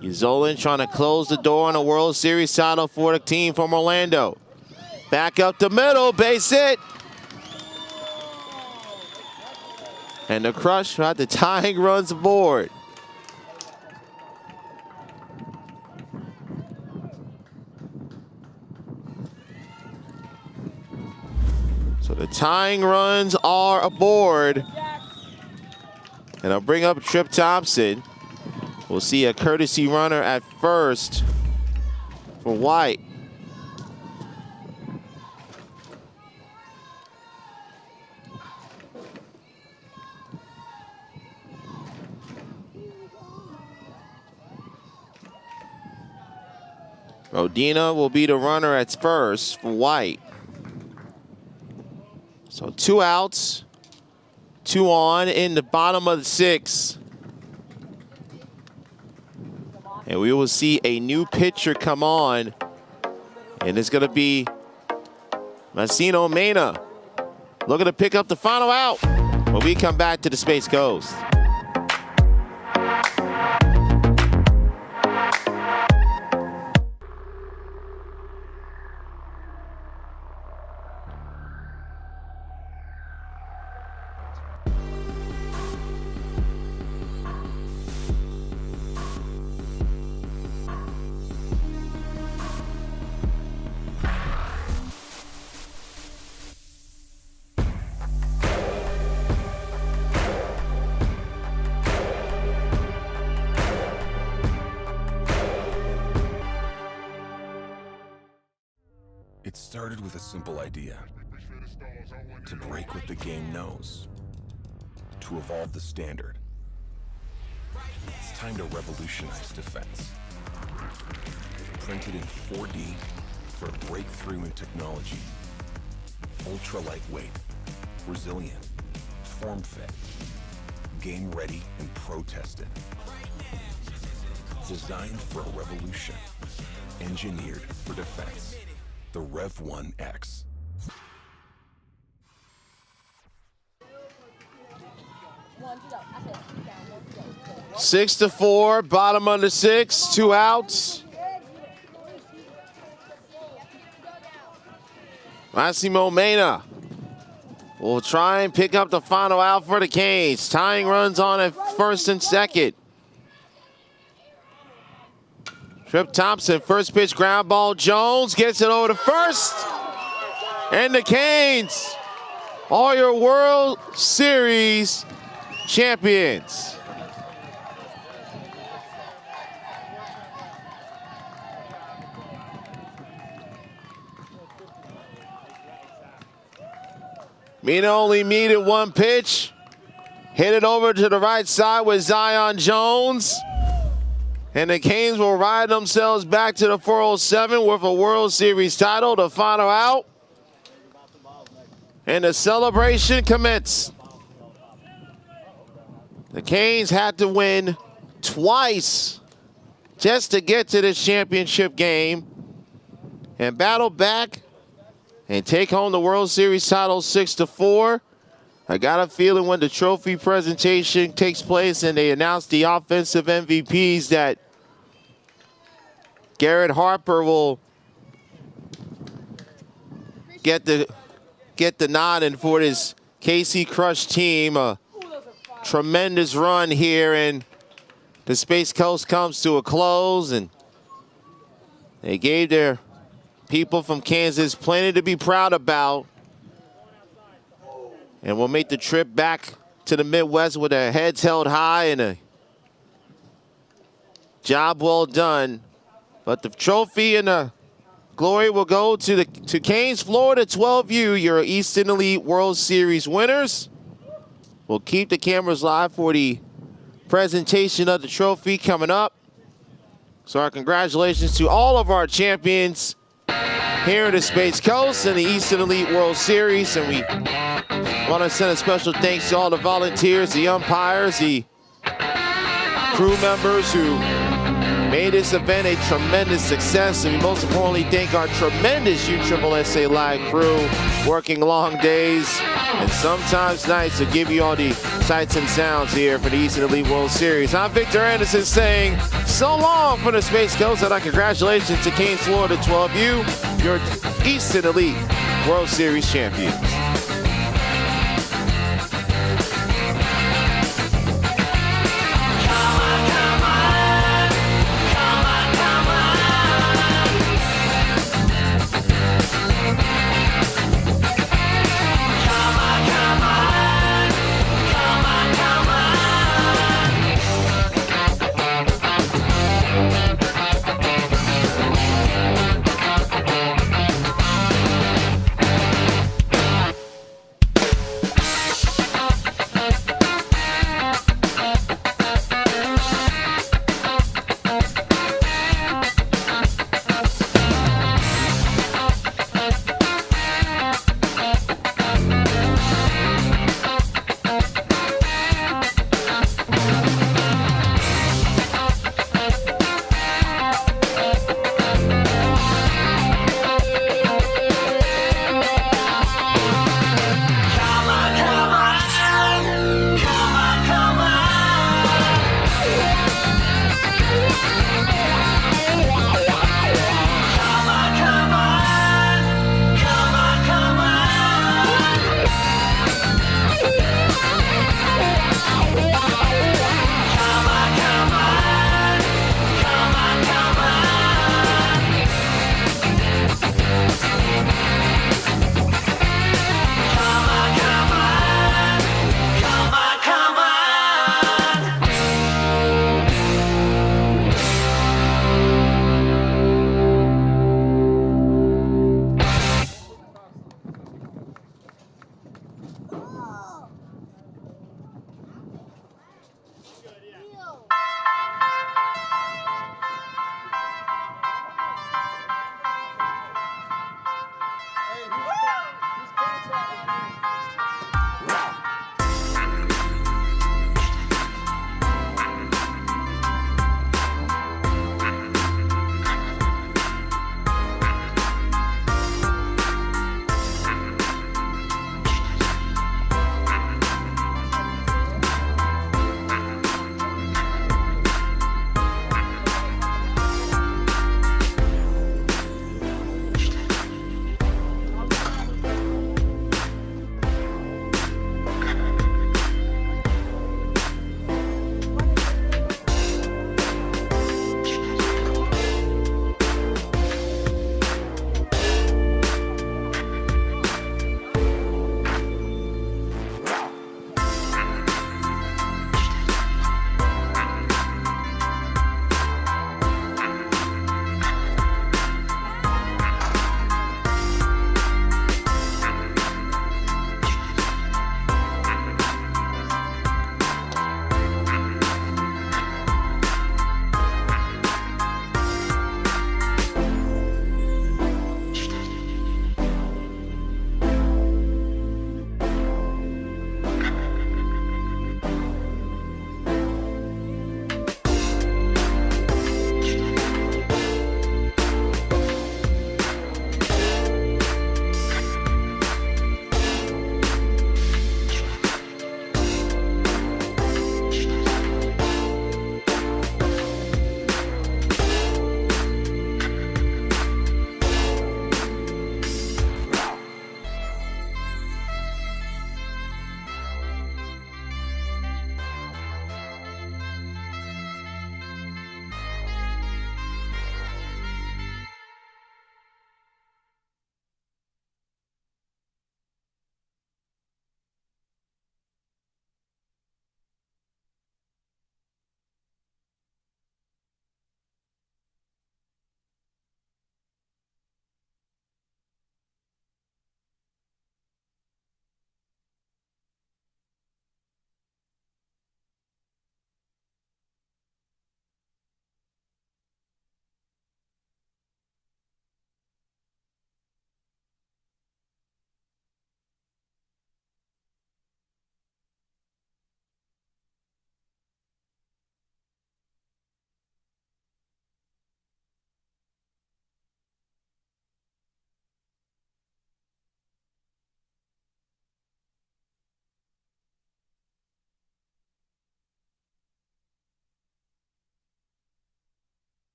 Uzolin trying to close the door on a World Series title for the team from Orlando. Back up the middle, base hit. And the crush right, the tying runs aboard. So the tying runs are aboard. And I'll bring up Trip Thompson. We'll see a courtesy runner at first for White. Rodina will be the runner at first for White. So 2 outs, 2 on in the bottom of the 6th. And we will see a new pitcher come on. And it's going to be Masino Mena looking to pick up the final out when we come back to the Space Coast. It started with a simple idea. To break what the game knows. To evolve the standard. It's time to revolutionize defense. Printed in 4D for a breakthrough in technology. Ultra lightweight, resilient, form fit, game ready and pro tested. Designed for a revolution. Engineered for defense. The Rev 1X. Six to 4, bottom of the 6, 2 outs. Massimo Mena will try and pick up the final out for the Canes. Tying runs on at first and second. Trip Thompson, first pitch ground ball. Jones gets it over to first. And the Canes are your World Series champions. Mina only needed 1 pitch. Hit it over to the right side with Zion Jones. And the Canes will ride themselves back to the 407 with a World Series title, the final out. And the celebration commences. The Canes had to win twice just to get to this championship game and battle back and take home the World Series title 6-4. I got a feeling when the trophy presentation takes place and they announce the offensive MVPs that Garrett Harper will get the nod and for this KC Crush team. A tremendous run here, and the Space Coast comes to a close, and they gave their people from Kansas plenty to be proud about. And we'll make the trip back to the Midwest with their heads held high and a job well done. But the trophy and the glory will go to Canes, Florida 12U, your Eastern Elite World Series winners. We'll keep the cameras live for the presentation of the trophy coming up. So our congratulations to all of our champions here in the Space Coast in the Eastern Elite World Series. And we want to send a special thanks to all the volunteers, the umpires, the crew members who made this event a tremendous success. And we most importantly thank our tremendous USSSA Live crew, working long days and sometimes nights to give you all the sights and sounds here for the Eastern Elite World Series. I'm Victor Anderson saying so long for the Space Coast, and congratulations to Kane, Florida 12U, your Eastern Elite World Series champions.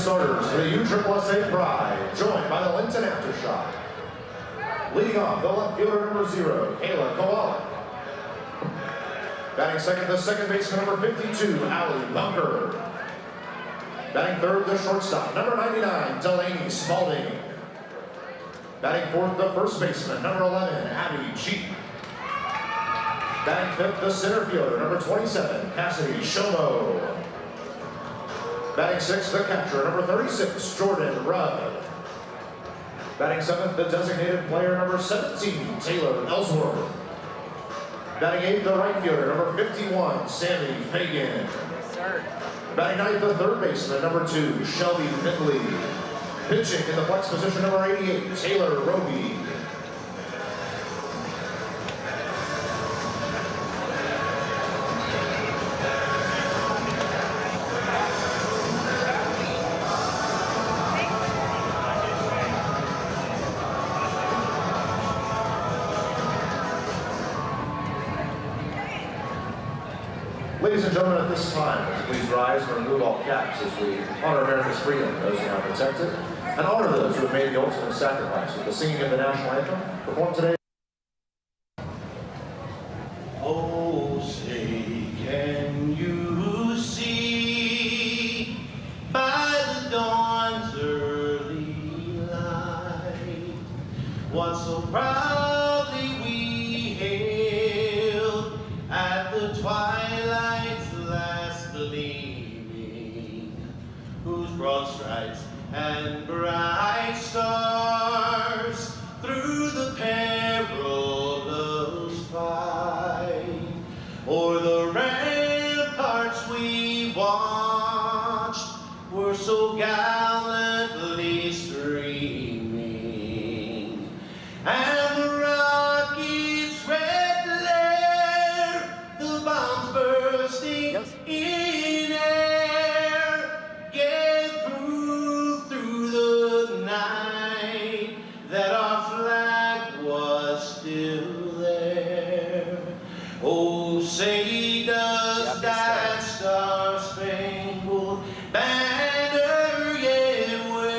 starters for the USSSA Pride, joined by the Linton Aftershock. Leading off, the left fielder number 0, Kayla Kowalik. Batting second, the second baseman number 52, Allie Bunker. Batting third, the shortstop, number 99, Delaney Spalding. Batting fourth, the first baseman, number 11, Abby Cheek. Batting fifth, the center fielder, number 27, Cassidy Shomo. Batting sixth, the catcher, number 36, Jordan Rudd. Batting seventh, the designated player, number 17, Taylor Ellsworth. Batting eighth, the right fielder, number 51, Sammy Fagan. Batting ninth, the third baseman, number 2, Shelby Findley. Pitching in the flex position, number 88, Taylor Roby. Ladies and gentlemen, at this time, please rise and remove all caps as we honor America's freedom, those who have protected, and honor those who have made the ultimate sacrifice with the singing of the national anthem, performed today. Oh, say, can you see by the dawn's early light what so proudly we hailed at the twilight's last gleaming, whose broad stripes and bright stars through the perilous fight o'er the ramparts we watched were so gallantly streaming, and the rocket's red glare, the bombs bursting in air, gave proof through the night that our flag was still there. Oh, say does that star-spangled banner yet wave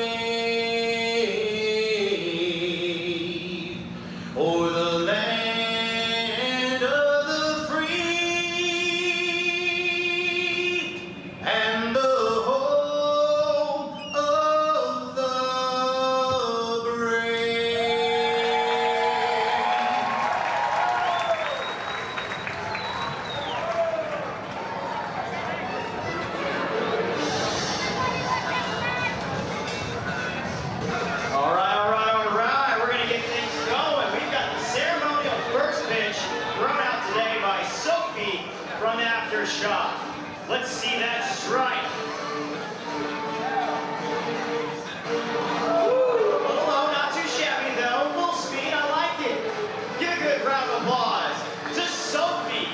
o'er the land of the free and the home of the brave. All right. We're going to get things going. We've got the ceremonial first pitch thrown out today by Sophie from Aftershock. Let's see that strike. Woo, a little low, not too shabby though. Full speed, I like it. Give a good round of applause to Sophie.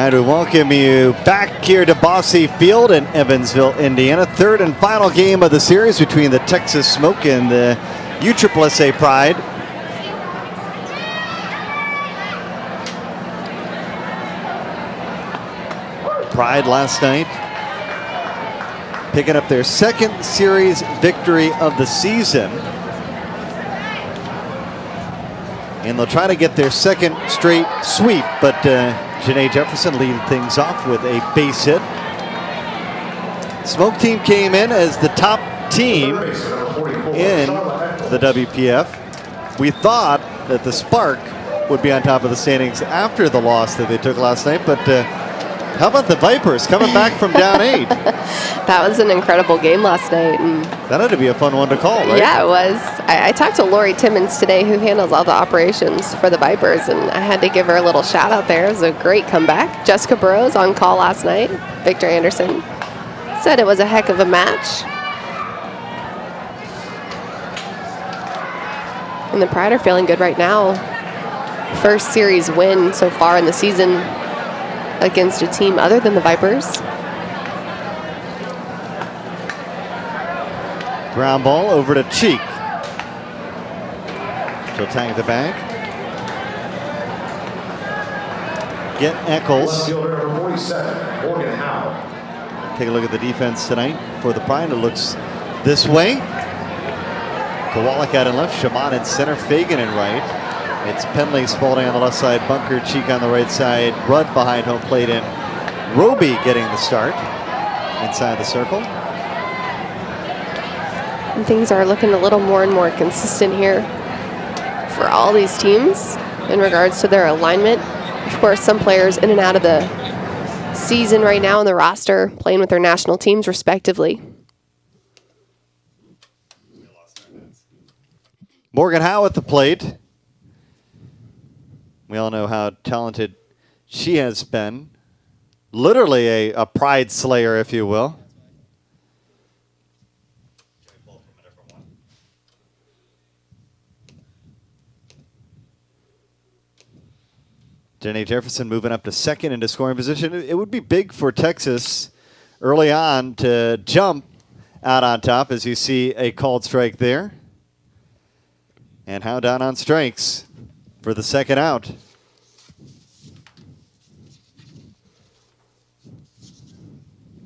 right, we welcome you back here to Bosse Field in Evansville, Indiana. Third and final game of the series between the Texas Smoke and the USSSA Pride. Pride last night picking up their second series victory of the season. And they'll try to get their second straight sweep, but Janae Jefferson leading things off with a base hit. Smoke team came in as the top team in the WPF. We thought that the Spark would be on top of the standings after the loss that they took last night, but how about the Vipers coming back from down 8? That was an incredible game last night. And that had to be a fun one to call, right? Yeah, it was. I talked to Lori Timmons today, who handles all the operations for the Vipers, and I had to give her a little shout out there. It was a great comeback. Jessica Burrows on call last night. Victor Anderson said it was a heck of a match. And the Pride are feeling good right now. First series win so far in the season against a team other than the Vipers. Ground ball over to Cheek. She'll tag the bag. Get Eccles. Take a look at the defense tonight for the Pride. It looks this way. Kowalik out in left, Shaman in center, Fagan in right. It's Penley, Spalding on the left side, Bunker, Cheek on the right side, Rudd behind home plate, and Roby getting the start inside the circle. And things are looking a little more and more consistent here for all these teams in regards to their alignment. Of course, some players in and out of the season right now in the roster playing with their national teams respectively. Morgan Howe at the plate. We all know how talented she has been. Literally a pride slayer, if you will. Janae Jefferson moving up to second into scoring position. It would be big for Texas early on to jump out on top, as you see a called strike there. And Howe down on strikes for the second out.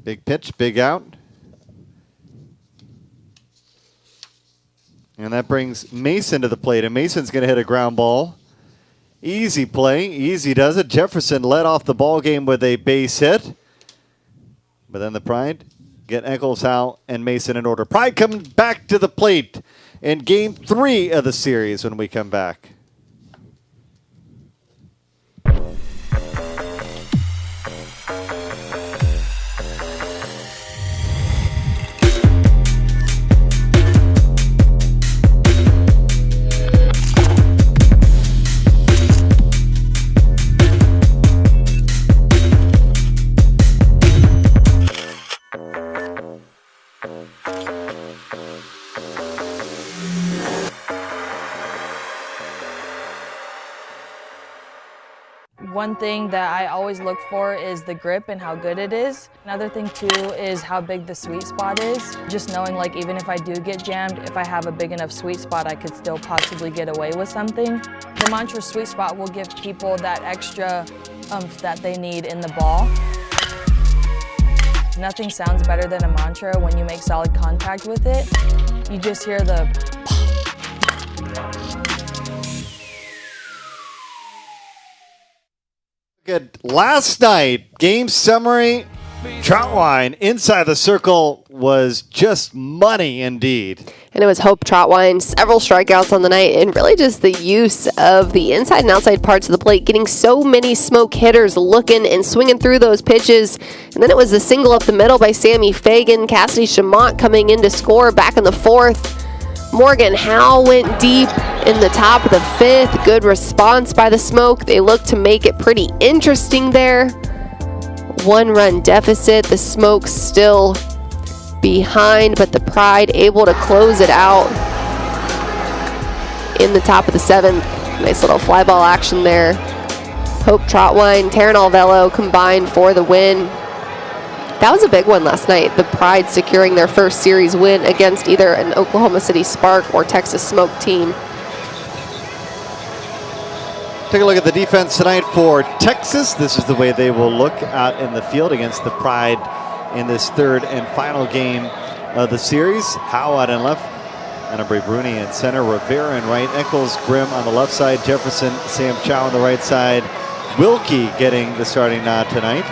Big pitch, big out. And that brings Mason to the plate, and Mason's going to hit a ground ball. Easy play, easy does it. Jefferson led off the ball game with a base hit. But then the Pride get Eccles, Howe, and Mason in order. Pride coming back to the plate in game 3 of the series when we come back. One thing that I always look for is the grip and how good it is. Another thing too is how big the sweet spot is. Just knowing, like, even if I do get jammed, if I have a big enough sweet spot, I could still possibly get away with something. The mantra sweet spot will give people that extra oomph that they need in the ball. Nothing sounds better than a mantra when you make solid contact with it. You just hear the Good. Last night, game summary, Troutwine inside the circle was just money indeed. And it was Hope Troutwine, several strikeouts on the night, and really just the use of the inside and outside parts of the plate, getting so many Smoke hitters looking and swinging through those pitches. And then it was the single up the middle by Sammy Fagan, Cassidy Chamont coming in to score back in the 4th. Morgan Howe went deep in the top of the 5th. Good response by the Smoke. They looked to make it pretty interesting there. 1-run deficit. The Smoke still behind, but the Pride able to close it out in the top of the 7th. Nice little fly ball action there Pope Trotwine, Taryn Alvello combined for the win. That was a big one last night. The Pride securing their first series win against either an Oklahoma City Spark or Texas Smoke team. Take a look at the defense tonight for Texas. This is the way they will look out in the field against the Pride in this third and final game of the series. Howe out in left, Annabray Bruni in center, Rivera in right, Eccles, Grimm on the left side, Jefferson, Sam Chow on the right side. Wilkie getting the starting nod tonight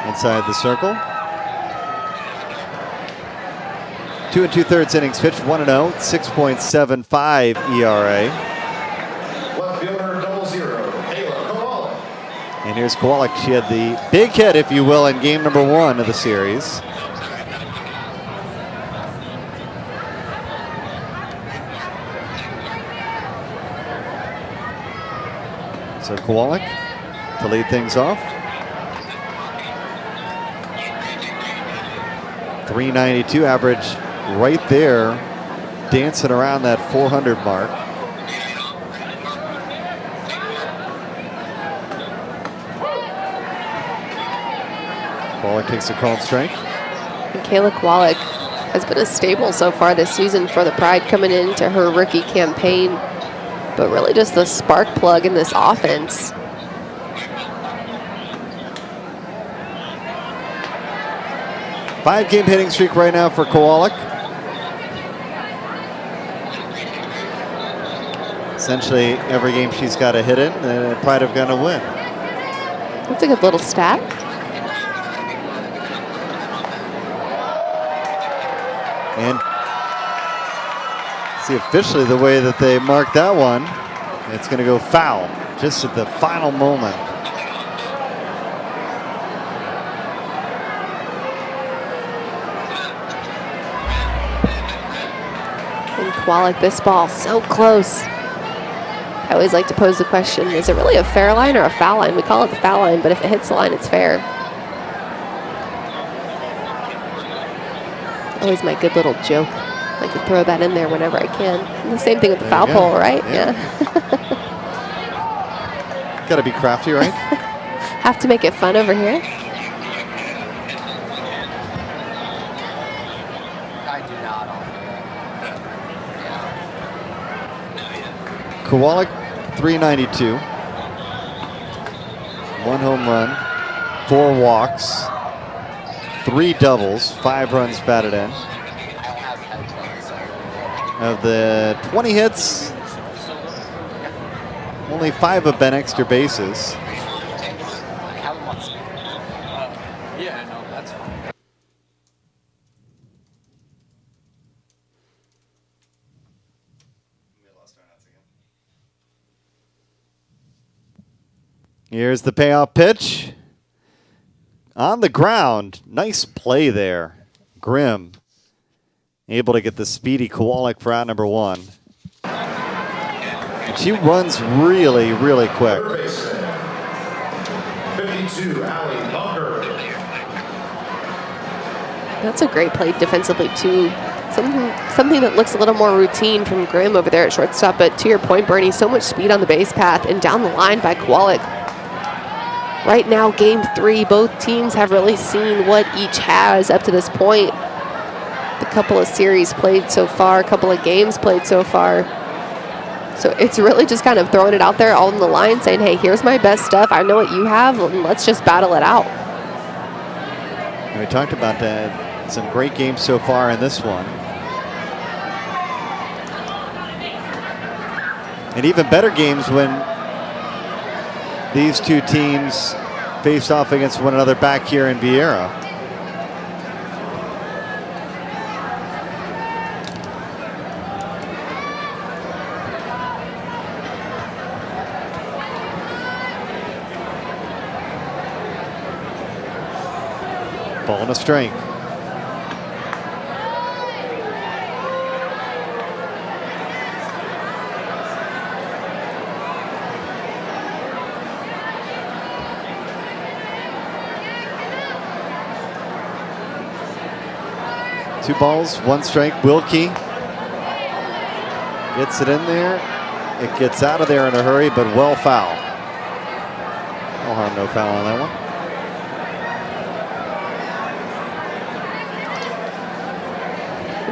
inside the circle. 2 2/3 innings pitched, 1-0, 6.75 ERA. Left fielder, 0-0, Kayla Kowalik. And here's Kowalik. She had the big hit, if you will, in game number 1 of the series. So Kowalik to lead things off. 392 average right there, dancing around that 400 mark. Kowalik takes a called strike. And Kayla Kowalik has been a staple so far this season for the Pride coming into her rookie campaign, but really just the spark plug in this offense. Five-game hitting streak right now for Kowalik. Essentially, every game she's got a hit in, and Pride have got to win. That's a good little stat. And see officially the way that they marked that one, it's going to go foul just at the final moment. And Kowalik, this ball so close. I always like to pose the question, is it really a fair line or a foul line? We call it the foul line, but if it hits the line, it's fair. Always my good little joke. I like to throw that in there whenever I can. And the same thing with the foul pole, right? Yeah. Got to be crafty, right? Have to make it fun over here. Kowalik, 392. 1 home run, 4 walks, 3 doubles, 5 runs batted in. Of the 20 hits, only 5 have been extra bases. Yeah, no, that's fine. Here's the payoff pitch. On the ground. Nice play there. Grimm able to get the speedy Kowalik for out number 1. And she runs really, really quick. 52, Allie Bunker. That's a great play defensively, too. Something that looks a little more routine from Grimm over there at shortstop. But to your point, Bernie, so much speed on the base path and down the line by Kowalik. Right now, game 3, both teams have really seen what each has up to this point. The couple of series played so far, a couple of games played so far. So it's really just kind of throwing it out there all in the line, saying, hey, here's my best stuff. I know what you have, and let's just battle it out. And we talked about some great games so far in this one. And even better games when these two teams faced off against one another back here in Vieira. Ball and a strike. Two balls, 1 strike. Wilkie gets it in there. It gets out of there in a hurry, but well foul. No harm, no foul on that one.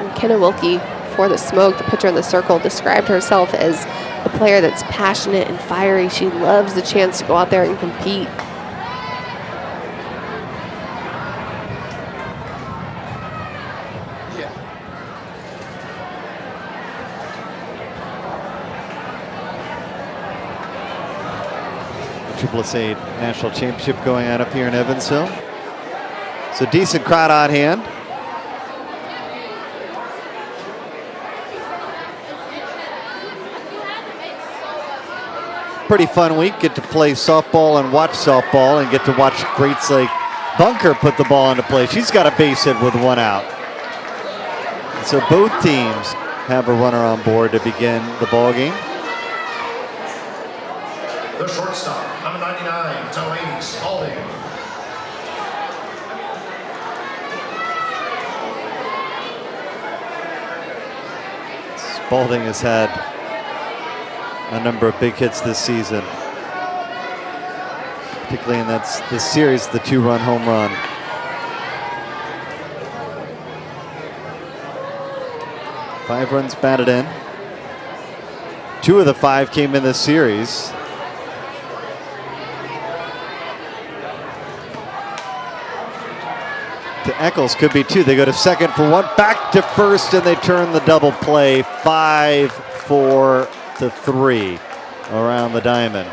And Kenna Wilkie for the Smoke, the pitcher in the circle, described herself as a player that's passionate and fiery. She loves the chance to go out there and compete. USSSA National Championship going on up here in Evansville. So decent crowd on hand. Pretty fun week. Get to play softball and watch softball and get to watch greats like Bunker put the ball into play. She's got a base hit with 1 out. And so both teams have a runner on board to begin the ball game. The shortstop, number 99, Tony Spalding. Spalding has had a number of big hits this season, particularly in this series, the 2-run home run. Five runs batted in. 2 of the 5 came in this series. To Eccles, could be 2. They go to second for 1, back to first, and they turn the double play. 5-4-3 around the diamond.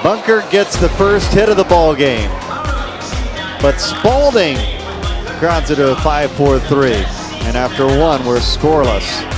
Bunker gets the first hit of the ball game, but Spalding grounds it to a 5-4-3, and after 1, we're scoreless.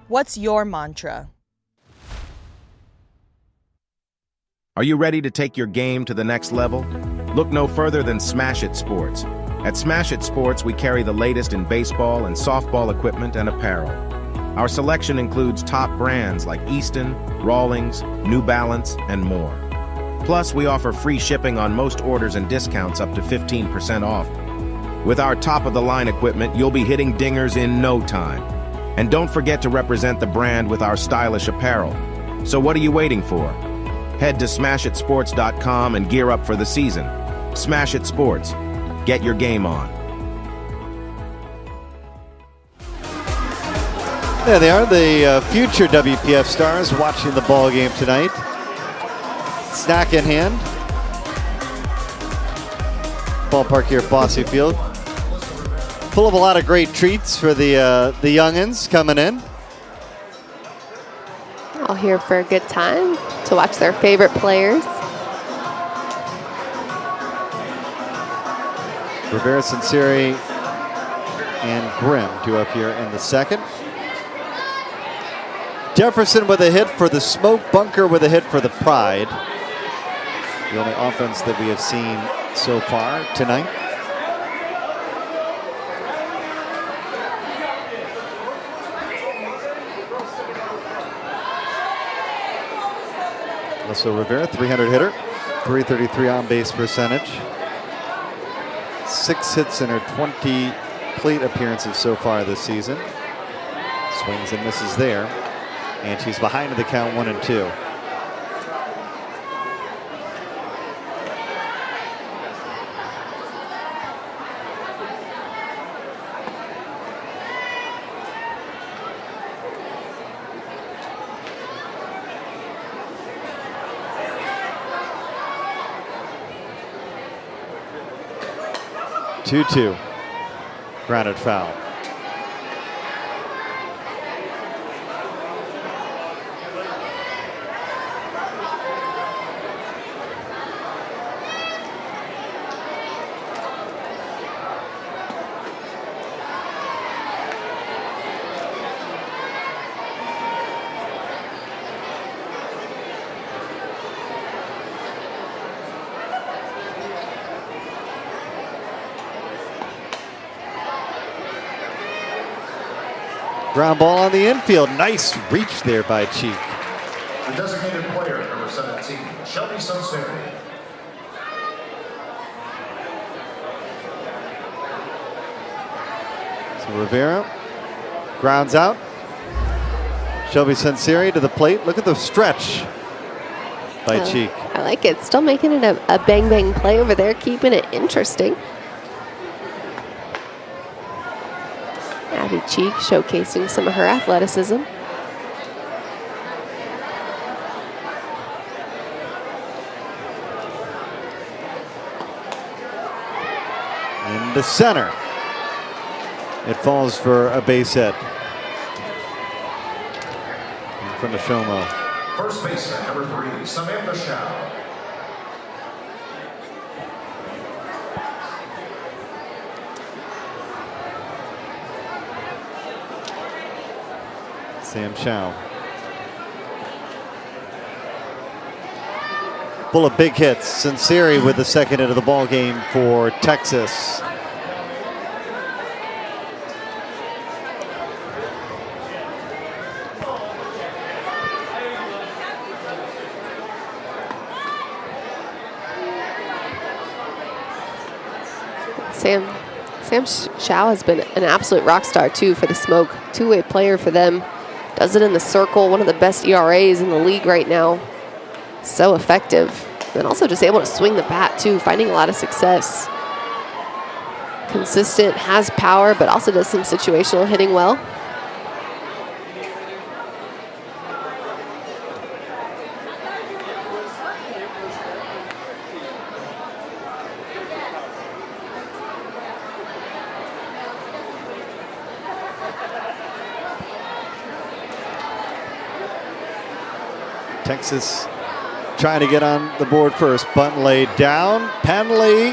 What's your mantra? Are you ready to take your game to the next level? Look no further than Smash It Sports. At Smash It Sports, we carry the latest in baseball and softball equipment and apparel. Our selection includes top brands like Easton, Rawlings, New Balance, and more. Plus, we offer free shipping on most orders and discounts up to 15% off. With our top-of-the-line equipment, you'll be hitting dingers in no time. And don't forget to represent the brand with our stylish apparel. So what are you waiting for? Head to smashitsports.com and gear up for the season. Smash It Sports. Get your game on. There they are, the future WPF stars watching the ball game tonight. Snack in hand. Ballpark here at Bossy Field. Full of a lot of great treats for the youngins coming in. All here for a good time to watch their favorite players. Rivera, Sinceri, and Grimm due up here in the second. Jefferson with a hit for the Smoke, Bunker with a hit for the Pride. The only offense that we have seen so far tonight. Also Rivera, 300 hitter, 333 on base percentage. 6 hits in her 20 plate appearances so far this season. Swings and misses there. And she's behind in the count 1-2. Two. Grounded foul. ground ball on the infield. Nice reach there by Cheek. The designated player, number 17, Shelby Sunseri. So Rivera grounds out. Shelby Sunseri to the plate. Look at the stretch by Cheek. I like it. Still making it a bang-bang play over there, keeping it interesting. Abby Cheek showcasing some of her athleticism. In the center. It falls for a base hit. In front of Shomo. First baseman, number 3, Samantha Shao. Sam Chow. Full of big hits. Sunseri with the second hit of the ball game for Texas. Sam Chow has been an absolute rock star too for the Smoke. Two-way player for them. Does it in the circle. One of the best ERAs in the league right now. So effective. And also just able to swing the bat too, finding a lot of success. Consistent, has power, but also does some situational hitting well. Texas trying to get on the board first. Bunt laid down. Penley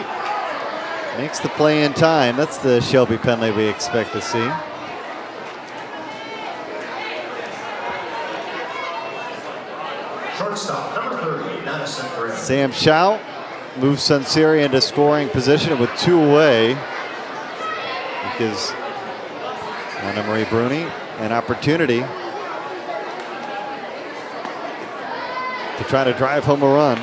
makes the play in time. That's the Shelby Penley we expect to see. Shortstop, number 30, Madison Green. Sam Chow moves Sunseri into scoring position with 2 away. It gives Anna Marie Bruni an opportunity to try to drive home a run.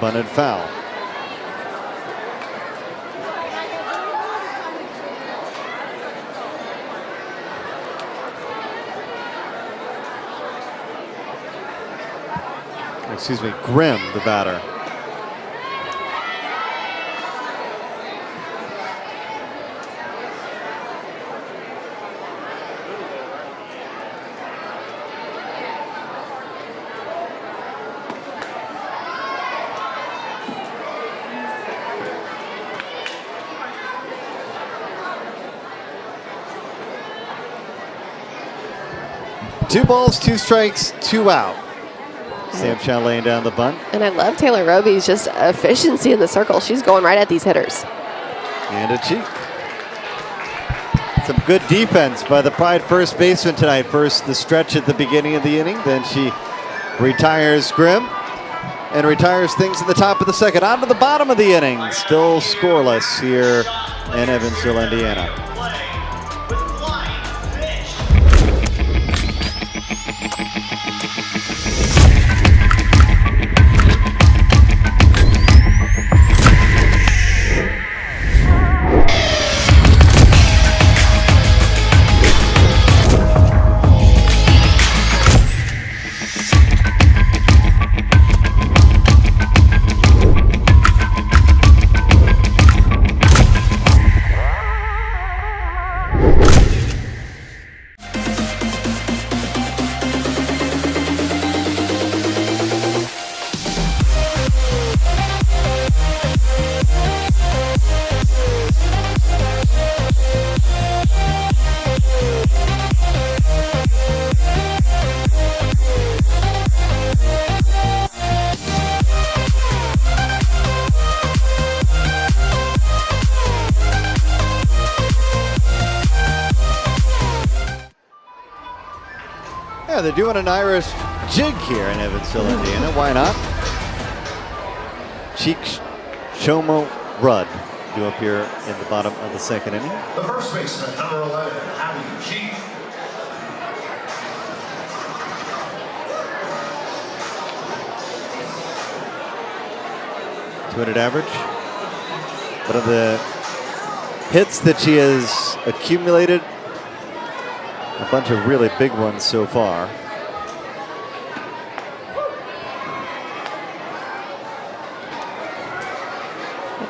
Bunted foul. Excuse me, Grimm, the batter. Two balls, 2 strikes, 2 out. Sam Chow laying down the bunt. And I love Taylor Roby's just efficiency in the circle. She's going right at these hitters. And a Cheek. Some good defense by the Pride first baseman tonight. First the stretch at the beginning of the inning. Then she retires Grimm and retires things at the top of the second. On to the bottom of the inning. Still scoreless here in Evansville, Indiana. Yeah, they're doing an Irish jig here in Evansville, Indiana. Why not? Cheek, Shomo, Rudd do up here in the bottom of the second inning. The first baseman, number 11, Abby Cheek. .200 average. One of the hits that she has accumulated, a bunch of really big ones so far.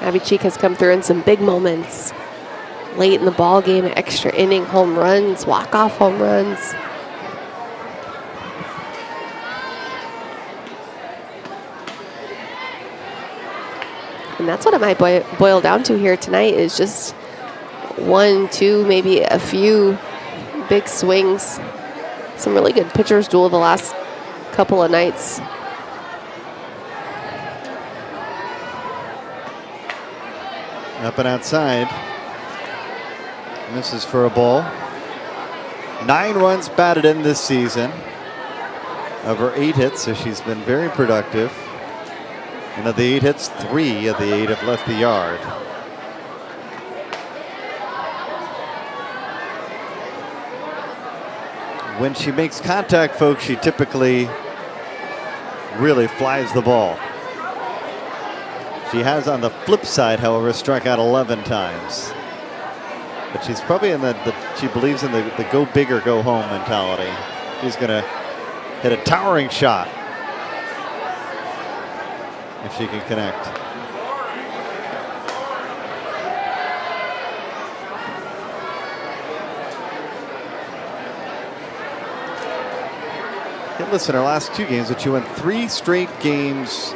Abby Cheek has come through in some big moments. Late in the ball game, extra inning home runs, walk-off home runs. And that's what it might boil down to here tonight, is just 1, 2, maybe a few big swings. Some really good pitchers duel the last couple of nights. Up and outside. Misses for a ball. 9 runs batted in this season of her 8 hits, so she's been very productive. And of the 8 hits, 3 of the 8 have left the yard. When she makes contact, folks, she typically really flies the ball. She has, on the flip side, however, struck out 11 times. But she's probably in she believes in the go big or go home mentality. She's going to hit a towering shot if she can connect. Hey, listen, our last 2 games, but you won 3 straight games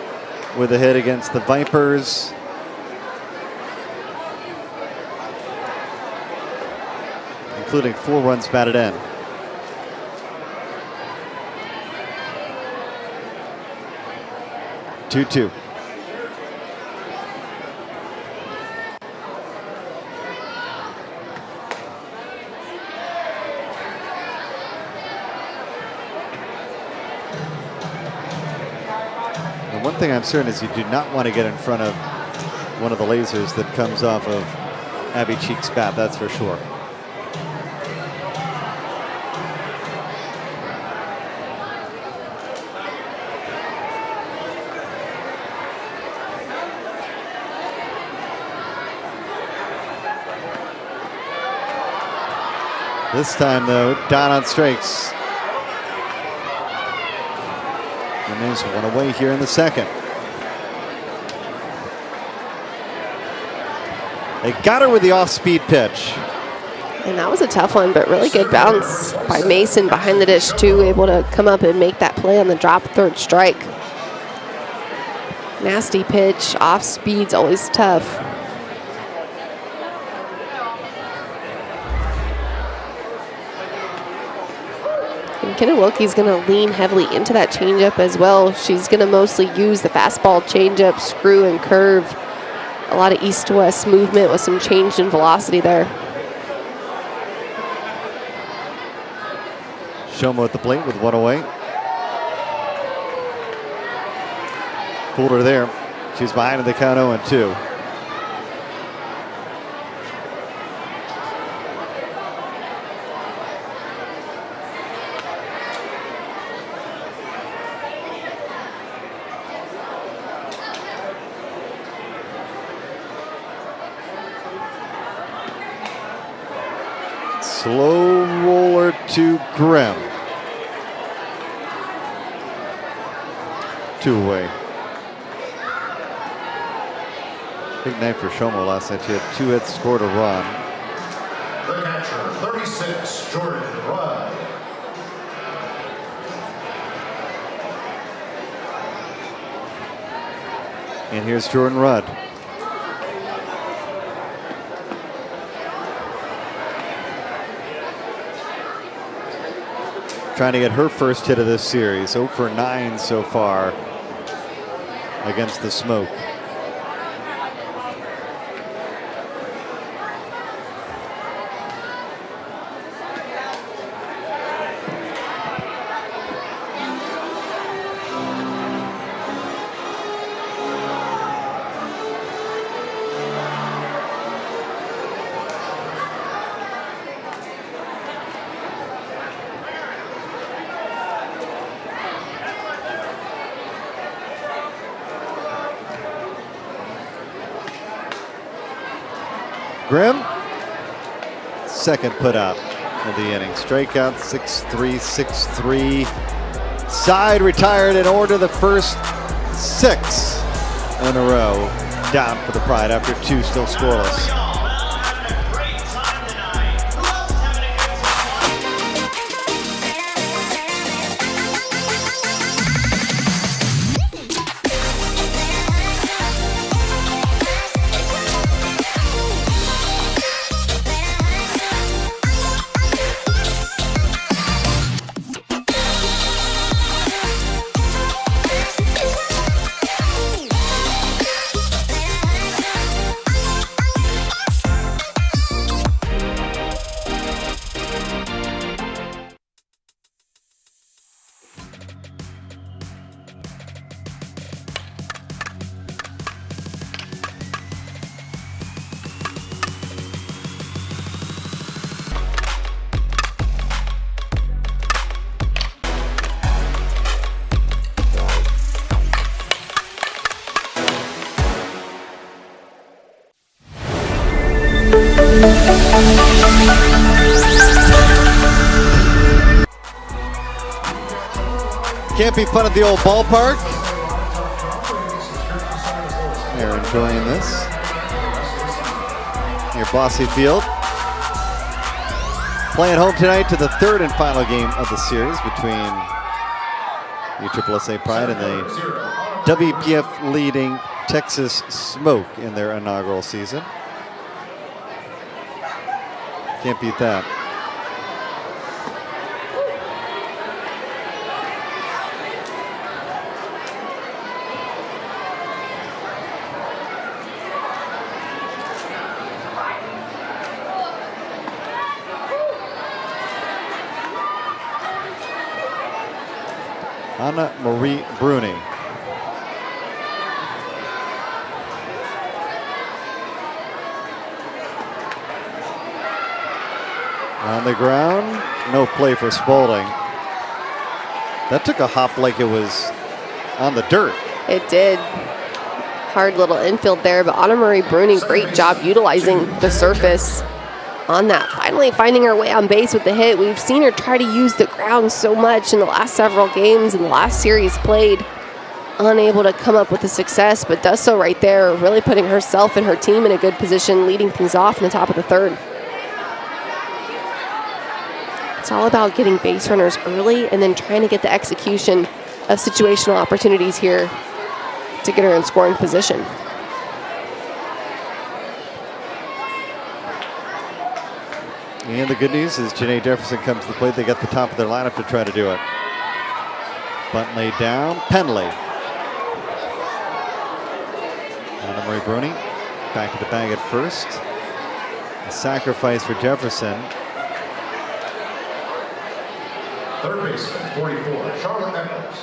with a hit against the Vipers. Including 4 runs batted in. Two. And one thing I'm certain is you do not want to get in front of one of the lasers that comes off of Abby Cheek's bat, that's for sure. This time, though, down on strikes. And there's 1 away here in the second. They got her with the off-speed pitch. And that was a tough one, but really good bounce by Mason behind the dish, too, able to come up and make that play on the drop, 3rd strike. Nasty pitch, off speed's always tough. And Kenna Wilkie's going to lean heavily into that changeup as well. She's going to mostly use the fastball, changeup, screw, and curve. A lot of east to west movement with some change in velocity there. Shomo at the plate with 1 away. Fooled her there. She's behind in the count 0-2. Slow roller to Grimm. 2 away. Big night for Shomo last night. She had 2 hits, scored a run. The catcher, 36, Jordan Rudd. And here's Jordan Rudd. Trying to get her first hit of this series. 0 for 9 so far against the Smoke. Grimm. Second put out of the inning. Strikeout 6-3, 6-3. Side retired in order, the first 6 in a row down for the Pride after 2 still scoreless. Can't be fun at the old ballpark. They're enjoying this. Near Bossy Field. Playing home tonight to the third and final game of the series between USSSA Pride and the WPF leading Texas Smoke in their inaugural season. Can't beat that. Anna Marie Bruni. On the ground, no play for Spaulding. That took a hop like it was on the dirt. It did. Hard little infield there, but Anna Marie Bruni, great job utilizing the surface on that. Finally finding her way on base with the hit. We've seen her try to use the ground so much in the last several games and the last series played. Unable to come up with the success, but does so right there, really putting herself and her team in a good position, leading things off in the top of the third. It's all about getting base runners early and then trying to get the execution of situational opportunities here to get her in scoring position. And the good news is Janae Jefferson comes to the plate. They got the top of their lineup to try to do it. Bunt laid down. Penley. Anna Marie Bruni back at the bag at first. A sacrifice for Jefferson. Third baseman, 44, Charlotte Echols.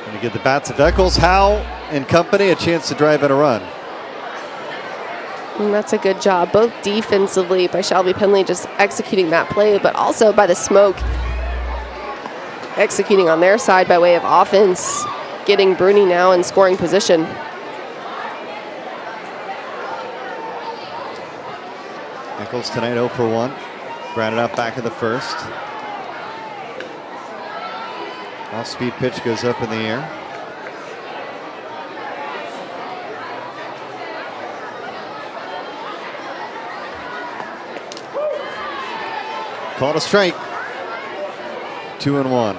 Going to get the bats of Eccles. Howe and company a chance to drive in a run. And that's a good job, both defensively by Shelby Penley just executing that play, but also by the Smoke executing on their side by way of offense, getting Bruni now in scoring position. Eccles tonight 0 for 1. Grounded out back in the first. Off-speed pitch goes up in the air. Called a strike. 2-1.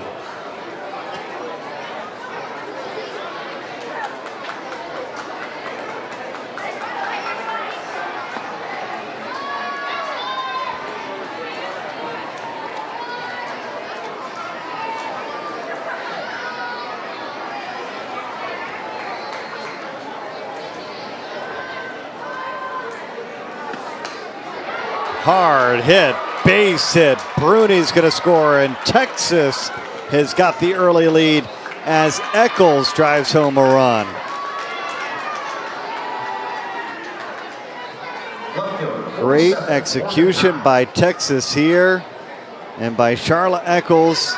Hard hit. Base hit. Bruni's going to score, and Texas has got the early lead as Eccles drives home a run. Great execution by Texas here, and by Charlotte Eccles,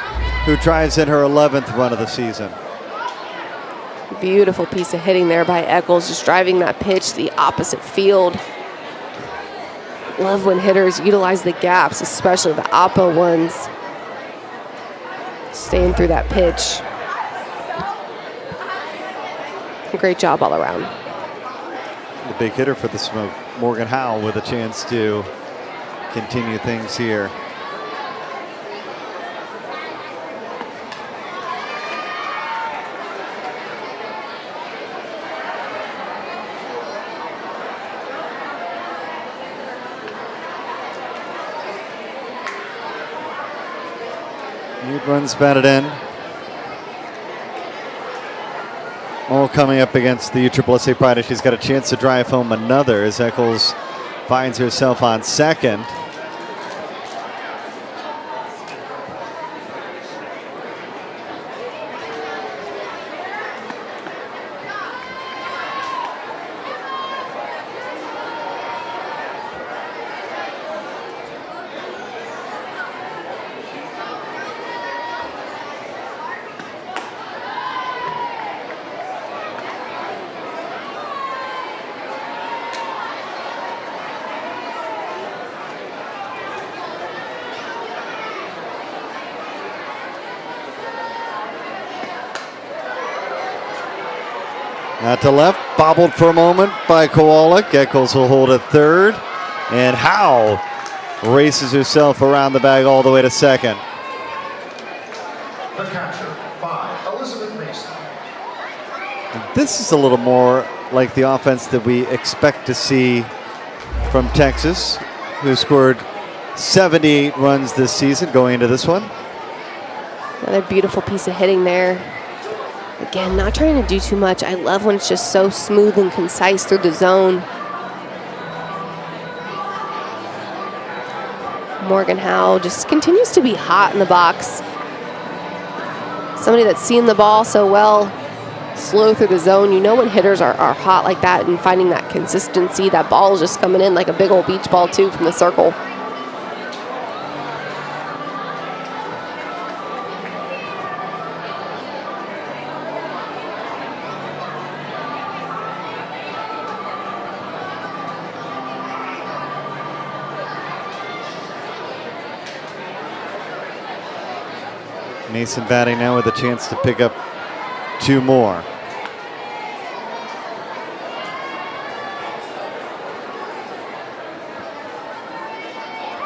who drives in her 11th run of the season. Beautiful piece of hitting there by Eccles, just driving that pitch to the opposite field. Love when hitters utilize the gaps, especially the oppo ones. Staying through that pitch. Great job all around. The big hitter for the Smoke, Morgan Howell, with a chance to continue things here. Eight runs batted in. All coming up against the USSSA Pride, and she's got a chance to drive home another as Eccles finds herself on second. Out to left, bobbled for a moment by Kowalik. Eccles will hold at third. And Howe races herself around the bag all the way to second. The catcher, 5, Elizabeth Mason. And this is a little more like the offense that we expect to see from Texas, who scored 78 runs this season going into this one. Another beautiful piece of hitting there. Again, not trying to do too much. I love when it's just so smooth and concise through the zone. Morgan Howe just continues to be hot in the box. Somebody that's seen the ball so well, slow through the zone. You know when hitters are hot like that and finding that consistency, that ball is just coming in like a big old beach ball too from the circle. Mason batting now with a chance to pick up 2 more.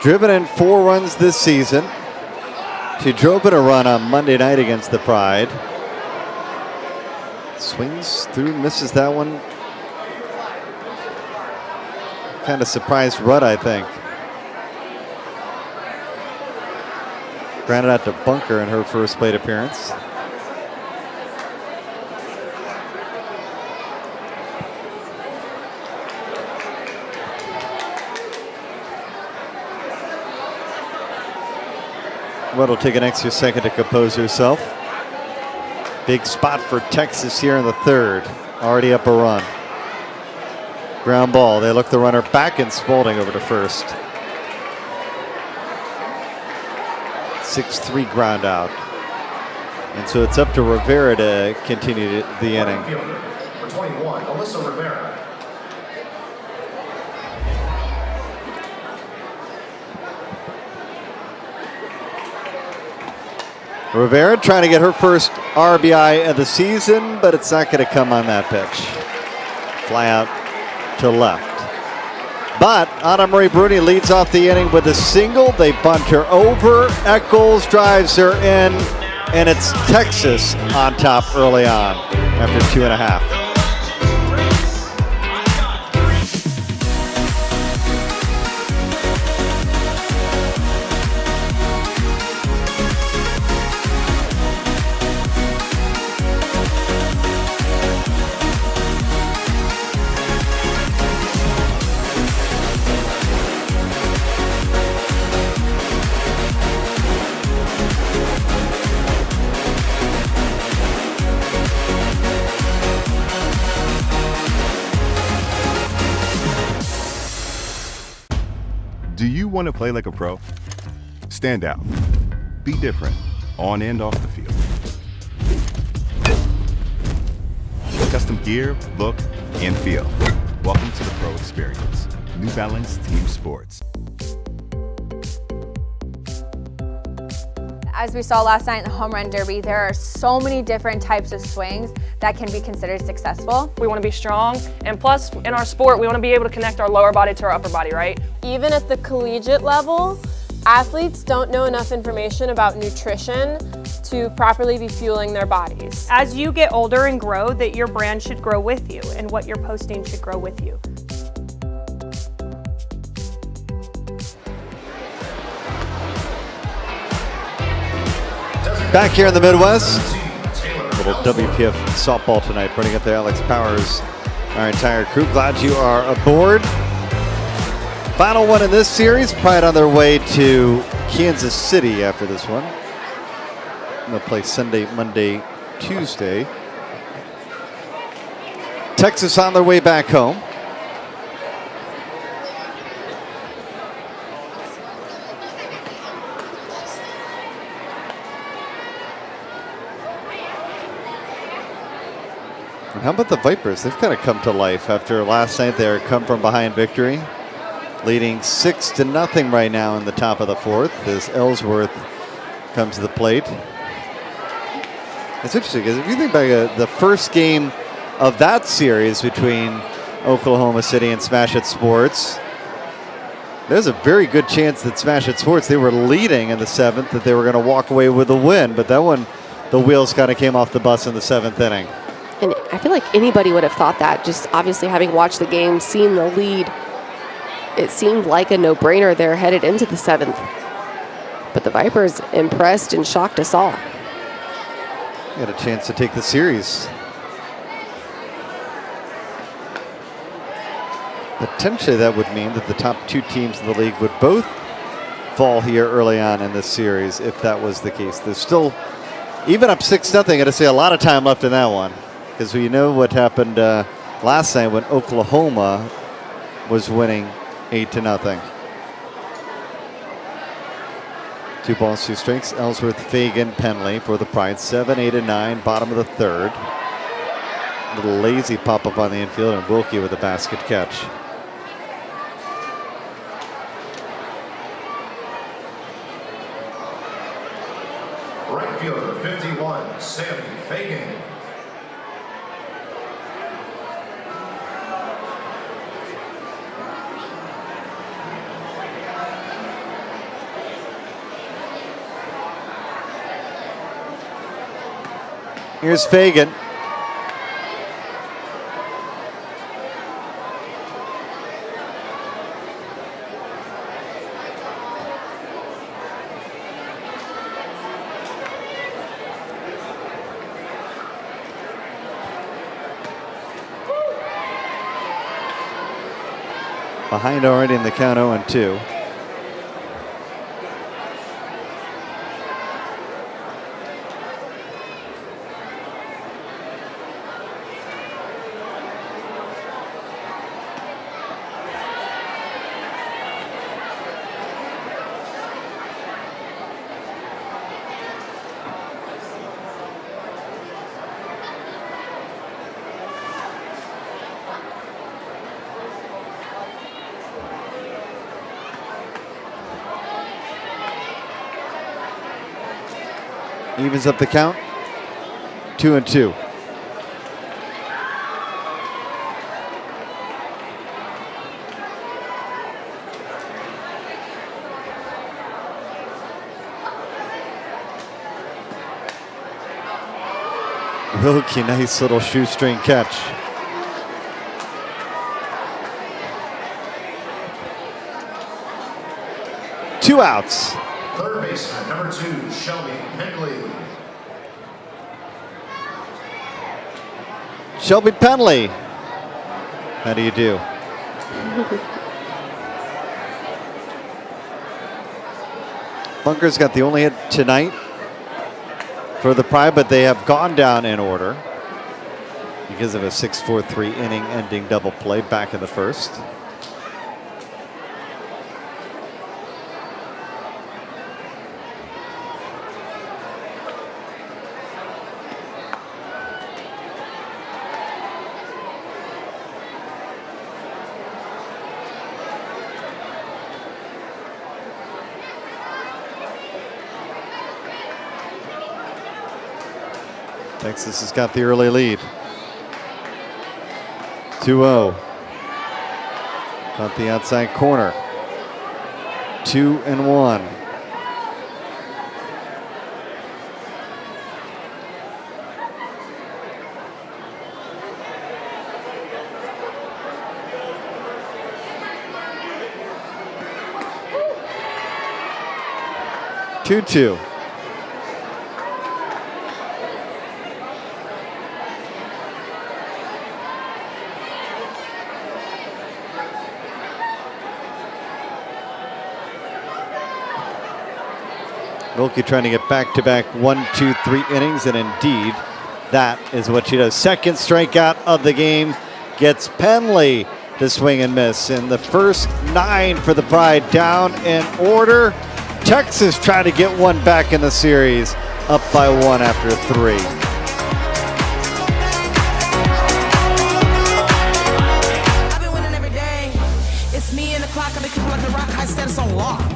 Driven in 4 runs this season. She drove in a run on Monday night against the Pride. Swings through, misses that one. Kind of surprised Rudd, I think. Grounded out to bunker in her first plate appearance. Rudd will take an extra second to compose herself. Big spot for Texas here in the third. Already up a run. Ground ball. They look the runner back, and Spalding over to first. 6-3 ground out. And so it's up to Rivera to continue the inning. For 21, Alyssa Rivera. Rivera trying to get her first RBI of the season, but it's not going to come on that pitch. Fly out to left. But Anna Marie Bruni leads off the inning with a single. They bunt her over. Eccles drives her in, and it's Texas on top early on after 2.5. Do you want to play like a pro? Stand out. Be different, on and off the field. Custom gear, look, and feel. Welcome to the pro experience. New Balance Team Sports. As we saw last night in the home run derby, there are so many different types of swings that can be considered successful. We want to be strong, and plus in our sport, we want to be able to connect our lower body to our upper body, right? Even at the collegiate level, athletes don't know enough information about nutrition to properly be fueling their bodies. As you get older and grow, that your brand should grow with you and what you're posting should grow with you. Back here in the Midwest, a little WPF softball tonight. Bringing up there, Alex Powers, our entire crew. Glad you are aboard. Final one in this series. Pride on their way to Kansas City after this one. They'll play Sunday, Monday, Tuesday. Texas on their way back home. And how about the Vipers? They've kind of come to life after last night. Their come from behind victory, leading 6-0 right now in the top of the fourth as Ellsworth comes to the plate. It's interesting because if you think back the first game of that series between Oklahoma City and Smash It Sports, there's a very good chance that Smash It Sports, they were leading in the seventh, that they were going to walk away with a win. But that one, the wheels kind of came off the bus in the seventh inning. And I feel like anybody would have thought that, just obviously having watched the game, seen the lead. It seemed like a no-brainer there headed into the seventh. But the Vipers impressed and shocked us all. Got a chance to take the series. Potentially that would mean that the top two teams in the league would both fall here early on in this series if that was the case. There's still, even up 6-0, got to say a lot of time left in that one. Because we know what happened last night when Oklahoma was winning 8-0. 2 balls, 2 strikes. Ellsworth, Fagan, Penley for the Pride. 7, 8, and 9, bottom of the third. A little lazy pop up on the infield, and Wilkie with a basket catch. Right fielder, 51, Sammy Fagan. Here's Fagan. Behind already in the count, 0-2. Evens up the count. 2-2. Wilkie, nice little shoestring catch. Two outs. Third baseman, number 2, Shelby Penley. Shelby Penley. How do you do? Bunker's got the only hit tonight for the Pride, but they have gone down in order because of a 6-4-3 inning-ending double play back in the first. Texas has got the early lead. 2-0. Got the outside corner. 2-1. Two. Wilkie trying to get back-to-back 1, 2, 3 innings, and indeed, that is what she does. Second strikeout of the game gets Penley to swing and miss. In the first 9 for the Pride, down in order. Texas trying to get one back in the series, up by 1 after 3. I've been winning every day. It's me and the clock. I've been keeping like the rock. High status on lock.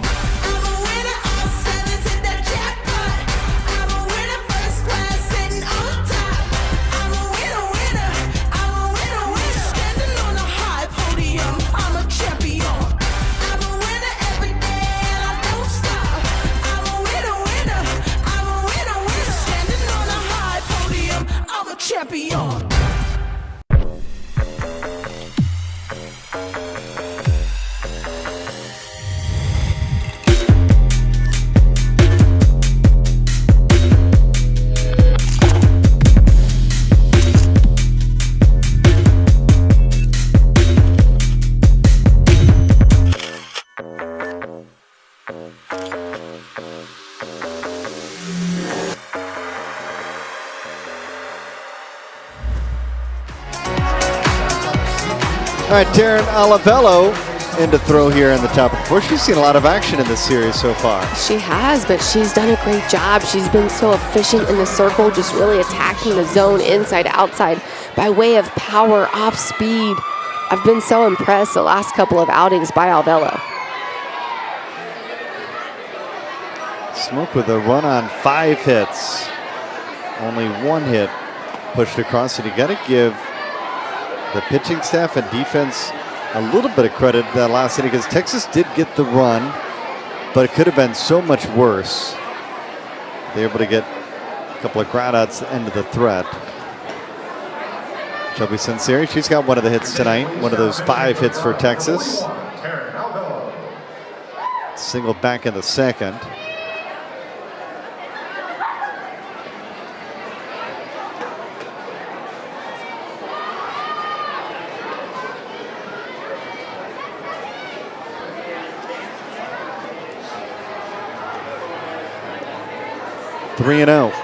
Champion. All right, Taryn Olivello in to throw here in the top of the 4th. She's seen a lot of action in this series so far. She has, but she's done a great job. She's been so efficient in the circle, just really attacking the zone inside, outside by way of power, off speed. I've been so impressed the last couple of outings by Olivello. Smoke with a run on 5 hits. Only 1 hit pushed across, and you got to give the pitching staff and defense a little bit of credit that last inning, because Texas did get the run, but it could have been so much worse. They're able to get a couple of ground outs to end of the threat. Shelby Sinceri, she's got one of the hits tonight, one of those 5 hits for Texas. Single back in the second. Three and out.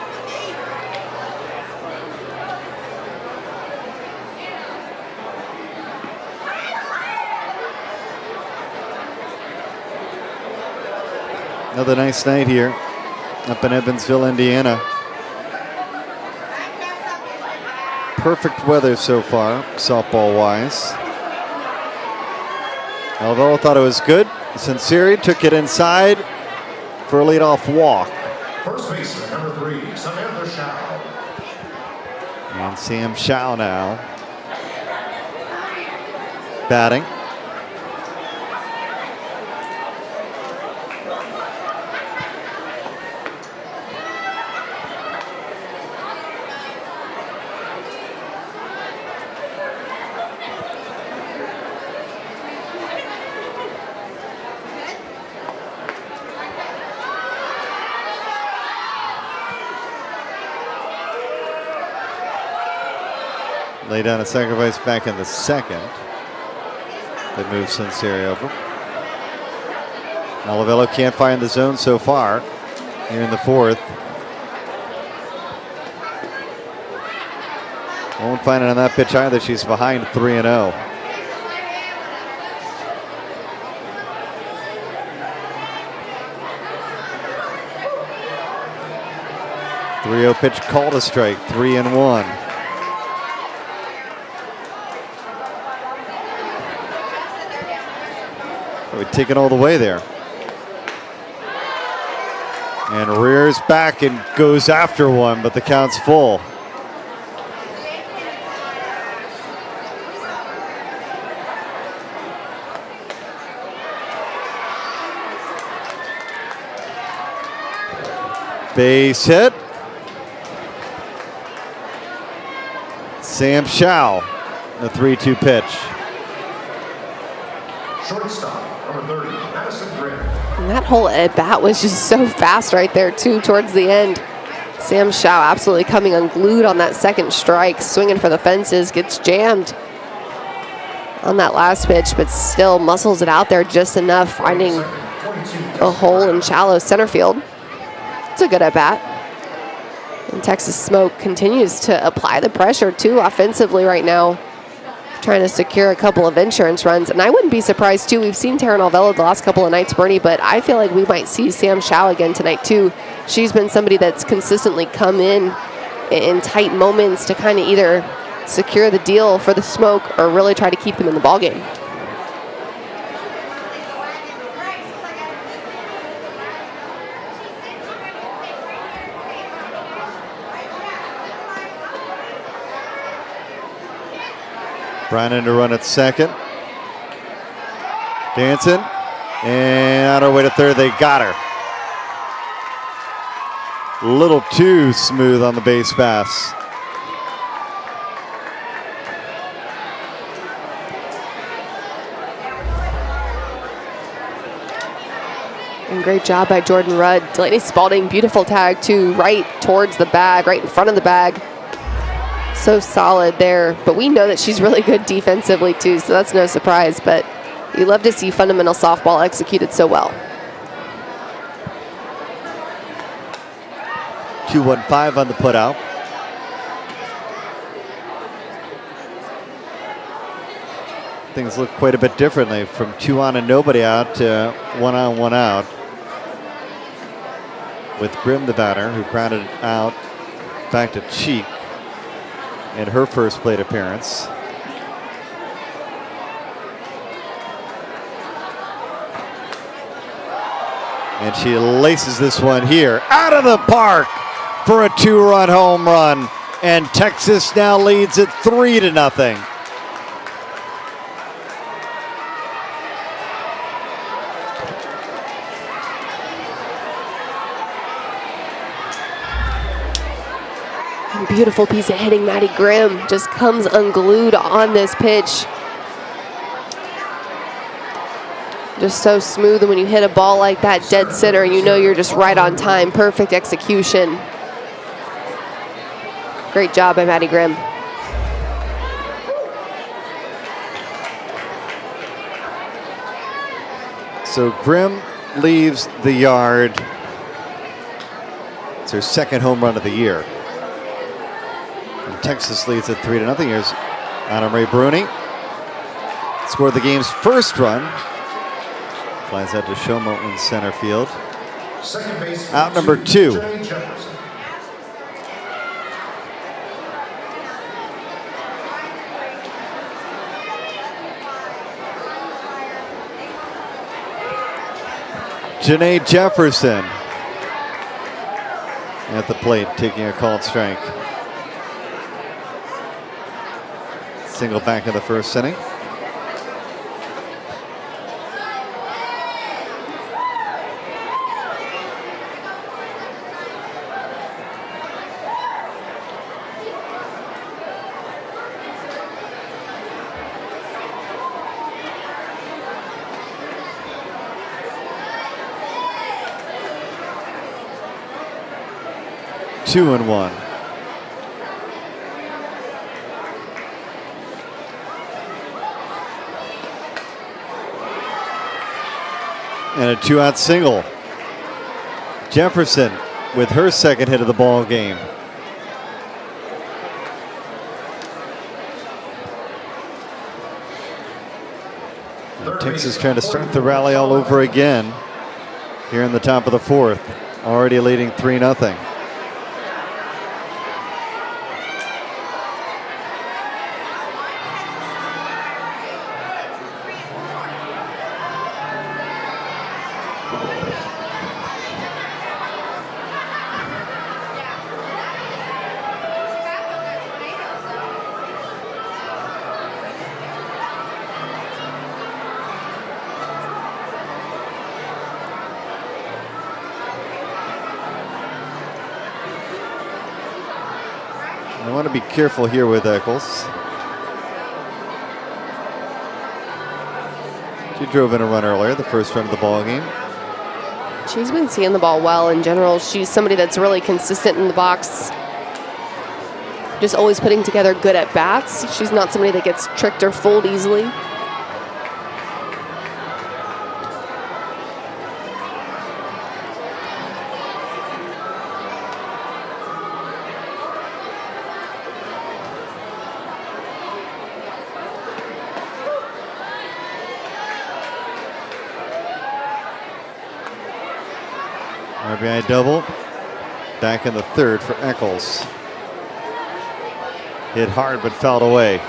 Another nice night here up in Evansville, Indiana. Perfect weather so far, softball-wise. Olivello thought it was good. Sinceri took it inside for a leadoff walk. First baseman, number 3, Samantha Shao. And Sam Shao now batting. Lay down a sacrifice back in the second. They move Sinceri over. Olivello can't find the zone so far here in the 4th. Won't find it on that pitch either. She's behind 3-0. .30 pitch called a strike. 3-1. We'd take it all the way there. And rears back and goes after one, but the count's full. Base hit. Sam Shaw, the 3-2 pitch. Shortstop, number 30, Madison Grimm. And that whole at-bat was just so fast right there, too, towards the end. Sam Shaw absolutely coming unglued on that second strike, swinging for the fences, gets jammed on that last pitch, but still muscles it out there just enough, finding a hole in shallow center field. It's a good at-bat. And Texas Smoke continues to apply the pressure, too, offensively right now, trying to secure a couple of insurance runs. And I wouldn't be surprised, too. We've seen Taryn Alvelo the last couple of nights, Bernie, but I feel like we might see Sam Shaw again tonight, too. She's been somebody that's consistently come in tight moments to kind of either secure the deal for the Smoke or really try to keep them in the ballgame. Brannon to run at second. Dancing. And on her way to third, they got her. A little too smooth on the base pass. And great job by Jordan Rudd. Delaney Spalding, beautiful tag too, right towards the bag, right in front of the bag. So solid there, but we know that she's really good defensively too, so that's no surprise, but you love to see fundamental softball executed so well. 2-1-5 on the putout. Things look quite a bit differently from 2 on and nobody out to 1 on, 1 out. With Grimm, the batter, who grounded out back to Cheek in her first plate appearance. And she laces this one here out of the park for a 2-run home run. And Texas now leads it 3-0. Beautiful piece of hitting. Maddie Grimm just comes unglued on this pitch. Just so smooth, and when you hit a ball like that dead center, you know you're just right on time. Perfect execution. Great job by Maddie Grimm. So Grimm leaves the yard. It's her second home run of the year. And Texas leads at 3-0. Here's Anna Marie Bruni. Scored the game's first run. Flies out to Shomo in center field. Second base. Out number 2. Janae Jefferson. Janae Jefferson at the plate, taking a called strike. Single back in the first inning. Two and one. And a 2-out single. Jefferson with her second hit of the ball game. Texas trying to start the rally all over again here in the top of the fourth. Already leading 3-0. want to be careful here with Eccles. She drove in a run earlier, the first run of the ball game. She's been seeing the ball well in general. She's somebody that's really consistent in the box. Just always putting together good at bats. She's not somebody that gets tricked or fooled easily. RBI double. Back in the third for Eccles. Hit hard but fouled away.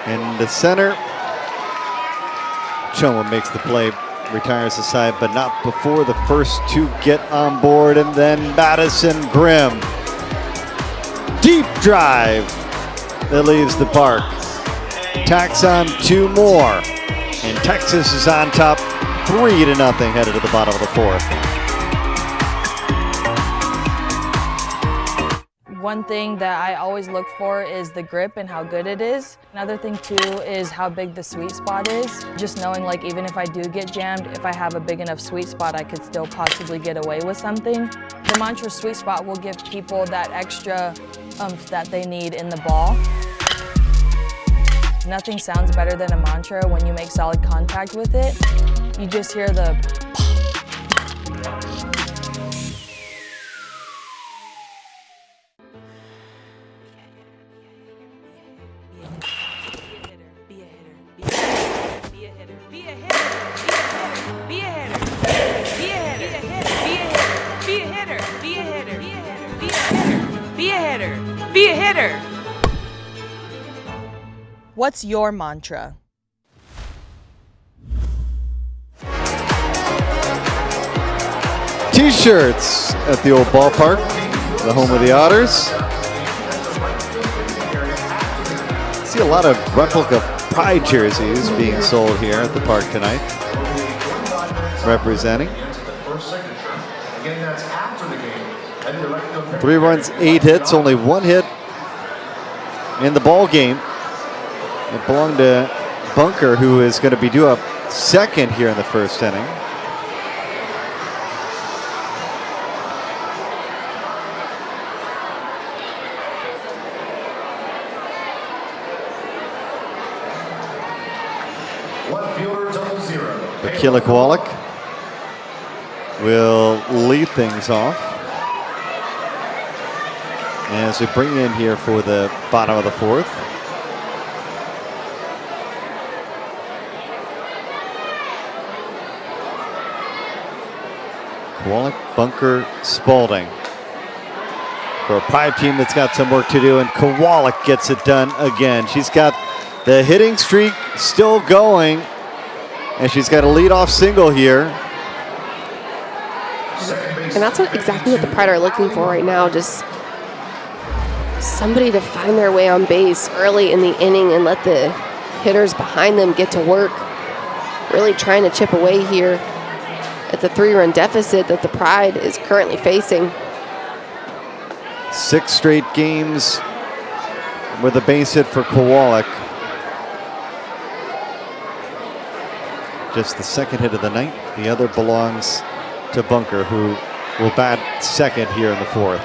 In the center, Choma makes the play, retires the side, but not before the first two get on board, and then Madison Grimm. Deep drive that leaves the park. Tacks on two more, and Texas is on top 3-0 headed to the bottom of the fourth. One thing that I always look for is the grip and how good it is. Another thing too is how big the sweet spot is. Just knowing like even if I do get jammed, if I have a big enough sweet spot, I could still possibly get away with something. The mantra sweet spot will give people that extra oomph that they need in the ball. Nothing sounds better than a mantra when you make solid contact with it. You just hear the Be a hitter. What's your mantra? T-shirts at the old ballpark, the home of the Otters. See a lot of replica Pride jerseys being sold here at the park tonight. Representing. 3 runs, 8 hits, only 1 hit in the ball game. It belonged to Bunker, who is going to be due up second here in the first inning. Akila Kowalik will lead things off as we bring in here for the bottom of the fourth. Kowalik, Bunker, Spalding. For a Pride team that's got some work to do, and Kowalik gets it done again. She's got the hitting streak still going, and she's got a leadoff single here. And that's exactly what the Pride are looking for right now. Just somebody to find their way on base early in the inning and let the hitters behind them get to work. Really trying to chip away here at the 3-run deficit that the Pride is currently facing. 6 straight games with a base hit for Kowalik. Just the second hit of the night. The other belongs to Bunker, who will bat second here in the fourth.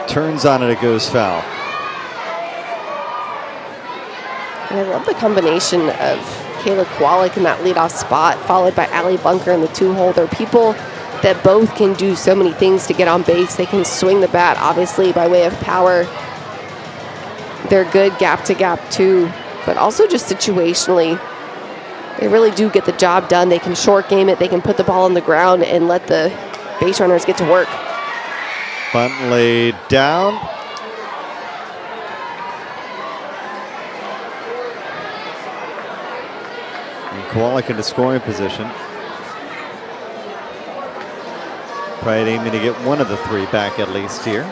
Turns on it, it goes foul. And I love the combination of Kayla Kowalik in that leadoff spot, followed by Allie Bunker in the 2-hole. They're people that both can do so many things to get on base. They can swing the bat, obviously, by way of power. They're good gap to gap too, but also just situationally, they really do get the job done. They can short game it. They can put the ball on the ground and let the base runners get to work. Bunt laid down. And Kowalik into scoring position. Pride aiming to get one of the three back at least here.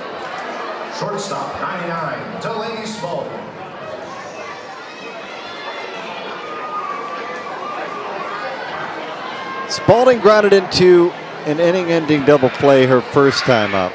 Shortstop, 99, Delaney Spalding. Spalding grounded into an inning-ending double play her first time up.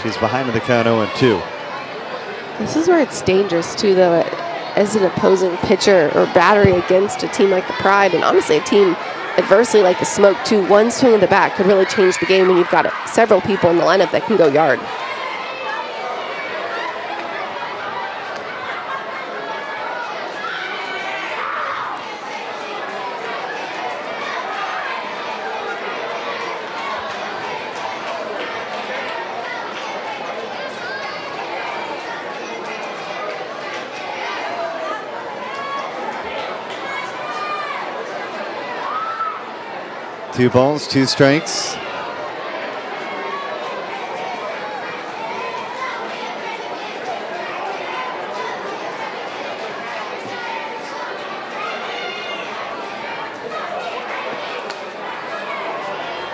She's behind in the count 0-2. This is where it's dangerous too, though, as an opposing pitcher or battery against a team like the Pride, and honestly a team adversely like the Smoke too. One swing of the bat could really change the game when you've got several people in the lineup that can go yard. Two balls, two strikes.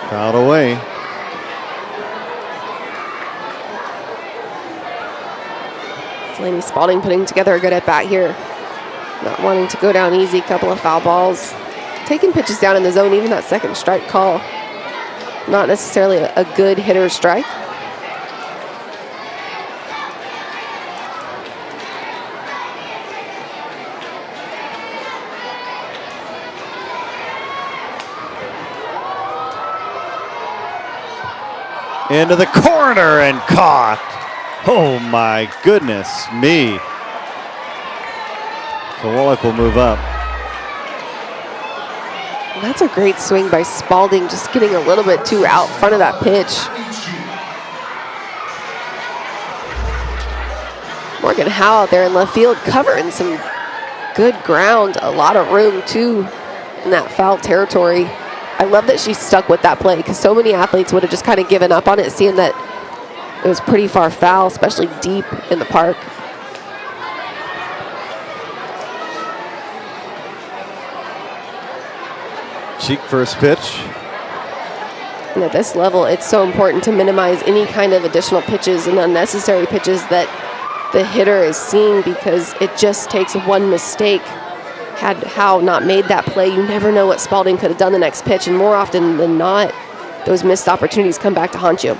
Fouled away. Delaney Spalding putting together a good at-bat here. Not wanting to go down easy, couple of foul balls. Taking pitches down in the zone, even that second strike call. Not necessarily a good hitter strike. Into the corner and caught. Oh my goodness me. Kowalik will move up. That's a great swing by Spalding, just getting a little bit too out front of that pitch. Morgan Howe out there in left field covering some good ground, a lot of room too in that foul territory. I love that she stuck with that play because so many athletes would have just kind of given up on it, seeing that it was pretty far foul, especially deep in the park. Cheek first pitch. And at this level, it's so important to minimize any kind of additional pitches and unnecessary pitches that the hitter is seeing, because it just takes one mistake. Had Howe not made that play, you never know what Spalding could have done the next pitch, and more often than not, those missed opportunities come back to haunt you.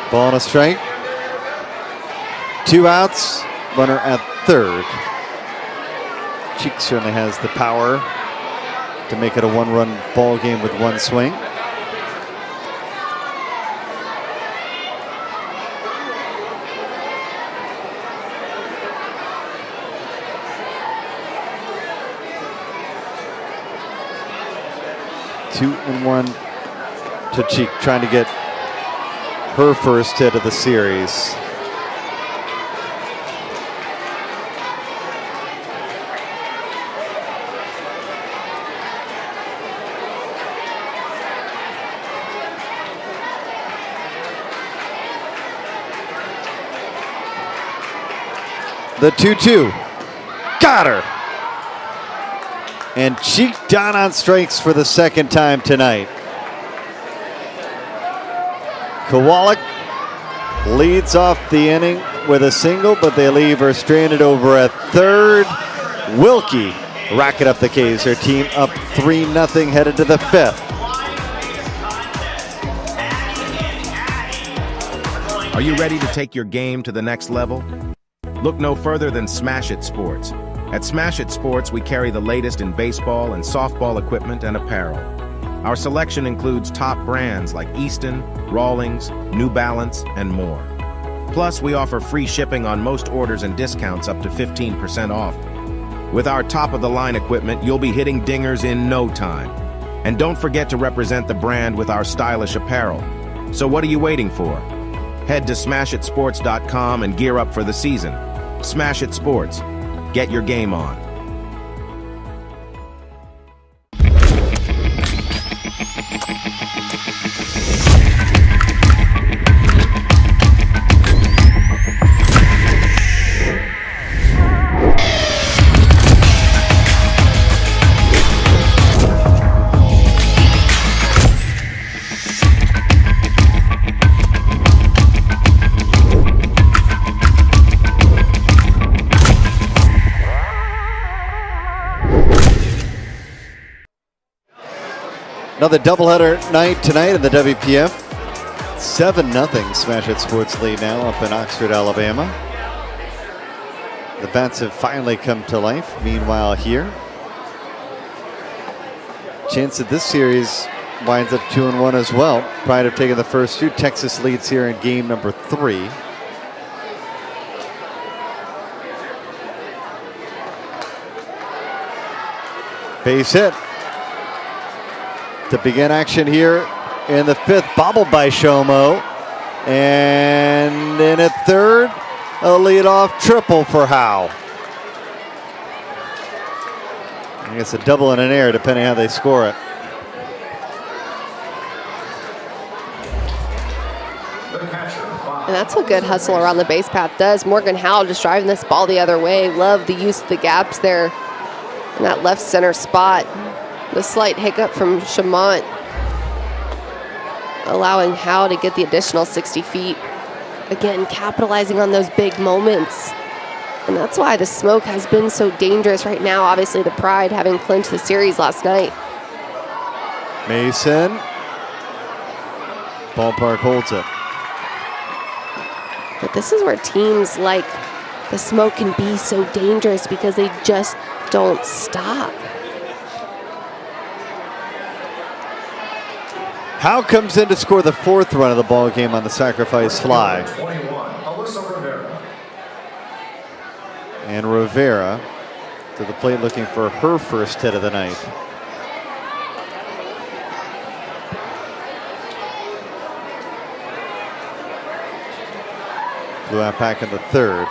Ball and a strike. 2 outs. Runner at third. Cheek certainly has the power to make it a one-run ball game with one swing. Two and one to Cheek, trying to get her first hit of the series. The 2-2. Got her. And Cheek down on strikes for the second time tonight. Kowalik leads off the inning with a single, but they leave her stranded over at third. Wilkie racking up the K's. Her team up 3-0 headed to the fifth. Are you ready to take your game to the next level? Look no further than Smash It Sports. At Smash It Sports, we carry the latest in baseball and softball equipment and apparel. Our selection includes top brands like Easton, Rawlings, New Balance, and more. Plus, we offer free shipping on most orders and discounts up to 15% off. With our top-of-the-line equipment, you'll be hitting dingers in no time. And don't forget to represent the brand with our stylish apparel. So what are you waiting for? Head to smashitsports.com and gear up for the season. Smash It Sports. Get your game on. Another doubleheader night tonight in the WPF. 7-0 Smash It Sports lead now up in Oxford, Alabama. The bats have finally come to life. Meanwhile here, chance that this series winds up 2-1 as well. Pride have taken the first two. Texas leads here in game number 3. Base hit. To begin action here in the 5th, bobbled by Shomo. And in a 3rd, a leadoff triple for Howe. I guess a double and an air, depending how they score it. And that's what good hustle around the base path does. Morgan Howe just driving this ball the other way. Love the use of the gaps there in that left center spot. The slight hiccup from Chamont, allowing Howe to get the additional 60 feet. Again, capitalizing on those big moments. And that's why the smoke has been so dangerous right now. Obviously, the Pride having clinched the series last night. Mason. Ballpark holds it. But this is where teams like the Smoke can be so dangerous because they just don't stop. Howe comes in to score the 4th run of the ball game on the sacrifice fly. 21, Alyssa Rivera. And Rivera to the plate looking for her first hit of the night. Flew out back in the 3rd.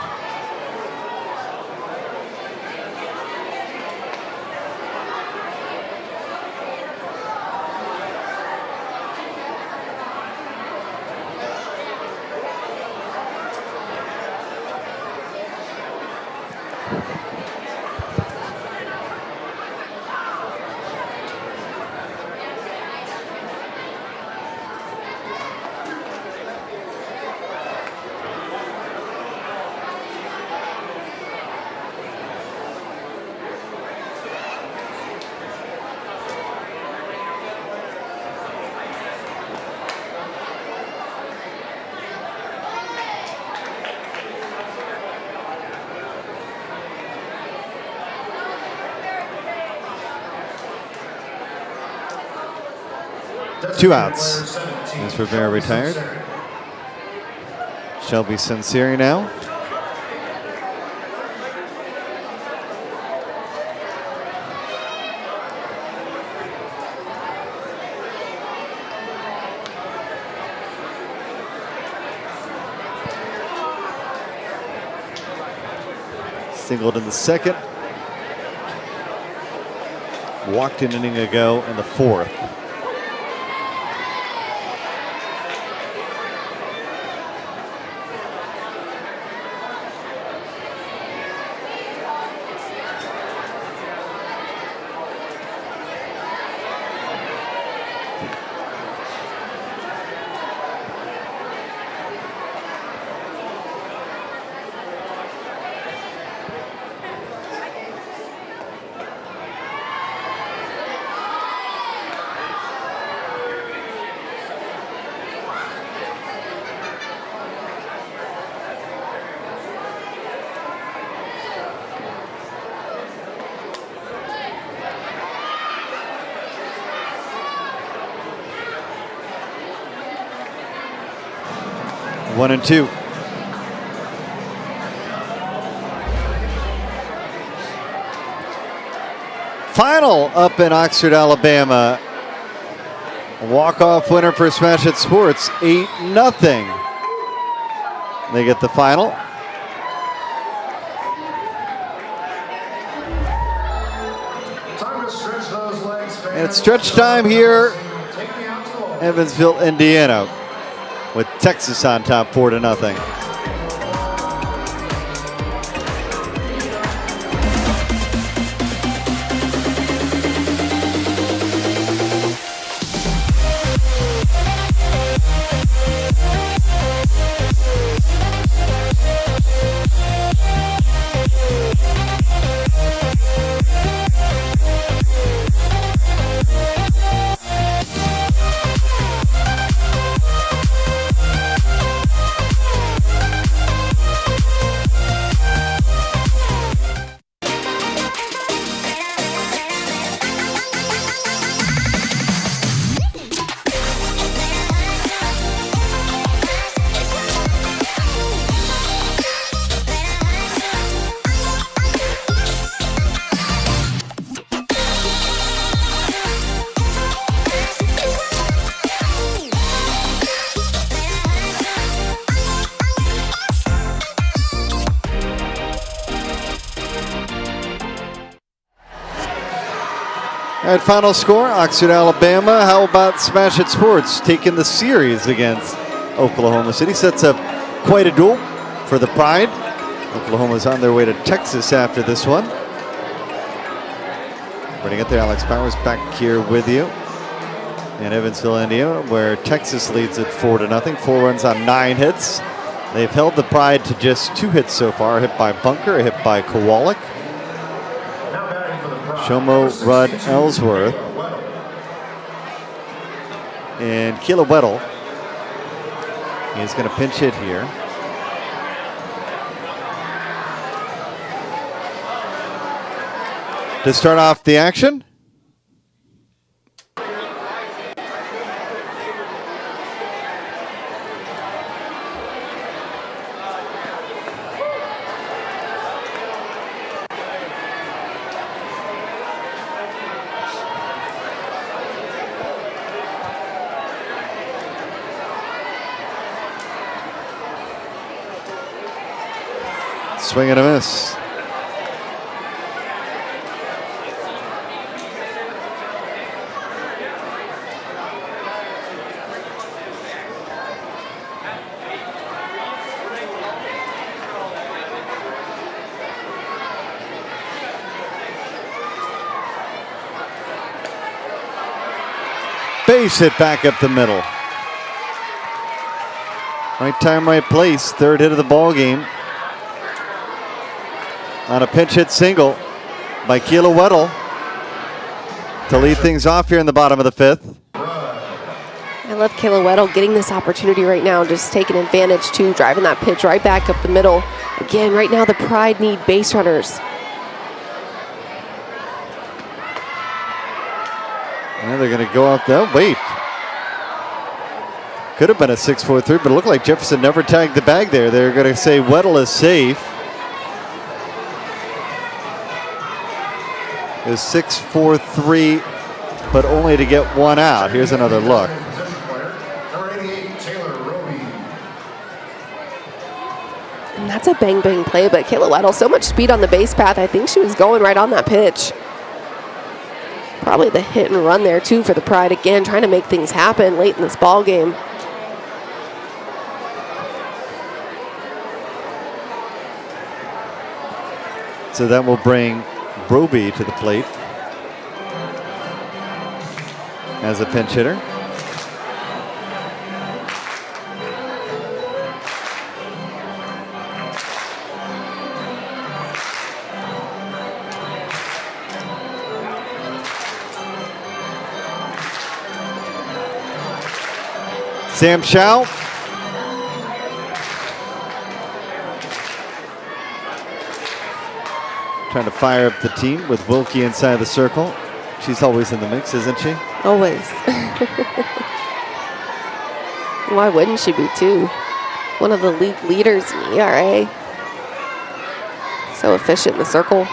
Two outs as Rivera retired. Shelby Sinceri now. Singled in the 2nd. Walked an inning ago in the 4th. 1-2. Final up in Oxford, Alabama. A walk-off winner for Smash It Sports, 8-0. They get the final. Time to stretch those legs, fans. And it's stretch time here, Evansville, Indiana, with Texas on top 4-0. All right, final score, Oxford, Alabama. How about Smash It Sports taking the series against Oklahoma City? Sets up quite a duel for the Pride. Oklahoma's on their way to Texas after this one. We're going to get there. Alex Powers back here with you in Evansville, Indiana, where Texas leads at 4-0. 4 runs on 9 hits. They've held the Pride to just 2 hits so far. A hit by Bunker, a hit by Kowalik. Shomo, Rudd, Ellsworth, and Keela Weddle. He's going to pinch hit here. To start off the action. Swing and a miss. Base hit back up the middle. Right time, right place. Third hit of the ball game. On a pinch hit single by Keela Weddle to lead things off here in the bottom of the 5th. I love Keela Weddle getting this opportunity right now, just taking advantage too, driving that pitch right back up the middle. Again, right now the Pride need base runners. And they're going to go off that. Wait. Could have been a 6-4-3, but it looked like Jefferson never tagged the bag there. They're going to say Weddle is safe. It was 6-4-3, but only to get one out. Here's another look. And that's a bang-bang play, but Keela Weddle, so much speed on the base path. I think she was going right on that pitch. Probably the hit and run there, too, for the Pride. Again, trying to make things happen late in this ball game. So that will bring Broby to the plate as a pinch hitter. Sam Chow. Trying to fire up the team with Wilkie inside the circle. She's always in the mix, isn't she? Always. Why wouldn't she be, too? One of the league leaders in ERA. So efficient in the circle.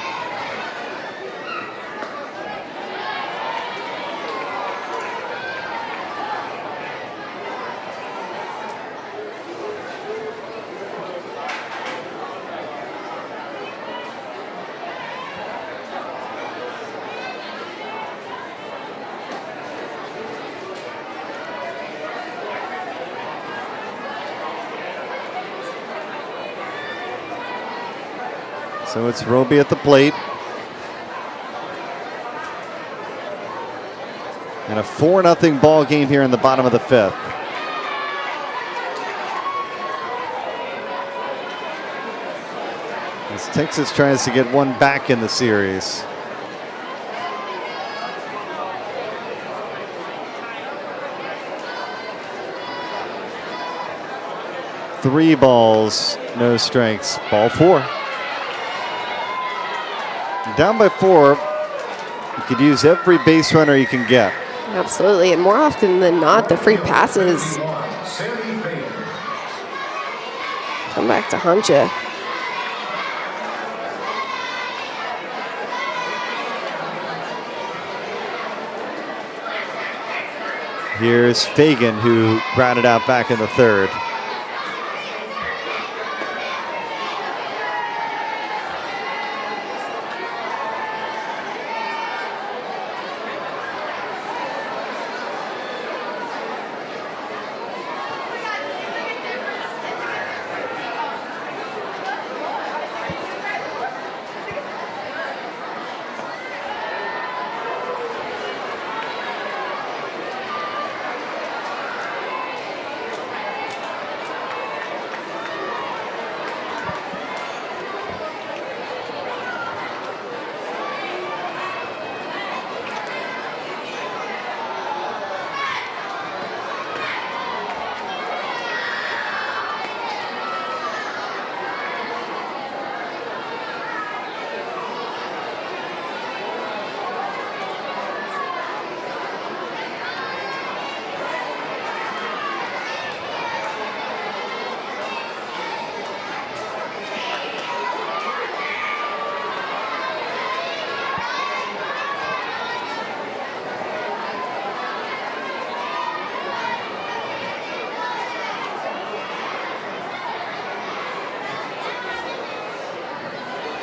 So it's Roby at the plate. And a 4-0 ball game here in the bottom of the 5th. As Texas tries to get one back in the series. Three balls, no strikes. Ball 4. Down by 4, you could use every base runner you can get. Absolutely, and more often than not, the free passes come back to haunt you. Here's Fagan, who grounded out back in the 3rd.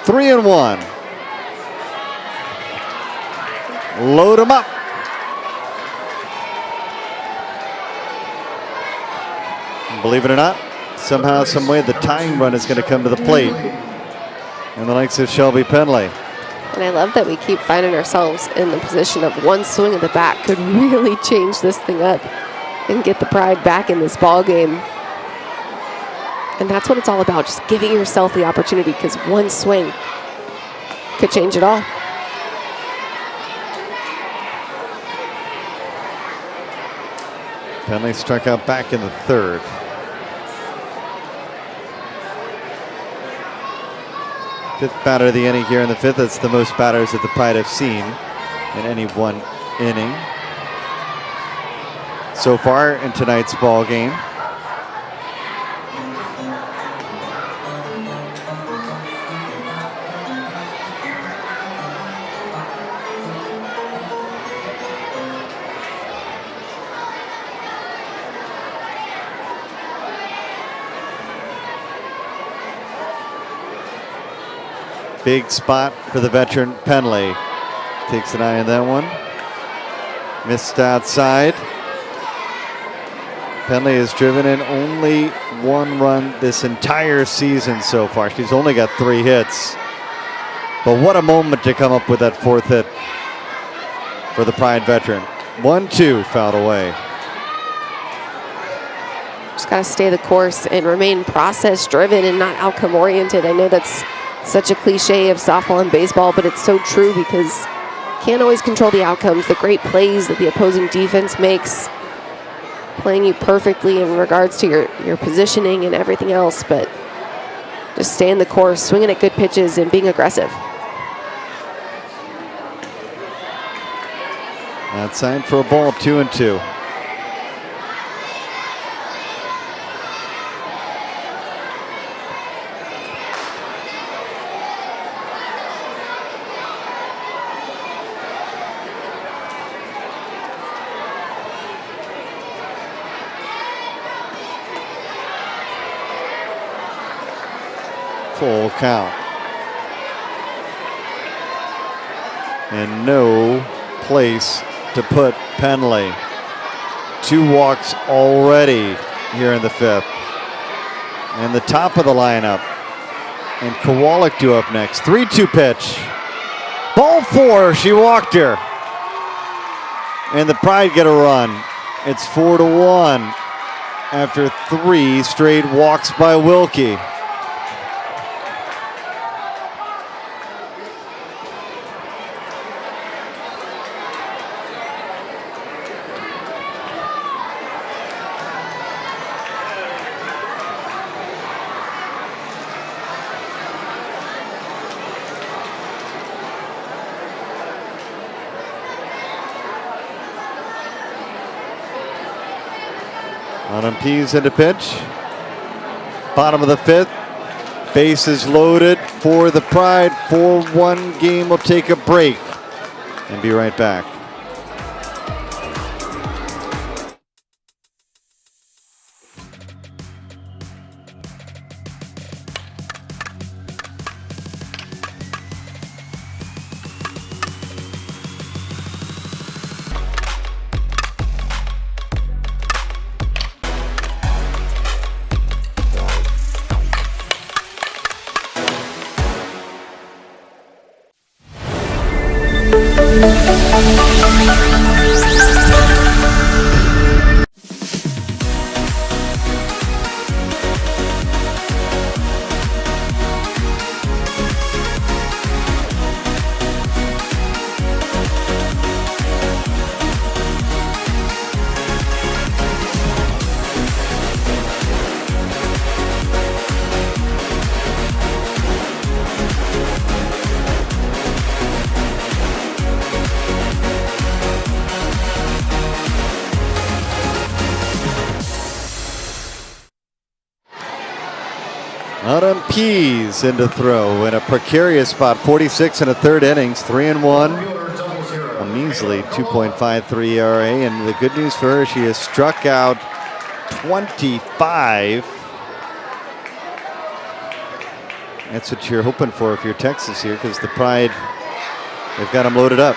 Three and 1. Load them up. Believe it or not, somehow, some way, the tying run is going to come to the plate. And the likes of Shelby Penley. And I love that we keep finding ourselves in the position of one swing at the bat could really change this thing up and get the Pride back in this ball game. And that's what it's all about, just giving yourself the opportunity, because one swing could change it all. Penley struck out back in the 3rd. Fifth batter of the inning here in the 5th. That's the most batters that the Pride have seen in any one inning so far in tonight's ball game. Big spot for the veteran Penley. Takes an eye on that one. Missed outside. Penley has driven in only 1 run this entire season so far. She's only got 3 hits. But what a moment to come up with that 4th hit for the Pride veteran. 1-2 fouled away. Just got to stay the course and remain process driven and not outcome oriented. I know that's such a cliche of softball and baseball, but it's so true, because you can't always control the outcomes. The great plays that the opposing defense makes, playing you perfectly in regards to your positioning and everything else, but just staying the course, swinging at good pitches, and being aggressive. Outside for a ball, 2-2. Full count. And no place to put Penley. 2 walks already here in the 5th. And the top of the lineup. And Kowalik due up next. 3-2 pitch. Ball 4, she walked her. And the Pride get a run. It's 4-1 after 3 straight walks by Wilkie. Pease into pitch. Bottom of the 5th. Bases loaded for the Pride. 4-1 game. Will take a break and be right back. Pease into throw in a precarious spot. 46 and a third innings, 3-1. A measly 2.53 ERA. And the good news for her, she has struck out 25. That's what you're hoping for if you're Texas here, because the Pride, they've got them loaded up.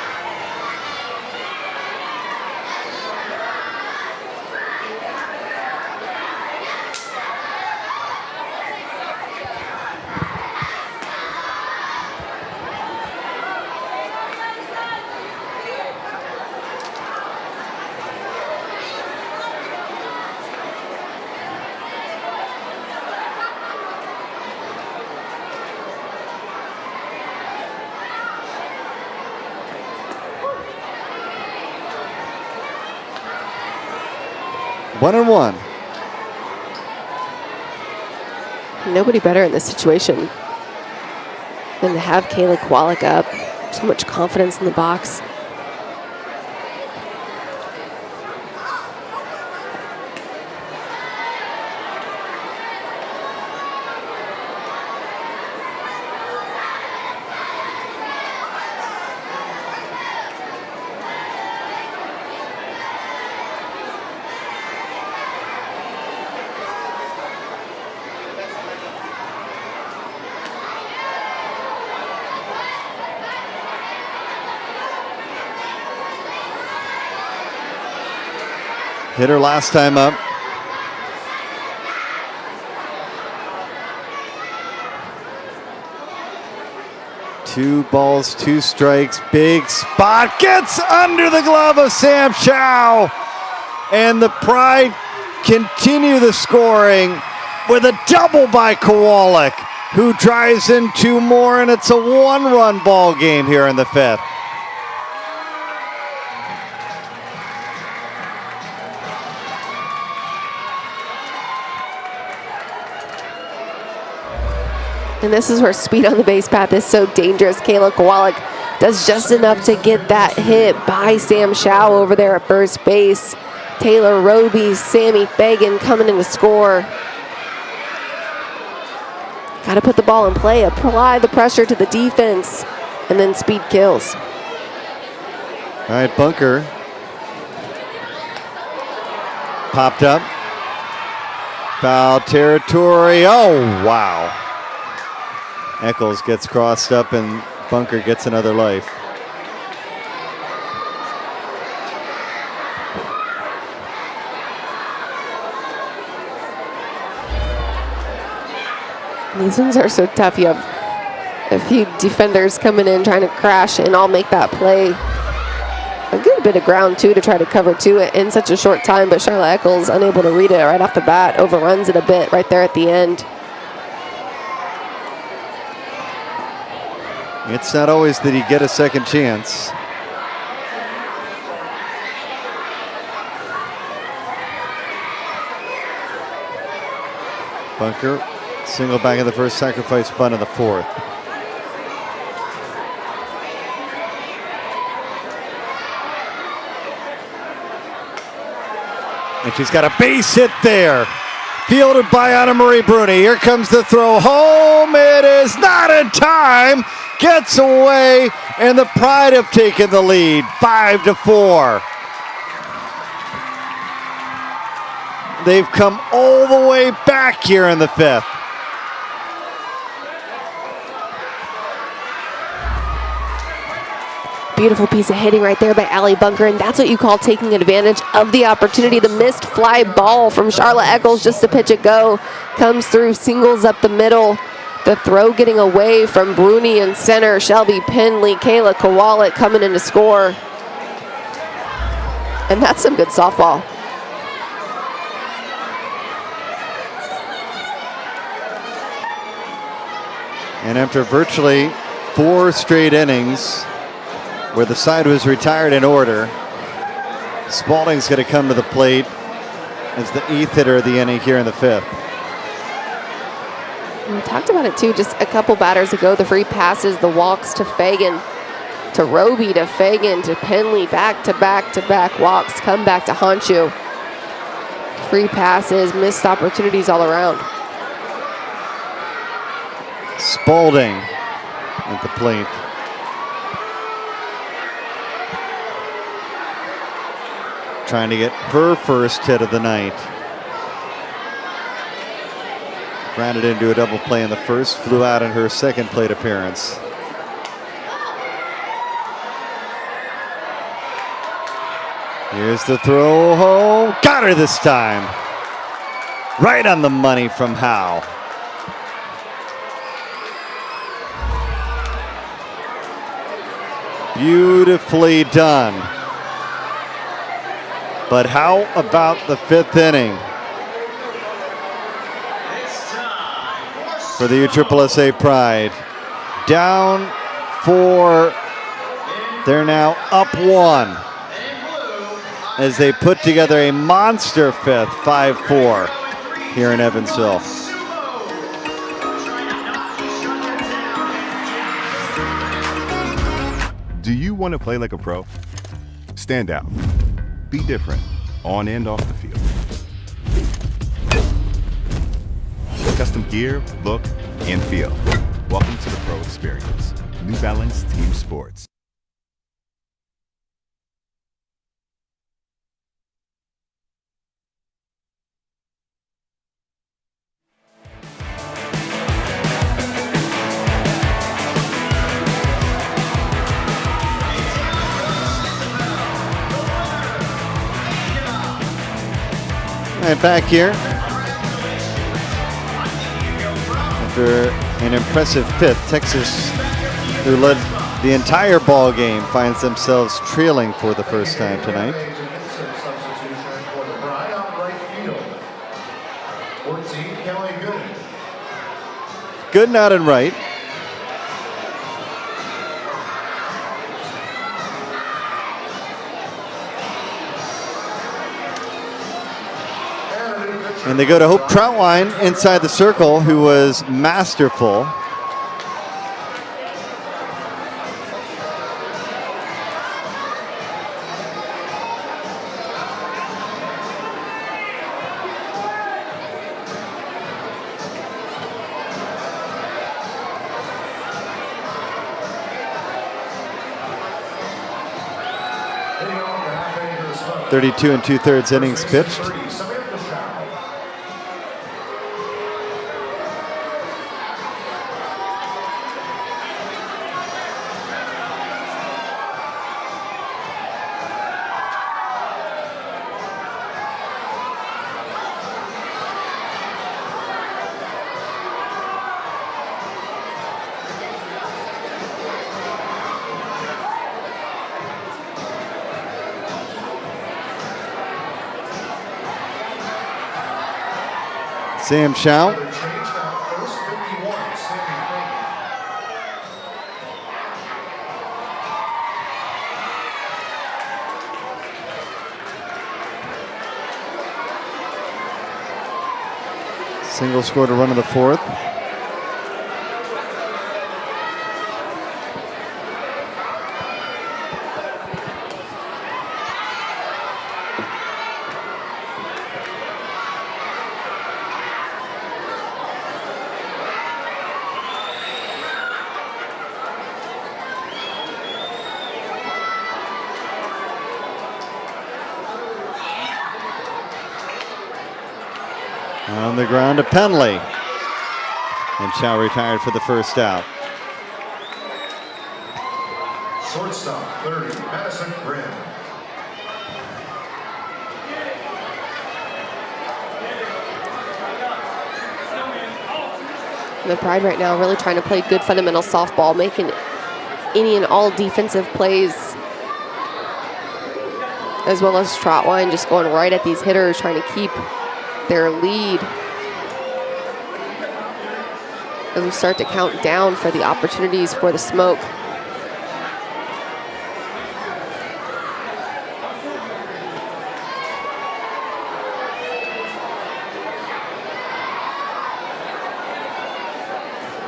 One and one. Nobody better in this situation than to have Kayla Kowalik up. So much confidence in the box. Hit her last time up. Two balls, 2 strikes, big spot, gets under the glove of Sam Chow. And the Pride continue the scoring with a double by Kowalik, who drives in 2 more, and it's a 1-run ball game here in the 5th. And this is where speed on the base path is so dangerous. Kayla Kowalik does just enough to get that hit by Sam Chow over there at first base. Taylor Roby, Sammy Fagan coming in to score. Got to put the ball in play, apply the pressure to the defense, and then speed kills. All right, bunker. Popped up. Foul territory. Oh, wow. Eccles gets crossed up and Bunker gets another life. These ones are so tough. You have a few defenders coming in trying to crash and all make that play. A good bit of ground too to try to cover to it in such a short time, but Charlotte Eccles unable to read it right off the bat, overruns it a bit right there at the end. It's not always that you get a second chance. Bunker, single back in the first, sacrifice bunt in the fourth. And she's got a base hit there. Fielded by Anna Marie Bruni. Here comes the throw home. It is not in time. Gets away, and the Pride have taken the lead, 5-4. They've come all the way back here in the fifth. Beautiful piece of hitting right there by Allie Bunker, and that's what you call taking advantage of the opportunity. The missed fly ball from Charlotte Eccles just to pitch it go. Comes through, singles up the middle. The throw getting away from Bruni in center. Shelby Pinley, Kayla Kowalik coming in to score. And that's some good softball. And after virtually 4 straight innings where the side was retired in order, Spalding's going to come to the plate as the 8th hitter of the inning here in the 5th. We talked about it too just a couple batters ago. The free passes, the walks to Fagan, to Roby, to Fagan, to Penley, back to back walks, come back to Honshu. Free passes, missed opportunities all around. Spalding at the plate. Trying to get her first hit of the night. Grounded into a double play in the first, flew out in her second plate appearance. Here's the throw home. Got her this time. Right on the money from Howe. Beautifully done. But how about the 5th inning for the USSSA Pride? Down 4. They're now up 1 as they put together a monster 5th, 5-4 here in Evansville. Do you want to play like a pro? Stand out. Be different, on and off the field. Custom gear, look, and feel. Welcome to the pro experience. New Balance Team Sports. And back here after an impressive 5th, Texas, who led the entire ball game, finds themselves trailing for the first time tonight. Gooden out and right. And they go to Hope Troutwine inside the circle, who was masterful. .32 2/3 innings pitched. Sam Chow. Another change now, first 51, Semifinal. Single scored a run in the fourth. On the ground to Penley. And Chow retired for the first out. Shortstop, 30, Madison Grimm. The Pride right now really trying to play good fundamental softball, making any and all defensive plays, as well as Trotwine just going right at these hitters, trying to keep their lead. As we start to count down for the opportunities for the smoke.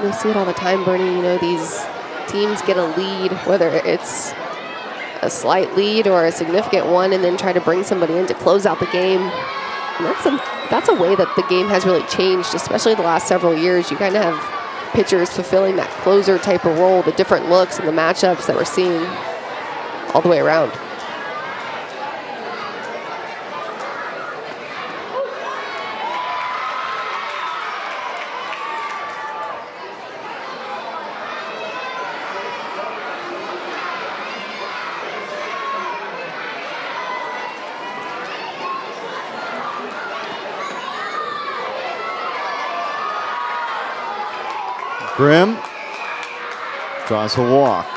We see it all the time, Bernie. You know, these teams get a lead, whether it's a slight lead or a significant one, and then try to bring somebody in to close out the game. And that's a way that the game has really changed, especially the last several years. You kind of have pitchers fulfilling that closer type of role, the different looks and the matchups that we're seeing all the way around. Grimm draws a walk.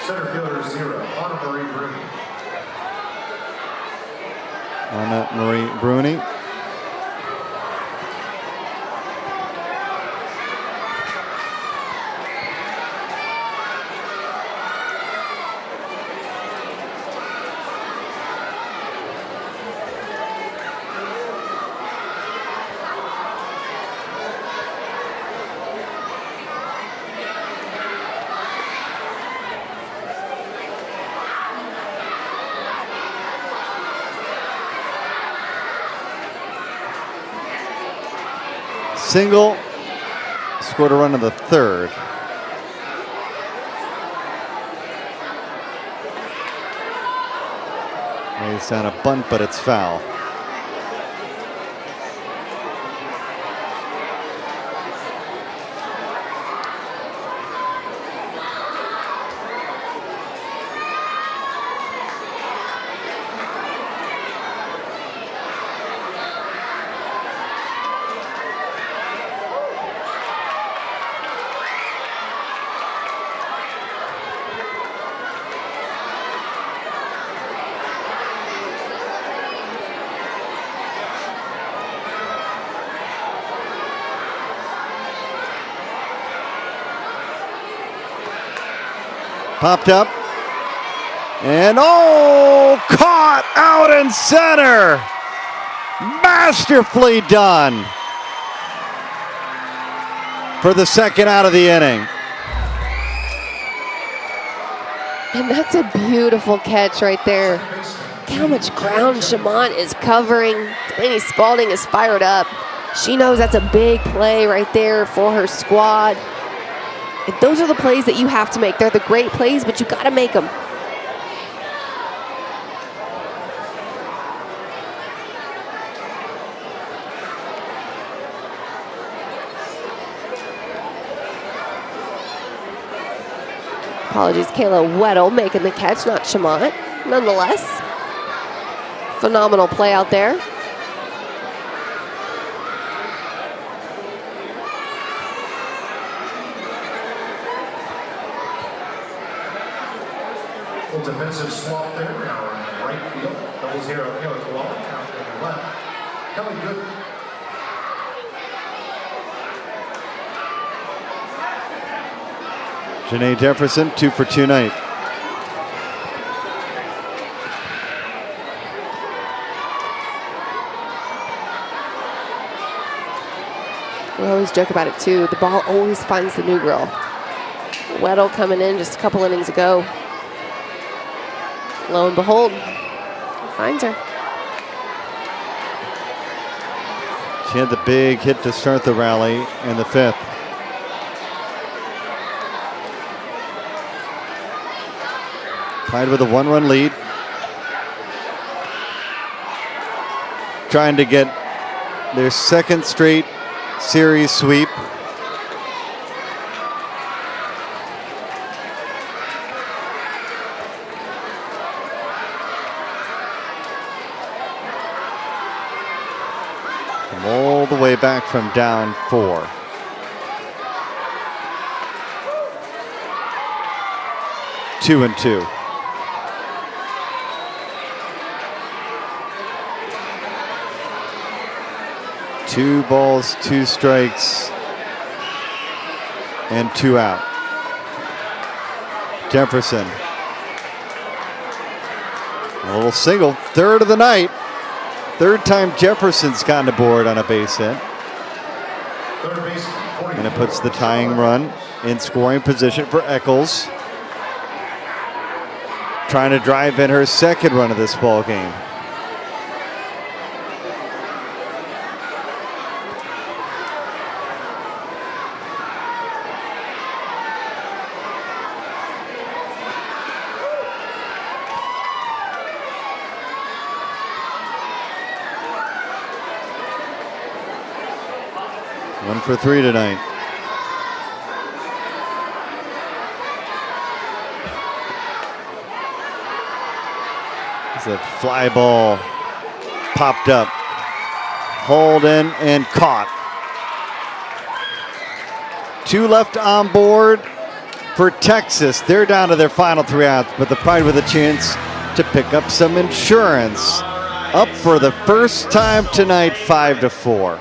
Center fielder 0, Anna Marie Bruni. Anna Marie Bruni. Single, scored a run in the third. Lays down a bunt, but it's foul. Popped up. And oh, caught out in center. Masterfully done for the second out of the inning. And that's a beautiful catch right there. Look how much ground Shamont is covering. Delaney Spalding is fired up. She knows that's a big play right there for her squad. And those are the plays that you have to make. They're the great plays, but you got to make them. Apologies, Kayla Weddle making the catch, not Shamont. Nonetheless, phenomenal play out there. Defensive swap there now. right field. Double zero, Kelly Koala. Count to the left. Kelly Good. Janae Jefferson, 2 for 2 night. We always joke about it too. The ball always finds the new girl. Weddle coming in just a couple innings ago. Lo and behold, he finds her. She had the big hit to start the rally in the 5th. Tied with a 1-run lead. Trying to get their second straight series sweep. Come all the way back from down 4. Two and 2. Two balls, 2 strikes, and 2 out. Jefferson. A little single, 3rd of the night. 3rd time Jefferson's gotten aboard on a base hit. And it puts the tying run in scoring position for Eccles. Trying to drive in her 2nd run of this ball game. One for 3 tonight. It's a fly ball popped up, hauled in and caught. 2 left on board for Texas. They're down to their final 3 outs, but the Pride with a chance to pick up some insurance. Up for the first time tonight, 5-4.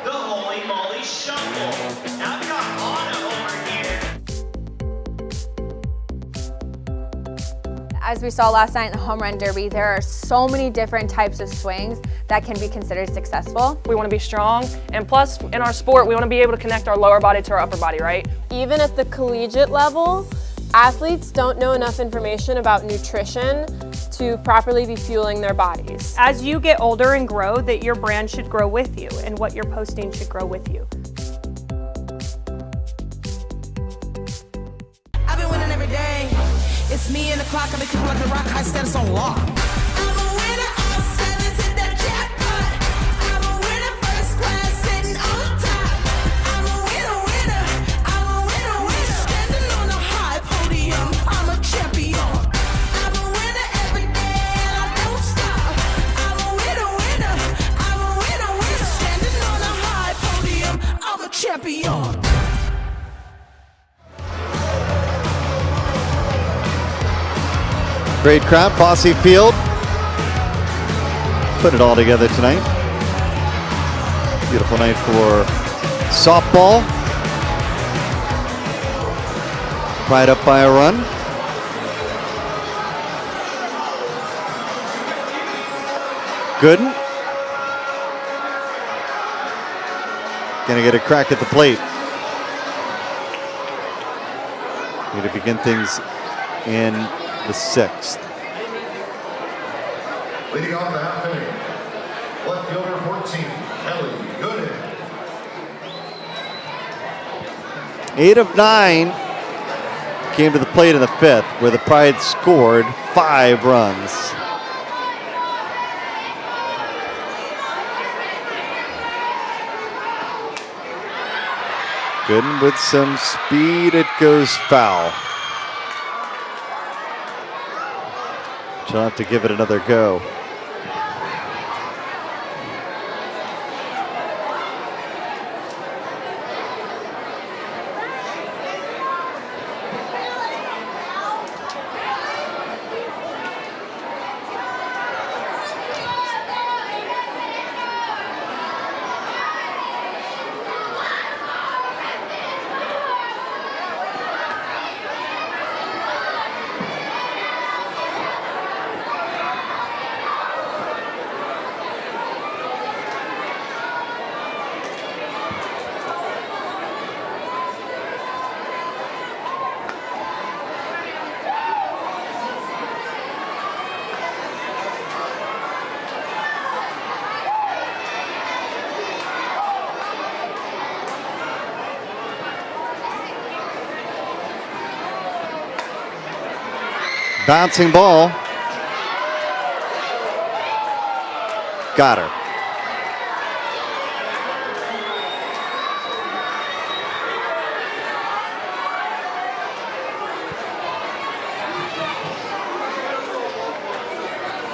As we saw last night in the home run derby, there are so many different types of swings that can be considered successful. We want to be strong, and plus in our sport, we want to be able to connect our lower body to our upper body, right? Even at the collegiate level, athletes don't know enough information about nutrition to properly be fueling their bodies. As you get older and grow, that your brand should grow with you and what you're posting should grow with you. I've been winning every day. It's me and the clock. I've been cooking like a rock. High status on lock. I'm a winner, all 7s hit that jackpot. I'm a winner, first class, sitting on top. I'm a winner, winner. I'm a winner, winner. Standing on a high podium. I'm a champion. I'm a winner every day and I don't stop. I'm a winner, winner. I'm a winner, winner. Standing on a high podium. I'm a champion. Great crowd, Bossy Field. Put it all together tonight. Beautiful night for softball. Pride up by a run. Gooden. Gonna get a crack at the plate. Need to begin things in the 6th. Leading off the half inning, left fielder 14, Kelly Gooden. 8 of 9 came to the plate in the 5th, where the Pride scored 5 runs. Gooden with some speed, it goes foul. She'll have to give it another go. Bouncing ball. Got her.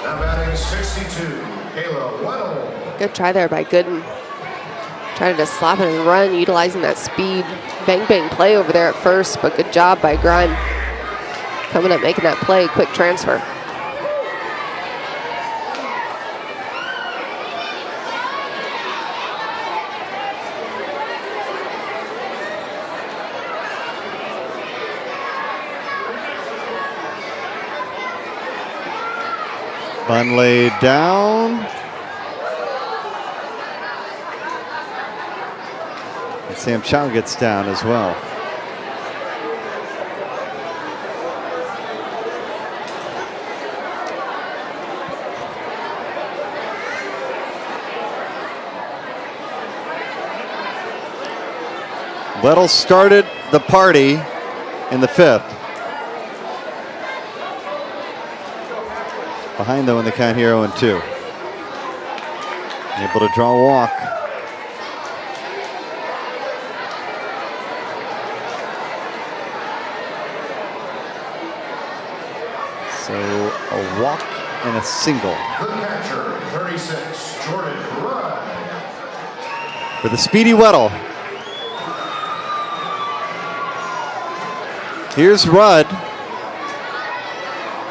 Now batting 62, Kayla Weddle. Good try there by Gooden. Trying to just slap it and run, utilizing that speed. Bang, bang play over there at first, but good job by Grime. Coming up, making that play, quick transfer. Bun laid down. And Sam Chow gets down as well. Weddle started the party in the 5th. Behind though in the count here 0-2. Able to draw a walk. So a walk and a single. The catcher, 36, Jordan Rudd. For the speedy Weddle. Here's Rudd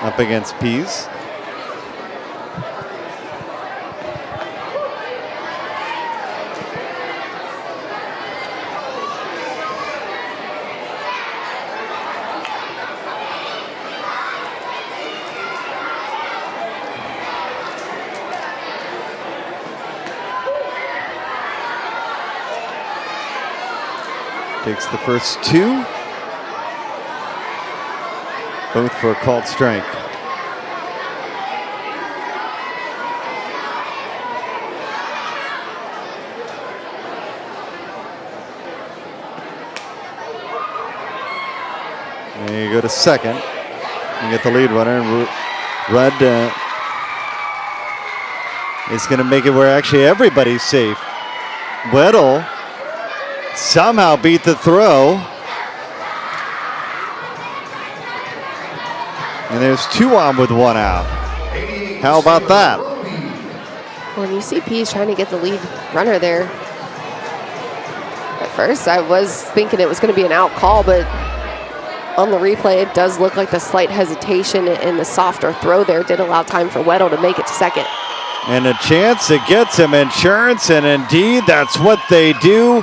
up against Pease. Takes the first 2. Both for a called strike. There you go to second. You get the lead runner, and Rudd is going to make it where actually everybody's safe. Weddle somehow beat the throw. And there's 2 on with 1 out. How about that? When you see Pease trying to get the lead runner there, at first I was thinking it was going to be an out call, but on the replay it does look like the slight hesitation and the softer throw there did allow time for Weddle to make it to second. And a chance to get some insurance, and indeed that's what they do.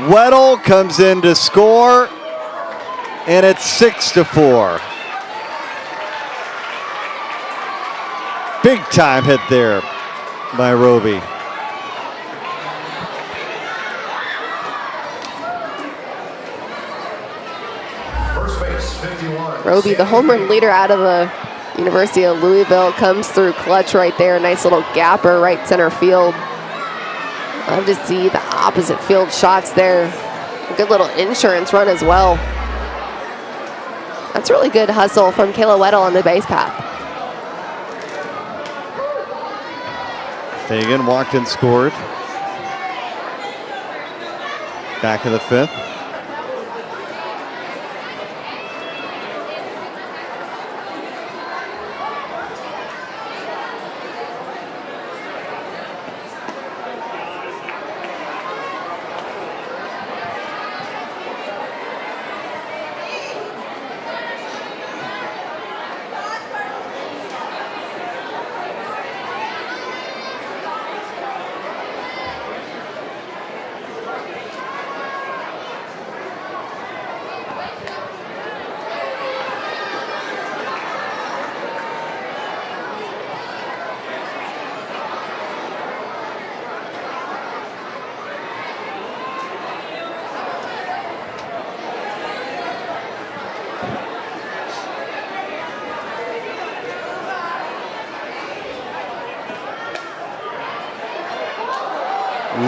Weddle comes in to score, and it's 6-4. Big time hit there by Roby. First base, 51. Roby, the home run leader out of the University of Louisville, comes through clutch right there. Nice little gapper right center field. Love to see the opposite field shots there. A good little insurance run as well. That's really good hustle from Kayla Weddle on the base path. Fagan walked and scored. Back of the 5th.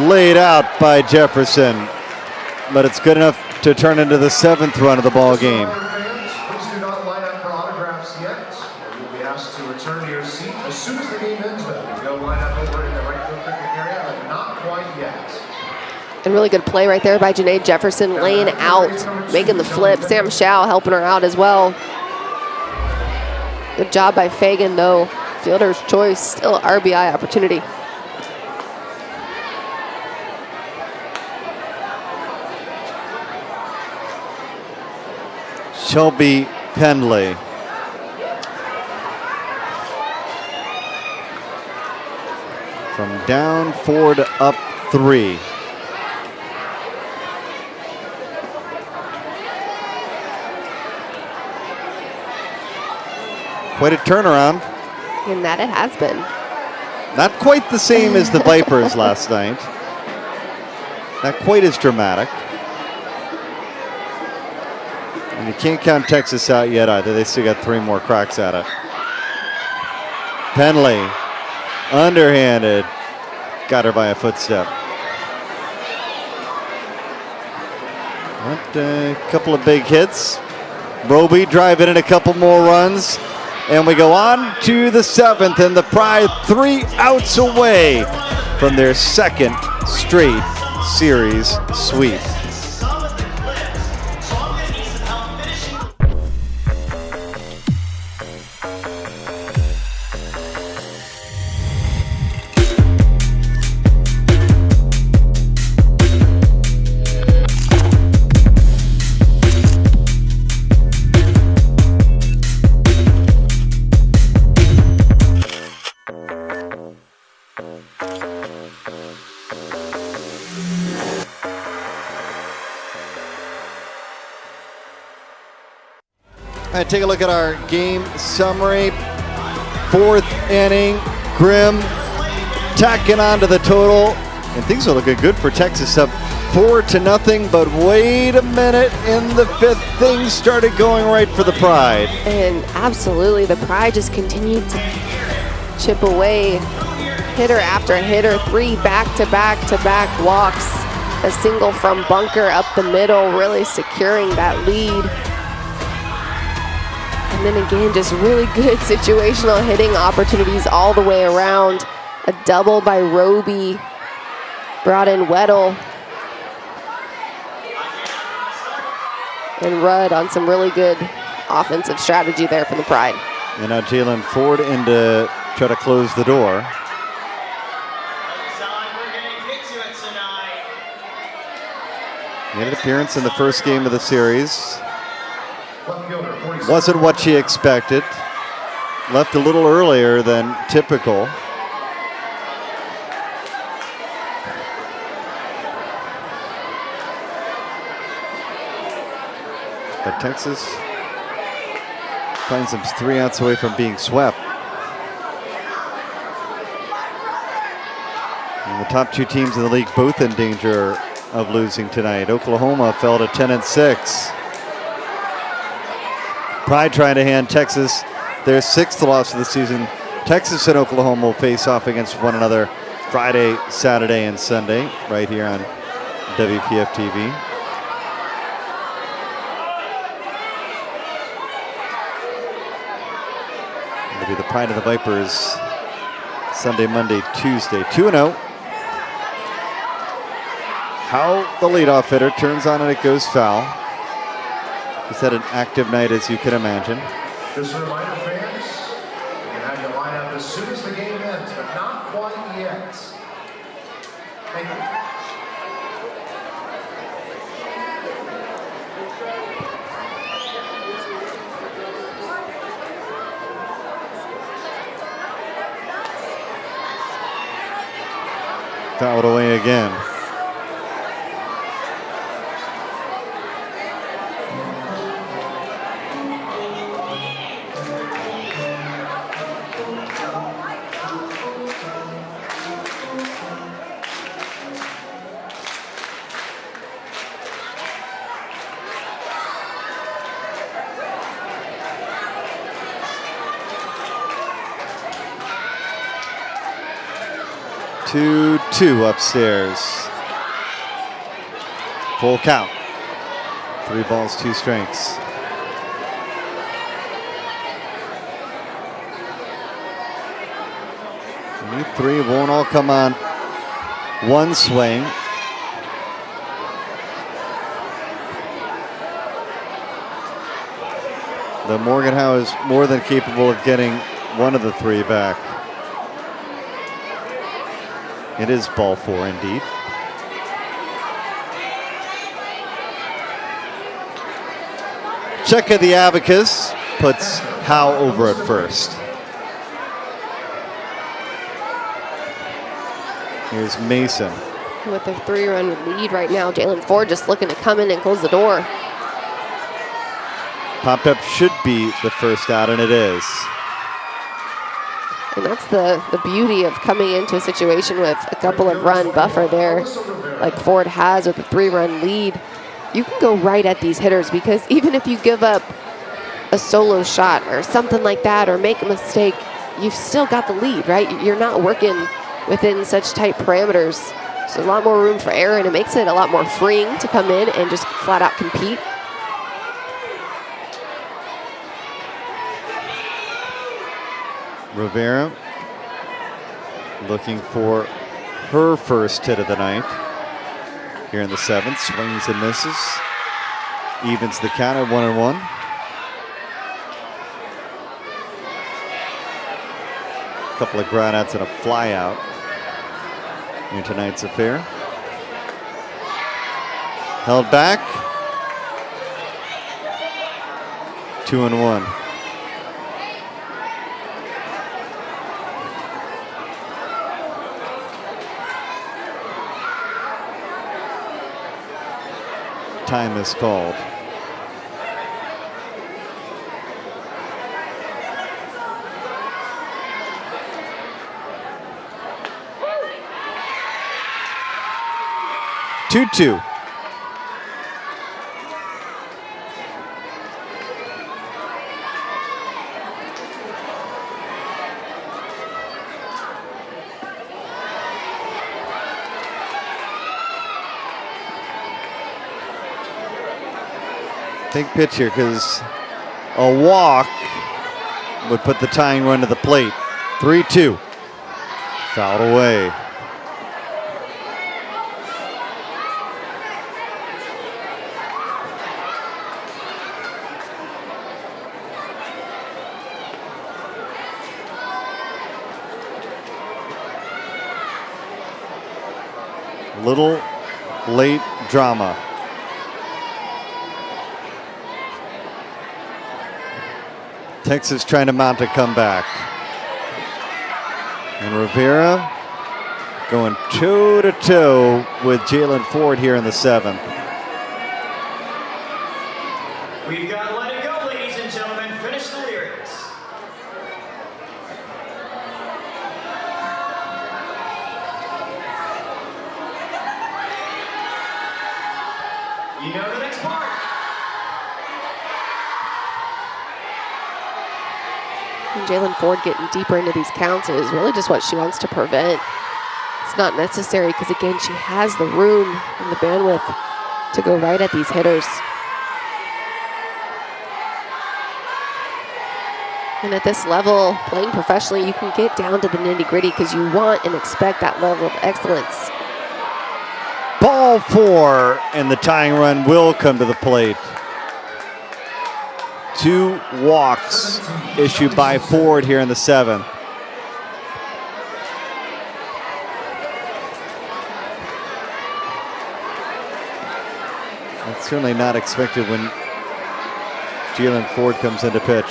Laid out by Jefferson, but it's good enough to turn into the 7th run of the ball game. Please do not line up for autographs yet. And really good play right there by Janae Jefferson, laying out, making the flip. Sam Shao helping her out as well. Good job by Fagan, though. Fielder's choice, still an RBI opportunity. Shelby Pendley. From down 4 to up 3. Quite a turnaround. And that it has been. Not quite the same as the Vipers last night. Not quite as dramatic. And you can't count Texas out yet either. They still got 3 more cracks at it. Penley, underhanded. Got her by a footstep. But a couple of big hits. Roby driving in a couple more runs. And we go on to the 7th, and the Pride 3 outs away from their 2nd straight series sweep. All right, take a look at our game summary. 4th inning, Grimm tacking on to the total. And things are looking good for Texas, up 4-0. But wait a minute, in the 5th, things started going right for the Pride. And absolutely, the Pride just continued to chip away. Hitter after hitter, 3 back-to-back walks. A single from Bunker up the middle, really securing that lead. And then again, just really good situational hitting opportunities all the way around. A double by Roby brought in Weddle. And Rudd on some really good offensive strategy there from the Pride. And now Jalen Ford in to try to close the door. He had an appearance in the first game of the series. Wasn't what she expected. Left a little earlier than typical. But Texas finds them 3 outs away from being swept. And the top 2 teams in the league both in danger of losing tonight. Oklahoma fell to 10-6. Pride trying to hand Texas their 6th loss of the season. Texas and Oklahoma will face off against one another Friday, Saturday, and Sunday right here on WPF TV. It'll be the Pride and the Vipers Sunday, Monday, Tuesday. 2-0. How the leadoff hitter turns on and it goes foul. He's had an active night, as you can imagine. Just a reminder, fans, you can have your lineup as soon as the game ends, but not quite yet. Thank you. Fouled away again. Two upstairs. Full count. 3 balls, 2 strikes. We need 3, won't all come on one swing. Though Morgan Howe is more than capable of getting one of the three back. It is ball 4 indeed. Check of the abacus puts Howe over at first. Here's Mason. With a 3-run lead right now, Jalen Ford just looking to come in and close the door. Popped up should be the first out, and it is. And that's the beauty of coming into a situation with a couple of run buffer there, like Ford has with a 3-run lead. You can go right at these hitters because even if you give up a solo shot or something like that or make a mistake, you've still got the lead, right? You're not working within such tight parameters. So there's a lot more room for error, and it makes it a lot more freeing to come in and just flat out compete. Rivera looking for her first hit of the night here in the 7th. Swings and misses. Evens the count at 1-1. A couple of ground outs and a fly out in tonight's affair. Held back. 2-1. Time is called. Two-two. Big pitch here because a walk would put the tying run to the plate. 3-2. Fouled away. Little late drama. Texas trying to mount a comeback. And Rivera going toe-to-toe with Jalen Ford here in the 7th. We've got Let It Go, ladies and gentlemen. Finish the lyrics. You know the next part. And Jalen Ford getting deeper into these counts is really just what she wants to prevent. It's not necessary because, again, she has the room and the bandwidth to go right at these hitters. And at this level, playing professionally, you can get down to the nitty-gritty because you want and expect that level of excellence. Ball 4, and the tying run will come to the plate. 2 walks issued by Ford here in the 7th. That's certainly not expected when Jalen Ford comes into pitch.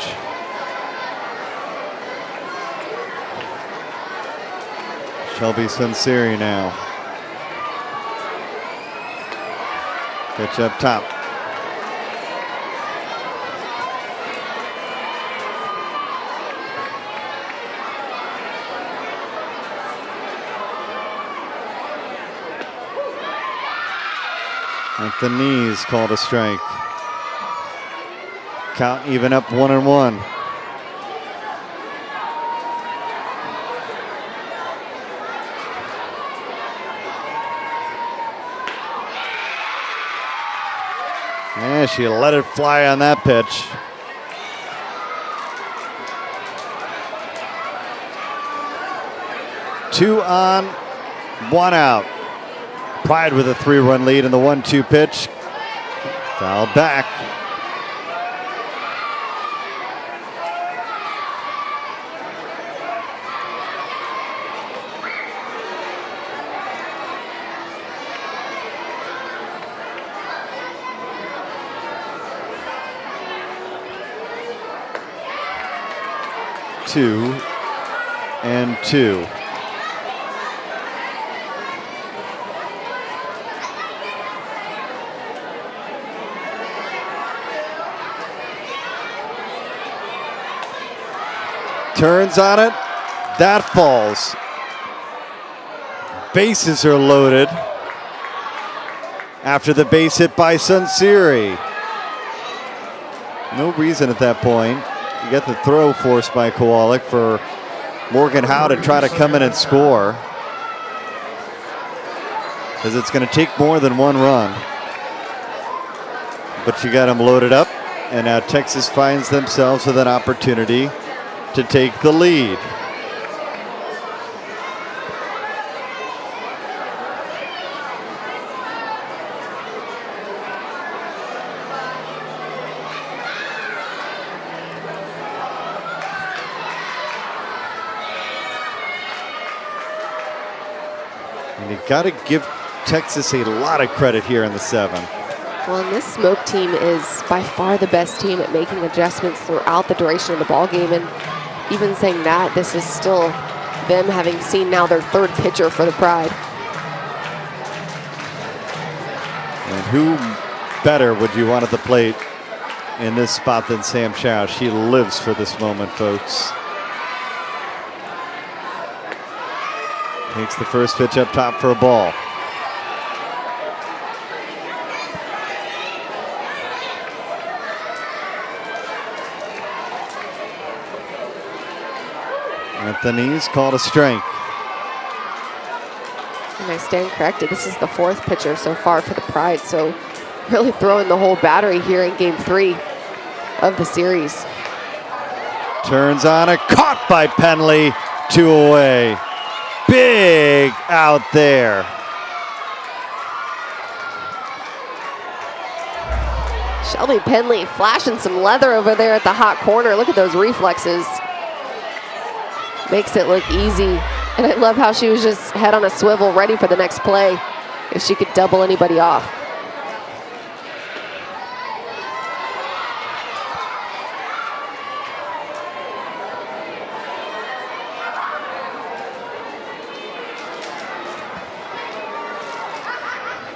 Shelby Sunseri now. Pitch up top. At the knees, called a strike. Count even up 1-1. Yeah, she let it fly on that pitch. Two on, 1 out. Pride with a 3-run lead in the 1-2 pitch. Fouled back. 2 and 2. Turns on it. That falls. Bases are loaded after the base hit by Sunseri. No reason at that point. You get the throw forced by Kowalik for Morgan Howe to try to come in and score, because it's going to take more than one run. But you got him loaded up, and now Texas finds themselves with an opportunity to take the lead. And you got to give Texas a lot of credit here in the 7. Well, and this Smoke team is by far the best team at making adjustments throughout the duration of the ball game. And even saying that, this is still them having seen now their 3rd pitcher for the Pride. And who better would you want at the plate in this spot than Sam Chow? She lives for this moment, folks. Takes the first pitch up top for a ball. At the knees, called a strike. And I stand corrected. This is the 4th pitcher so far for the Pride. So really throwing the whole battery here in game 3 of the series. Turns on it, caught by Penley, 2 away. Big out there. Shelby Penley flashing some leather over there at the hot corner. Look at those reflexes. Makes it look easy. And I love how she was just head on a swivel, ready for the next play if she could double anybody off.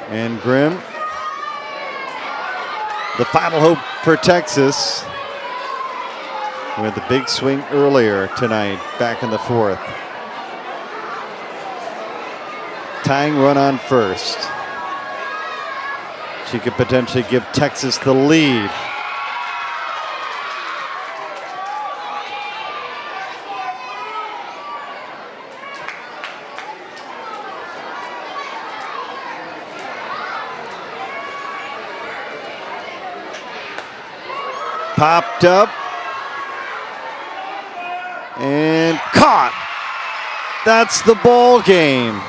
And Grimm, the final hope for Texas, with the big swing earlier tonight, back in the 4th. Tying run on first. She could potentially give Texas the lead. Popped up and caught. That's the ball game.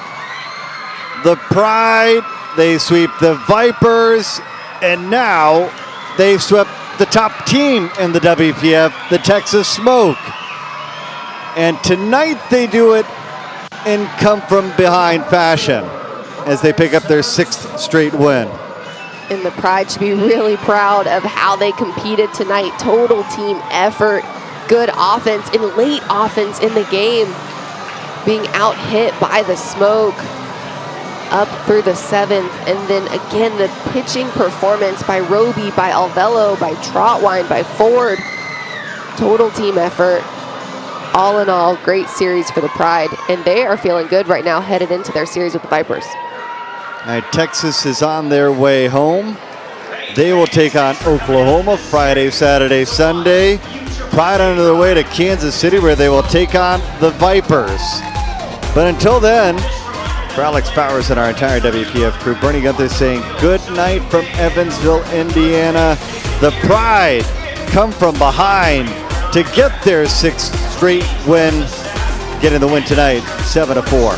The Pride, they sweep the Vipers, and now they've swept the top team in the WPF, the Texas Smoke. And tonight they do it in come-from-behind fashion as they pick up their 6th straight win. And the Pride should be really proud of how they competed tonight. Total team effort, good offense, and late offense in the game. Being out-hit by the Smoke up through the 7th. And then again, the pitching performance by Roby, by Alvello, by Trotwine, by Ford. Total team effort. All in all, great series for the Pride. And they are feeling good right now headed into their series with the Vipers. All right, Texas is on their way home. They will take on Oklahoma Friday, Saturday, Sunday. Pride on their way to Kansas City, where they will take on the Vipers. But until then, for Alex Powers and our entire WPF crew, Bernie Gunther saying good night from Evansville, Indiana. The Pride come from behind to get their 6th straight win, getting the win tonight, 7-4.